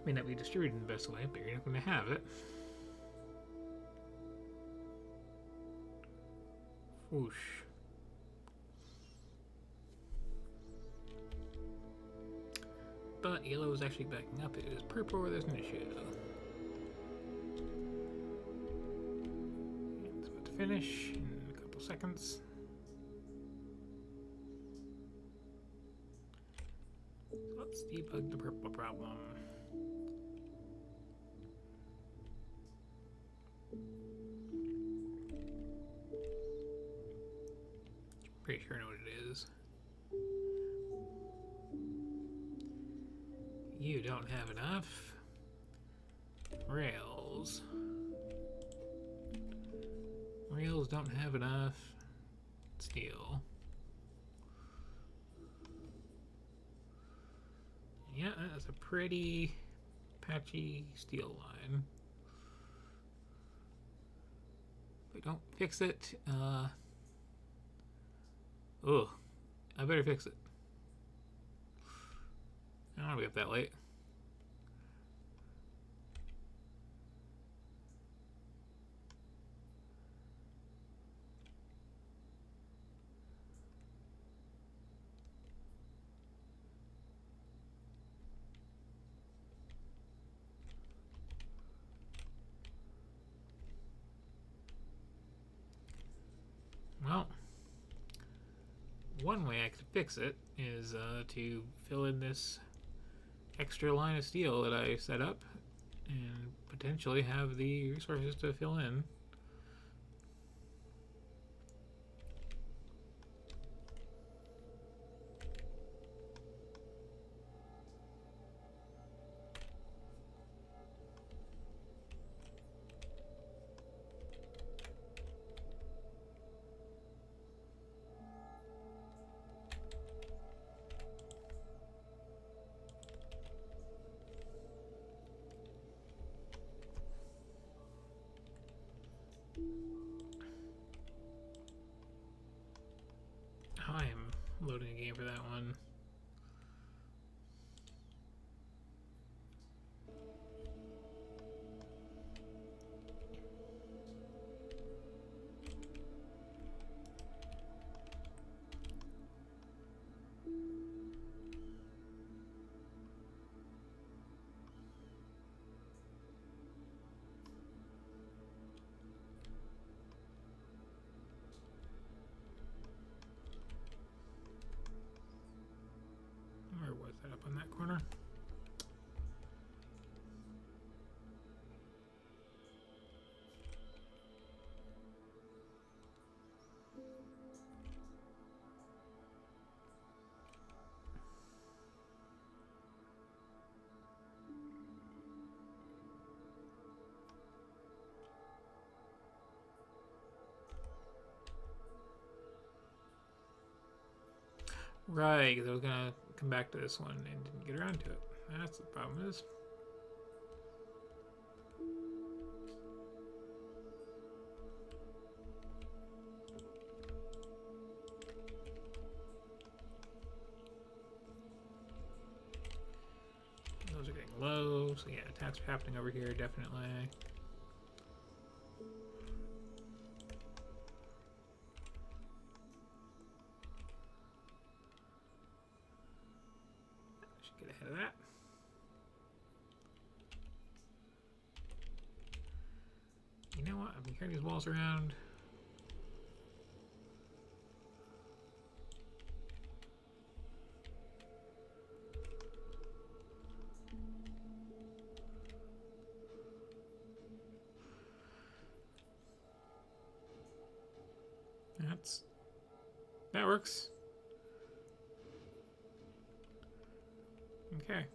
May not be distributed in the best way, but you're not going to have it. Whoosh. But yellow is actually backing up. It is purple where there's an issue. It's about to finish in a couple seconds. So let's debug the purple problem. Pretty sure I know what it is. You don't have enough rails. Rails don't have enough steel. Yeah, that's a pretty patchy steel line. If we don't fix it, ugh, I better fix it. I don't want to be up that late. Well, one way I could fix it is to fill in this extra line of steel that I set up and potentially have the resources to fill in. the game for that one. Where was that? Up on that corner? Right, because I was gonna come back to this one and didn't get around to it. That's the problem is. Those are getting low, so yeah, attacks are happening over here, definitely. Should get ahead of that. You know what? I've been carrying these walls around. That works. Okay.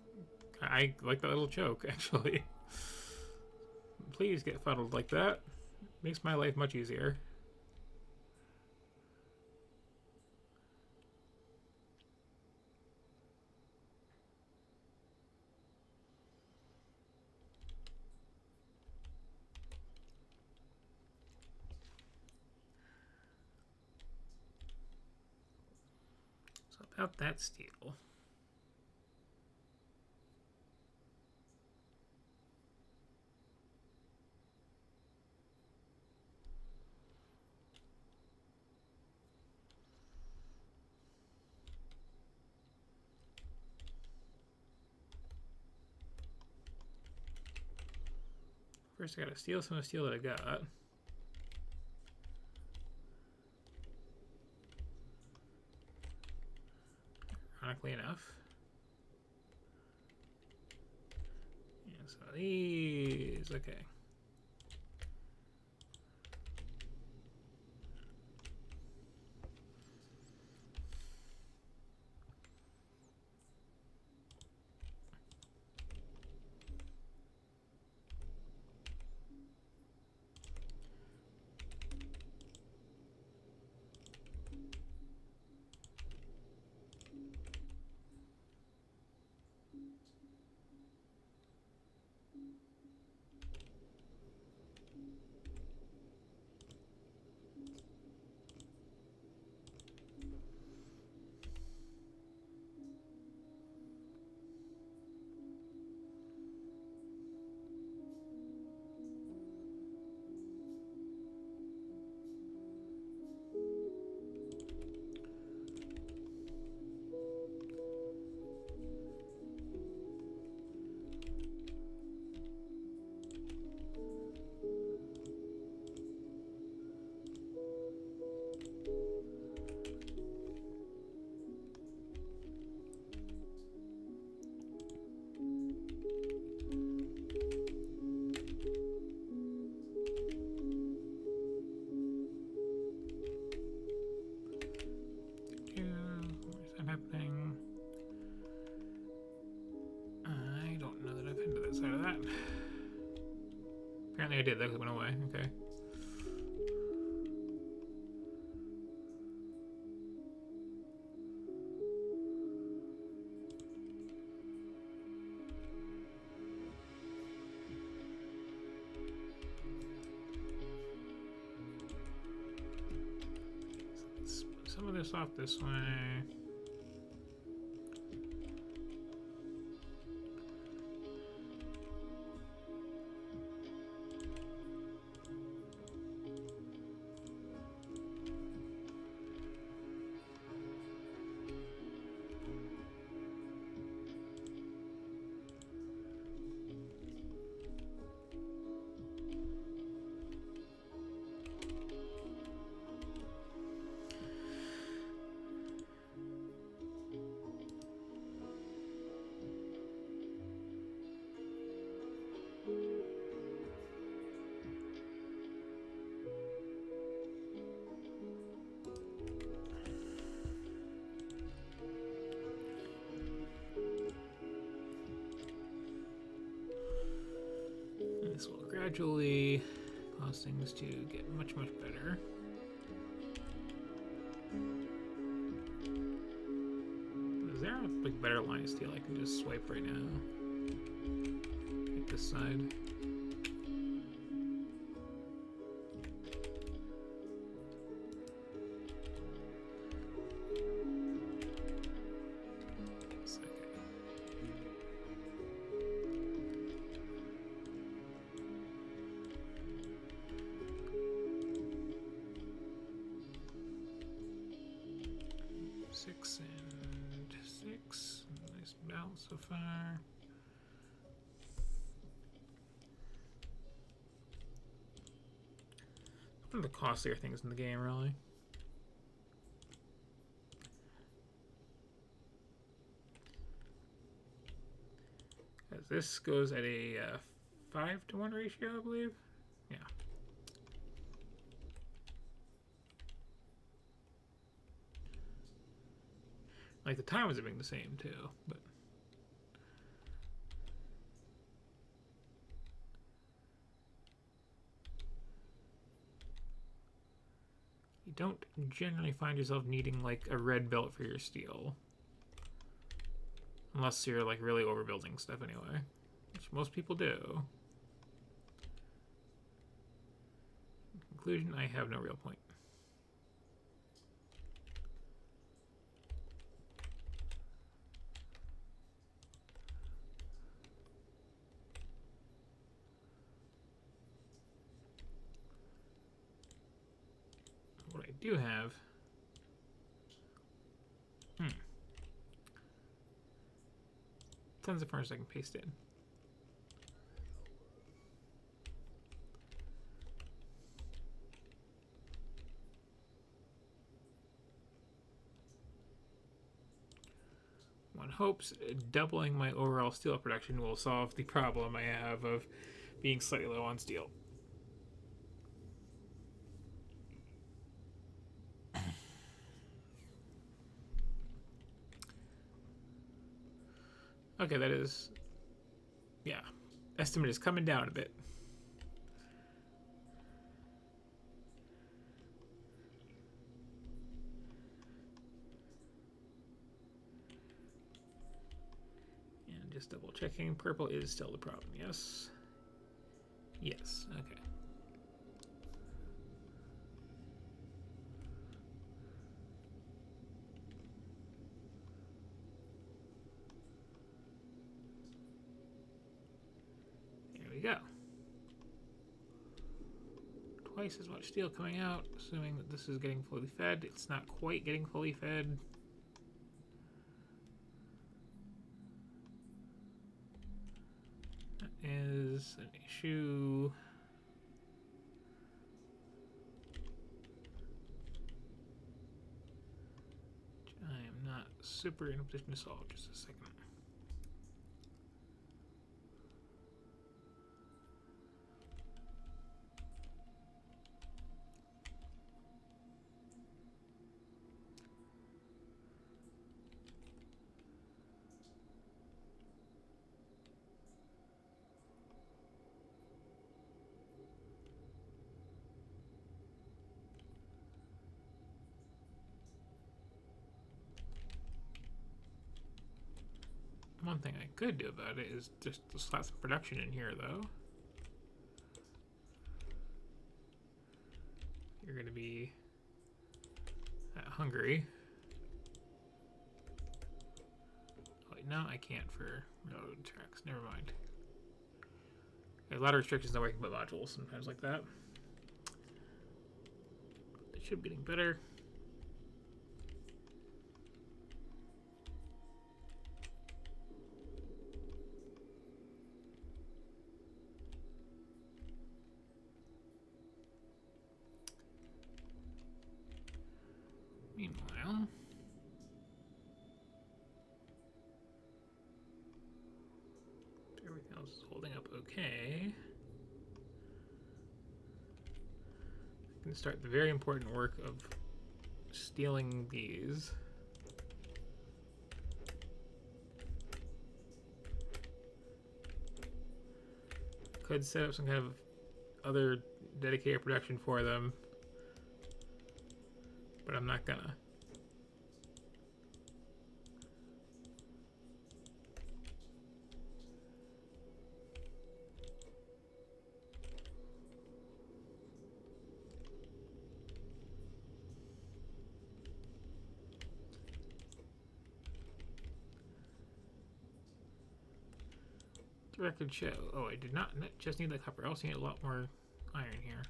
I like that little choke, actually. Please get funneled like that. Makes my life much easier. So about that steel. First, I gotta steal some of the steel that I got. Ironically enough. Yeah, so these, okay. Where's that happening? I don't know that I've been to that side of that. Apparently I did, that went away, okay. Some of this off this way. gradually cause things to get much, much better. Is there a like, better line of steel I can just swipe right now? Hit this side. Six and six. Nice balance so far. One of the costlier things in the game, really. As this goes at a 5-to-1 ratio, I believe. Yeah. Like the time was being the same too, but you don't generally find yourself needing like a red belt for your steel. Unless you're like really overbuilding stuff anyway, which most people do. In conclusion, I have no real point. What I do have... tons of furnaces I can paste in. One hopes doubling my overall steel production will solve the problem I have of being slightly low on steel. Okay, that is... yeah. Estimate is coming down a bit. And just double checking. Purple is still the problem, yes? Yes, okay. Go. Twice as much steel coming out, assuming that this is getting fully fed. It's not quite getting fully fed. That is an issue. Which I am not super in a position to solve. Just a second. One thing I could do about it is just to slap some production in here, though. You're going to be hungry. Oh, wait, no, I can't for railroad tracks. Never mind. There's a lot of restrictions on where you can put modules sometimes like that. It should be getting better. Meanwhile, everything else is holding up okay. I can start the very important work of stealing these. Could set up some kind of other dedicated production for them, but I'm not gonna. The record show. Oh, I did not just need the copper. I also need a lot more iron here.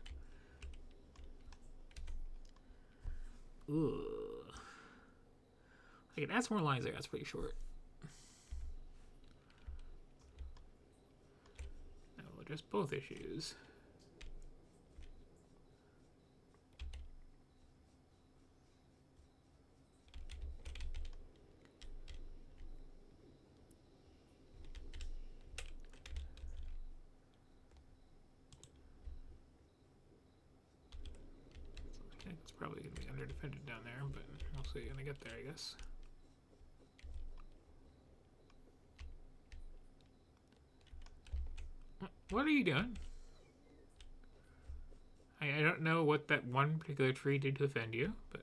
Ooh. I can add some more lines there. That's pretty short. Now we'll address both issues. It's probably going to be under defended down there, but we'll see when I get there, I guess. What are you doing? I don't know what that one particular tree did to offend you, but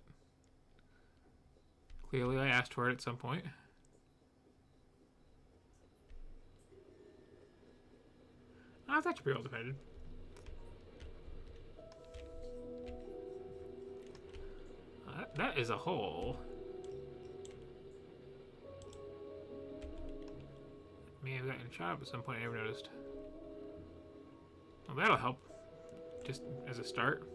clearly I asked for it at some point. Oh, that's pretty well defended. That is a hole. May have gotten shot up at some point, I never noticed. Well, that'll help. Just as a start.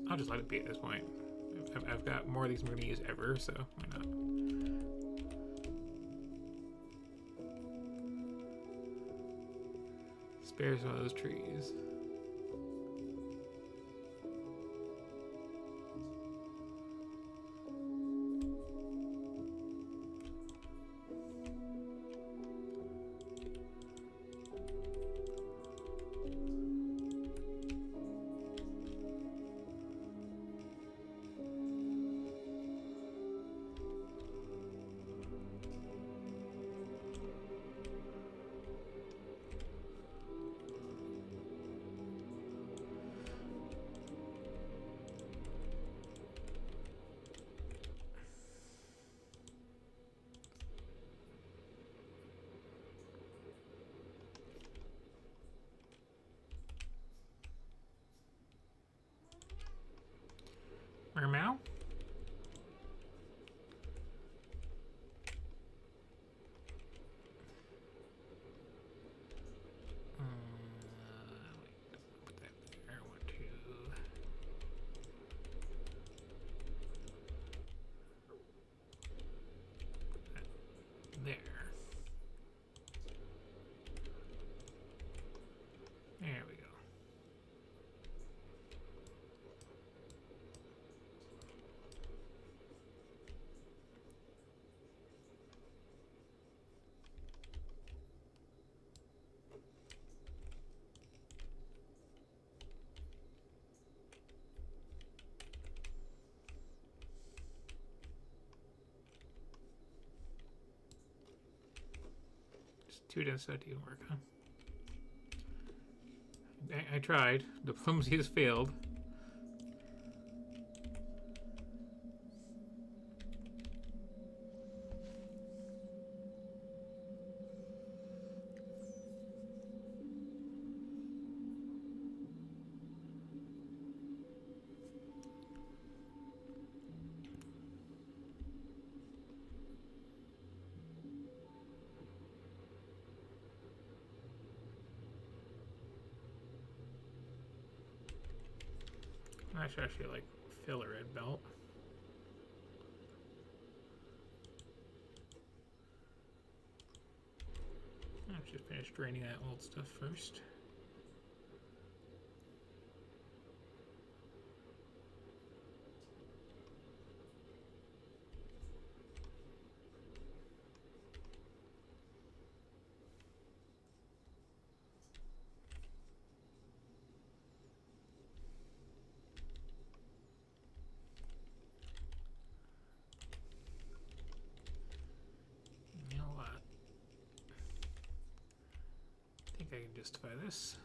I'll just let it be at this point. I've got more of these I'm going to use ever, so why not? Spares one of those trees. Meow. Put that there. One, two. There. There we go. Just two density didn't work, huh? I tried. Diplomacy has failed. I should actually like fill a red belt. I should finish draining that old stuff first. You know what? I think I can justify this.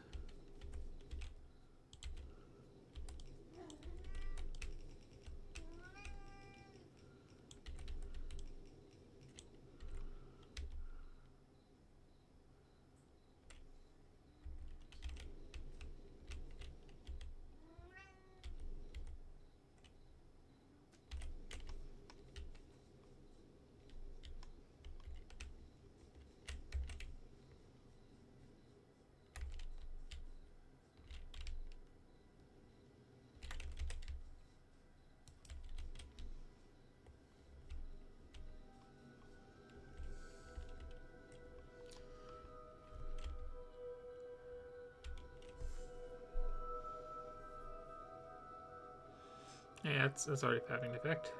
Yeah, that's already having an effect.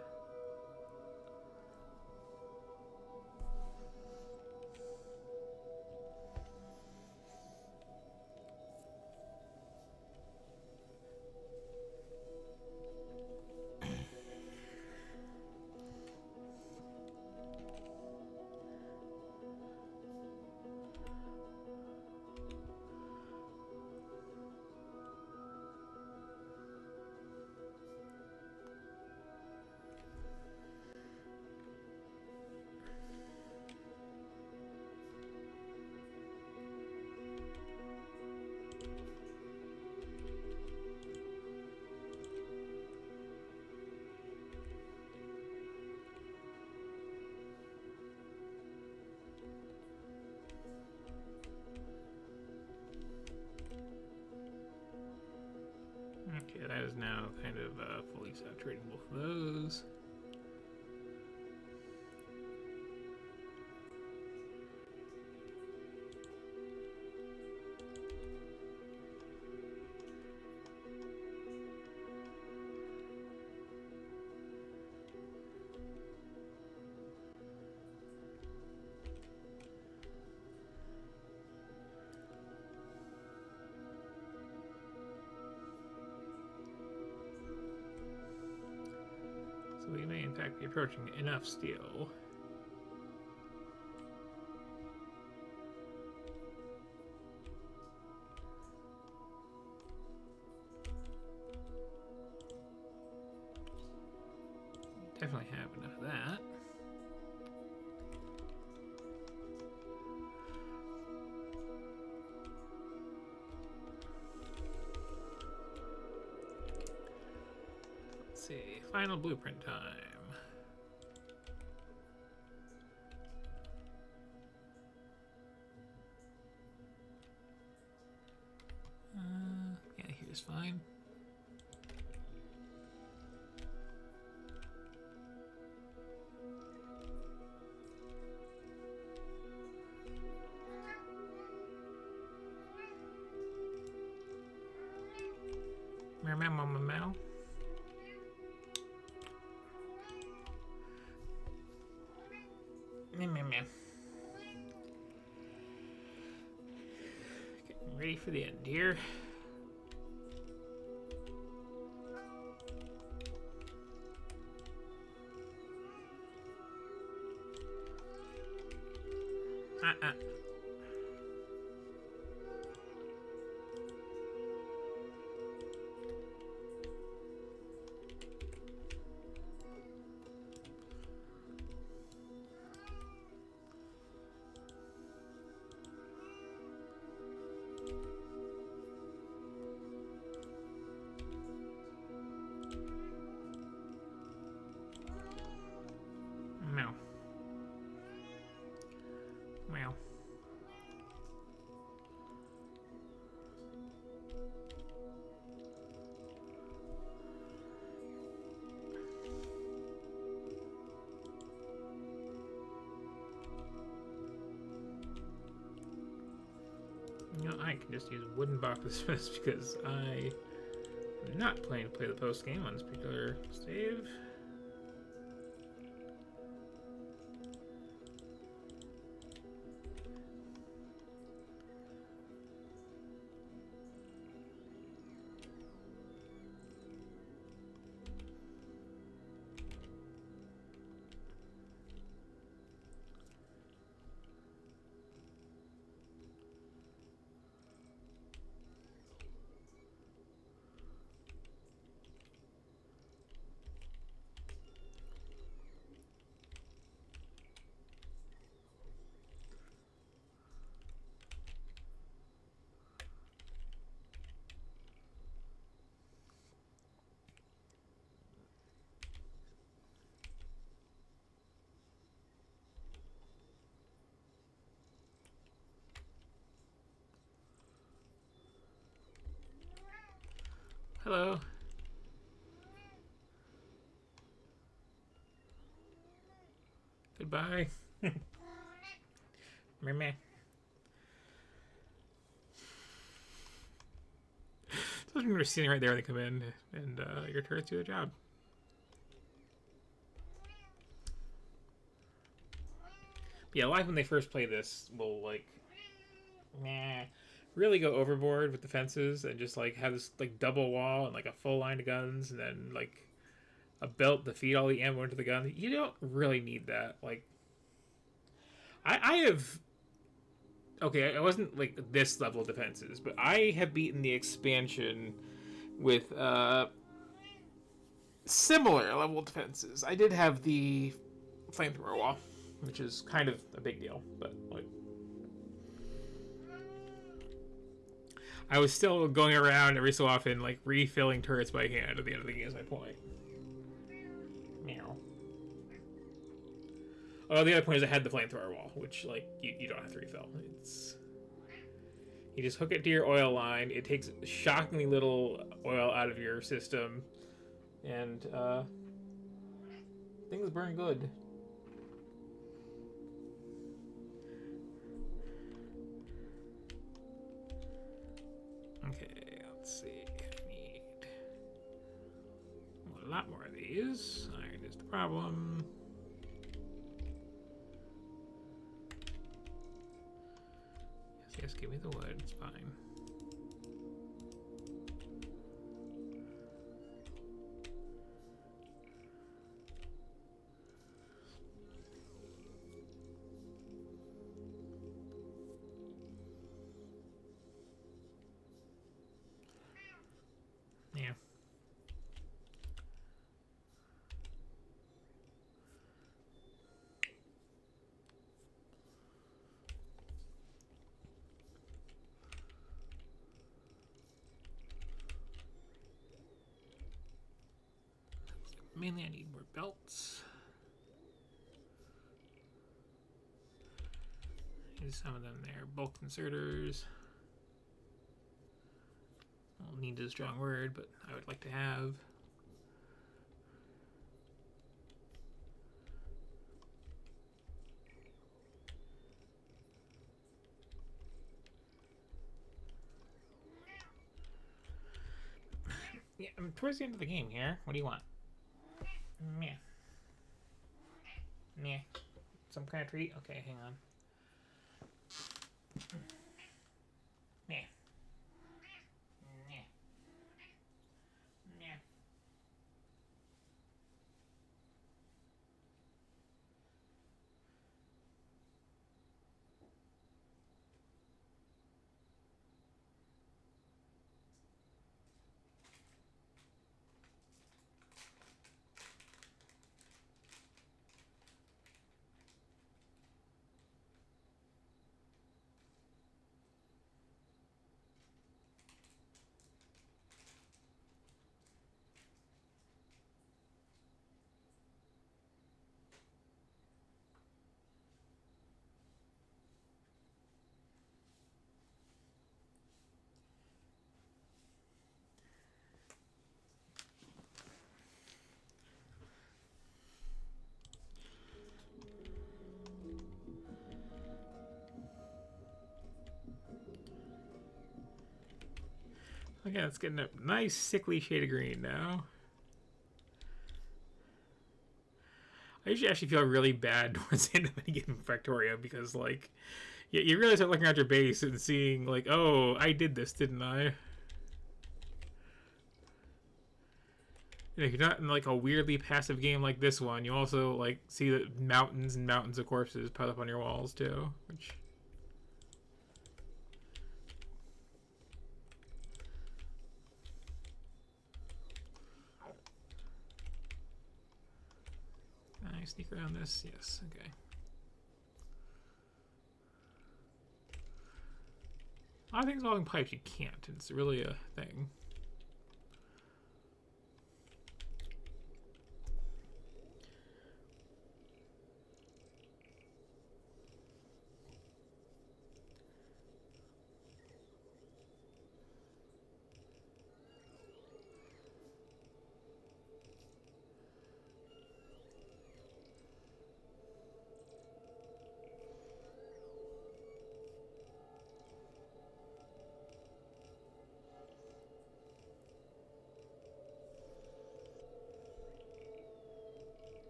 Okay, that is now kind of fully saturating both of those. So we may in fact be approaching enough steel. Definitely have enough of that. Let's see, final blueprint time. Yeah, here's fine. Meow, meow, meow, meow, meow. Meow, meow, meow. Getting ready for the end here. Well. You know, I can just use wooden boxes for this because I'm not planning to play the post game on this particular save. Hello. Goodbye. Meh. So when you're sitting right there, they come in and your turrets do the job. But yeah, like when they first play this, will like, really go overboard with the fences and just like have this like double wall and like a full line of guns and then like a belt to feed all the ammo into the gun. You don't really need that. Like, I have. Okay, I wasn't like this level of defenses, but I have beaten the expansion with similar level defenses. I did have the flamethrower wall, which is kind of a big deal, but like I was still going around every so often, like refilling turrets by hand at the end of the game. Is my point. Meow. Oh, the other point is I had the flamethrower wall, which like you don't have to refill. It's you just hook it to your oil line. It takes shockingly little oil out of your system, and things burn good. Okay, let's see. I need a lot more of these. Iron is the problem. Yes, give me the wood. It's fine. Yeah. Mainly, I need more belts. Use some of them there. Bulk inserters. Well, need is a strong word, but I would like to have. Yeah, I'm towards the end of the game here. What do you want? Meh. Meh. Some kind of treat? Okay, hang on. Meh. Meh. Meh. Again, it's getting a nice sickly shade of green now. I usually actually feel really bad towards the end of any given Factorio because, like, you really start looking at your base and seeing, like, oh, I did this, didn't I? You know, if you're not in, like, a weirdly passive game like this one, you also, like, see the mountains and mountains of corpses piled up on your walls, too, which... Can I sneak around this? Yes, okay. A lot of things involving pipes you can't. It's really a thing.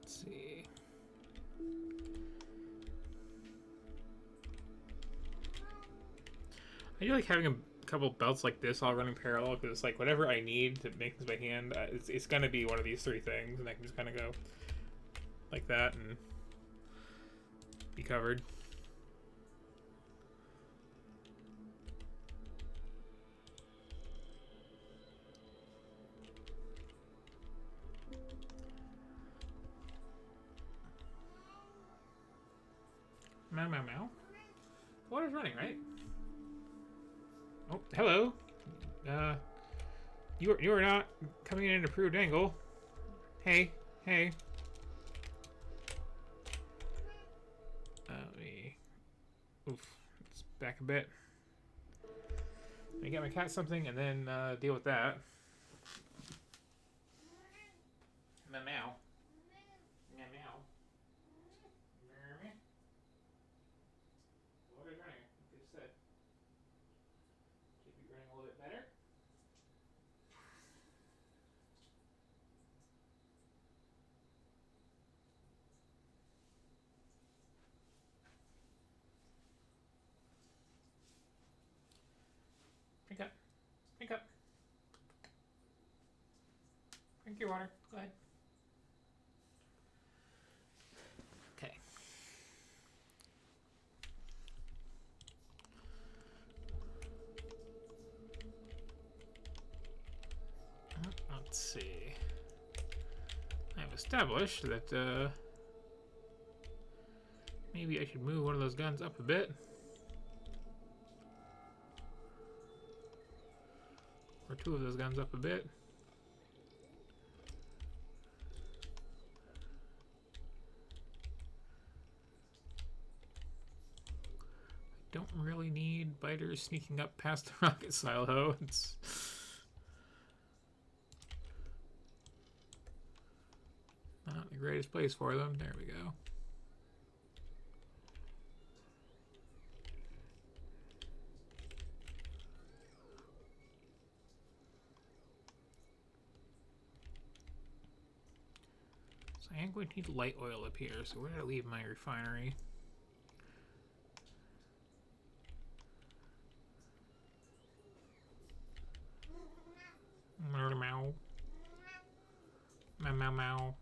See. I do like having a couple belts like this all running parallel because it's like whatever I need to make this by hand, it's gonna be one of these three things, and I can just kind of go like that and be covered. Meow meow meow. Water's running, right? Oh, hello. You are not coming in an approved angle. Hey, hey. Let me. Oof. Let's back a bit. Let me get my cat something and then deal with that. Meow meow. Meow meow. Water's running. Like I said. Keep it running a little bit better. Drink up. Drink up. Drink your water. Go ahead. Okay. Let's see. I've established that maybe I should move one of those guns up a bit. Or two of those guns up a bit. I don't really need biters sneaking up past the rocket silo. It's not the greatest place for them. There we go. So I am going to need light oil up here, so where did I leave my refinery? Meow meow. Meow meow meow.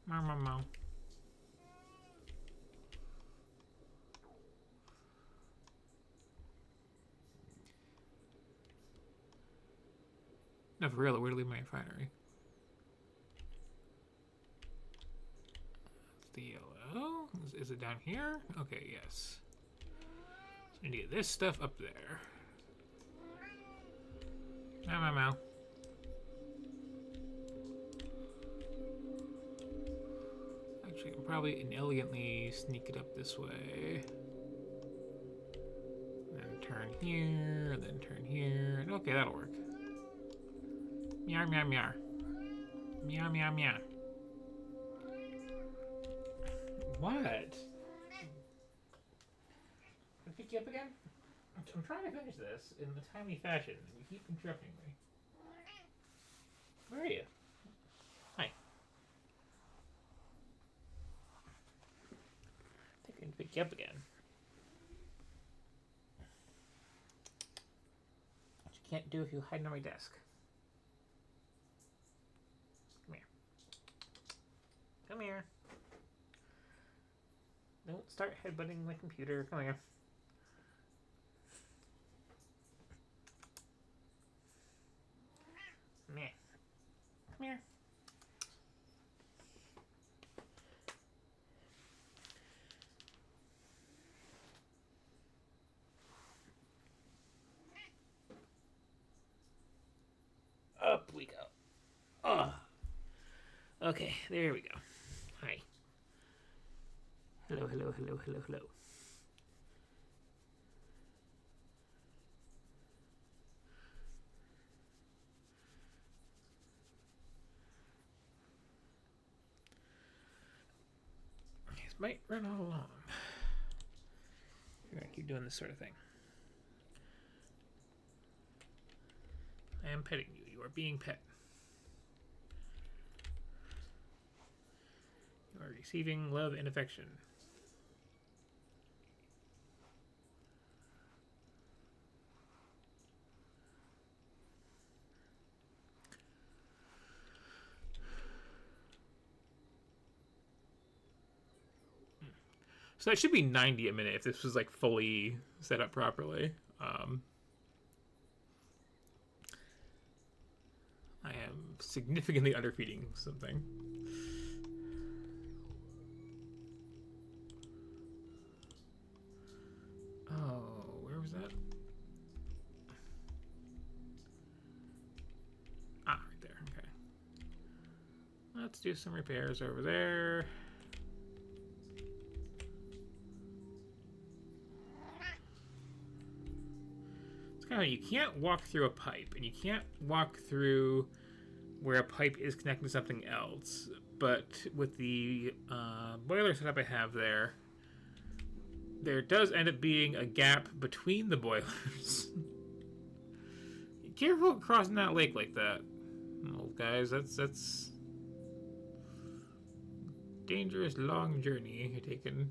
Meow meow meow. No, for real, where to leave my refinery? Is it down here? Okay, yes. So I need to get this stuff up there. Meow, meow, meow. Actually, I can probably inelegantly sneak it up this way. Then turn here, then turn here. Okay, that'll work. Meow, meow, meow. Meow, meow, meow. What? Can I pick you up again? I'm trying to finish this in a timely fashion, and you keep interrupting me. Where are you? Hi. I think I can pick you up again. What you can't do if you hide under my desk. Come here. Come here. Don't start headbutting my computer. Come here. Meh. Come here. Up we go. Oh. Okay, there we go. Hi. Hello, hello, hello, hello, hello. This might run all along. We're gonna keep doing this sort of thing. I am petting you. You are being pet. You are receiving love and affection. So that should be 90 a minute if this was like fully set up properly. I am significantly underfeeding something. Oh, where was that? Ah, right there. Okay. Let's do some repairs over there. You can't walk through a pipe, and you can't walk through where a pipe is connected to something else. But with the boiler setup I have there does end up being a gap between the boilers. Be careful crossing that lake like that. Oh, guys, that's dangerous long journey you're taking.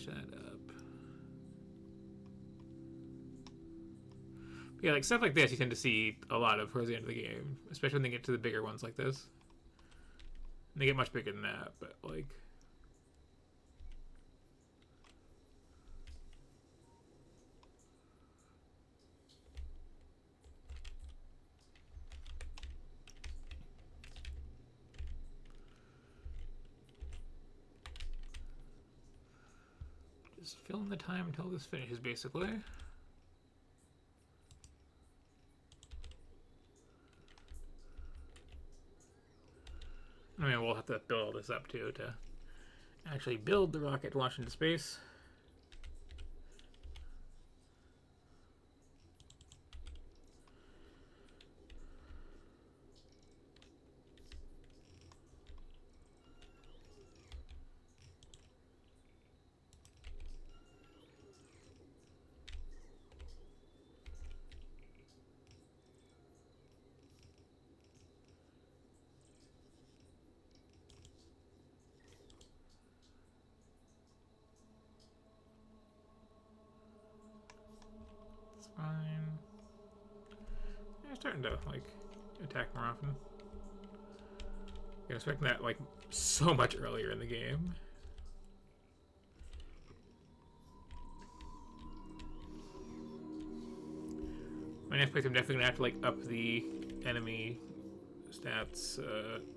That up. Yeah, like stuff like this you tend to see a lot of towards the end of the game, especially when they get to the bigger ones like this. And they get much bigger than that, but like just filling the time until this finishes, basically. I mean, we'll have to build this up too to actually build the rocket to launch into space. Fine. They're starting to like attack more often. You're expecting that like so much earlier in the game. My next place, I'm definitely gonna have to like up the enemy stats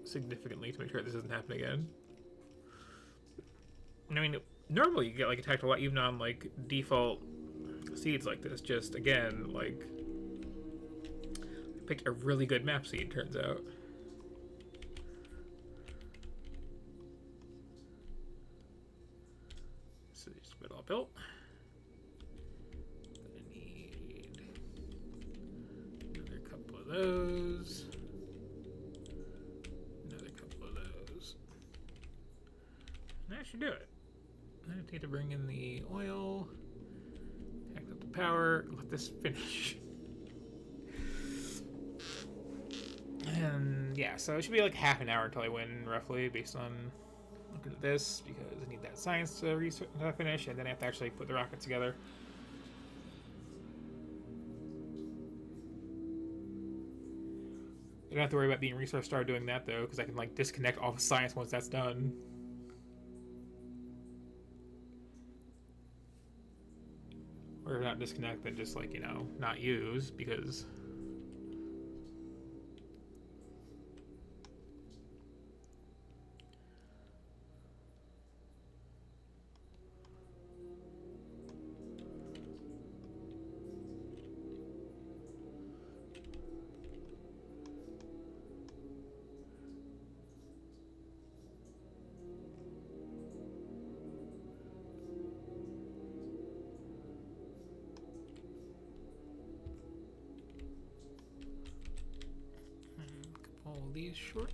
significantly to make sure this doesn't happen again. I mean, normally you get like attacked a lot even on like default seeds like this. Just again, like I picked a really good map seed. Turns out. So just get it all built. Gonna need another couple of those. Another couple of those. And that should do it. I need to bring in the oil, pack up the power, let this finish. And yeah, so it should be like half an hour until I win, roughly, based on looking at this, because I need that science to finish, and then I have to actually put the rocket together. I don't have to worry about being resource star doing that though, because I can like disconnect all the science once that's done. Or not disconnect, but just like, you know, not use, because all these short.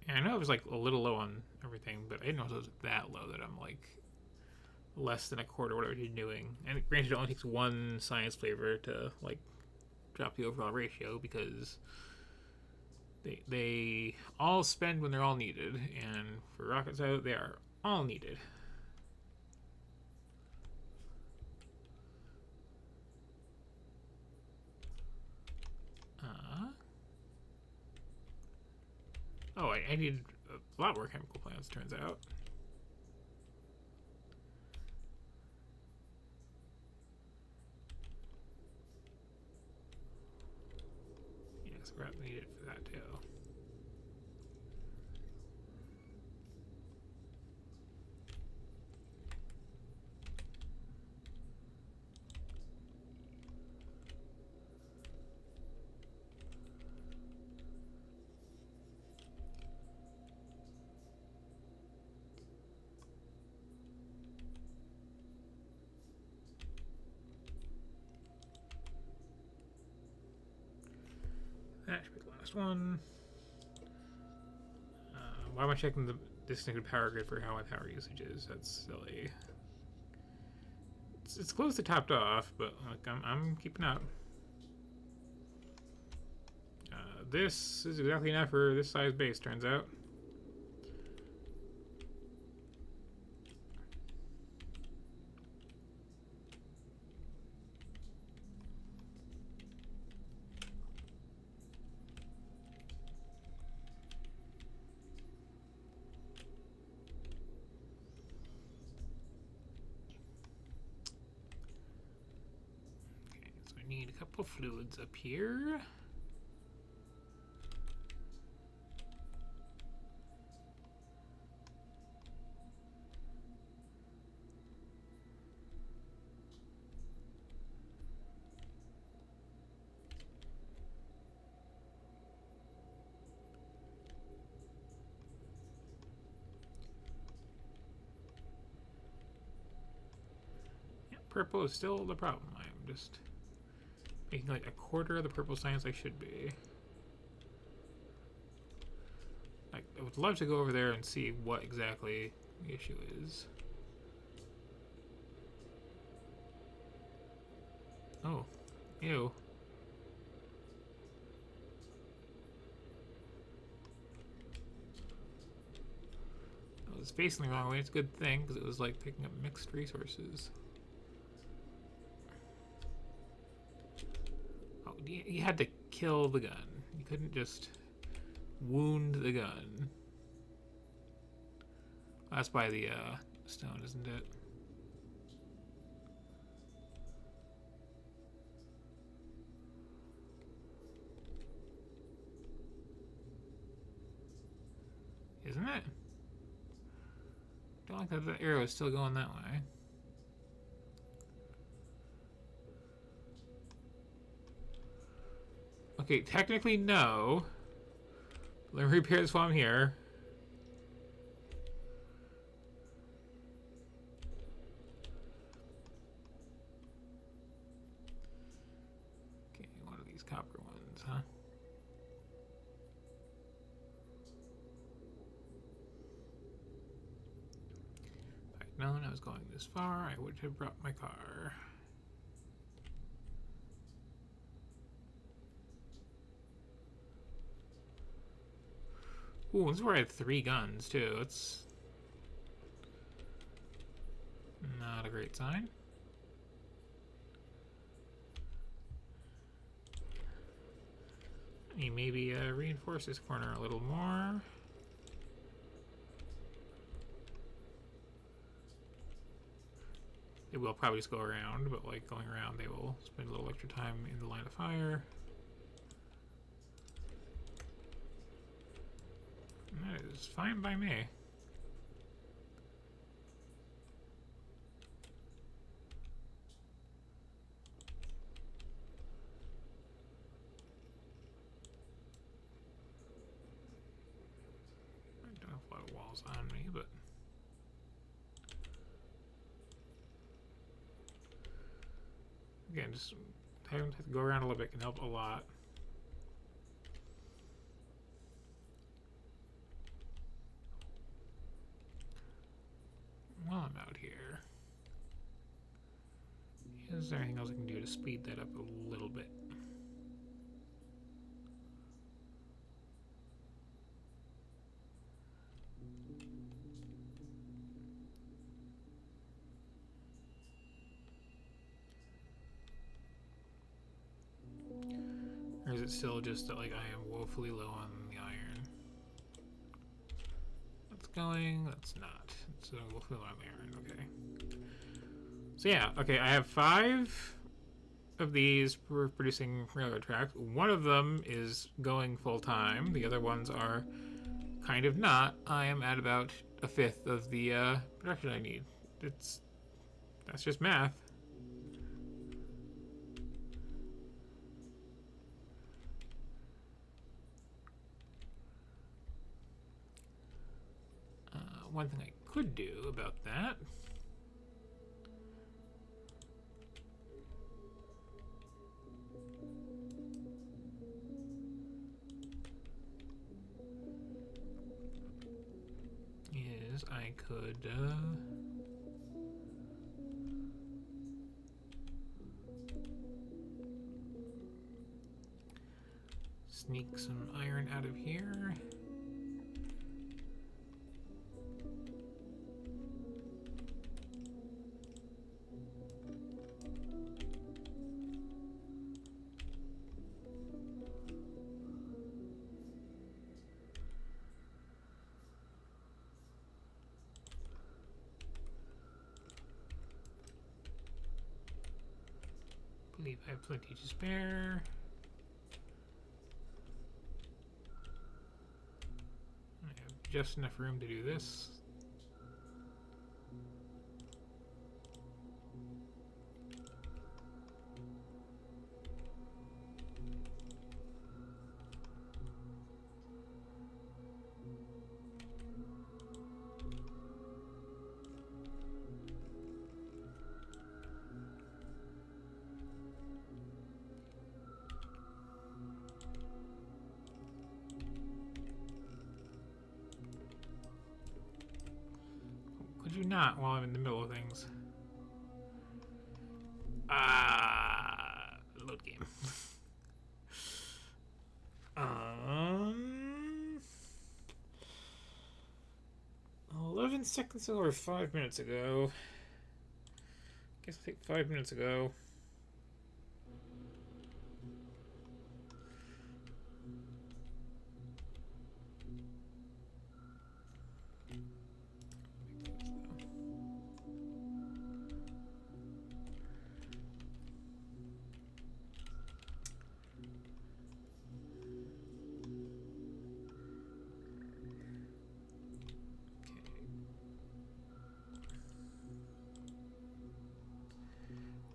And I know it was like a little low on everything, but I didn't know it was that low that I'm like less than a quarter whatever you're doing. And granted, it only takes one science flavor to like drop the overall ratio, because they all spend when they're all needed, and for rockets out, they are all needed. Oh, I need a lot more chemical plants, turns out. Yes, we're going to need it for that too. That should be the last one. Why am I checking the disconnected power grid for how my power usage is? That's silly. It's close to topped off, but like I'm keeping up. This is exactly enough for this size base, turns out. Need a couple fluids up here. Yeah, purple is still the problem. I'm just making like a quarter of the purple science I should be. I would love to go over there and see what exactly the issue is. Oh, ew. it was facing the wrong way. It's a good thing because it was like picking up mixed resources. Oh, you had to kill the gun. You couldn't just wound the gun. That's by the stone, isn't it? Isn't it? Don't like that the arrow is still going that way. Okay, technically no. Let me repair this while I'm here. Okay, one of these copper ones, huh? If I'd known I was going this far, I would have brought my car. Ooh, this is where I had 3 guns, too. It's not a great sign. You maybe reinforce this corner a little more. It will probably just go around, but like going around, they will spend a little extra time in the line of fire. And that is fine by me. I don't have a lot of walls on me, but again, just having to go around a little bit can help a lot. While I'm out here, is there anything else I can do to speed that up a little bit? Or is it still just that like I am woefully low on the iron? That's going, that's not. It's woefully low on the iron, okay. So yeah, okay, I have 5 of these for producing railroad tracks. One of them is going full time. The other ones are kind of not. I am at about 1/5 of the production I need. That's just math. One thing I could do about that is I could sneak some iron out of here. I believe I have plenty to spare. I have just enough room to do this. Could you not while I'm in the middle of things? Load game. 11 seconds ago or 5 minutes ago? Guess I'll take 5 minutes ago.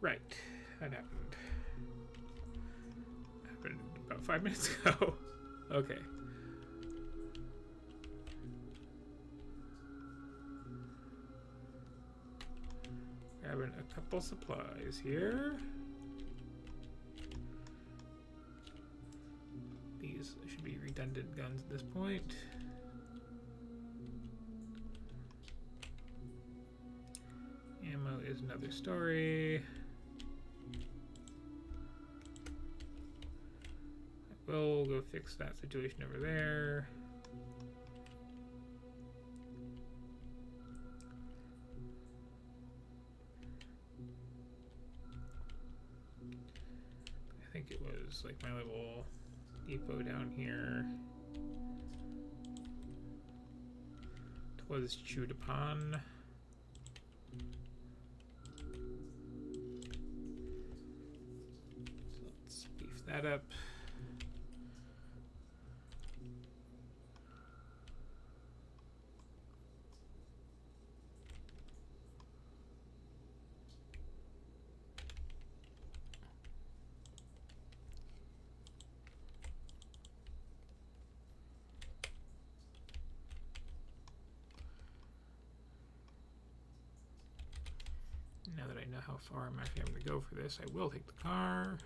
Right, that happened. Happened about 5 minutes ago. Okay. Grabbing a couple supplies here. These should be redundant guns at this point. Ammo is another story. We'll go fix that situation over there. I think it was like my little depot down here. It was chewed upon. So let's beef that up. Now that I know how far I'm actually having to go for this, I will take the car.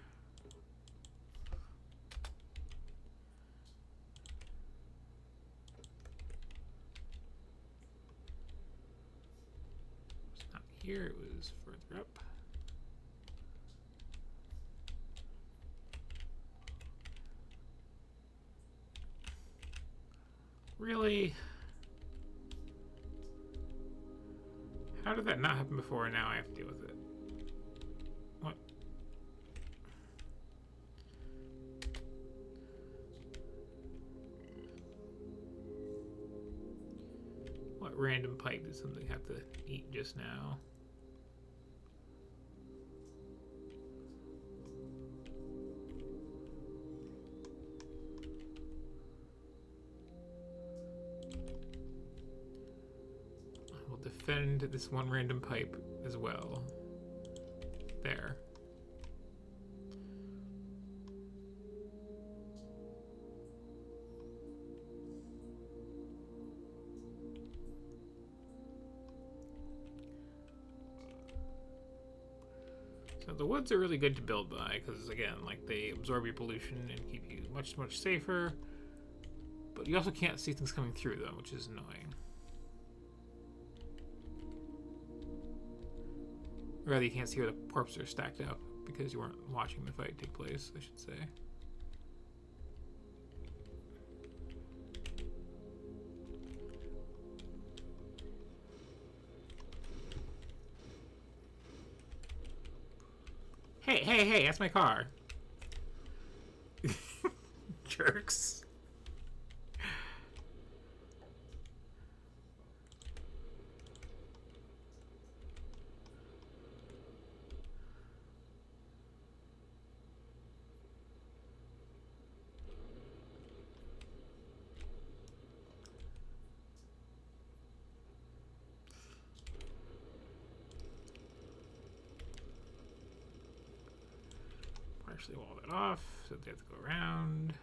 It's not here, it was further up. Really? How did that not happen before and now I have to deal with it? What? What random pipe did something have to eat just now? Defend this one random pipe as well. There. So the woods are really good to build by because, again, like they absorb your pollution and keep you much, much safer. But you also can't see things coming through them, which is annoying. Or rather, you can't see where the corpses are stacked up because you weren't watching the fight take place, I should say. Hey, hey, hey, that's my car. Jerks. Partially wall that off, so they have to go around.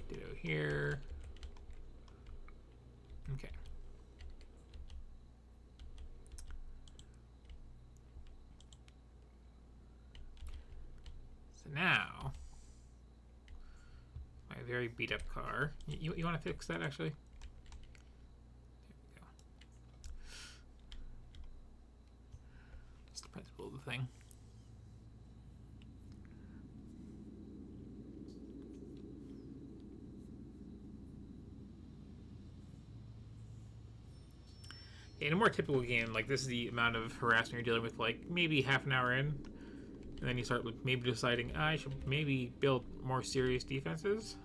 Ditto here. Okay. So now, my very beat up car. You want to fix that actually? There we go. Just the principle of the thing. In a more typical game, like this is the amount of harassment you're dealing with, like maybe half an hour in, and then you start with maybe deciding I should maybe build more serious defenses.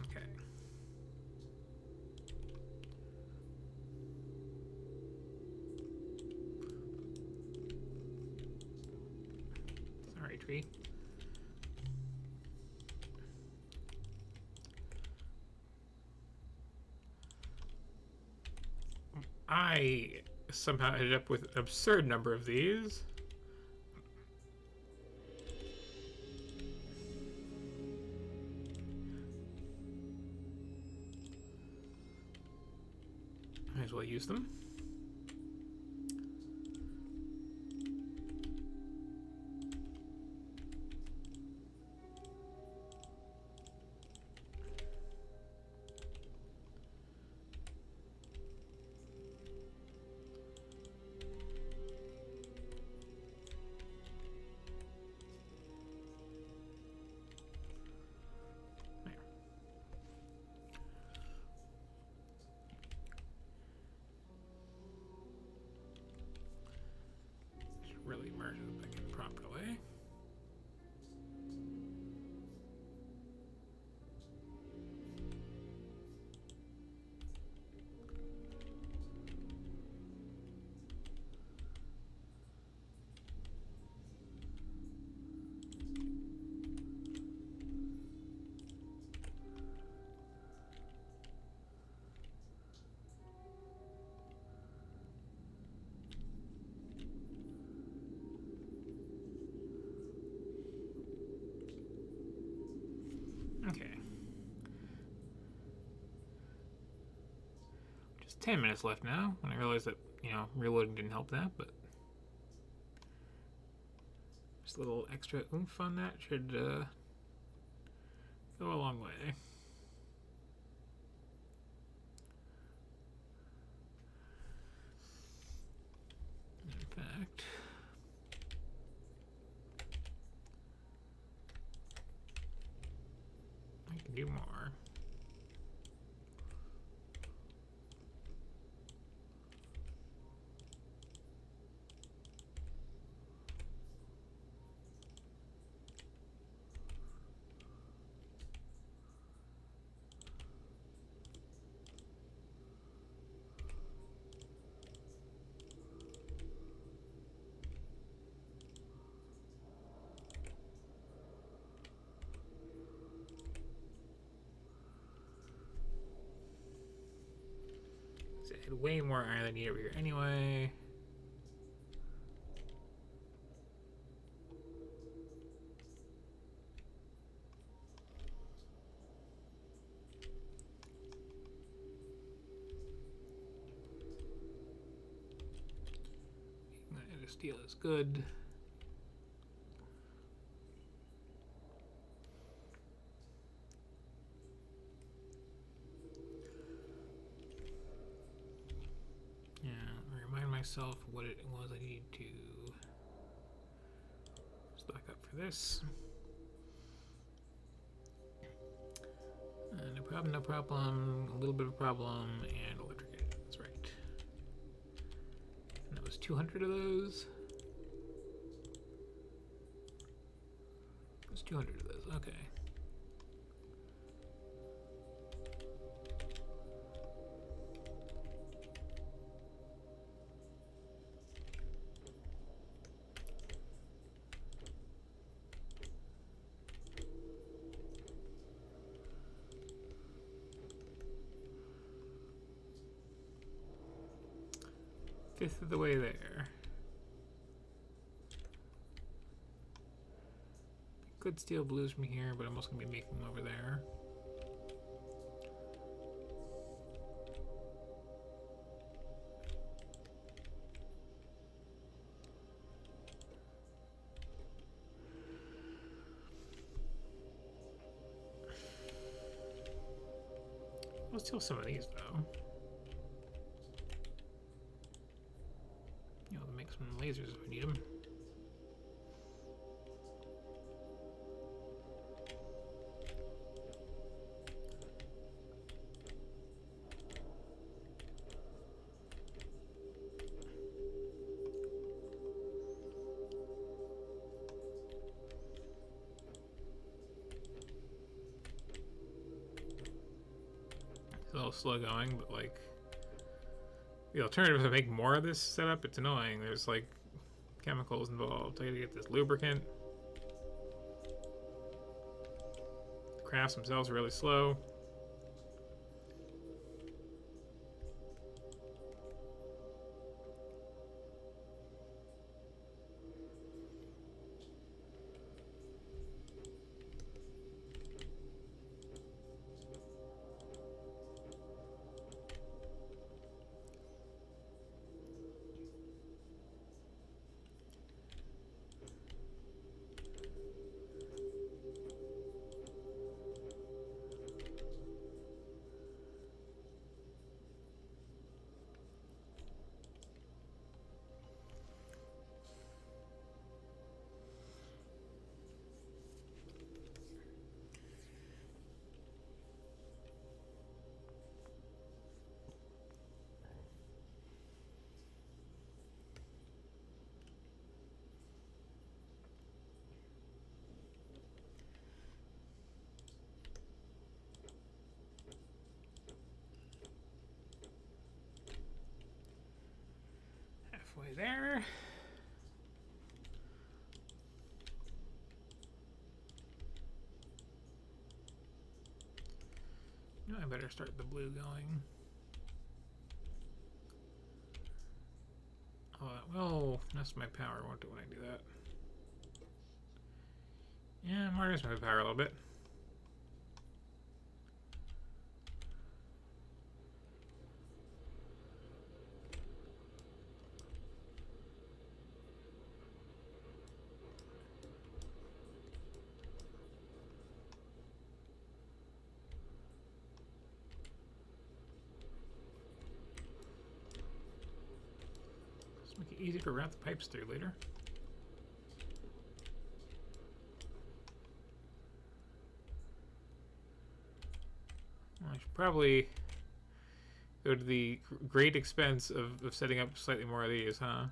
Okay. Sorry, tree. I somehow ended up with an absurd number of these. Might as well use them. Really merge it back in properly. Okay. Just 10 minutes left now, when I realized that, reloading didn't help that, but just a little extra oomph on that should go a long way. In fact, I can do more. I had way more iron than I need over here anyway. Steel is good. Yeah, remind myself what it was I need to stock up for this. No problem, no problem. A little bit of a problem, and electric. That's right. And that was 200 of those. It was 200 of those. Okay. fifth of the way there. Could steal blues from here, but I'm also going to be making them over there. I'll steal some of these, though. You know, to make some lasers if we need them. A little slow going, but like the alternative to make more of this setup, it's annoying. There's like chemicals involved. I gotta get this lubricant. The crafts themselves are really slow. Halfway there. No, I better start the blue going. Oh, that will mess my power, won't it, when I do that? Yeah, I'm already messing my power a little bit. Make it easy to route the pipes through later. Well, I should probably go to the great expense of setting up slightly more of these, huh?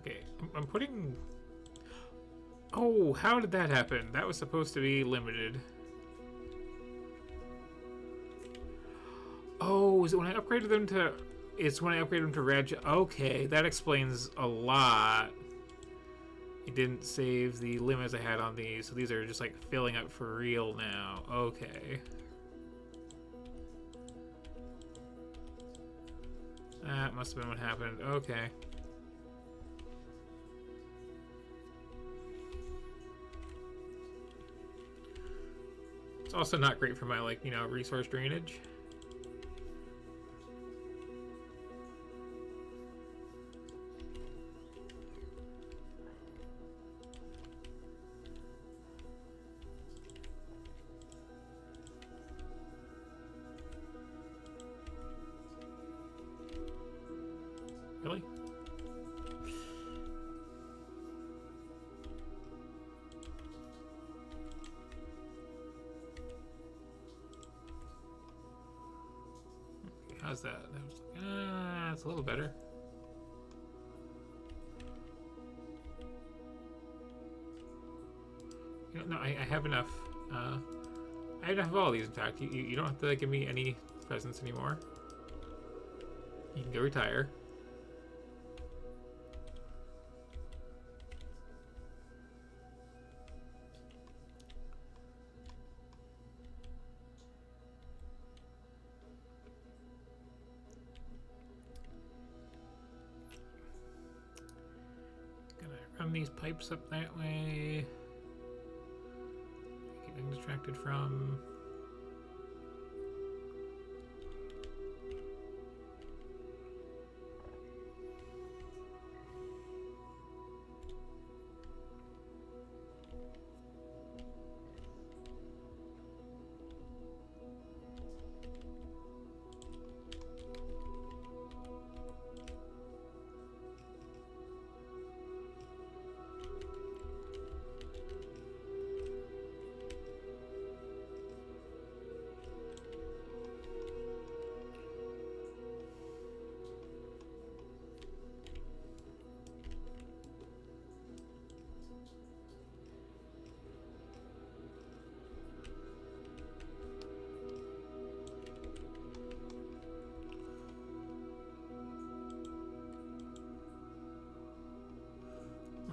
Okay, I'm putting... Oh, how did that happen? That was supposed to be limited. Oh, is it when I upgraded them to... It's when I upgraded them to reg... Okay, that explains a lot. It didn't save the limits I had on these, so these are just like filling up for real now. Okay. That must have been what happened. Okay. It's also not great for my, like, you know, resource drainage. Really? How's that? That was it's a little better. You know, no, I have enough. I have enough of all these, in fact. You don't have to give me any presents anymore. You can go retire. Gonna run these pipes up that way. Getting distracted from.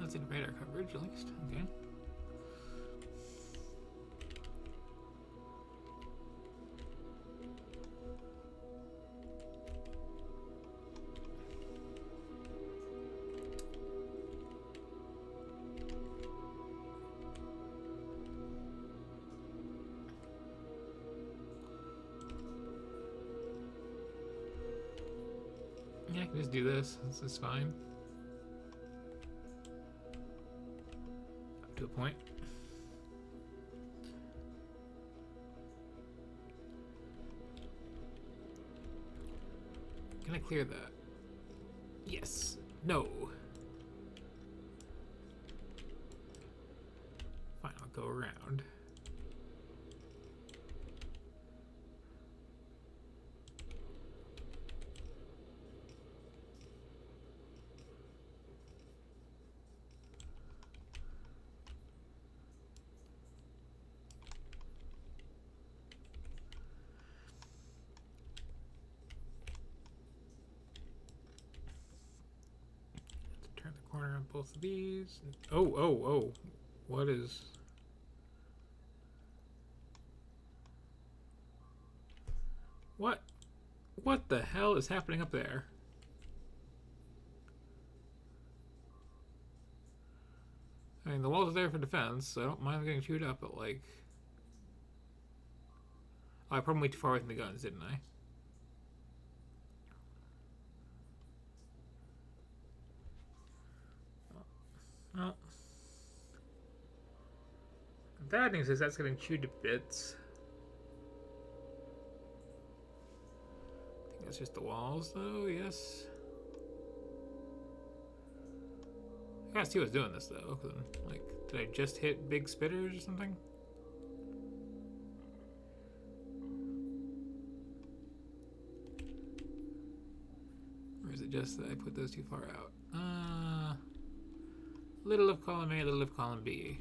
That's in radar coverage, at least. Okay. Yeah, I can just do this. This is fine. Up to a point. Can I clear that? Yes. No. Fine, I'll go around. Turn the corner on both of these. Oh. What is... What the hell is happening up there? I mean, the walls are there for defense, so I don't mind getting chewed up, but like... Oh, I put them way too far away from the guns, didn't I? Well... The bad news is that's getting chewed to bits. I think that's just the walls, though, yes. I gotta see what's doing this, though. Like, did I just hit big spitters or something? Or is it just that I put those too far out? Little of column A, little of column B.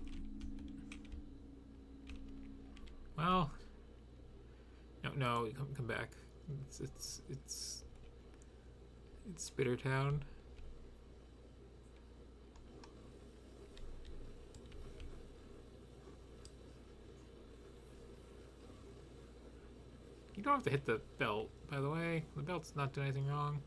Well, no, come back. It's Spitter Town. You don't have to hit the belt, by the way. The belt's not doing anything wrong.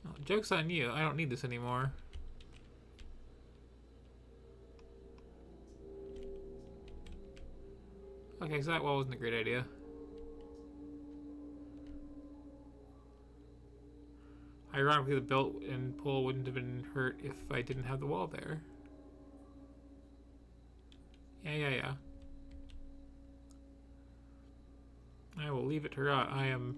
Oh, joke's on you. I don't need this anymore. Okay, so that wall wasn't a great idea. Ironically, the belt and pull wouldn't have been hurt if I didn't have the wall there. Yeah. I will leave it to rot. I am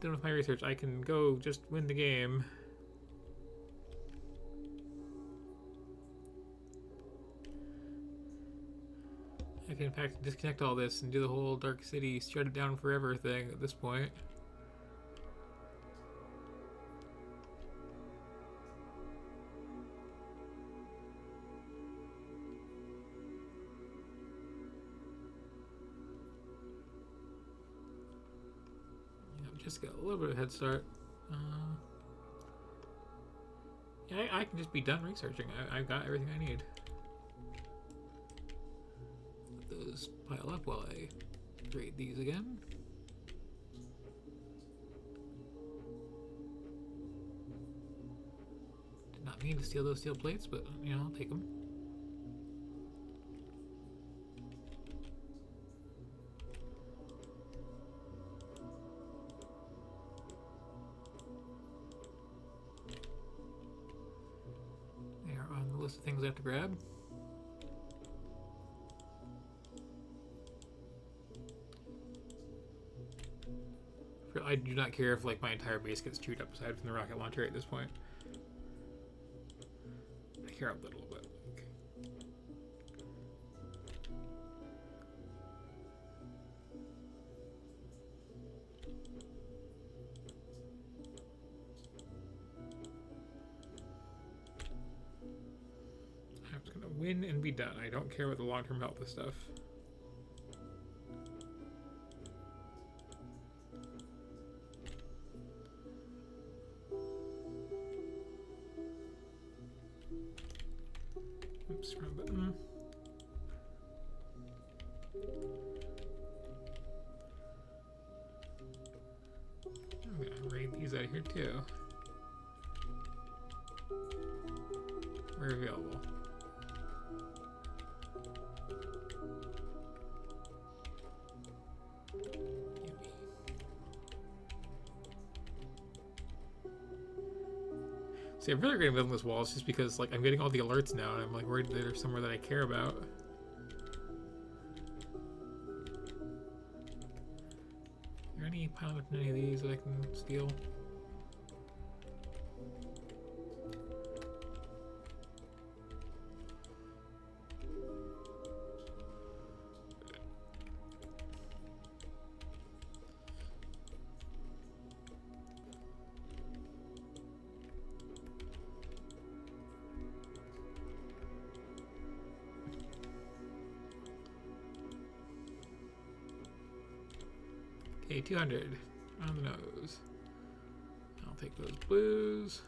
done with my research, I can go just win the game. I can in fact disconnect all this and do the whole Dark City shut it down forever thing at this point. Just got a little bit of a head start. Yeah, I can just be done researching. I've got everything I need. Let those pile up while I grade these again. Did not mean to steal those steel plates, but you know, I'll take them. List of things I have to grab. I do not care if like my entire base gets chewed up aside from the rocket launcher at this point. I care a little bit. Win and be done. I don't care about the long-term health of stuff. Oops, wrong button. I'm gonna raid these out of here too. We're available. See, I'm really going to build this wall just because, like, I'm getting all the alerts now, and I'm, like, worried that there's somewhere that I care about. Are there any piling up in any of these that I can steal? Okay, 200 on the nose. I'll take those blues.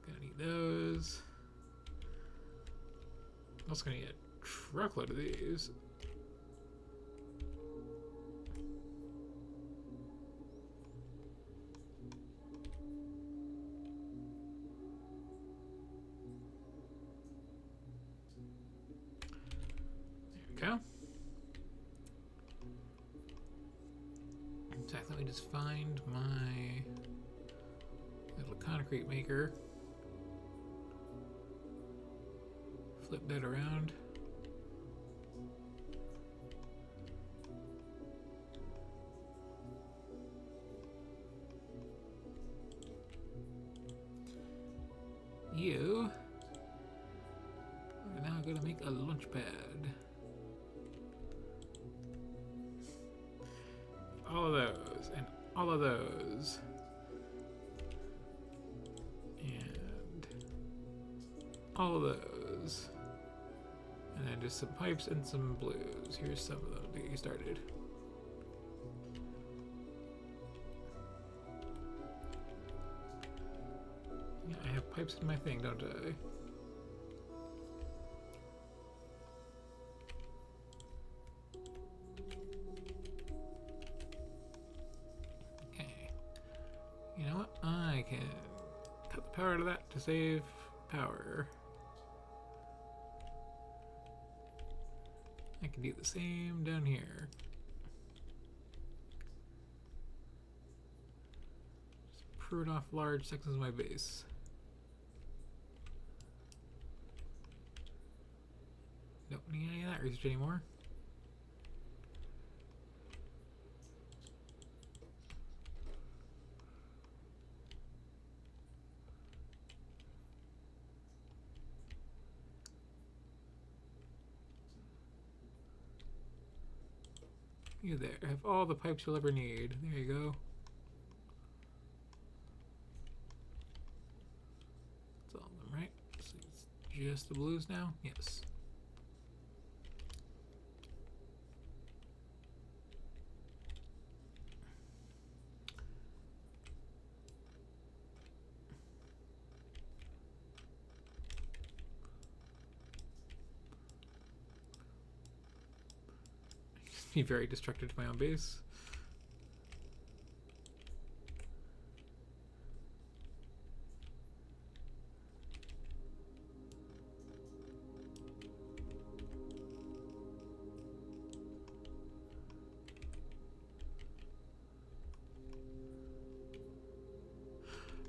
Gonna need those. I'm also gonna need a truckload of these. There we go. In fact, let me just find my little concrete maker. Flip that around. You are now going to make a launch pad. All of those, and all of those. And all of those. And then just some pipes and some blues. Here's some of them to get you started. Yeah, I have pipes in my thing, don't I? You know what? I can cut the power out of that to save power. I can do the same down here. Just prune off large sections of my base. Don't need any of that research anymore. You there. Have all the pipes you'll ever need. There you go. That's all of them, right? So it's just the blues now? Yes. Be very destructive to my own base.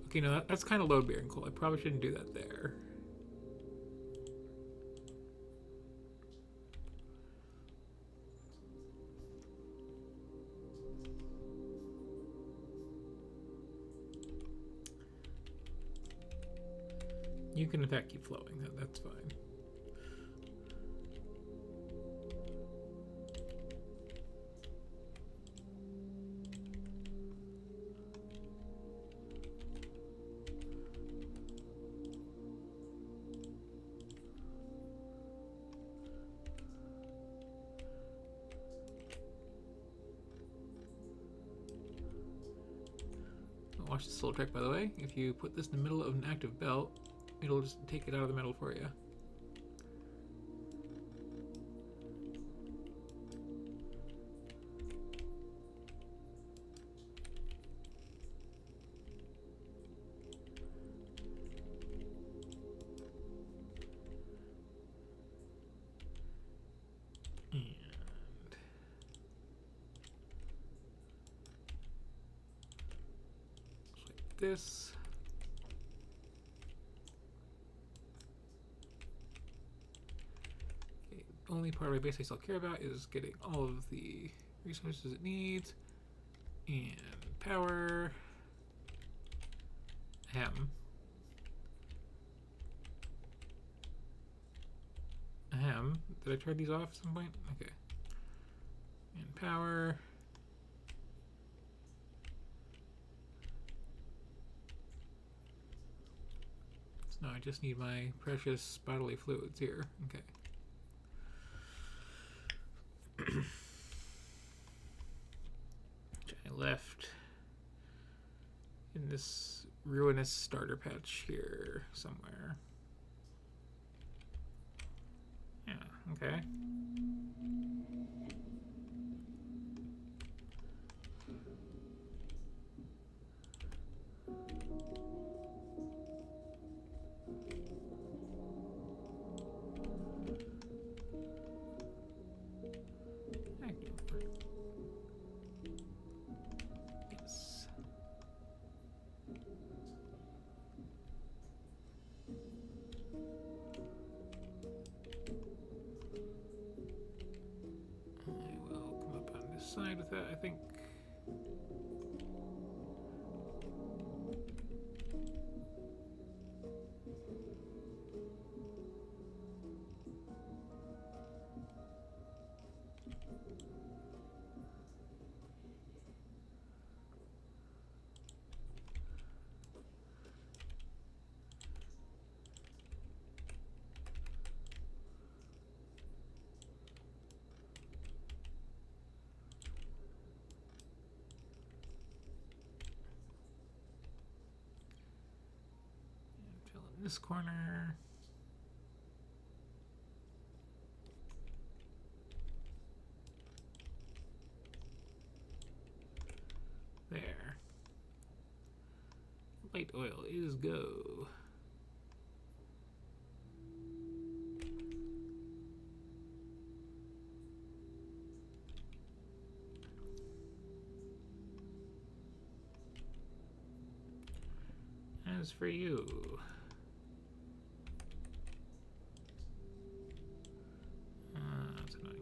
Okay, no, that's kind of load bearing coal. I probably shouldn't do that there. You can in fact keep flowing. That's fine. Watch this little trick, by the way. If you put this in the middle of an active belt, it'll just take it out of the middle for you. This. Okay, the only part of my base I still care about is getting all of the resources it needs. And power. Ahem. Did I turn these off at some point? Okay. And power. No, I just need my precious bodily fluids here. Okay. I left in this ruinous starter patch here somewhere. Yeah, okay. Side with that, I think. This corner. There. Light oil is go. As for you. That's annoying.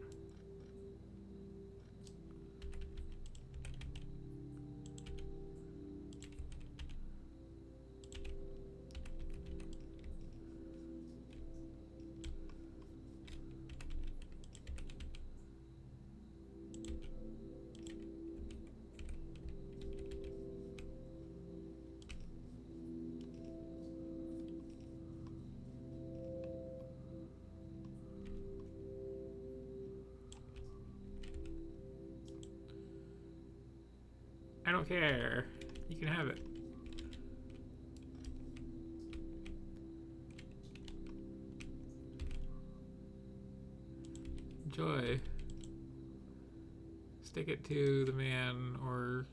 I don't care. You can have it. Enjoy. Stick it to the man or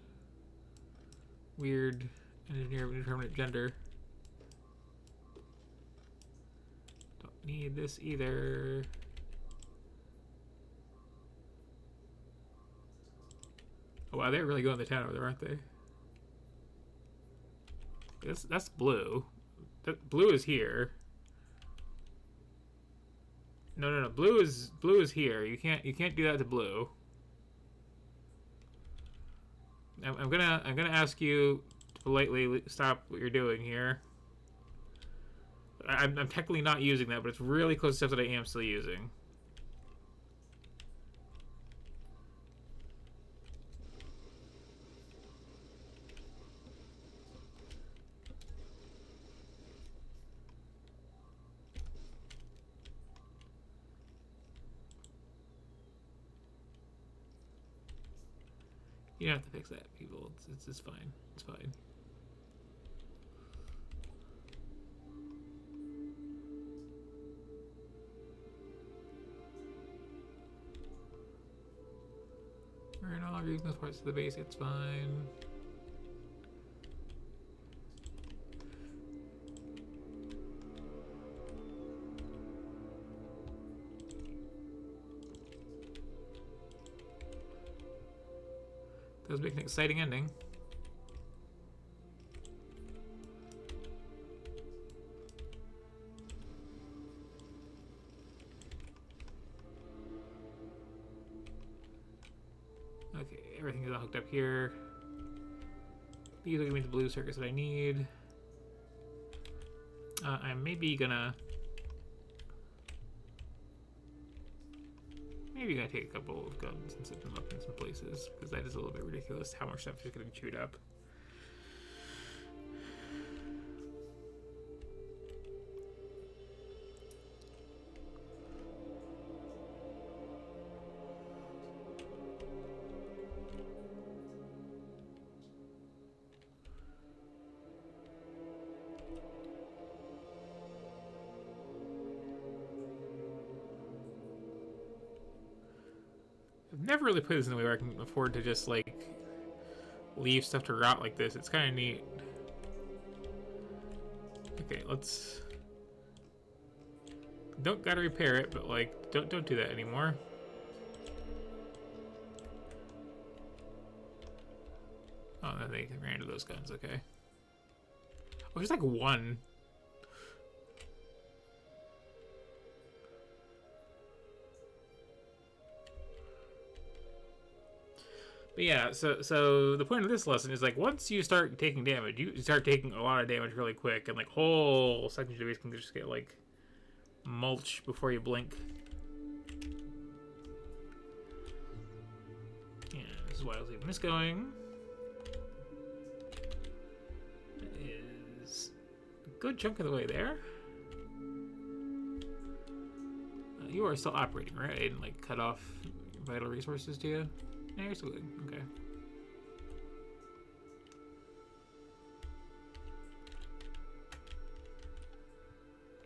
weird engineer of indeterminate gender. Don't need this either. Oh wow, they're really going to town over there, aren't they? That's blue. That blue is here. No. Blue is here. You can't do that to blue. I'm gonna ask you to politely stop what you're doing here. I'm technically not using that, but it's really close to stuff that I am still using. You don't have to fix that, people. It's fine. It's fine. We're no longer using those parts of the base. It's fine. That was an exciting ending. Okay, everything is all hooked up here. These are gonna be the blue circuits that I need. I'm maybe gonna take a couple of guns and set them up in some places, because that is a little bit ridiculous how much stuff is getting chewed up. I've never really played this in a way where I can afford to just, like, leave stuff to rot like this. It's kind of neat. Okay, let's... Don't gotta repair it, but, like, don't do that anymore. Oh, then they ran into those guns, okay. Oh, there's, like, one. But yeah, so the point of this lesson is, like, once you start taking damage, you start taking a lot of damage really quick, and, like, whole sections of your base can just get, like, mulch before you blink. Yeah, this is why I was leaving this going. That is a good chunk of the way there. You are still operating, right? I didn't, like, cut off vital resources to you. Yeah, you're still good. Okay.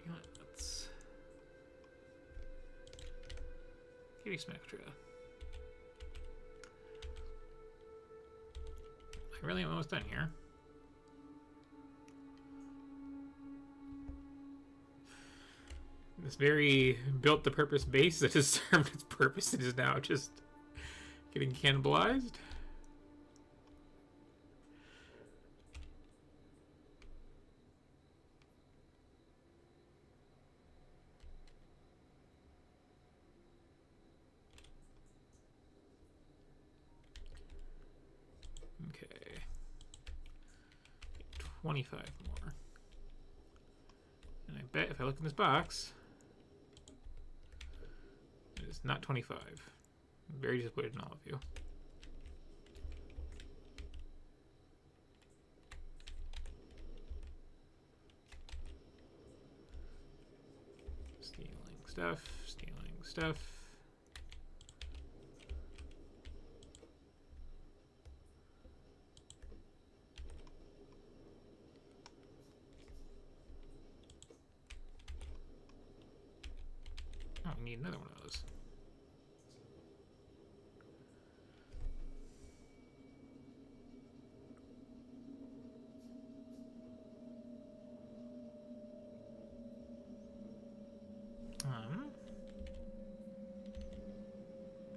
You know what? Let's give you some extra. I really am almost done here. This very built-to-purpose base that has served its purpose, it is now just getting cannibalized. Okay. 25 more. And I bet if I look in this box, it is not 25. I'm very disappointed in all of you. Stealing stuff, stealing stuff. we need another one of those.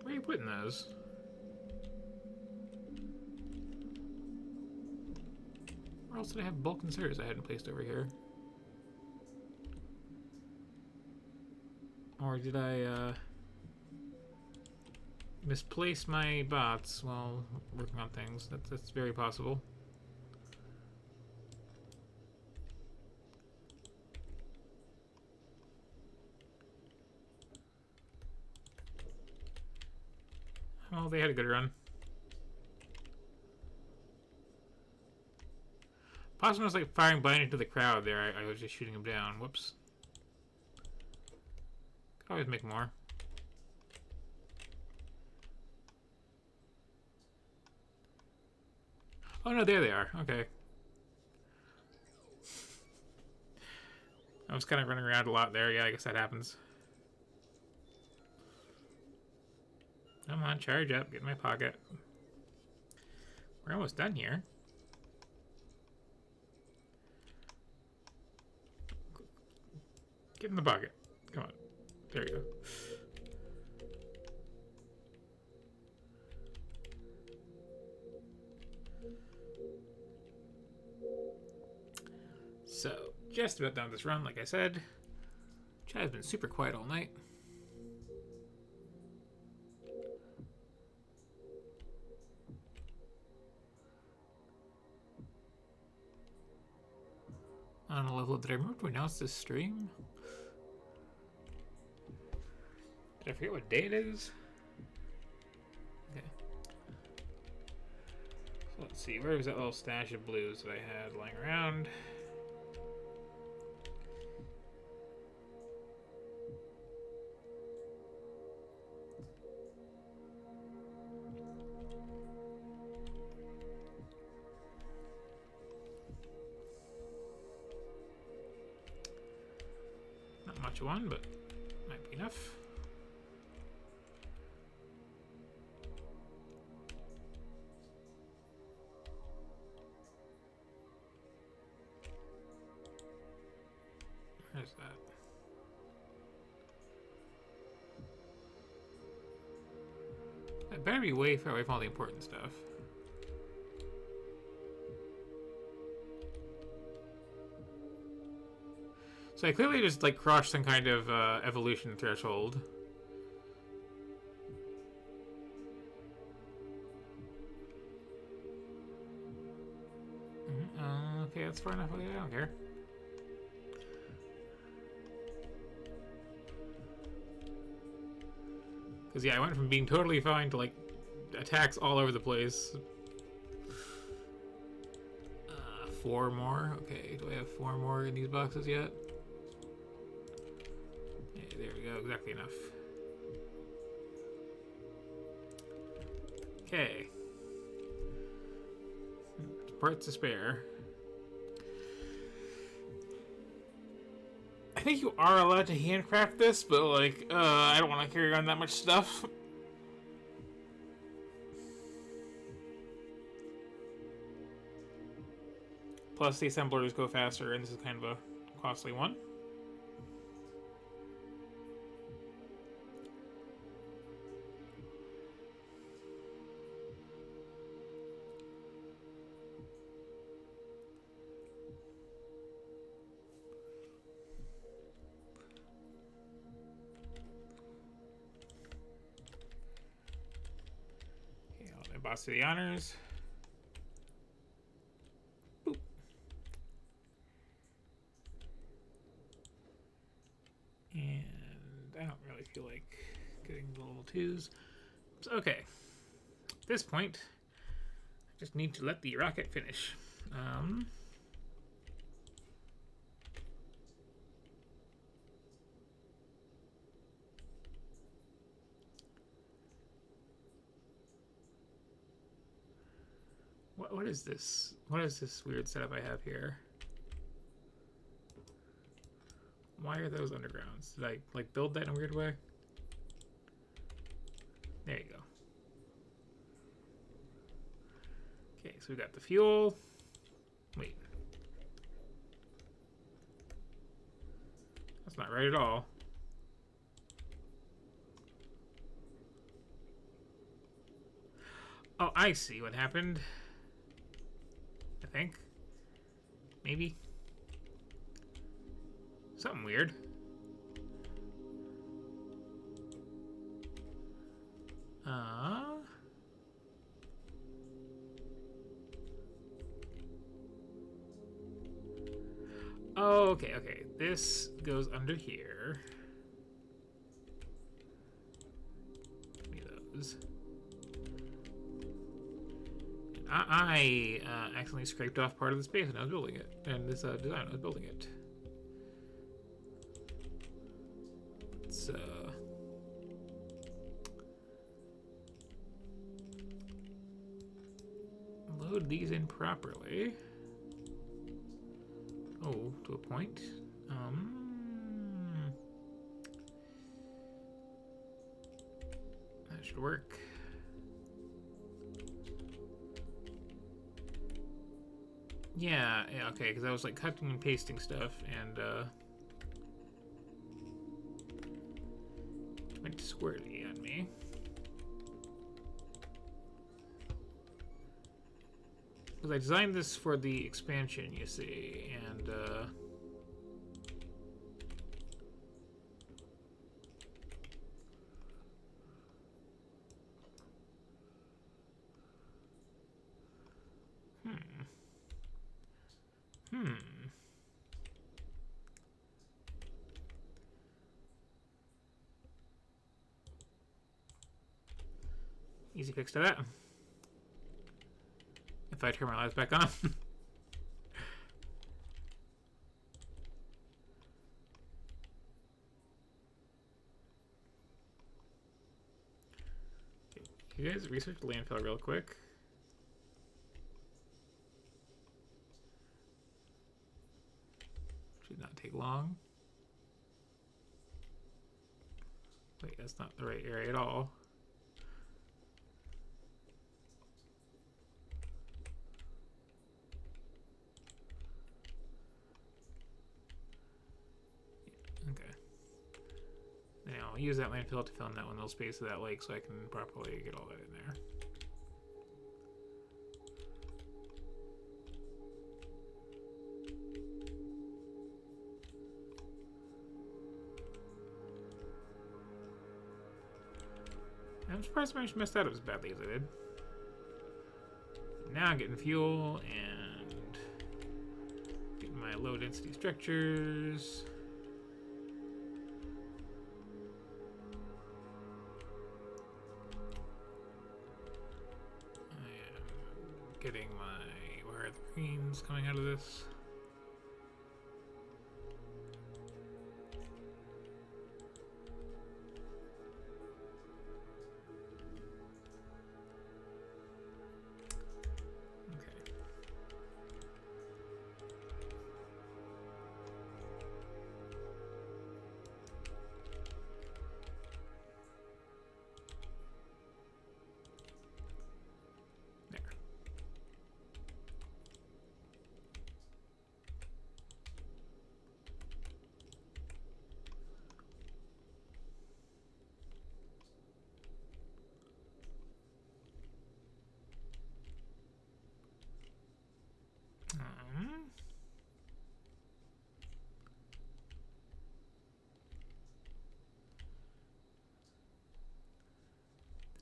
Where are you putting those? Where else did I have bulk inserters I hadn't placed over here? Or did I misplace my bots while working on things? That's very possible. Well, they had a good run. Possibly was like firing blind into the crowd there. I was just shooting him down. Whoops. Could always make more. Oh no, there they are. Okay. I was kind of running around a lot there. Yeah, I guess that happens. Come on, charge up. Get in my pocket. We're almost done here. Get in the pocket. Come on. There you go. So, just about done this run, like I said. Chad's been super quiet all night. On a level, did I remember to announce this stream? Did I forget what day it is? Okay. So let's see, where was that little stash of blues that I had lying around? Not much of one, but might be enough. Where's that? I better be way far away from all the important stuff. So I clearly just like crossed some kind of evolution threshold. Okay, that's far enough away. I don't care. Because yeah, I went from being totally fine to like attacks all over the place. 4 more. Okay, do I have 4 more in these boxes yet? Yeah, there we go. Exactly enough. Okay. Parts to spare. I think you are allowed to handcraft this, but like, I don't want to carry on that much stuff. Plus, the assemblers go faster, and this is kind of a costly one. Boss to the honors. Boop. And I don't really feel like getting the level 2s. So, okay. At this point, I just need to let the rocket finish. What is this? What is this weird setup I have here? Why are those undergrounds? Did I like build that in a weird way? There you go. Okay, so we got the fuel. Wait. That's not right at all. Oh, I see what happened. I think. Maybe. Something weird. Oh, okay, okay. This goes under here. Give me those. I accidentally scraped off part of the space when I was building it. And this design, I was building it. Let's load these in properly. Oh, to a point. That should work. Yeah, okay, because I was like cutting and pasting stuff and it went squirrely on me. Because I designed this for the expansion, you see, and easy fix to that. If I turn my lights back on. You guys research the landfill real quick. Should not take long. Wait, that's not the right area at all. Okay. Now I'll use that landfill to fill in that one little space of that lake so I can properly get all that in there. I'm surprised I managed to mess that up as badly as I did. Now I'm getting fuel and getting my low density structures. I am getting my, where are the greens coming out of this?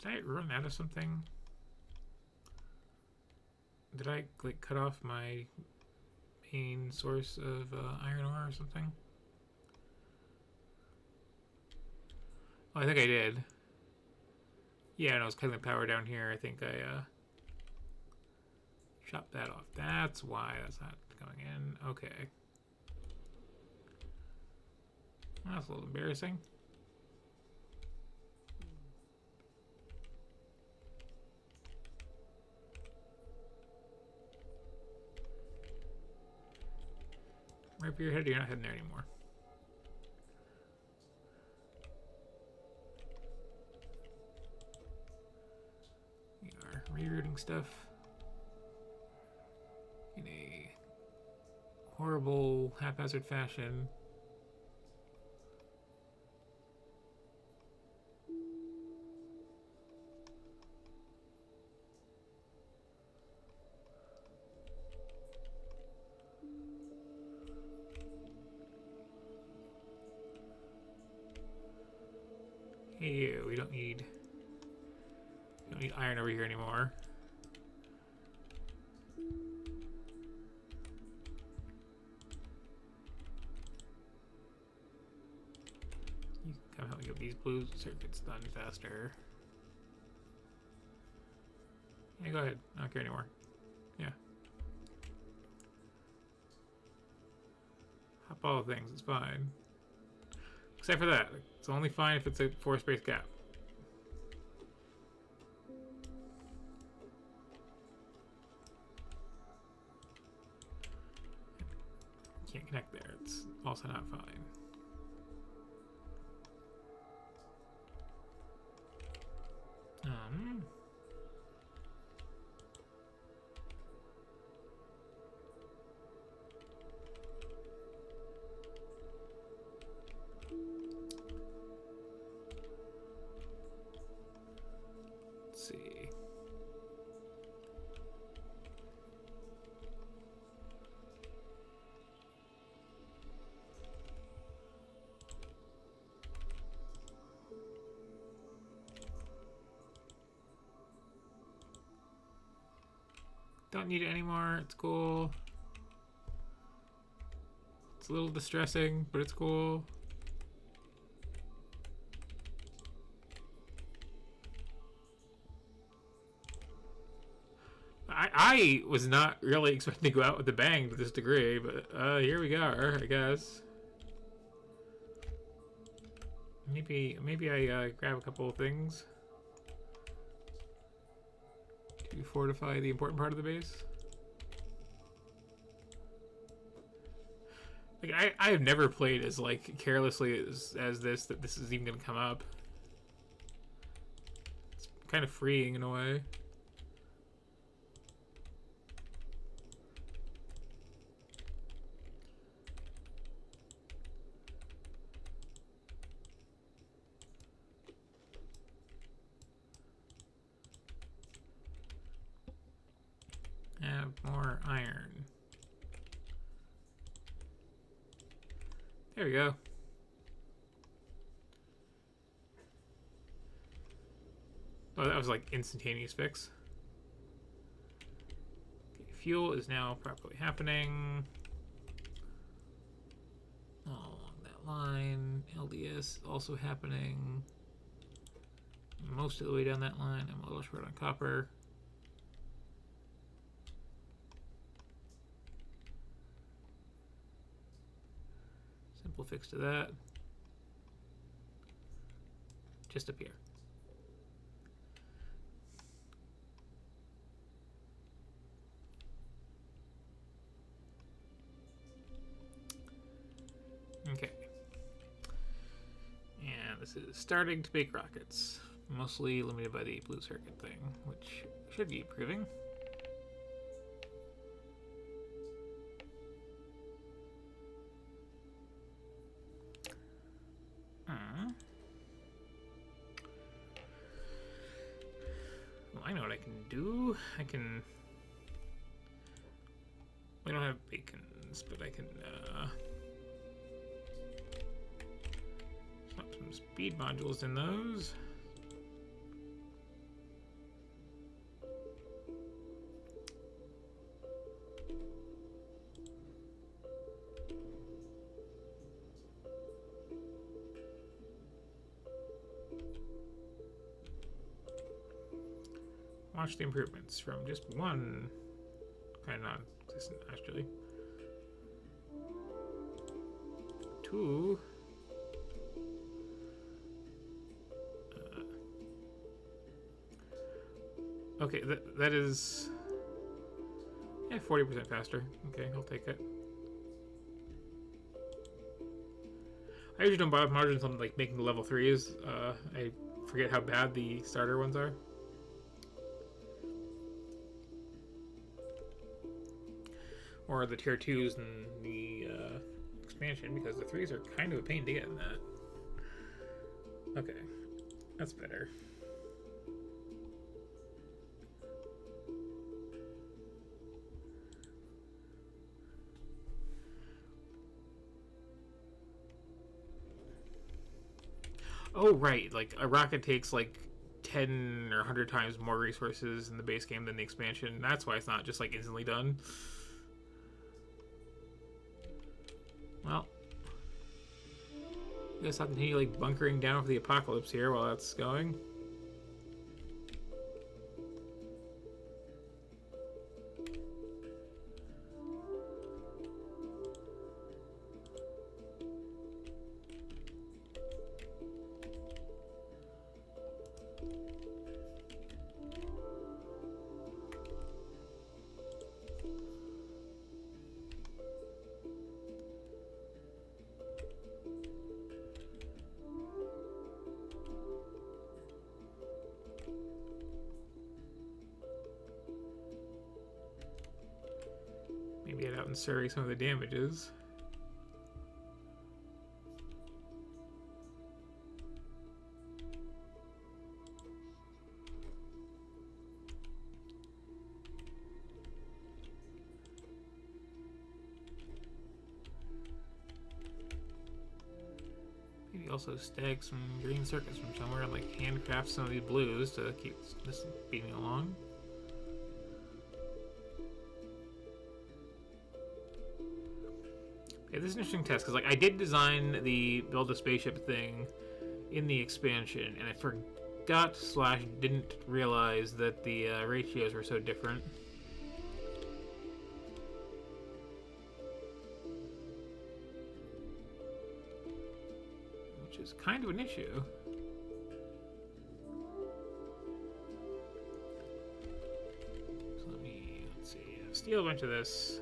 Did I run out of something? Did I like cut off my main source of iron ore or something? Oh, I think I did. Yeah, and I was cutting the power down here. I think I chopped that off. That's why that's not going in. Okay. That's a little embarrassing. Right for your head, you're not heading there anymore. rerouting stuff in a horrible, haphazard fashion. Hey, we don't need iron over here anymore. You can come help me get these blue circuits done faster. Yeah, go ahead. I don't care anymore. Yeah. Hop all things, it's fine. Except for that. It's only fine if it's a 4-space gap. Can't connect there. It's also not fine. Let's see. Don't need it anymore. It's cool. It's a little distressing, but it's cool. I was not really expecting to go out with a bang to this degree, but here we are, I guess. Maybe I grab a couple of things to fortify the important part of the base. Like I have never played as like carelessly as this that this is even gonna come up. It's kind of freeing in a way. Have more iron. There we go. Oh, that was like instantaneous fix. Okay, fuel is now properly happening. All along that line. LDS also happening. Most of the way down that line. I'm a little short on copper. Simple fix to that. Just up here. Okay. And this is starting to make rockets. Mostly limited by the blue circuit thing, which should be improving. Well, I know what I can do. I can... We don't have bacons, but I can slap some speed modules in those. Watch the improvements from just one kind of non-existent, actually. 2. Okay, that is 40% faster. Okay, I'll take it. I usually don't bother margins on like making the level 3s. I forget how bad the starter ones are. or the tier 2s in the expansion, because the 3s are kind of a pain to get in that. Okay, that's better. Oh, right. Like, a rocket takes, like, 10 or 100 times more resources in the base game than the expansion. That's why it's not just, like, instantly done. Well, I guess I'll continue, like, bunkering down for the apocalypse here while that's going. Maybe head out and survey some of the damages. Maybe also stag some green circuits from somewhere and like handcraft some of these blues to keep this beating along. Yeah, this is an interesting test because like I did design the build a spaceship thing in the expansion, and I forgot / didn't realize that the ratios were so different. Which is kind of an issue. So let's see, steal a bunch of this.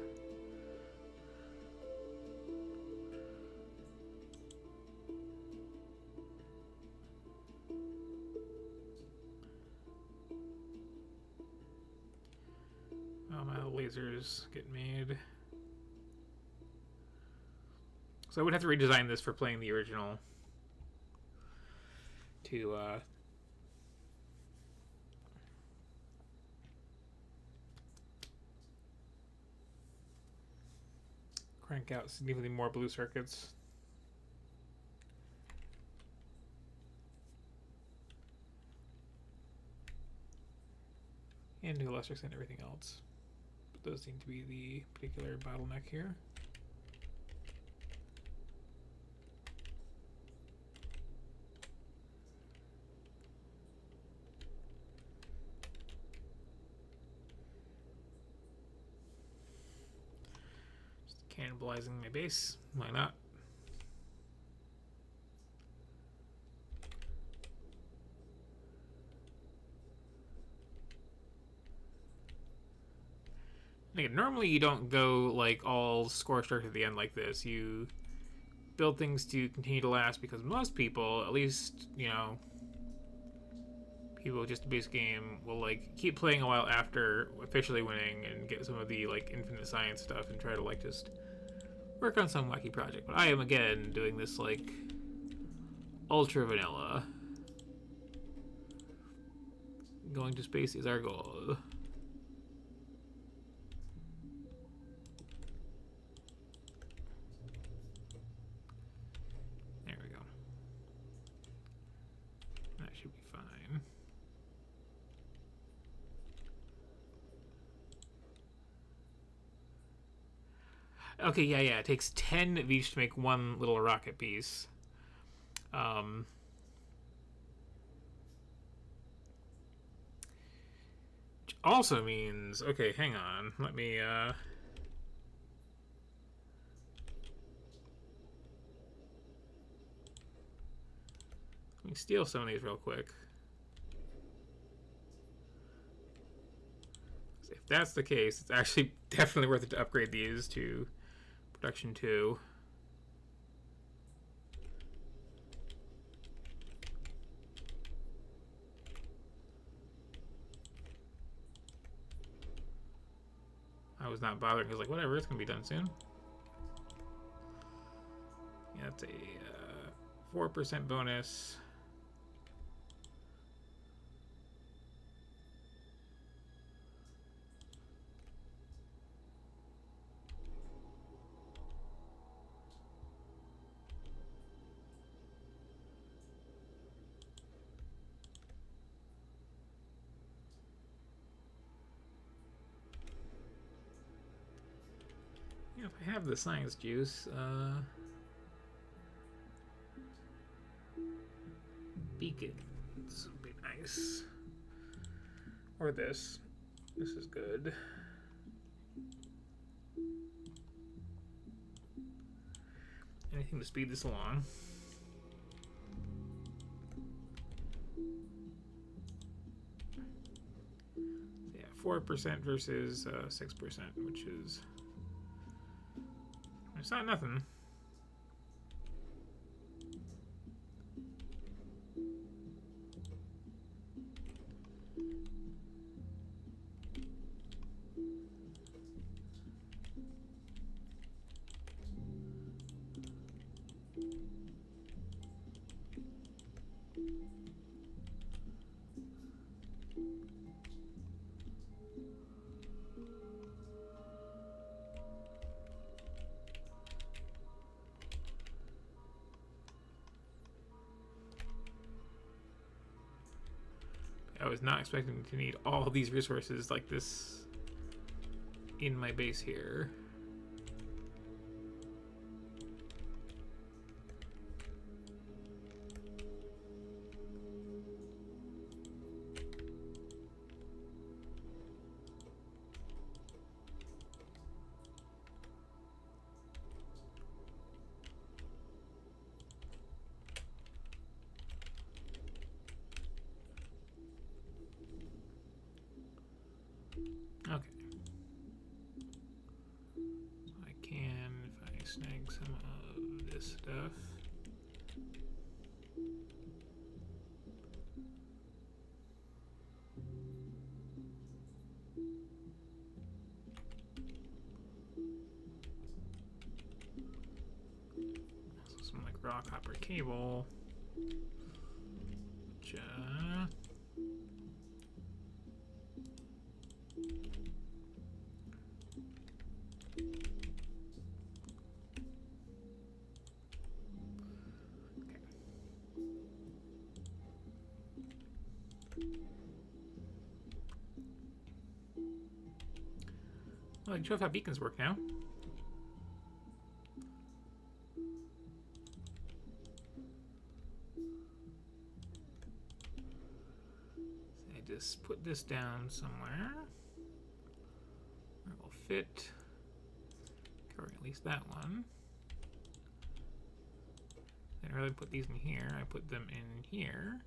Lasers get made. So I would have to redesign this for playing the original to crank out significantly more blue circuits. And to a lesser extent everything else. Those seem to be the particular bottleneck here. Just cannibalizing my base. Why not? Again, normally you don't go like all scorched earth at the end like this. You build things to continue to last because most people, at least, you know, people with just a base game will like keep playing a while after officially winning and get some of the like infinite science stuff and try to like just work on some wacky project. But I am again doing this like ultra vanilla. Going to space is our goal. Okay, yeah, it takes 10 of each to make one little rocket piece. Which also means... Okay, hang on. Let me steal some of these real quick. If that's the case, it's actually definitely worth it to upgrade these to production 2. I was not bothering because, like, whatever, it's gonna be done soon. Yeah, that's a 4% bonus. Yeah, if I have the science juice, beacons would be nice. Or this. This is good. Anything to speed this along. Yeah, 4% versus 6%, which is... It's not nothing. I was not expecting to need all these resources like this in my base here. Okay. I can, if I snag some of this stuff. Also some like raw copper cable. Which, well, I can show off how beacons work now. So I just put this down somewhere. It will fit. Covering at least that one. Then rather than put these in here, I put them in here.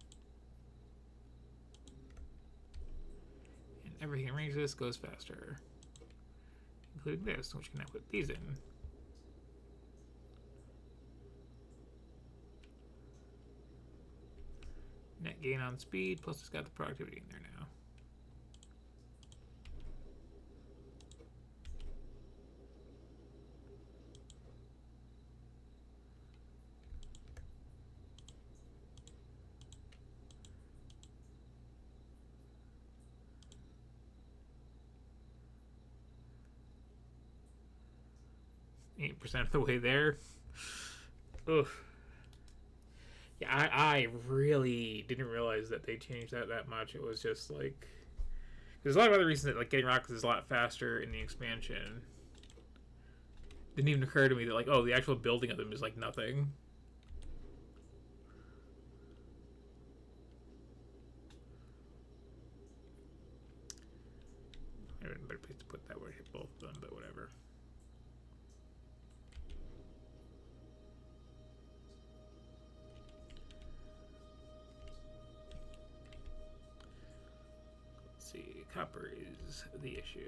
And everything arranged this goes faster. Including this, which can I put these in. Net gain on speed, plus it's got the productivity in there now. %8 of the way there. Ugh. Yeah, I really didn't realize that they changed that much. It was just like... There's a lot of other reasons that like getting rockets is a lot faster in the expansion. Didn't even occur to me that like, oh, the actual building of them is like nothing. I had a better place to put that where I hit both of them, but whatever. See, copper is the issue.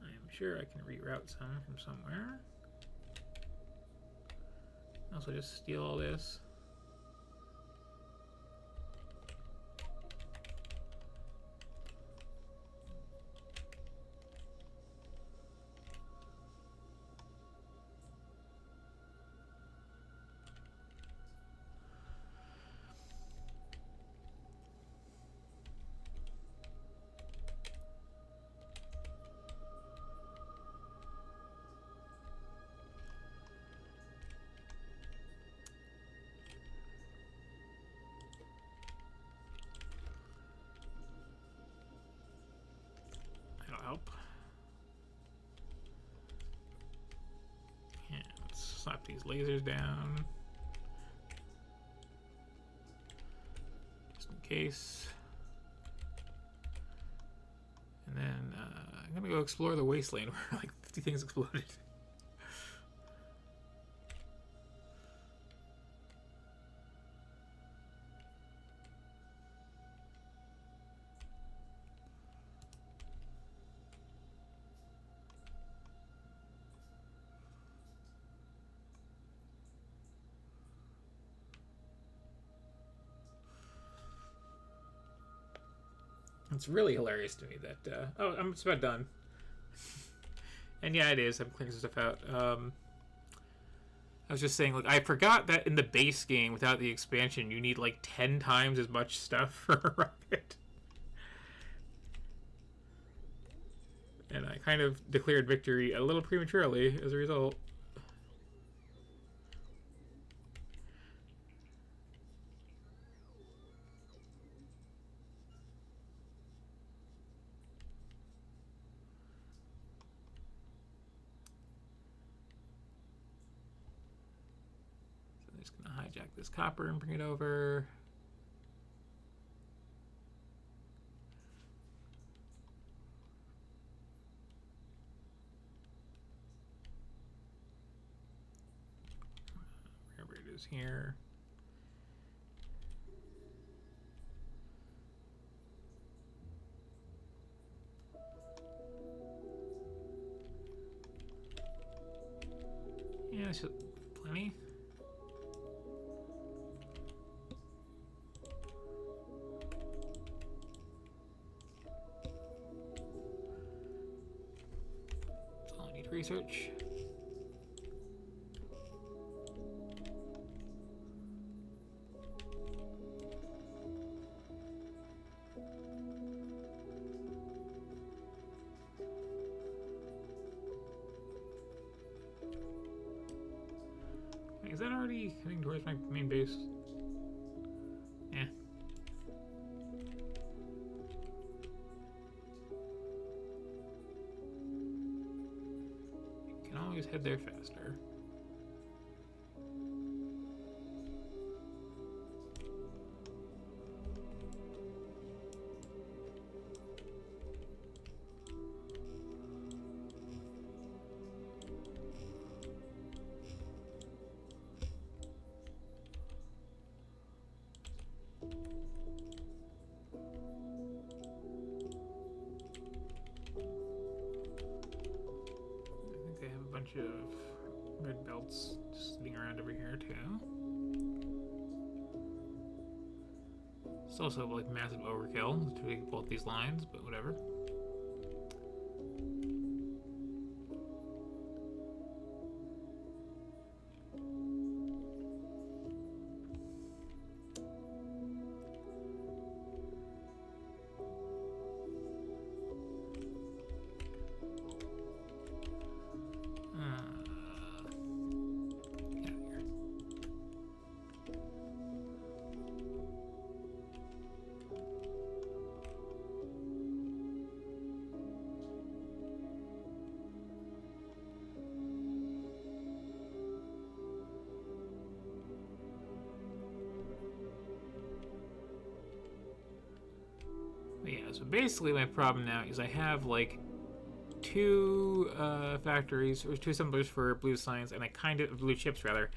I'm sure I can reroute some from somewhere. Also just steal all this. slap these lasers down. Just in case. And then I'm gonna go explore the wasteland where like 50 things exploded. It's really hilarious to me that oh, I'm just about done. And yeah, it is. I'm clearing some stuff out. I was just saying, like, I forgot that in the base game, without the expansion, you need like 10 times as much stuff for a rocket. And I kind of declared victory a little prematurely as a result. Just gonna hijack this copper and bring it over. Wherever it is here. Yeah, that's plenty. Research. Wait, is that already heading towards my main base? Yeah. Can always head there faster. Of red belts just sitting around over here too. It's also like massive overkill to make both these lines, but whatever. Yeah, so basically my problem now is I have like two factories, or two assemblers for blue signs, and I kind of, blue chips rather,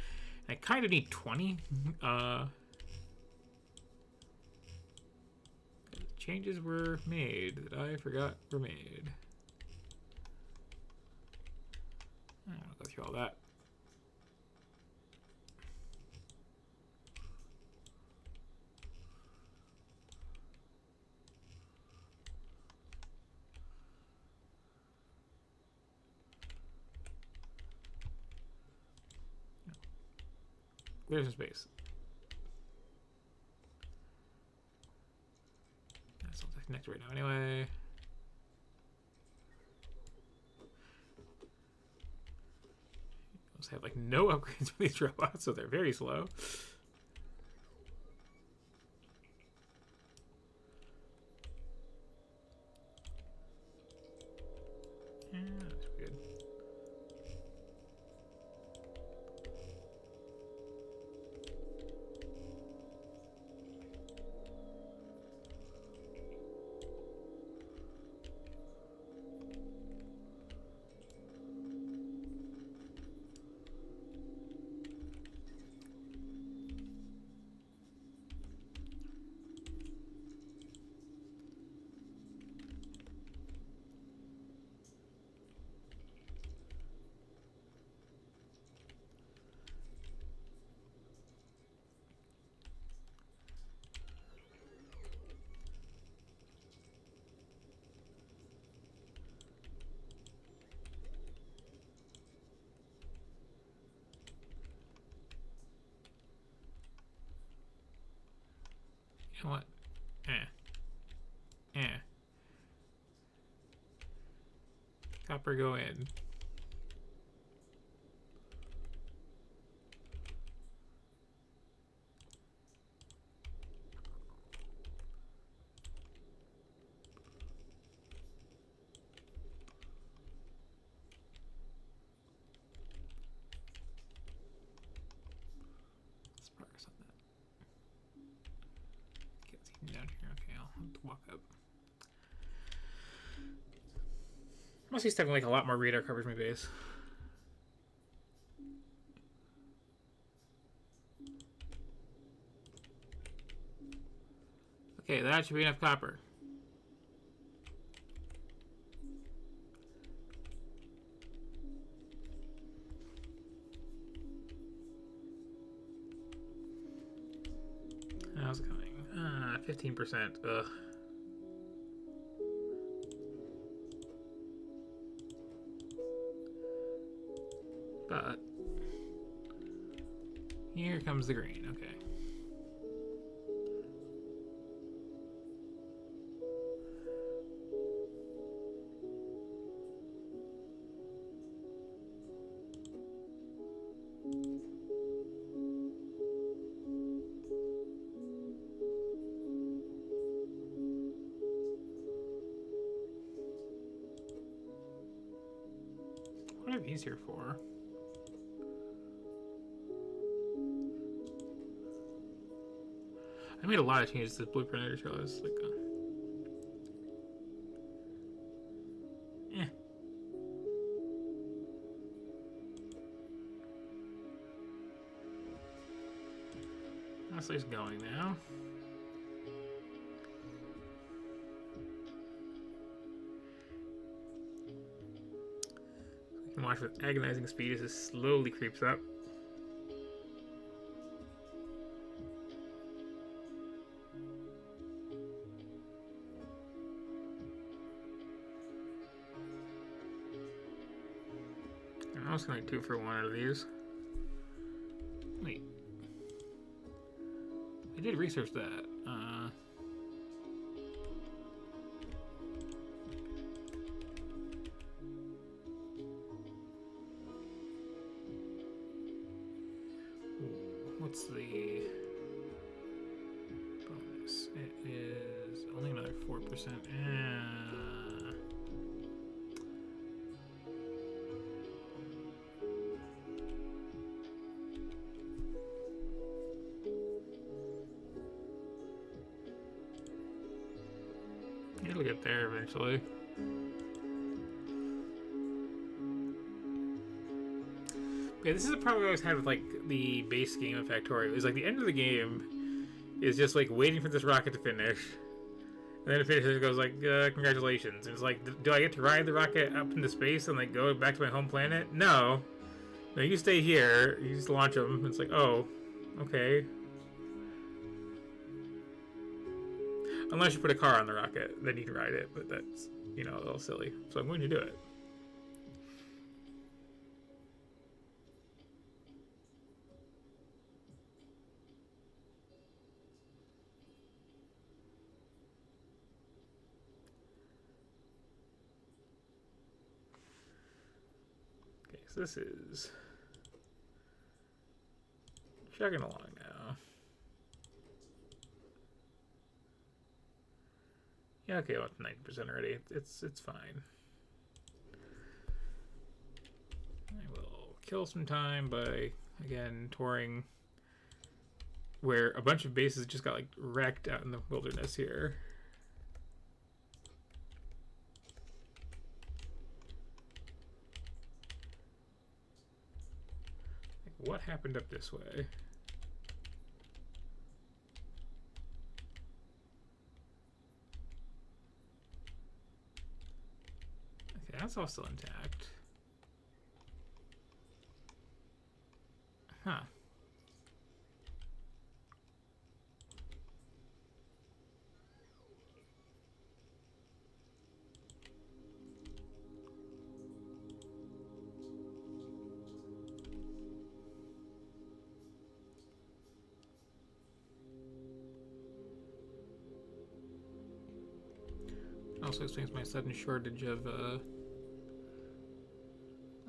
and I kind of need 20. Changes were made that I forgot were made. I don't want to go through all that. Clear some space. That's not connected right now anyway. Those have like no upgrades for these robots, so they're very slow. Yeah, that's good. You know what? Copper, go in. Let's progress on that. Can't see him down here. Okay, I'll have to walk up. Must be having like a lot more radar coverage my base. Okay, that should be enough copper. How's it going? 15%. Ugh. But here comes the green. Okay. What are these here for? I made a lot of changes to the blueprint. I just realized, like, that's at least going now. You can watch with agonizing speed as it slowly creeps up. I'm also going to 2 for 1 out of these. Wait. I did research that. What's the bonus? It is only another 4%. It'll get there eventually. Yeah, this is a problem I always had with like the base game of Factorio. Is like the end of the game is just like waiting for this rocket to finish, and then it finishes. It goes like, "Congratulations!" And it's like, do I get to ride the rocket up into space and like go back to my home planet? No, no. You stay here. You just launch them. It's like, oh, okay. Unless you put a car on the rocket, then you can ride it. But that's, you know, a little silly. So I'm going to do it. Okay, so this is chugging along now. Yeah, okay, well, 90% already. It's fine. I will kill some time by, again, touring where a bunch of bases just got, like, wrecked out in the wilderness here. Like, what happened up this way? That's all still intact. Huh. also explains my sudden shortage of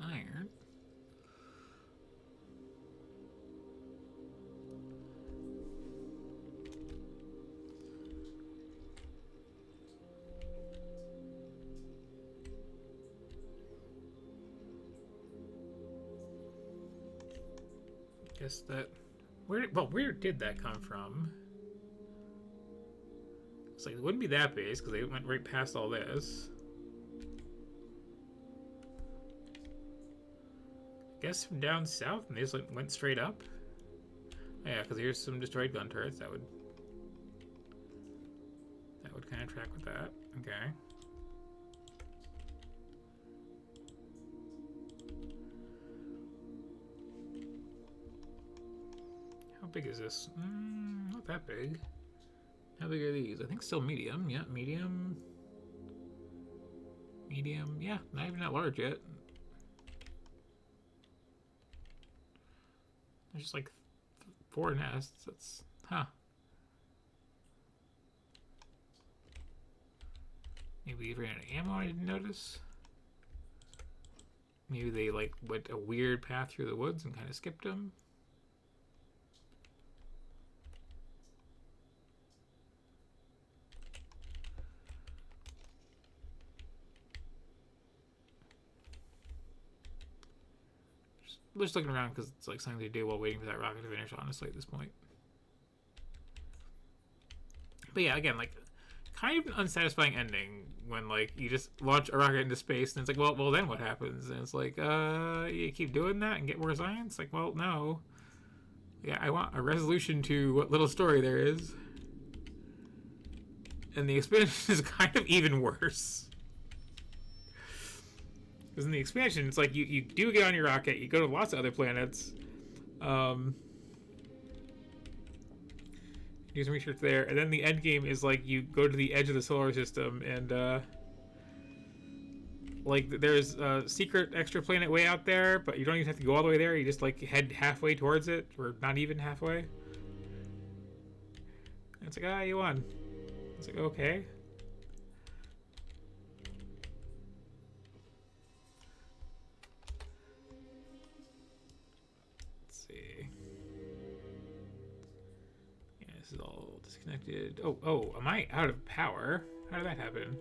iron. Guess that... where did that come from? It's like, it wouldn't be that base, because they went right past all this. Guess from down south, and they just like, went straight up? Oh, yeah, because here's some destroyed gun turrets. That would kind of track with that. Okay. How big is this? Not that big. How big are these? I think still medium. Yeah, medium. Medium. Yeah, not even that large yet. There's just like 4 nests. That's... Huh. Maybe they ran out of ammo I didn't notice. Maybe they like went a weird path through the woods and kind of skipped them. Just looking around because it's like something to do while waiting for that rocket to finish, honestly, at this point. But yeah, again, like, kind of an unsatisfying ending when, like, you just launch a rocket into space and it's like, well, then what happens? And it's like, you keep doing that and get more science? Like, well, no. Yeah, I want a resolution to what little story there is. And the expansion is kind of even worse. Because in the expansion, it's like you do get on your rocket, you go to lots of other planets, do some research there, and then the end game is like you go to the edge of the solar system, and like there's a secret extra planet way out there, but you don't even have to go all the way there. You just like head halfway towards it, or not even halfway. And it's like, you won. It's like, okay. This is all disconnected. Oh, am I out of power? How did that happen?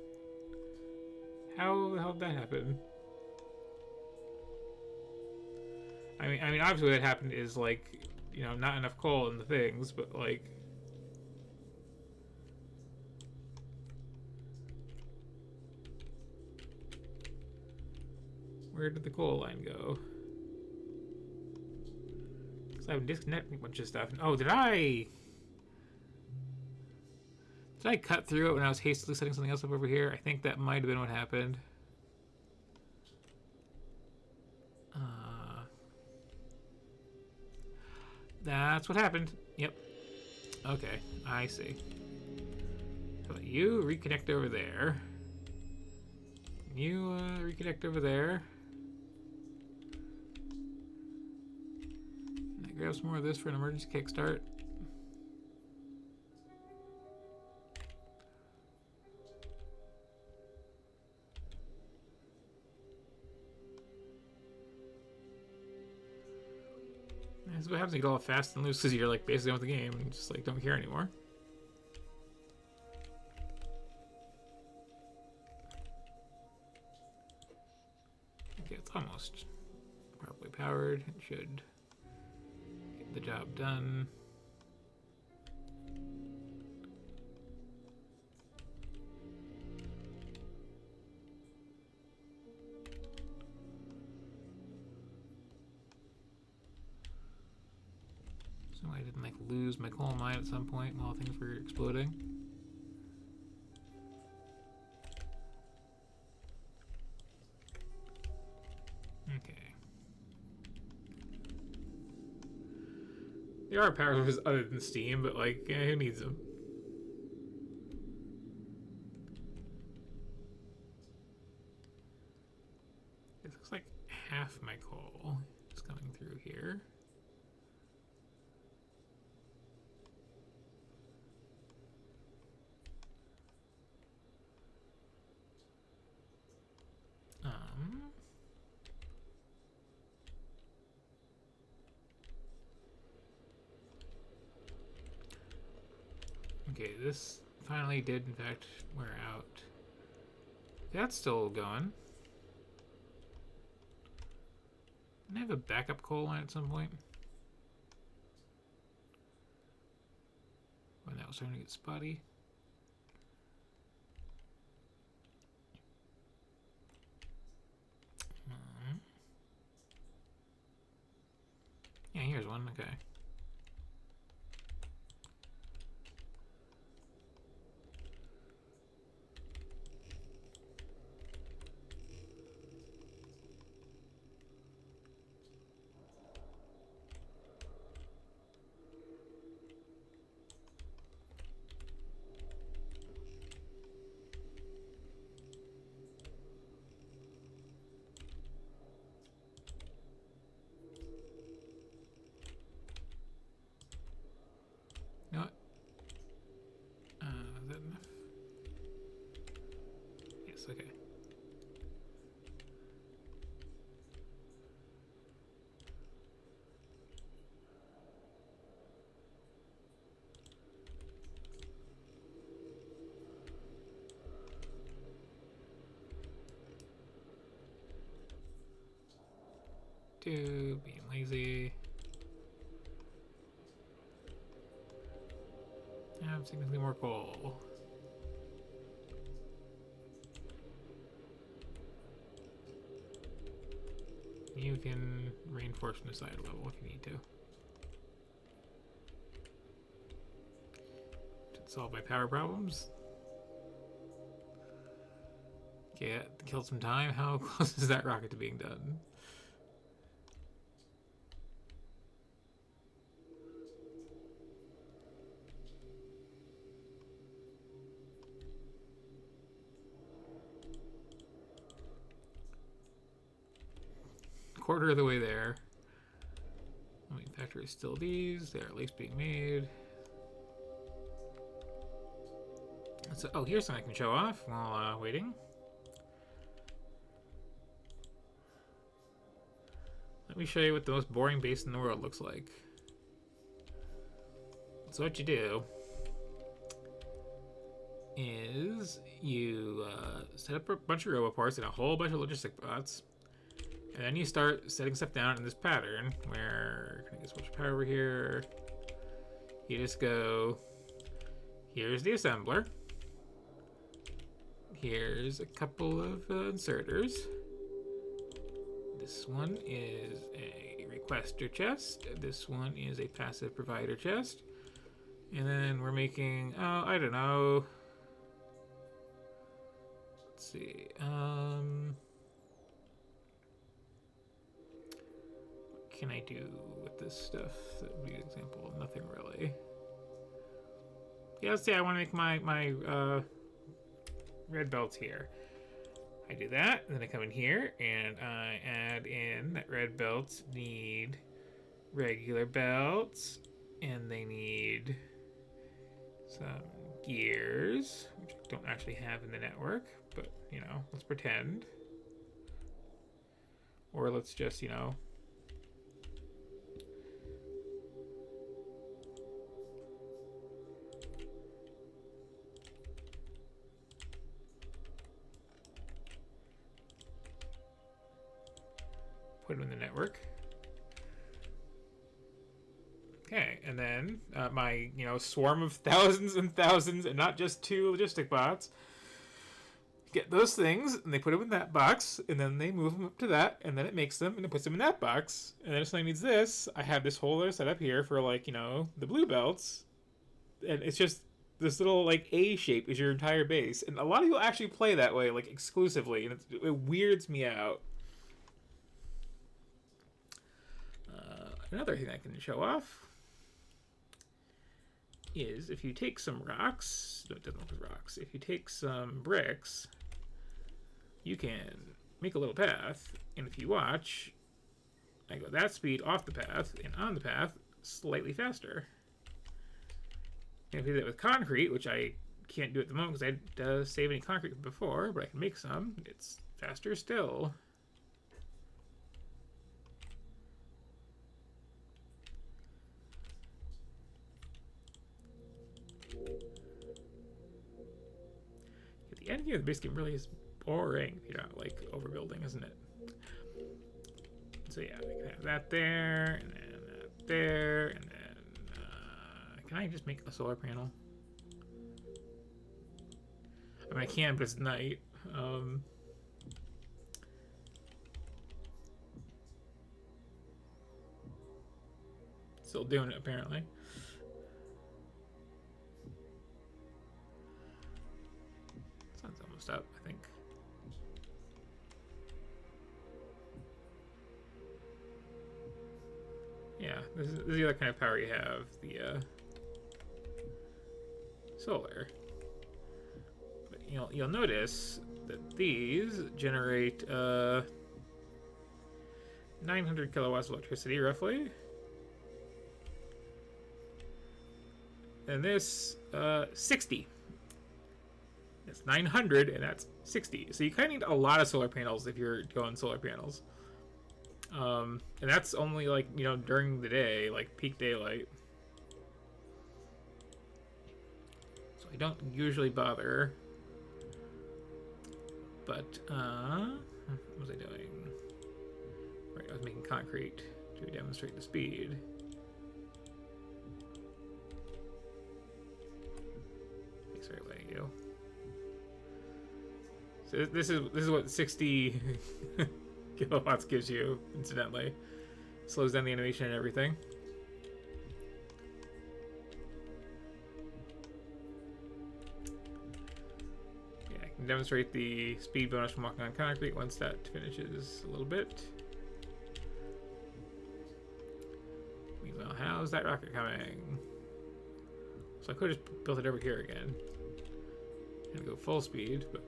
How the hell did that happen? I mean, obviously what happened is, like, you know, not enough coal in the things, but, like... Where did the coal line go? Because I've been disconnecting a bunch of stuff. Oh, did I cut through it when I was hastily setting something else up over here? I think that might have been what happened. That's what happened. Yep. Okay, I see. How about you reconnect over there? You reconnect over there. Can I grab some more of this for an emergency kickstart? This is what happens when you get all fast and loose because you're like basically on with the game and just like don't care anymore. Okay, it's almost properly powered. It should get the job done. So I didn't like lose my coal mine at some point while things were exploding. Okay. There are power sources other than steam, but like, who needs them? It looks like half my coal is coming through here. Okay, this finally did in fact wear out. That's still going. Can I have a backup coal line at some point? When that was starting to get spotty. Yeah, here's one. Okay. You know what? Is that enough? Yes, okay. Being lazy. Have significantly more coal. You can reinforce from the side level if you need to. To solve my power problems. Okay, that killed some time. How close is that rocket to being done? Quarter of the way there. I mean, factory still these. They're at least being made. So, oh, here's something I can show off while waiting. Let me show you what the most boring base in the world looks like. So what you do is you set up a bunch of roboports and a whole bunch of logistic bots. And then you start setting stuff down in this pattern where, can I get switch power over here? You just go, here's the assembler. Here's a couple of inserters. This one is a requester chest. This one is a passive provider chest. And then we're making, oh, I don't know. Let's see. What can I do with this stuff? That would be an example. Nothing really. Yeah, let's say I want to make my red belts here. I do that, and then I come in here and I add in that red belts need regular belts, and they need some gears, which I don't actually have in the network, but you know, let's pretend. Or let's just, you know, put them in the network. Okay, and then my, you know, swarm of thousands and thousands, and not just 2 logistic bots, get those things, and they put them in that box, and then they move them up to that, and then it makes them, and it puts them in that box. And then if something needs this, I have this whole other setup here for, like, you know, the blue belts, and it's just this little, like, A shape is your entire base. And a lot of people actually play that way, like, exclusively, and it weirds me out. Another thing I can show off is if you take some rocks, no, it doesn't work with rocks. If you take some bricks, you can make a little path, and if you watch, I go that speed off the path and on the path slightly faster. And if you do that with concrete, which I can't do at the moment because I didn't save any concrete before, but I can make some, it's faster still. Yeah, the base game really is boring if you're not like overbuilding, isn't it? So yeah, we can have that there, and then that there, and then can I just make a solar panel? I mean, I can, but it's night. Still doing it apparently. Sun's almost up, I think. Yeah, this is the other kind of power you have, the solar. But you'll notice that these generate 900 kilowatts of electricity roughly. And this 60. It's 900 and that's 60. So you kind of need a lot of solar panels if you're going solar panels. And that's only like, during the day, like peak daylight. So I don't usually bother. But, what was I doing? Right, I was making concrete to demonstrate the speed. Okay, sorry, letting you. So this is what 60 kilowatts gives you, incidentally. Slows down the animation and everything. Yeah, I can demonstrate the speed bonus from walking on concrete once that finishes a little bit. Meanwhile, how's that rocket coming? So I could have just built it over here again. And go full speed, but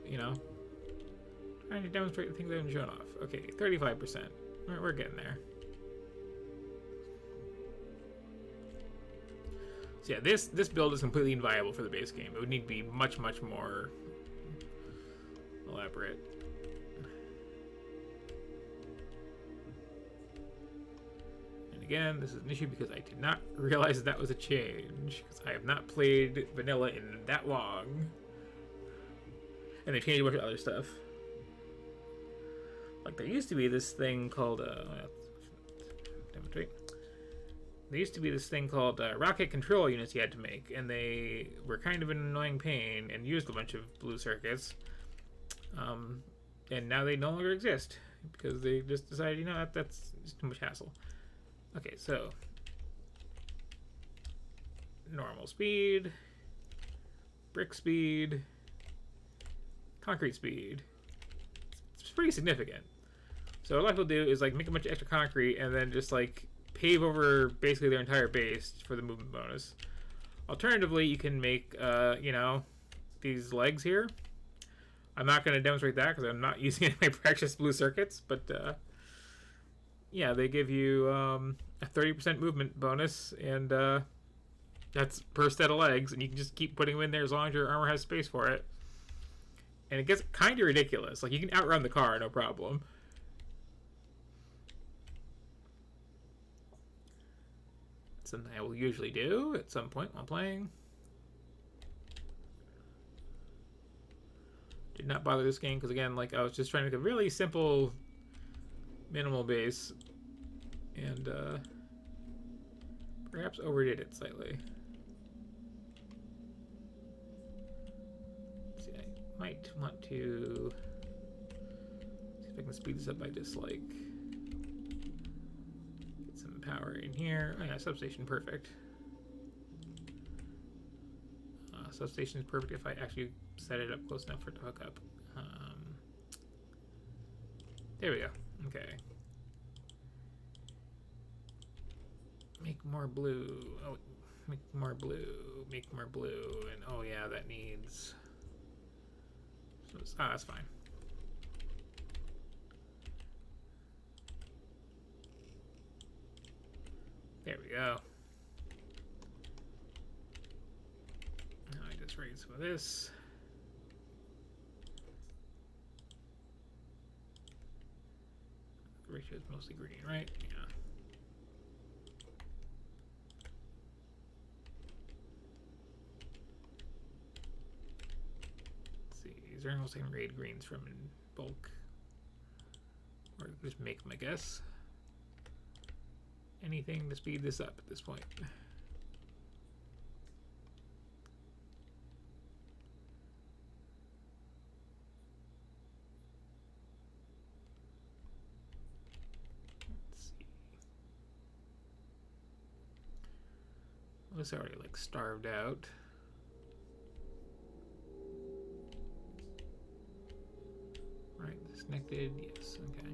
trying to demonstrate the things I haven't shown off. Okay, 35%. We're getting there. So yeah, this build is completely inviable for the base game. It would need to be much, much more elaborate. And again, this is an issue because I did not realize that was a change, because I have not played vanilla in that long. And they changed a bunch of other stuff. Like, there used to be this thing called, demonstrate. There used to be this thing called rocket control units you had to make, and they were kind of an annoying pain and used a bunch of blue circuits. And now they no longer exist because they just decided, that's just too much hassle. Okay, so normal speed, brick speed, concrete speed. It's pretty significant. So what a lot of people do is like make a bunch of extra concrete and then just like pave over basically their entire base for the movement bonus. Alternatively, you can make these legs here. I'm not going to demonstrate that because I'm not using any of my precious blue circuits, but yeah, they give you a 30% movement bonus, and that's per set of legs, and you can just keep putting them in there as long as your armor has space for it. And it gets kind of ridiculous. Like, you can outrun the car, no problem. Something I will usually do at some point while playing. Did not bother this game because, again, like, I was just trying to make a really simple, minimal base. And, perhaps overdid it slightly. Might want to see if I can speed this up by just like get some power in here. Oh yeah, substation, perfect. Substation is perfect if I actually set it up close enough for it to hook up. There we go. Okay. Make more blue. Oh, make more blue. Make more blue. And oh yeah, that needs. That's fine. There we go. Now I just raise some of this. The ratio is mostly green, right? Yeah. These are almost like raid greens from in bulk. Or just make them, I guess. Anything to speed this up at this point. Let's see. Well, it's already like starved out. Right, disconnected, yes, okay.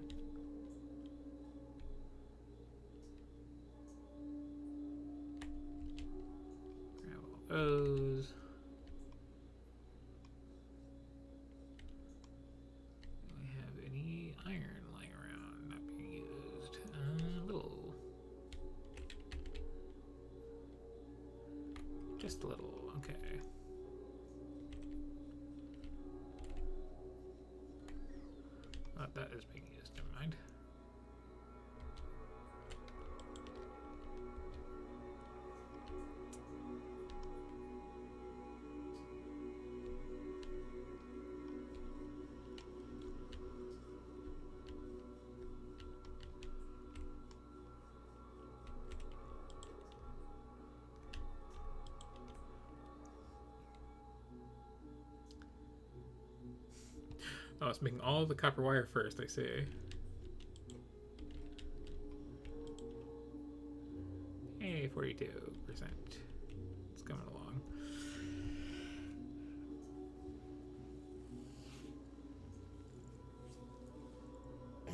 Grab all those. Do we have any iron lying around not being used? A little. Just a little, okay. That is being used, never mind. Oh, it's making all the copper wire first, I see. Hey, 42%. It's coming along.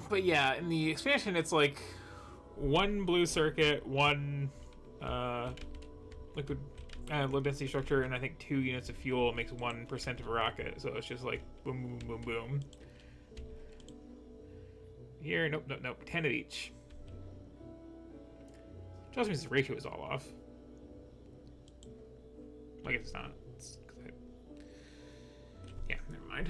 But yeah, in the expansion, it's like one blue circuit, one liquid low density structure, and I think 2 units of fuel makes 1% of a rocket. So it's just like boom, boom, boom, boom. Here, nope, nope, nope. 10 of each. Which also means the ratio is all off. I guess it's not. It's 'cause yeah, never mind.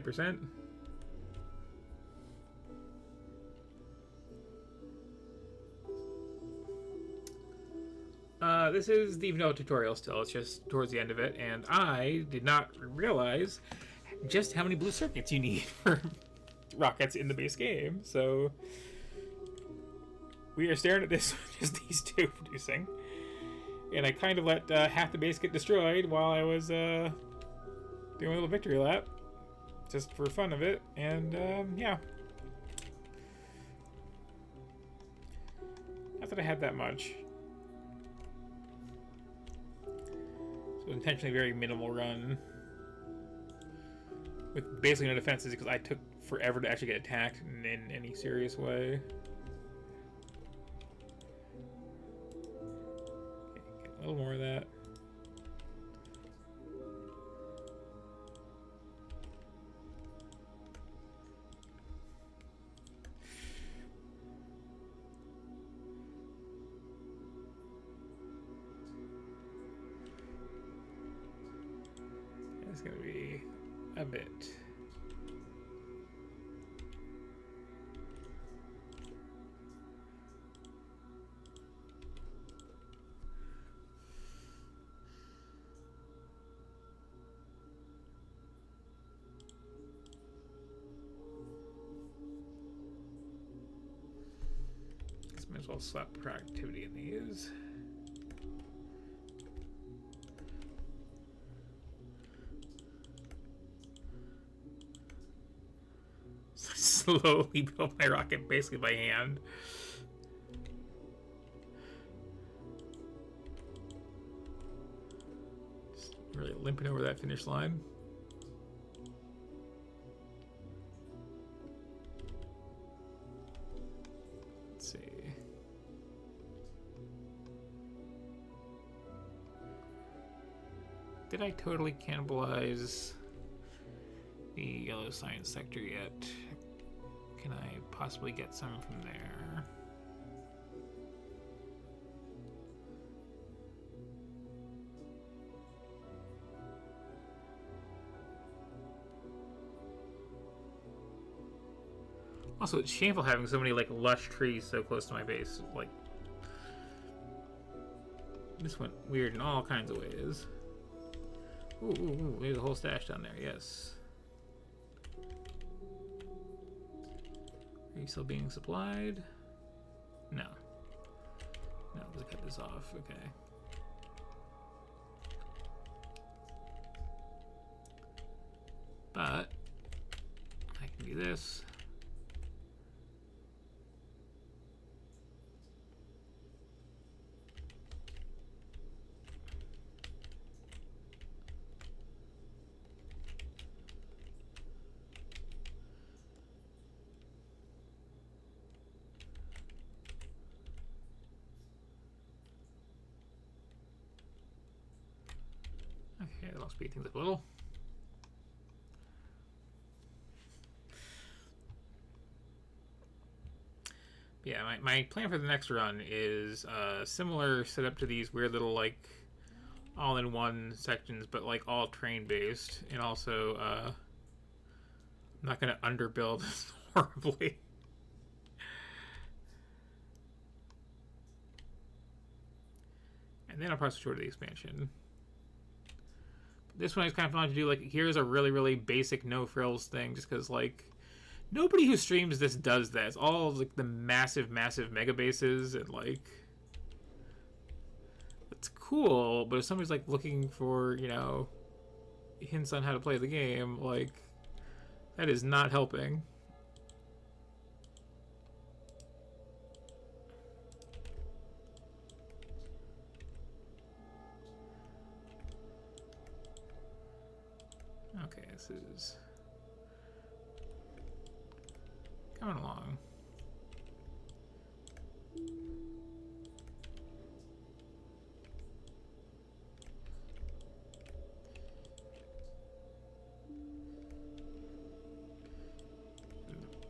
%. This is the vanilla tutorial still. It's just towards the end of it, and I did not realize just how many blue circuits you need for rockets in the base game. So we are staring at this, just these two producing. And I kind of let half the base get destroyed while I was doing a little victory lap. Just for fun of it, and yeah. Not that I had that much. So intentionally very minimal run. With basically no defenses because I took forever to actually get attacked in any serious way. Okay, get a little more of that. It's gonna be a bit. Guess might as well slap productivity in these. Slowly build my rocket basically by hand. Just really limping over that finish line. Let's see. Did I totally cannibalize the yellow science sector yet? Can I possibly get some from there? Also, it's shameful having so many like lush trees so close to my base. Like, this went weird in all kinds of ways. Ooh, ooh, ooh, there's a whole stash down there. Yes. Are you still being supplied? No. No, let's cut this off. Okay. But I can do this. Okay, that'll speed things up a little. Yeah, my plan for the next run is similar setup to these weird little like all-in-one sections, but like all train-based, and also I'm not gonna underbuild horribly. And then I'll probably switch over to the expansion. This one is kind of fun to do. Like, here's a really, really basic no-frills thing, just because, like, nobody who streams this does that. It's all, like, the massive, massive mega bases, and, like, it's cool, but if somebody's, like, looking for, you know, hints on how to play the game, like, that is not helping. Okay, this is coming along.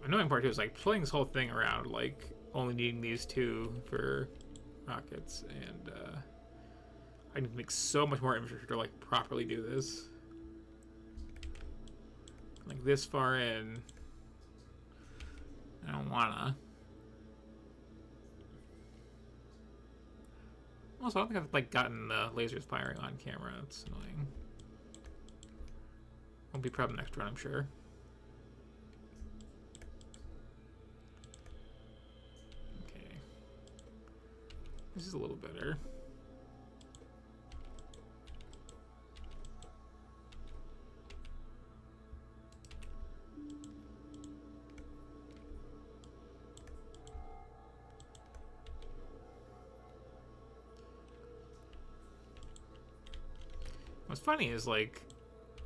The annoying part too is like playing this whole thing around, like only needing these two for rockets, and I need to make so much more infrastructure to like properly do this. Like this far in, I don't wanna. Also, I don't think I've like gotten the lasers firing on camera. It's annoying. Won't be a problem next run, I'm sure. Okay, this is a little better. What's funny is, like,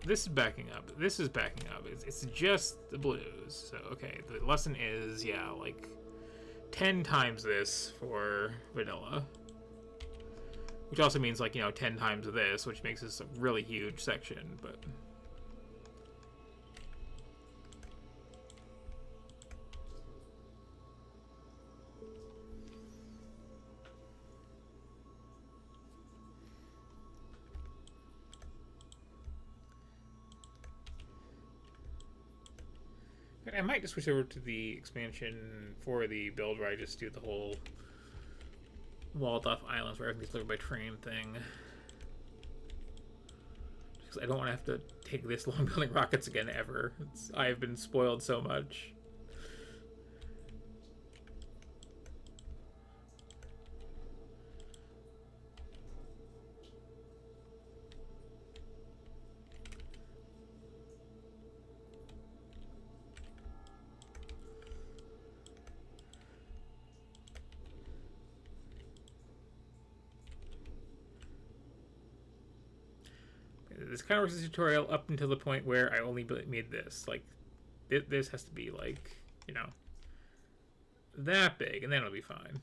this is backing up. This is backing up. It's just the blues. So, okay, the lesson is, yeah, like, 10 times this for vanilla. Which also means, like, you know, 10 times this, which makes this a really huge section, but... I might just switch over to the expansion for the build where I just do the whole walled off islands where everything's delivered by train thing. Because I don't want to have to take this long building rockets again ever. I have been spoiled so much. This kind of works as a tutorial up until the point where I only made this. Like, this has to be, like, you know, that big, and then it'll be fine.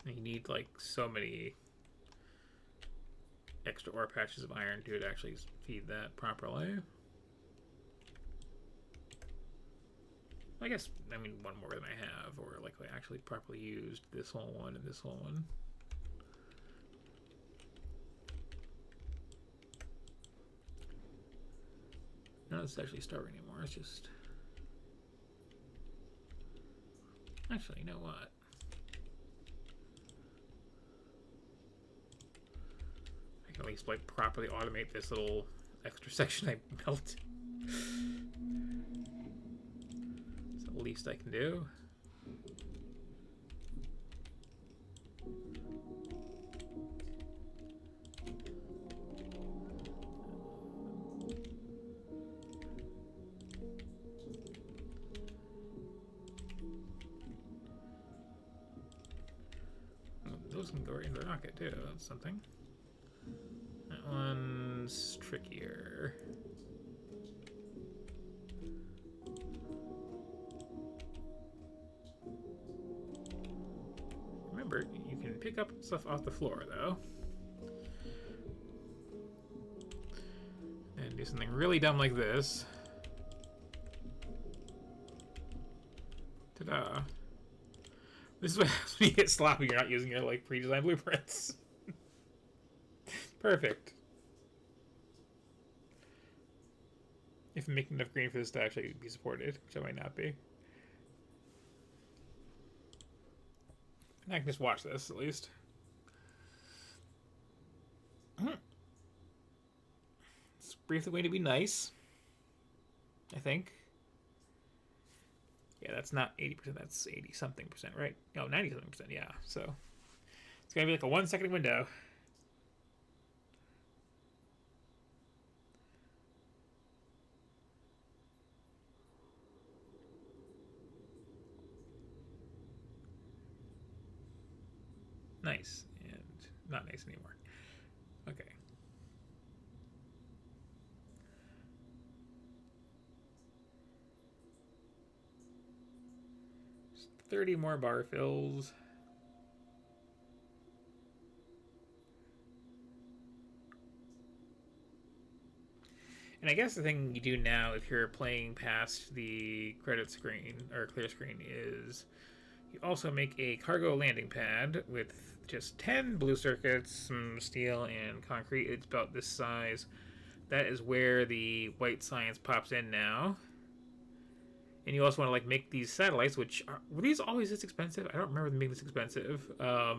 And you need, like, so many extra ore patches of iron to actually feed that properly. I guess, I mean, one more than I have, or like I actually properly used this whole one and this whole one. it's actually starving anymore. It's just... Actually, you know what? I can at least like properly automate this little extra section I built. It's the least I can do. Those can go right into the rocket too. That's something. That one's trickier. Remember, you can pick up stuff off the floor though. And do something really dumb like this. Ta-da. This is what happens when you get sloppy, you're not using your like pre-designed blueprints. Perfect. If I'm making enough green for this to actually be supported, which I might not be. And I can just watch this at least. It's briefly going to be nice, I think. Yeah, that's not 80%, that's 80-something percent, right? No, 90-something percent, yeah. So it's going to be like a 1 second window. Nice, and not nice anymore. Okay. Just 30 more bar fills. And I guess the thing you do now if you're playing past the credit screen or clear screen is you also make a cargo landing pad with just 10 blue circuits, some steel, and concrete. It's about this size. That is where the white science pops in now. And you also want to like make these satellites, which are, were these always this expensive? I don't remember them being this expensive. But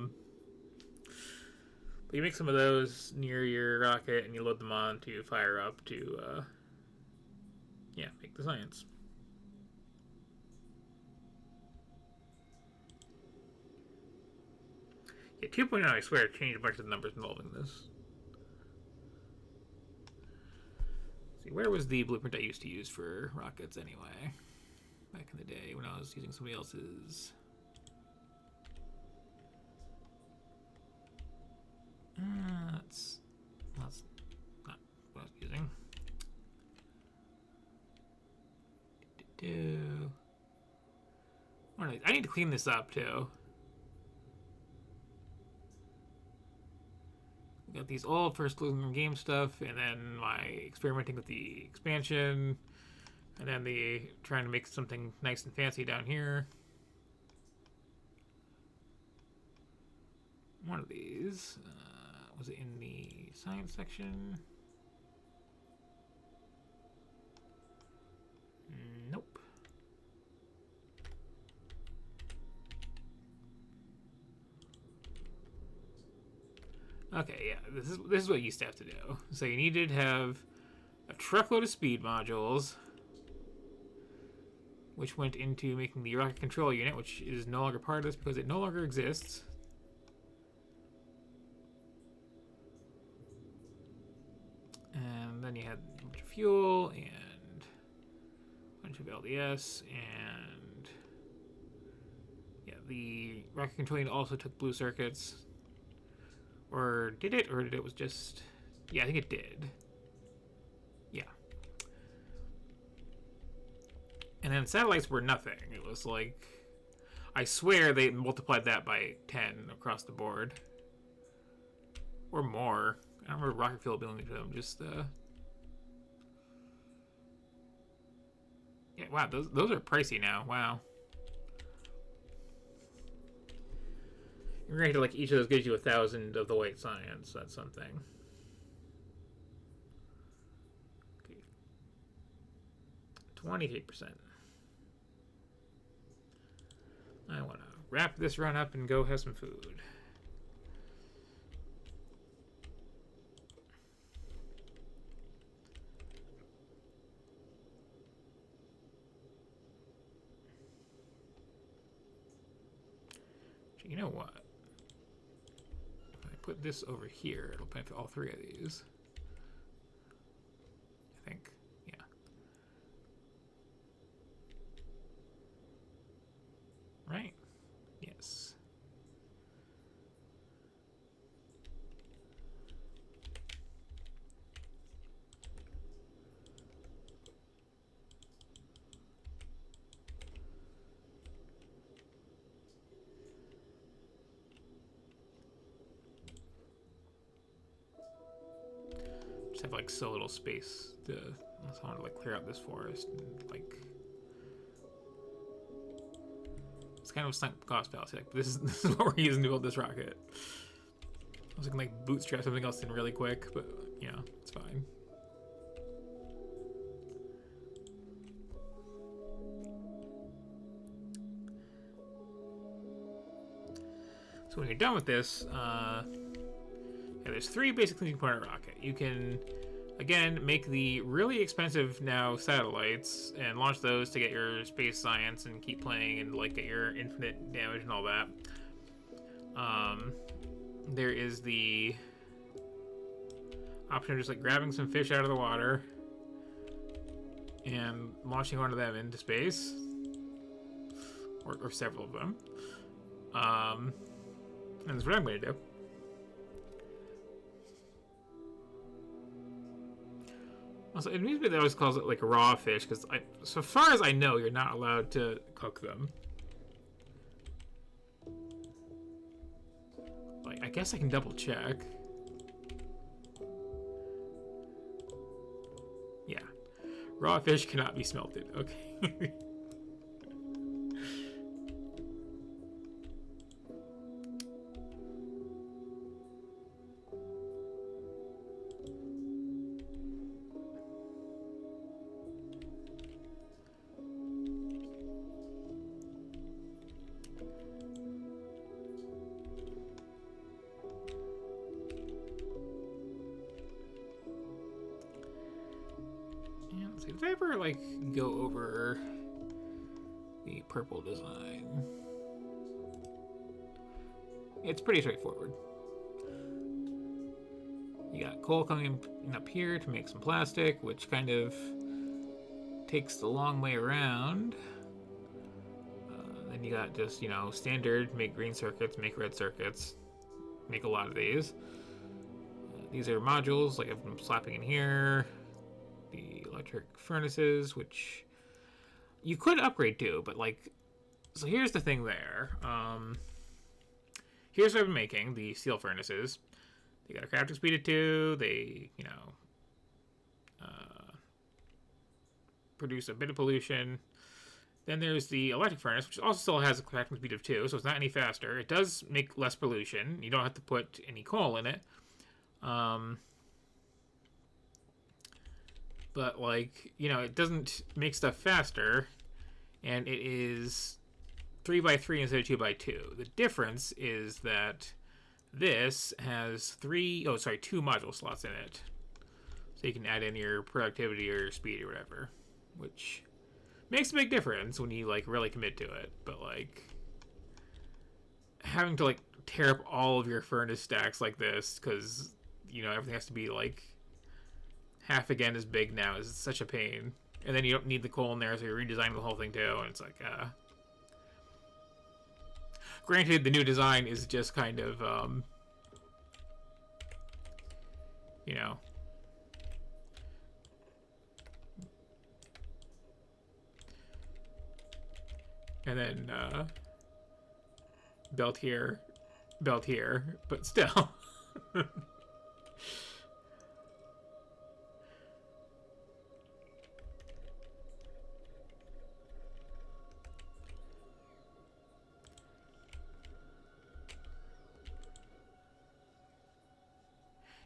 you make some of those near your rocket and you load them on to fire up to, yeah, make the science. Yeah, 2.0, I swear, changed a bunch of the numbers involving this. Let's see, where was the blueprint I used to use for rockets anyway? Back in the day when I was using somebody else's. That's not what I was using. I need to clean this up too. We got these old first closing game stuff, and then my experimenting with the expansion, and then the trying to make something nice and fancy down here. One of these was it in the science section? Nope. Okay, yeah, this is what you used to have to do. So you needed to have a truckload of speed modules, which went into making the rocket control unit, which is no longer part of this because it no longer exists. And then you had a bunch of fuel and a bunch of LDS, and yeah, the rocket control unit also took blue circuits. Or did it? Or did it was just... Yeah, I think it did. Yeah. And then satellites were nothing. It was like... I swear they multiplied that by 10 across the board. Or more. I don't remember rocket fuel building to them. Just, yeah, wow, those are pricey now. Wow. You're going to like each of those gives you 1,000 of the white science. That's something. Okay. 23%. I want to wrap this run up and go have some food. You know what? If I put this over here, it'll benefit all three of these. I think. Yeah. Right? Yes. Just have like so little space to. Unless I want to like clear out this forest and like. It's kind of a sunk cost fallacy. Like, this is what we're using to build this rocket. I was gonna like bootstrap something else in really quick, but you know, it's fine. So when you're done with this, yeah, there's three basic things you can put on a rocket. You can, again, make the really expensive now satellites and launch those to get your space science and keep playing and like get your infinite damage and all that. There is the option of just like grabbing some fish out of the water and launching one of them into space, or several of them. And that's what I'm going to do. Also, it means that always calls it like raw fish because, so far as I know, you're not allowed to cook them. Like, I guess I can double check. Yeah, raw fish cannot be smelted. Okay. Did I ever, like, go over the purple design? It's pretty straightforward. You got coal coming up here to make some plastic, which kind of takes the long way around. Then you got just, you know, standard, make green circuits, make red circuits, make a lot of these. These are modules, like I'm slapping in here. The electric furnaces, which you could upgrade to, but like, so here's the thing there. Here's what I've been making, the steel furnaces. They got a crafting speed of 2, they, you know, produce a bit of pollution. Then there's the electric furnace, which also still has a crafting speed of 2, so it's not any faster. It does make less pollution. You don't have to put any coal in it. But, like, you know, it doesn't make stuff faster, and it is 3x3 instead of 2x2. The difference is that this has 2 module slots in it. So you can add in your productivity or your speed or whatever, which makes a big difference when you, like, really commit to it. But, like, having to, like, tear up all of your furnace stacks like this, because, you know, everything has to be, like, half again as big now is such a pain. And then you don't need the coal in there, so you're redesigning the whole thing too, and it's like, Granted, the new design is just kind of, you know, and then, belt here, but still.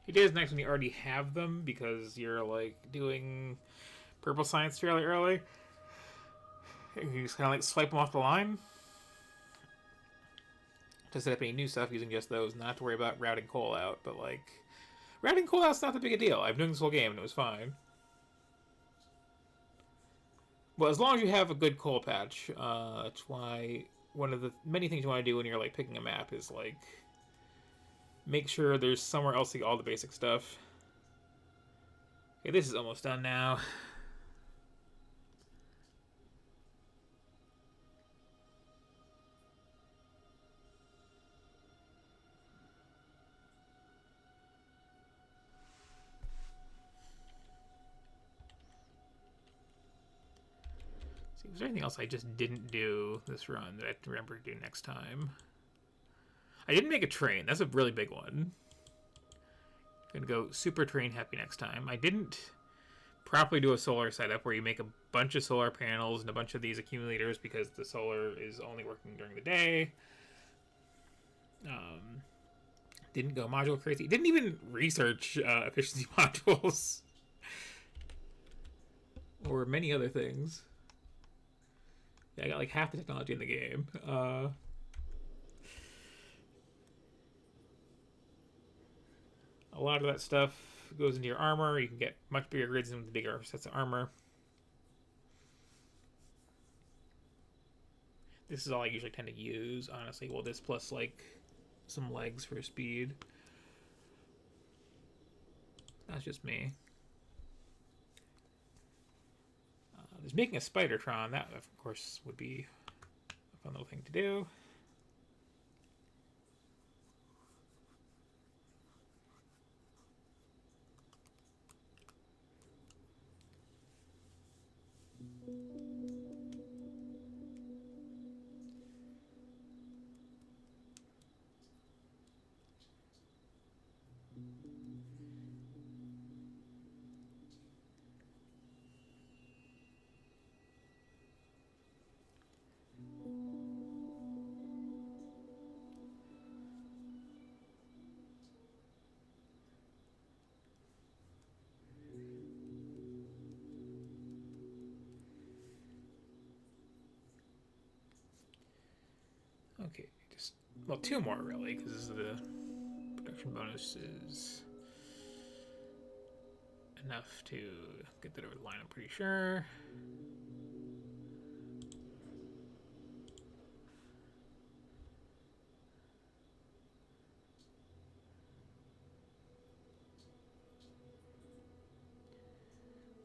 It is nice when you already have them because you're like doing purple science fairly early. You just kind of like swipe them off the line to set up any new stuff using just those, not to worry about routing coal out. But like, routing coal out's not that big a deal. I've done this whole game and it was fine. Well, as long as you have a good coal patch, that's why one of the many things you want to do when you're like picking a map is like make sure there's somewhere else to get all the basic stuff. Okay, this is almost done now. See, was there anything else I just didn't do this run that I have to remember to do next time? I didn't make a train. That's a really big one. I'm gonna go super train happy next time. I didn't properly do a solar setup where you make a bunch of solar panels and a bunch of these accumulators because the solar is only working during the day. Didn't go module crazy. Didn't even research efficiency modules or many other things. Yeah, I got like half the technology in the game. A lot of that stuff goes into your armor. You can get much bigger grids with bigger sets of armor. This is all I usually tend to use, honestly. Well, this plus like some legs for speed. That's just me. There's making a Spidertron. That, of course, would be a fun little thing to do. Okay, just, well, two more really, because the production bonus is enough to get that over the line, I'm pretty sure.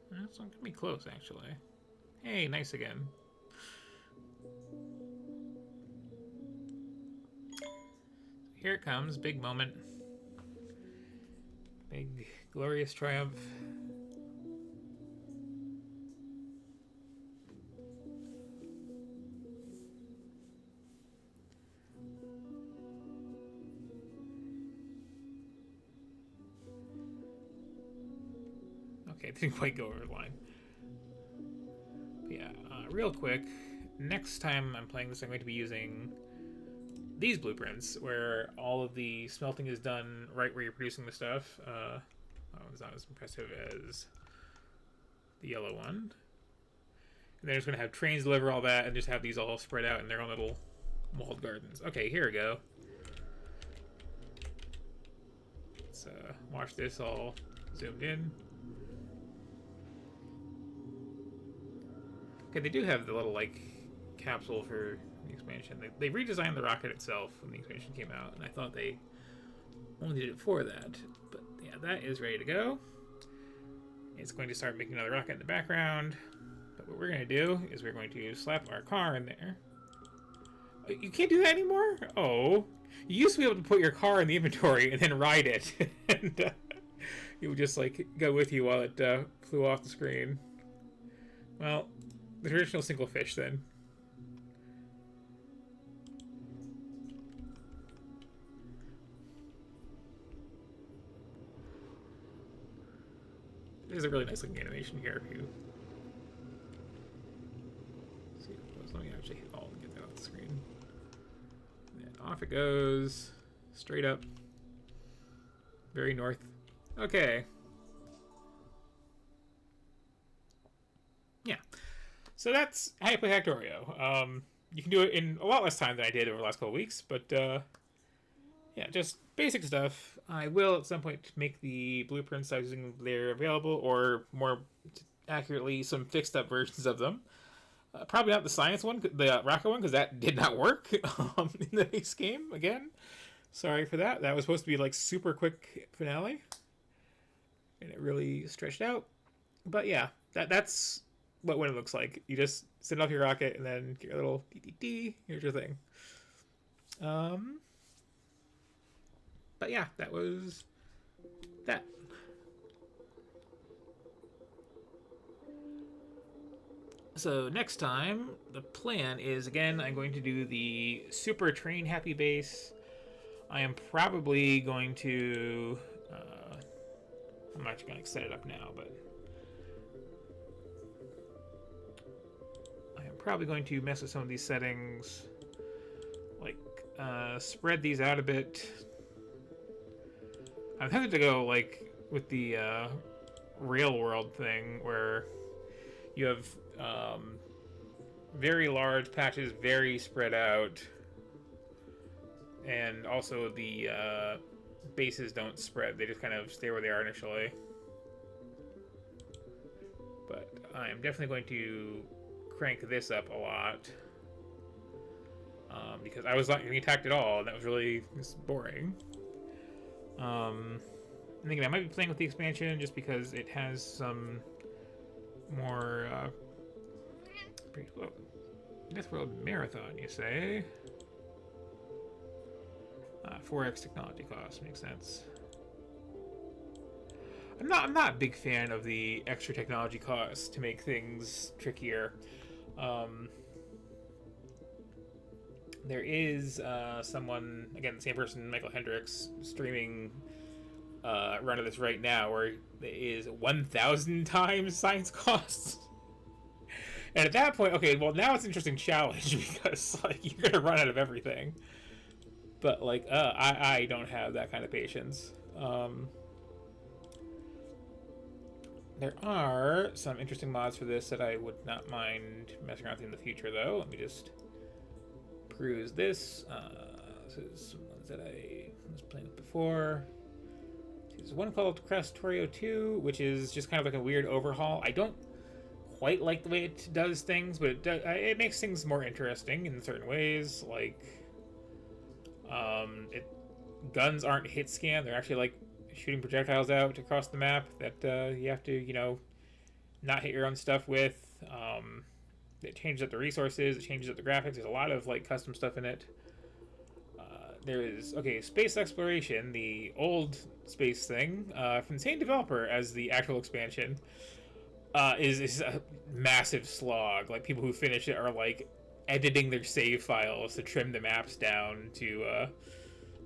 That's not gonna be close, actually. Hey, nice again. Here it comes, big moment. Big, glorious triumph. Okay, it didn't quite go over the line. But yeah, real quick, next time I'm playing this, I'm going to be using these blueprints where all of the smelting is done right where you're producing the stuff. It's not as impressive as the yellow one. And they're just going to have trains deliver all that and just have these all spread out in their own little walled gardens. Okay, here we go. Let's watch this all zoomed in. Okay, they do have the little, like, capsule for the expansion. They redesigned the rocket itself when the expansion came out, and I thought they only did it for that. But yeah, that is ready to go. It's going to start making another rocket in the background. But what we're going to do is we're going to slap our car in there. You can't do that anymore? Oh. You used to be able to put your car in the inventory and then ride it. And it would just, like, go with you while it flew off the screen. Well, the traditional single fish, then. There's a really nice looking animation here. If you see, let me actually hit all and get that off the screen. And off it goes, straight up, very north. Okay. Yeah. So that's how you play Factorio. You can do it in a lot less time than I did over the last couple of weeks, but yeah, just basic stuff. I will at some point make the blueprints using they're available, or more accurately, some fixed up versions of them. Probably not the science one, the rocket one, because that did not work in the base game again. Sorry for that. That was supposed to be like super quick finale, and it really stretched out. But yeah, that's what it looks like. You just send off your rocket and then get your little DDD. Here's your thing. Um, but yeah, that was that. So next time, the plan is again, I'm going to do the super train happy base. I am probably going to. I'm actually going to set it up now, but I am probably going to mess with some of these settings, like spread these out a bit. I'm tempted to go like with the real world thing where you have very large patches, very spread out, and also the bases don't spread. They just kind of stay where they are initially. But I am definitely going to crank this up a lot because I was not getting attacked at all, and that was really boring. I'm thinking I might be playing with the expansion just because it has some more Death World Marathon, you say? 4x technology cost makes sense. I'm not a big fan of the extra technology costs to make things trickier. There is someone, again, the same person, Michael Hendricks, streaming a run of this right now where it is 1,000 times science costs. And at that point, okay, well, now it's an interesting challenge because like you're gonna run out of everything. But like, I don't have that kind of patience. There are some interesting mods for this that I would not mind messing around with in the future, though. Let me just peruse this. This is some ones that I was playing with before. There's one called Factorio 2, which is just kind of like a weird overhaul. I don't quite like the way it does things, but it makes things more interesting in certain ways. Like, guns aren't hit scan; they're actually like shooting projectiles out across the map that you have to, you know, not hit your own stuff with. It changes up the resources, it changes up the graphics. There's a lot of like custom stuff in it. There is, okay, space exploration, the old space thing from the same developer as the actual expansion, is a massive slog. Like, people who finish it are like editing their save files to trim the maps down to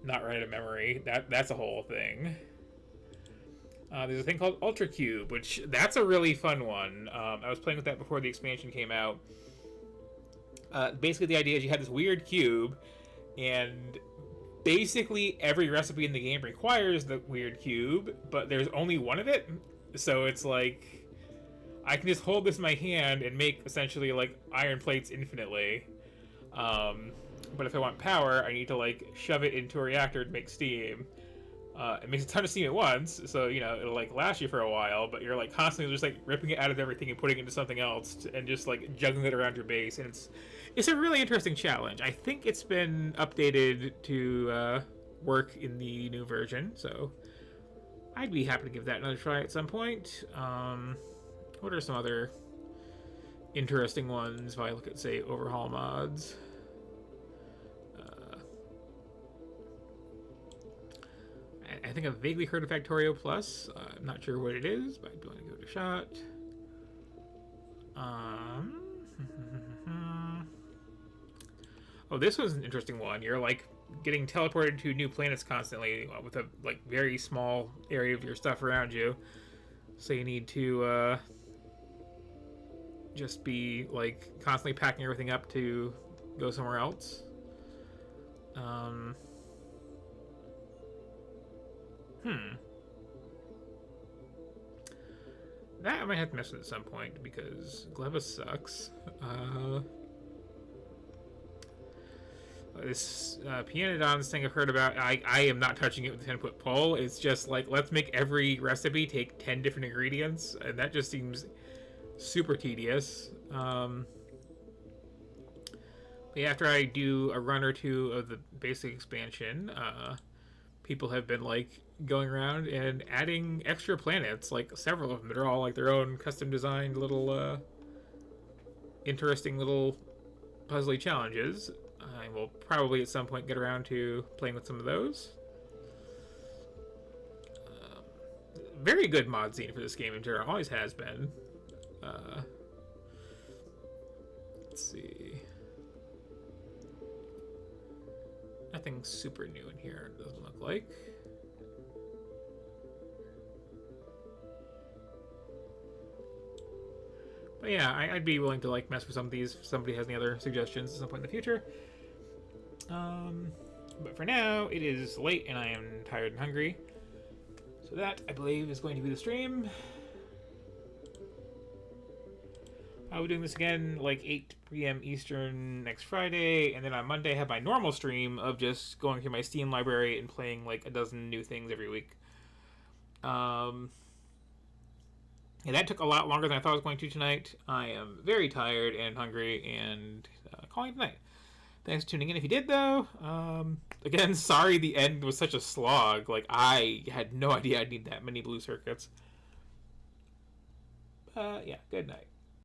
not run out of memory. That's a whole thing. There's a thing called Ultra Cube, which that's a really fun one. I was playing with that before the expansion came out. Basically, the idea is you have this weird cube, and basically every recipe in the game requires the weird cube, but there's only one of it. So it's like, I can just hold this in my hand and make essentially like iron plates infinitely. But if I want power, I need to like shove it into a reactor to make steam. It makes a ton of steam at once, so you know it'll like last you for a while. But you're like constantly just like ripping it out of everything and putting it into something else, and just like juggling it around your base. And it's a really interesting challenge. I think it's been updated to work in the new version, so I'd be happy to give that another try at some point. What are some other interesting ones? If I look at, say, overhaul mods. I think I've vaguely heard of Factorio Plus. I'm not sure what it is, but I'd want to give it a shot. Oh, this was an interesting one. You're like getting teleported to new planets constantly with a like very small area of your stuff around you. So you need to just be like constantly packing everything up to go somewhere else. That I might have to mess with at some point because Gleba sucks. This Pianodons thing I've heard about, I am not touching it with a 10-foot pole. It's just like, let's make every recipe take 10 different ingredients, and that just seems super tedious. But yeah, after I do a run or two of the basic expansion, people have been like going around and adding extra planets, like several of them that are all like their own custom designed little interesting little puzzly challenges. I will probably at some point get around to playing with some of those. Very good mod scene for this game in general, always has been. Let's see. Nothing super new in here, it doesn't look like. But yeah, I'd be willing to like mess with some of these if somebody has any other suggestions at some point in the future. But for now, it is late and I am tired and hungry. So that, I believe, is going to be the stream. I'll be doing this again like 8 p.m. Eastern next Friday, and then on Monday I have my normal stream of just going through my Steam library and playing like a dozen new things every week. And that took a lot longer than I thought it was going to tonight. I am very tired and hungry, and calling it tonight. Thanks for tuning in. If you did, though, again, sorry the end was such a slog. Like, I had no idea I'd need that many blue circuits. Yeah, good night.